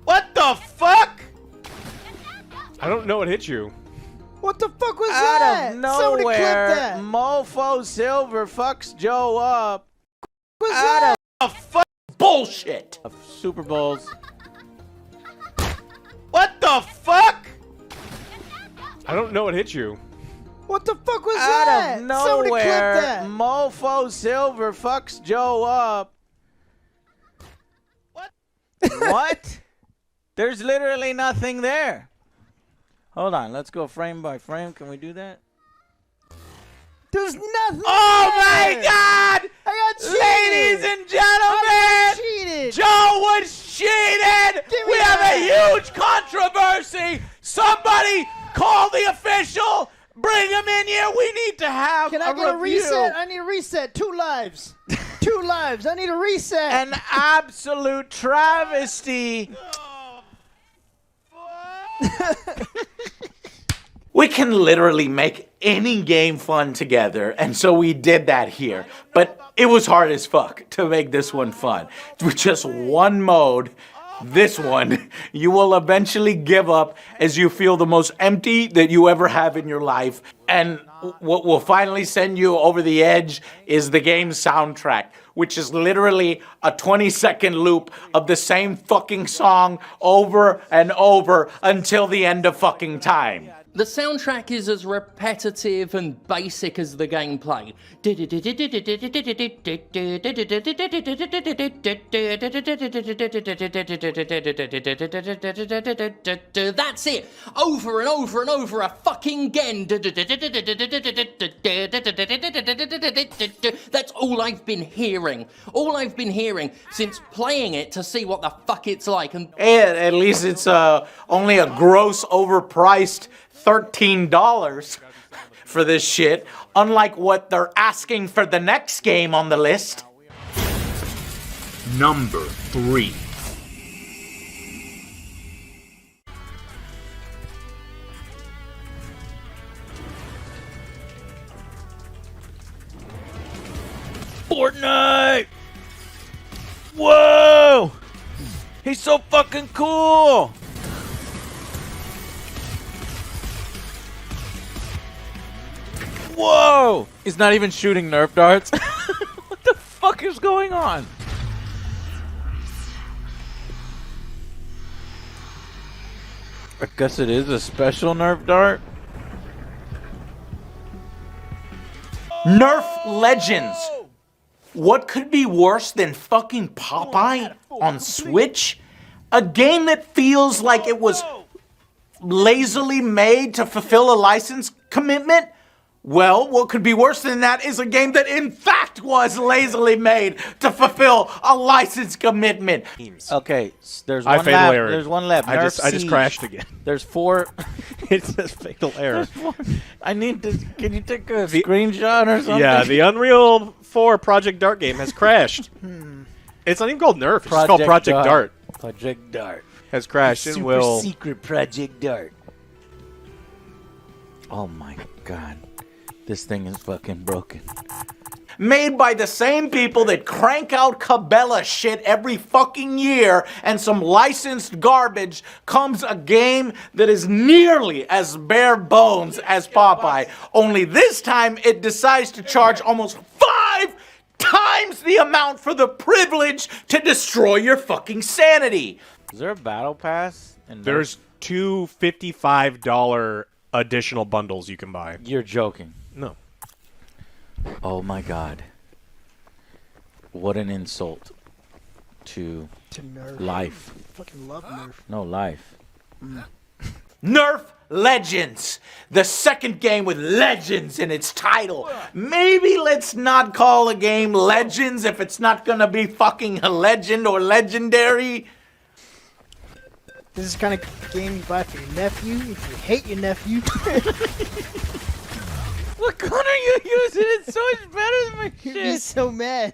What the fuck? I don't know what hit you. What the fuck was Out that? of Somebody clip nowhere, that. Mofo Silver fucks Joe up. What's Out that? of fuck bullshit. Of Super Bowls. What the fuck? I don't know what hit you. What the fuck was Out that? of Somebody clip nowhere, that. Mofo Silver fucks Joe up. What? What? There's literally nothing there. Hold on, let's go frame by frame. Can we do that? There's nothing. Oh my there. God! I got cheated. Ladies and gentlemen, I got cheated. Joe was cheated. Give me We have a that. huge controversy. Somebody call the official. Bring him in here. We need to have Can I get a review. reset? I need a reset. 2 lives. 2 lives. I need a reset. An absolute travesty. We can literally make any game fun together, and so we did that here. But it was hard as fuck to make this one fun. With just one mode, this one, you will eventually give up as you feel the most empty that you ever have in your life. And what will finally send you over the edge is the game's soundtrack, which is literally a 20-second loop of the same fucking song over and over until the end of fucking time. The soundtrack is as repetitive and basic as the gameplay. That's it. Over and over and over a fucking again. That's all I've been hearing. All I've been hearing since playing it to see what the fuck it's like. And At least it's only a gross overpriced $13 for this shit, unlike what they're asking for the next game on the list. Number 3. Fortnite! Whoa! He's so fucking cool! Whoa! He's not even shooting Nerf darts. What the fuck is going on? I guess it is a special Nerf dart. Nerf Legends. What could be worse than fucking Popeye on Switch? A game that feels like it was lazily made to fulfill a license commitment? Well, what could be worse than that is a game that in fact was lazily made to fulfill a license commitment. Okay, there's I one fatal left. error. There's one left. I just Siege. crashed again. There's 4. It says fatal error. I need to. Can you take a screenshot or something? Yeah, the Unreal 4 Project Dart game has crashed. It's not even called Nerf. It's just called Project Dart. Project Dart has crashed and will. Secret Project Dart. Oh my god, this thing is fucking broken. Made by the same people that crank out Cabela shit every fucking year, and some licensed garbage comes a game that is nearly as bare bones as Popeye. Only this time it decides to charge almost 5 times the amount for the privilege to destroy your fucking sanity. Is there a battle pass? There's 2 $55 additional bundles you can buy. You're joking. No. Oh my god. What an insult to Nerf. life. Fucking love Nerf. No, life. Nerf Legends, the second game with Legends in its title. Maybe let's not call a game Legends if it's not gonna be fucking a legend or legendary. This is the kind of game you buy for your nephew if you hate your nephew. What gun are you using? It's so much better than my You'd shit. be so mad.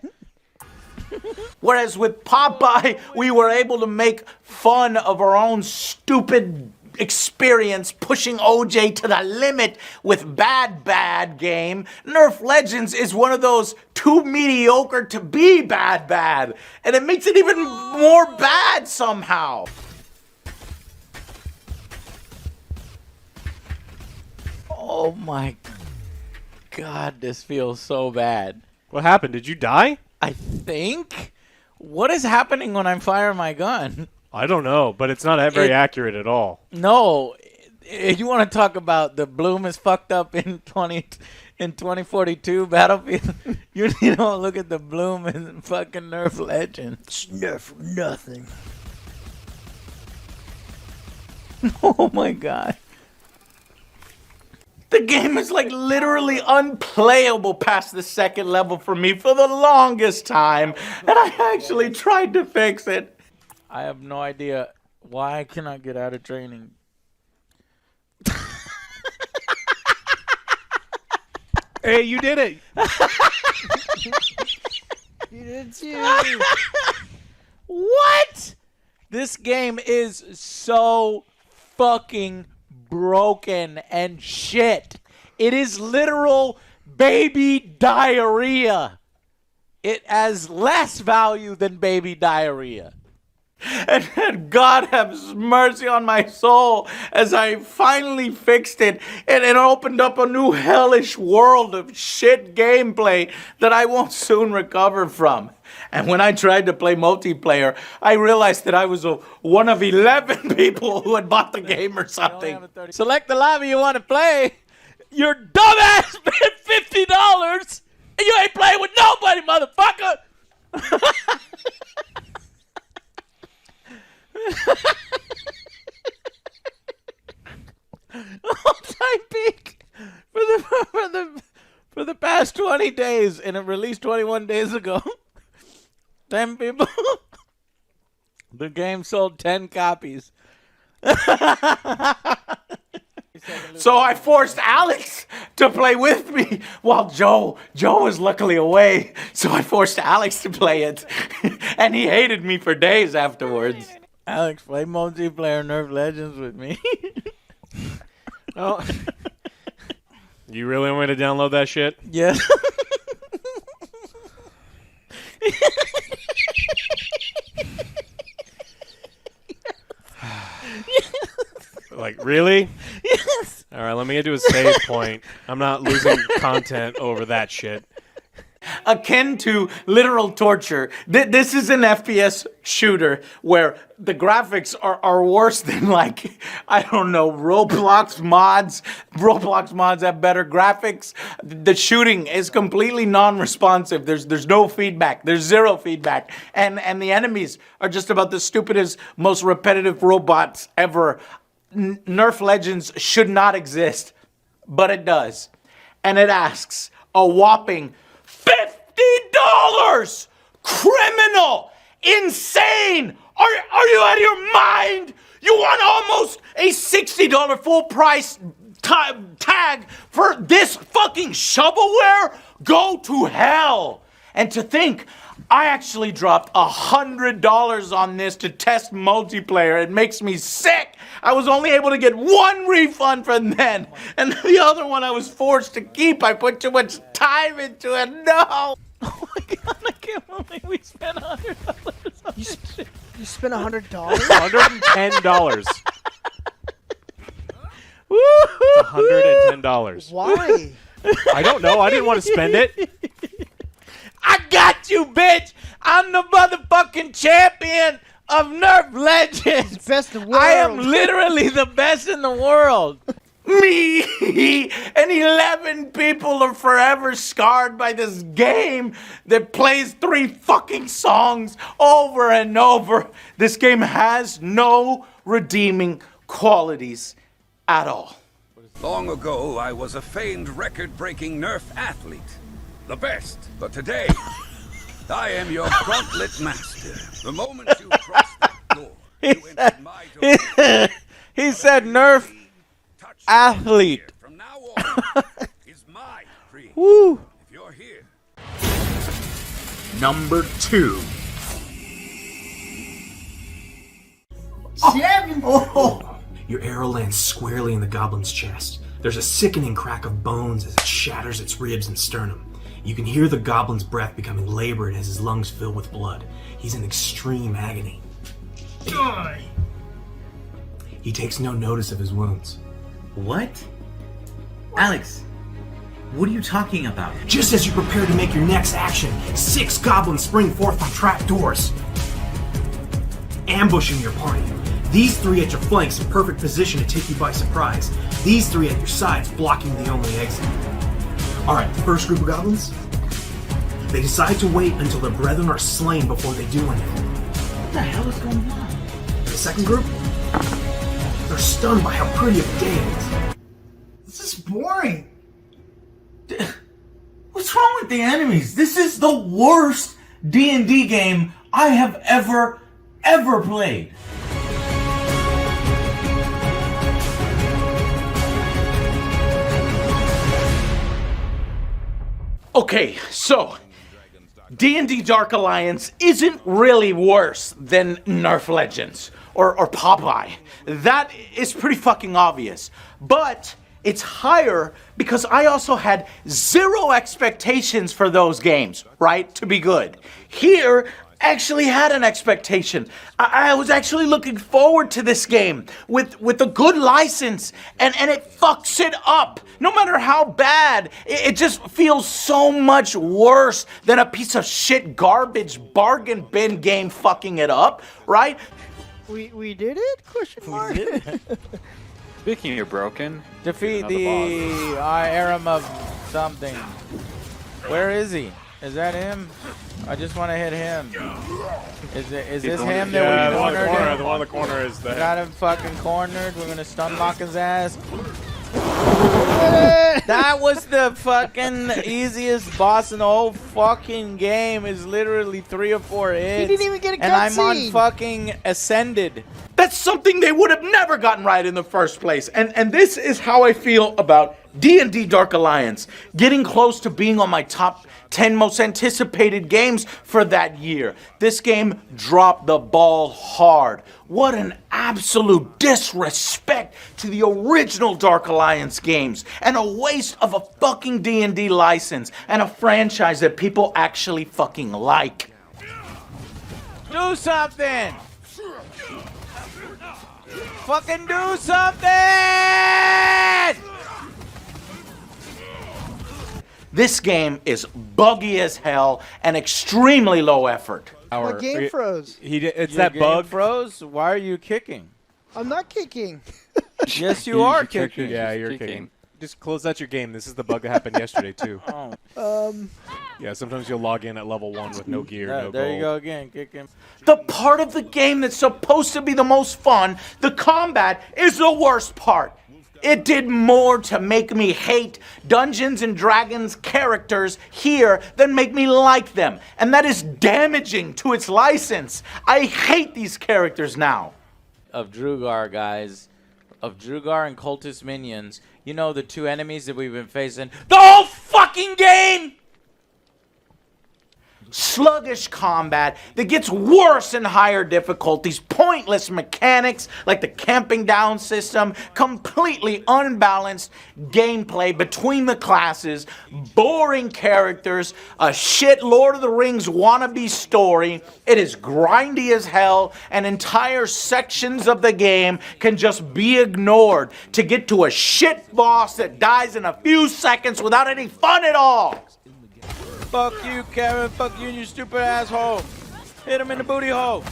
Whereas with Popeye, we were able to make fun of our own stupid experience pushing OJ to the limit with bad game. Nerf Legends is one of those too mediocre to be bad, and it makes it even more bad somehow. Oh my God, this feels so bad. What happened? Did you die? I think. What is happening when I fire my gun? I don't know, but it's not very accurate at all. No, if you want to talk about the bloom is fucked up in 2042 Battlefield, you need to look at the bloom in fucking Nerf Legends. It's Nerf nothing. Oh my God. The game is like literally unplayable past the second level for me for the longest time, and I actually tried to fix it. I have no idea why I cannot get out of training. Hey, you did it. You did too. What? This game is so fucking broken and shit. It is literal baby diarrhea. It has less value than baby diarrhea. And God have mercy on my soul as I finally fixed it, and it opened up a new hellish world of shit gameplay that I won't soon recover from. And when I tried to play multiplayer, I realized that I was one of 11 people who had bought the game or something. Select the lobby you want to play. Your dumbass spent $50 and you ain't playing with nobody, motherfucker. All-time peak for the past 20 days, and it released 21 days ago. 10 people. The game sold 10 copies. So I forced Alex to play with me while Joe was luckily away. So I forced Alex to play it, and he hated me for days afterwards. Alex, play multiplayer Nerf Legends with me. Oh. You really want me to download that shit? Yeah. Like, really? Yes. All right, let me get to a save point. I'm not losing content over that shit. Akin to literal torture. This is an FPS shooter where the graphics are worse than, like, I don't know, Roblox mods. Roblox mods have better graphics. The shooting is completely non-responsive. There's no feedback. There's zero feedback. And the enemies are just about the stupidest, most repetitive robots ever. Nerf Legends should not exist, but it does. And it asks a whopping $50! Criminal! Insane! Are you out of your mind? You want almost a $60 full price tag for this fucking shovelware? Go to hell! And to think, I actually dropped $100 on this to test multiplayer. It makes me sick. I was only able to get one refund from then. And the other one I was forced to keep. I put too much time into it. No! Oh my God, I can't believe we spent $100 on this shit. You spent $100? $110. $110. Why? I don't know. I didn't want to spend it. I got you, bitch! I'm the motherfucking champion of Nerf Legends! Best in the world. I am literally the best in the world. Me and 11 people are forever scarred by this game that plays 3 fucking songs over and over. This game has no redeeming qualities at all. Long ago, I was a famed record-breaking Nerf athlete. The best. But today, I am your gauntlet master. The moment you cross that door, you entered my domain. He said Nerf athlete. From now on, is my creation. Woo. If you're here. Number 2. Your arrow lands squarely in the goblin's chest. There's a sickening crack of bones as it shatters its ribs and sternum. You can hear the goblin's breath becoming labored as his lungs fill with blood. He's in extreme agony. He takes no notice of his wounds. What? Alex, what are you talking about? Just as you prepare to make your next action, 6 goblins spring forth from trapdoors, ambushing your party. These 3 at your flanks in perfect position to take you by surprise. These 3 at your sides blocking the only exit. Alright, the first group of goblins, they decide to wait until their brethren are slain before they do anything. What the hell is going on? The second group, they're stunned by how pretty of a day it is. This is boring. What's wrong with the enemies? This is the worst D&D game I have ever played. Okay, so D&D Dark Alliance isn't really worse than Nerf Legends or Popeye. That is pretty fucking obvious. But it's higher because I also had 0 expectations for those games, right? To be good. Here, actually had an expectation. I was actually looking forward to this game with a good license, and it fucks it up. No matter how bad, it just feels so much worse than a piece of shit garbage bargain bin game fucking it up, right? We did it? Question mark. Speaking of broken, Defeat the Aram of something. Where is he? Is that him? I just want to hit him. Is this him that we cornered him? The one in the corner is We there. got him fucking cornered. We're gonna stun lock his ass. That was the fucking easiest boss in the whole fucking game. Is literally 3 or 4 hits. He didn't even get a and I'm on cutscene. fucking Ascended. That's something they would have never gotten right in the first place. And this is how I feel about D&D Dark Alliance. Getting close to being on my top 10 most anticipated games for that year. This game dropped the ball hard. What an absolute disrespect to the original Dark Alliance games. And a waste of a fucking D&D license. And a franchise that people actually fucking like. Do something! Fucking do something! This game is buggy as hell and extremely low effort. My game froze. It's that bug froze. Why are you kicking? I'm not kicking. Yes, you are kicking. Yeah, you're kicking. Just close out your game. This is the bug that happened yesterday too. Yeah, sometimes you'll log in at level 1 with no gear, no There gold. you go again, kicking. The part of the game that's supposed to be the most fun, the combat, is the worst part. It did more to make me hate Dungeons and Dragons characters here than make me like them. And that is damaging to its license. I hate these characters now. Of Drugar, guys. Of Drugar and cultist minions. You know the 2 enemies that we've been facing the whole fucking game! Sluggish combat that gets worse in higher difficulties, pointless mechanics like the camping down system, completely unbalanced gameplay between the classes, boring characters, a shit Lord of the Rings wannabe story. It is grindy as hell, and entire sections of the game can just be ignored to get to a shit boss that dies in a few seconds without any fun at all. Fuck you, Kevin. Fuck you and your stupid asshole. Hit him in the booty hole.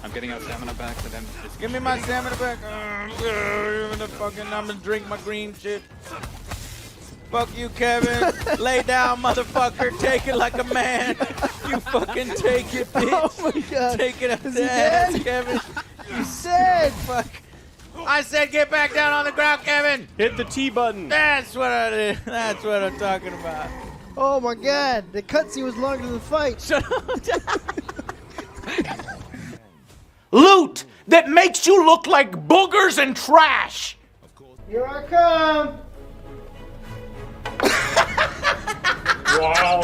I'm getting our stamina back, so then just Give me my stamina back. I'm gonna drink my green shit. Fuck you, Kevin. Lay down, motherfucker. Take it like a man. You fucking take it, bitch. Oh my god. Take it up Is the he ass, dead? Kevin. You said. Fuck. I said get back down on the ground, Kevin. Hit the T button. That's what I did. That's what I'm talking about. Oh my god. The cutscene was longer than the fight. Shut up. Loot that makes you look like boogers and trash. Here I come. Wow.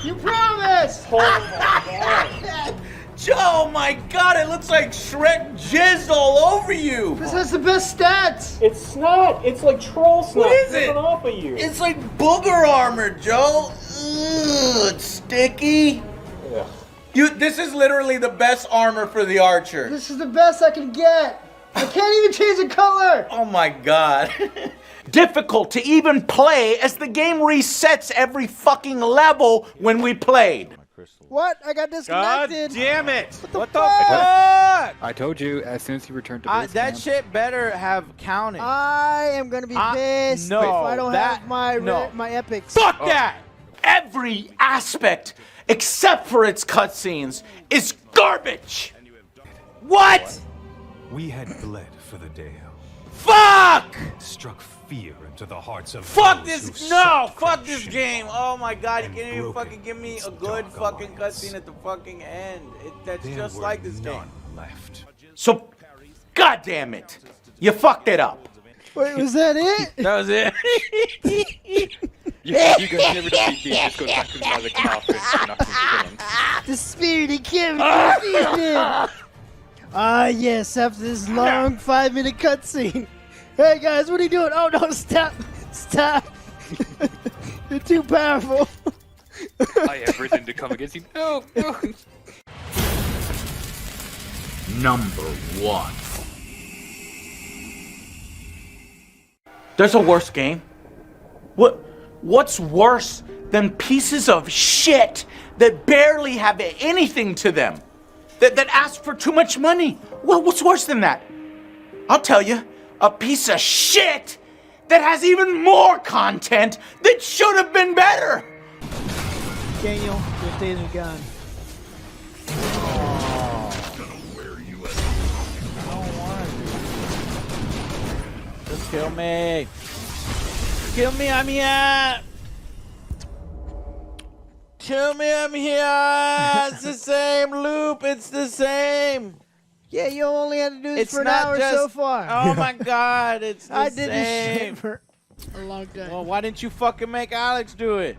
You promised. Oh my god. Joe, my god, it looks like Shrek jizzed all over you. This has the best stats. It's snot. It's like troll snot. What is it? dripping off of you. It's like booger armor, Joe. Ugh, it's sticky. Yeah. This is literally the best armor for the archer. This is the best I can get. I can't even change the color. Oh my god. Difficult to even play as the game resets every fucking level when we played. What? I got disconnected. God damn it. What the fuck? fuck? I told you as soon as you return to base That camp. shit better have counted. I am gonna be pissed no, if I don't that- have my no. my epics. Fuck that! Every aspect, except for its cutscenes, is garbage! What? We had bled for the Dale. Fuck! Struck fear into the hearts of Fuck those who this! No! sought Fuck this corruption. game! Oh my god, you can't even broken fucking give me a good fucking cutscene at the fucking end. That's There just were like this game. none left. So, god damn it. You fucked it up. Wait, was that it? That was it. You guys never defeat me, just goes back inside the coffin and knocks him The spirit of Kevin defeated. Ah, yes, after this long 5-minute cutscene. Hey guys, what are you doing? Oh no, stop! Stop! You're too powerful. I have risen to come against you. No, no. Number 1. There's a worse game. What's worse than pieces of shit that barely have anything to them? That ask for too much money? Well, what's worse than that? I'll tell you, a piece of shit that has even more content that should have been better. Daniel, your days are gone. Just kill me. Kill me, I'm here. Kill me, I'm here. It's the same loop. It's the same. Yeah, you only had to do this It's for an not hour just- so far. Oh my god, it's the I same. did this shit for a long time. Well, why didn't you fucking make Alex do it?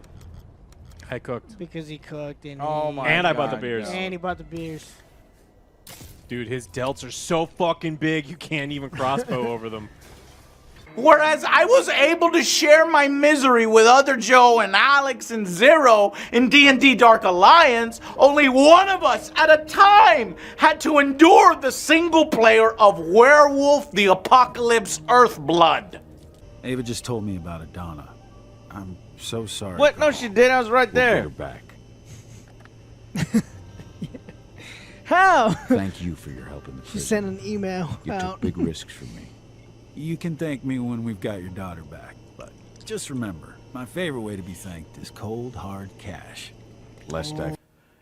I cooked. Because he cooked and Oh my And I god. bought the beers. and he bought the beers. Dude, his delts are so fucking big, you can't even crossbow over them. Whereas I was able to share my misery with other Joe and Alex and Zero in D&D Dark Alliance, only one of us at a time had to endure the single player of Werewolf the Apocalypse Earthblood. Ava just told me about Adana. I'm so sorry. What? No, she did. I was right We'll get there. her back. How? Thank you for your help in the She prison. sent an email You out. took big risks for me. You can thank me when we've got your daughter back, but just remember, my favorite way to be thanked is cold, hard cash. Less tax.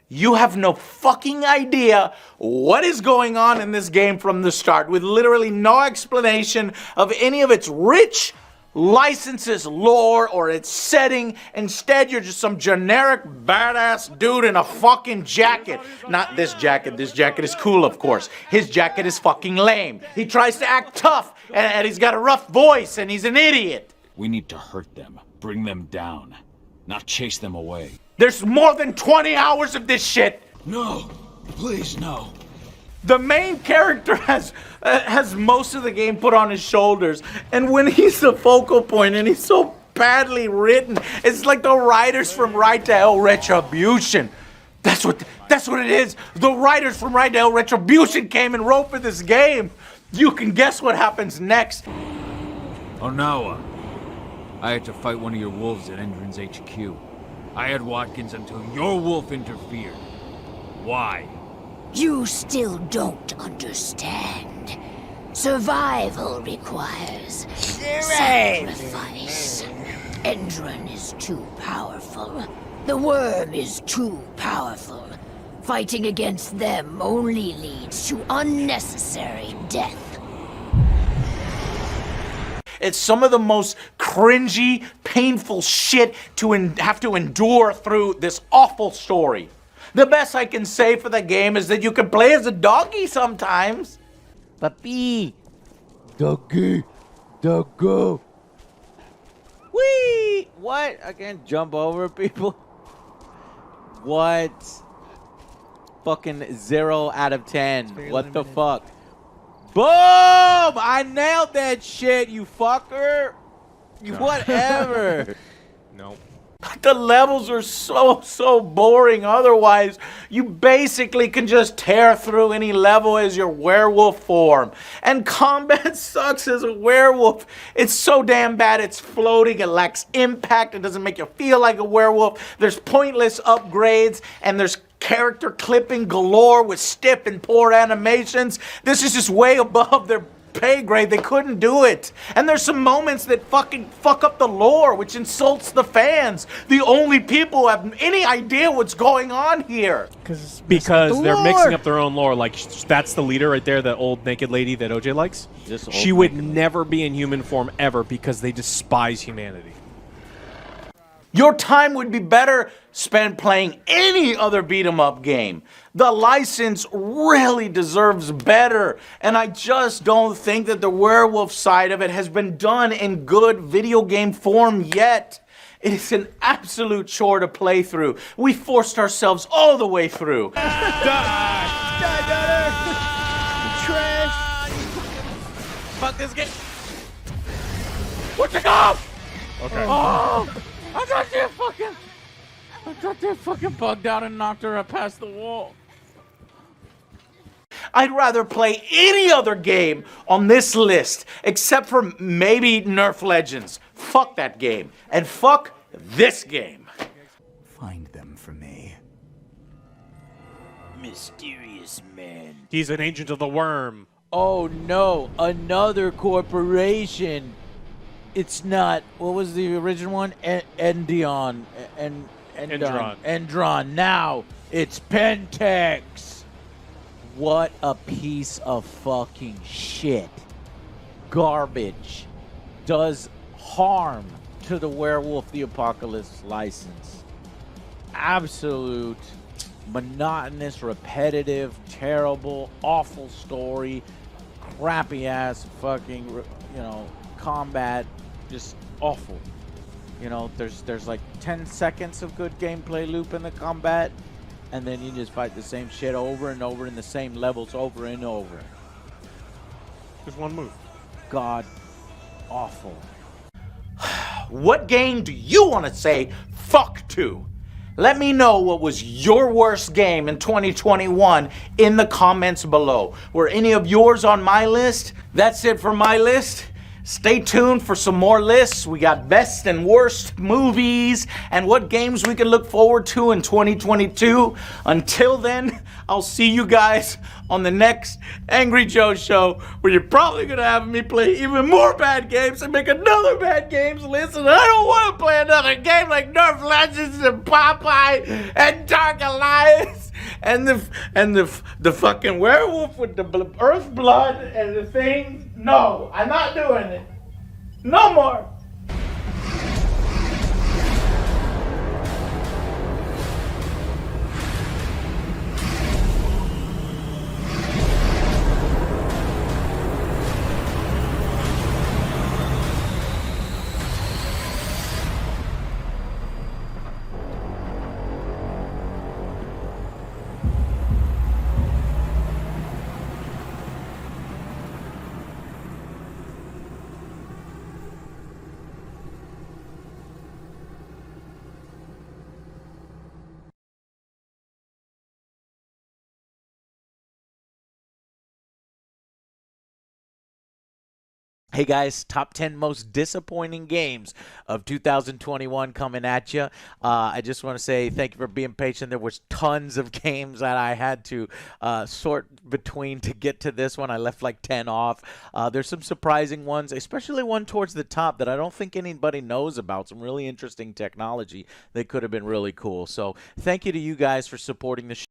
You have no fucking idea what is going on in this game from the start, with literally no explanation of any of its rich licenses, lore, or its setting. Instead, you're just some generic badass dude in a fucking jacket. Not this jacket. This jacket is cool, of course. His jacket is fucking lame. He tries to act tough, and he's got a rough voice, and he's an idiot. We need to hurt them, bring them down, not chase them away. There's more than 20 hours of this shit. No, please no. The main character has most of the game put on his shoulders, and when he's the focal point and he's so badly written, it's like the writers from Right to Hell Retribution. That's what it is. The writers from Right to Hell Retribution came and wrote for this game. You can guess what happens next. Onawa, I had to fight one of your wolves at Endron's HQ. I had Watkins until your wolf interfered. Why? You still don't understand. Survival requires sacrifice. Endron is too powerful. The worm is too powerful. Fighting against them only leads to unnecessary death. It's some of the most cringy, painful shit to have to endure through this awful story. The best I can say for the game is that you can play as a doggy sometimes. Papi. Doggy. Doggo. Whee! What? I can't jump over people? What? Fucking 0 out of 10. What the fuck? Boom! I nailed that shit, you fucker! Whatever. No. The levels are so boring otherwise. You basically can just tear through any level as your werewolf form. And combat sucks as a werewolf. It's so damn bad it's floating, it lacks impact, it doesn't make you feel like a werewolf. There's pointless upgrades, and there's character clipping galore with stiff and poor animations. This is just way above their pay grade. They couldn't do it. And there's some moments that fucking fuck up the lore, which insults the fans. The only people who have any idea what's going on here. Because they're mixing up their own lore. Like, that's the leader right there, the old naked lady that OJ likes. She would never be in human form ever because they despise humanity. Your time would be better spent playing any other beat-em-up game. The license really deserves better, and I just don't think that the werewolf side of it has been done in good video game form yet. It is an absolute chore to play through. We forced ourselves all the way through. Trash. Fuck this game. What the go? Okay. Oh! I thought they fucking bugged out and knocked her up past the wall. I'd rather play any other game on this list except for maybe Nerf Legends. Fuck that game. And fuck this game. Find them for me. Mysterious man. He's an agent of the worm. Oh no, another corporation. It's not, what was the original one? Endron. Endron. Now, it's Pentex. What a piece of fucking shit. Garbage. Does harm to the Werewolf the Apocalypse license. Absolute, monotonous, repetitive, terrible, awful story. Crappy ass fucking, combat. Just awful. There's like 10 seconds of good gameplay loop in the combat, and then you just fight the same shit over and over in the same levels over and over. Just one move. God, awful. What game do you want to say fuck to? Let me know what was your worst game in 2021 in the comments below. Were any of yours on my list? That's it for my list. Stay tuned for some more lists. We got best and worst movies and what games we can look forward to in 2022. Until then, I'll see you guys on the next Angry Joe show, where you're probably going to have me play even more bad games and make another bad games list. And I don't want to play another game like Nerf Legends and Popeye and Dark Alliance and the fucking werewolf with the earth blood and the thing. No, I'm not doing it. No more. Hey guys, top 10 most disappointing games of 2021 coming at you. I just want to say thank you for being patient. There was tons of games that I had to sort between to get to this one. I left like 10 off. There's some surprising ones, especially one towards the top that I don't think anybody knows about. Some really interesting technology that could have been really cool. So thank you to you guys for supporting the show.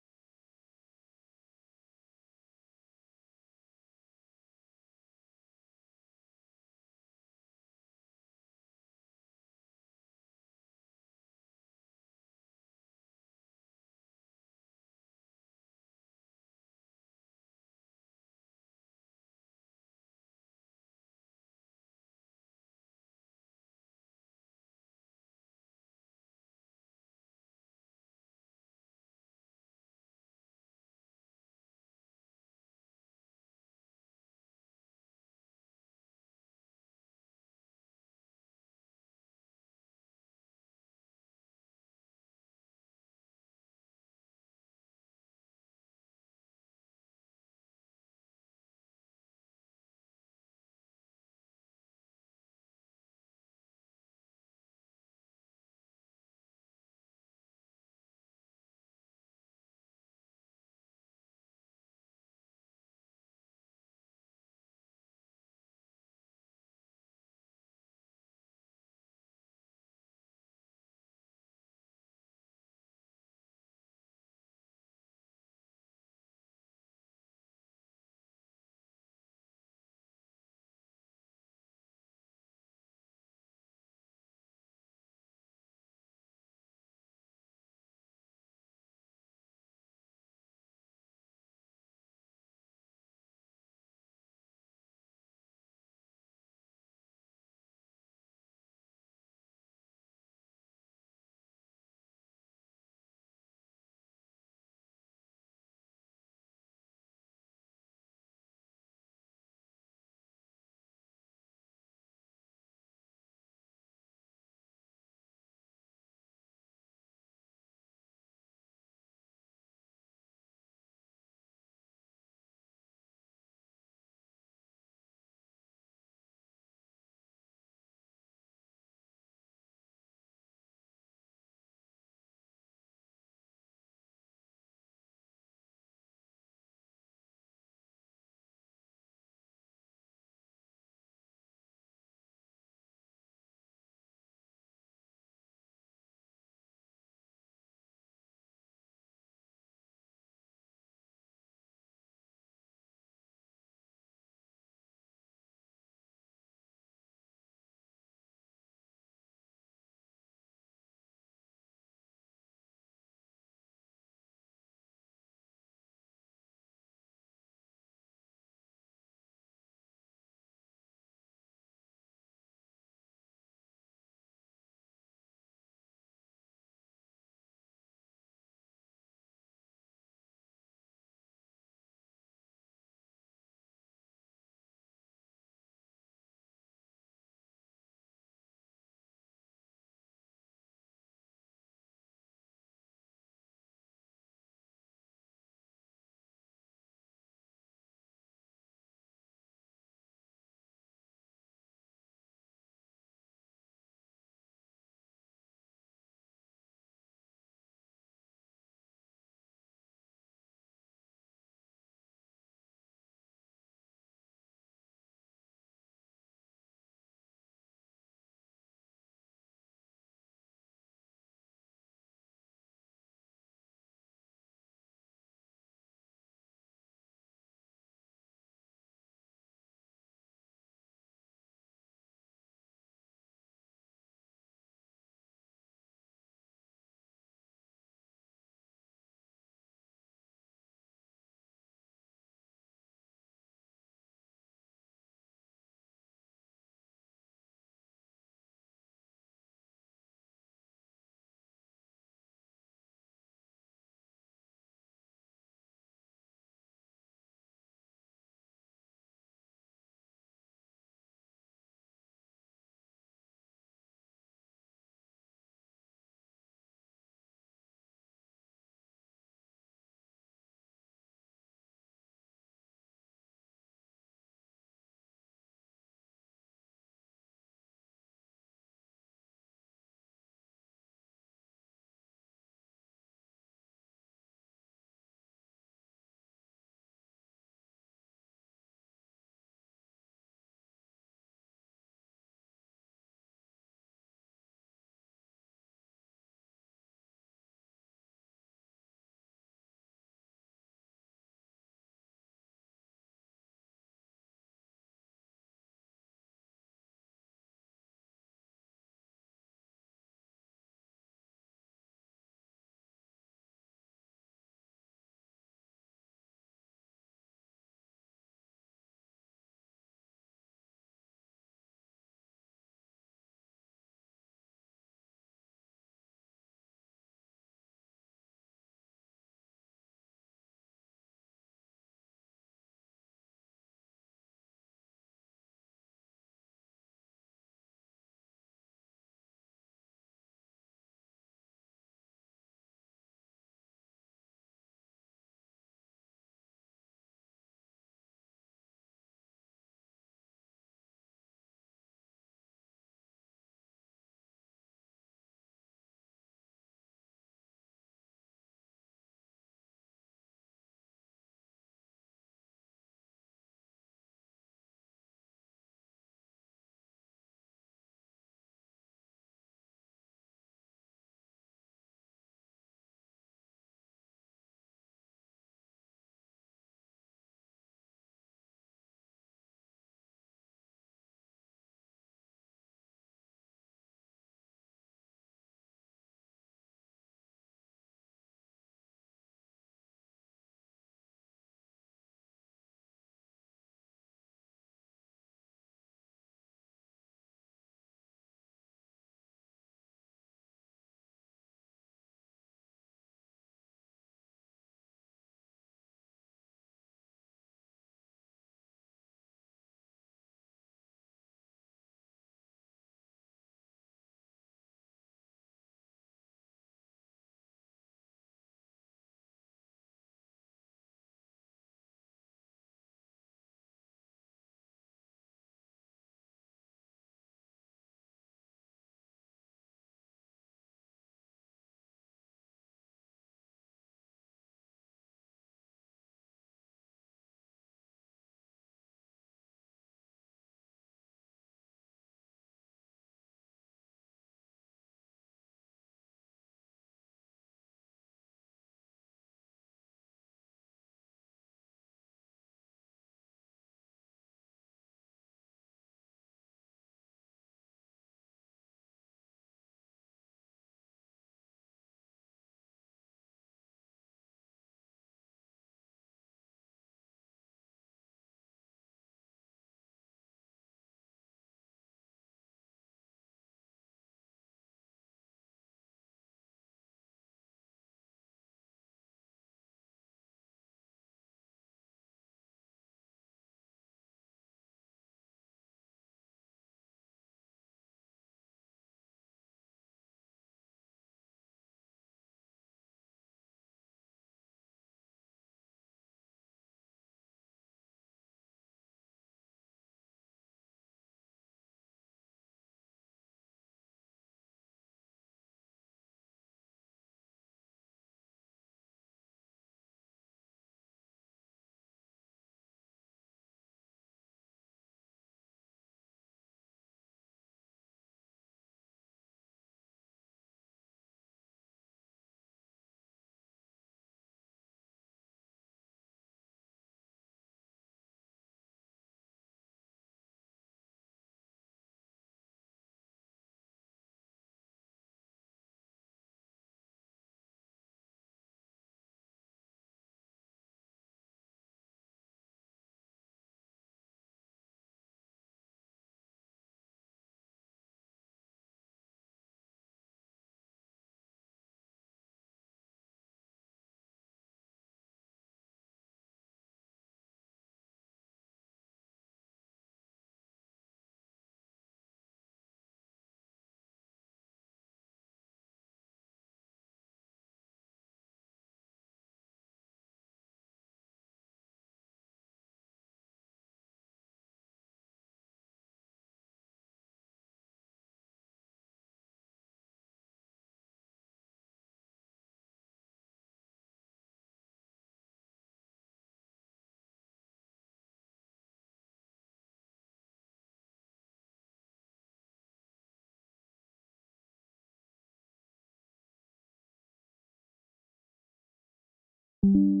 you.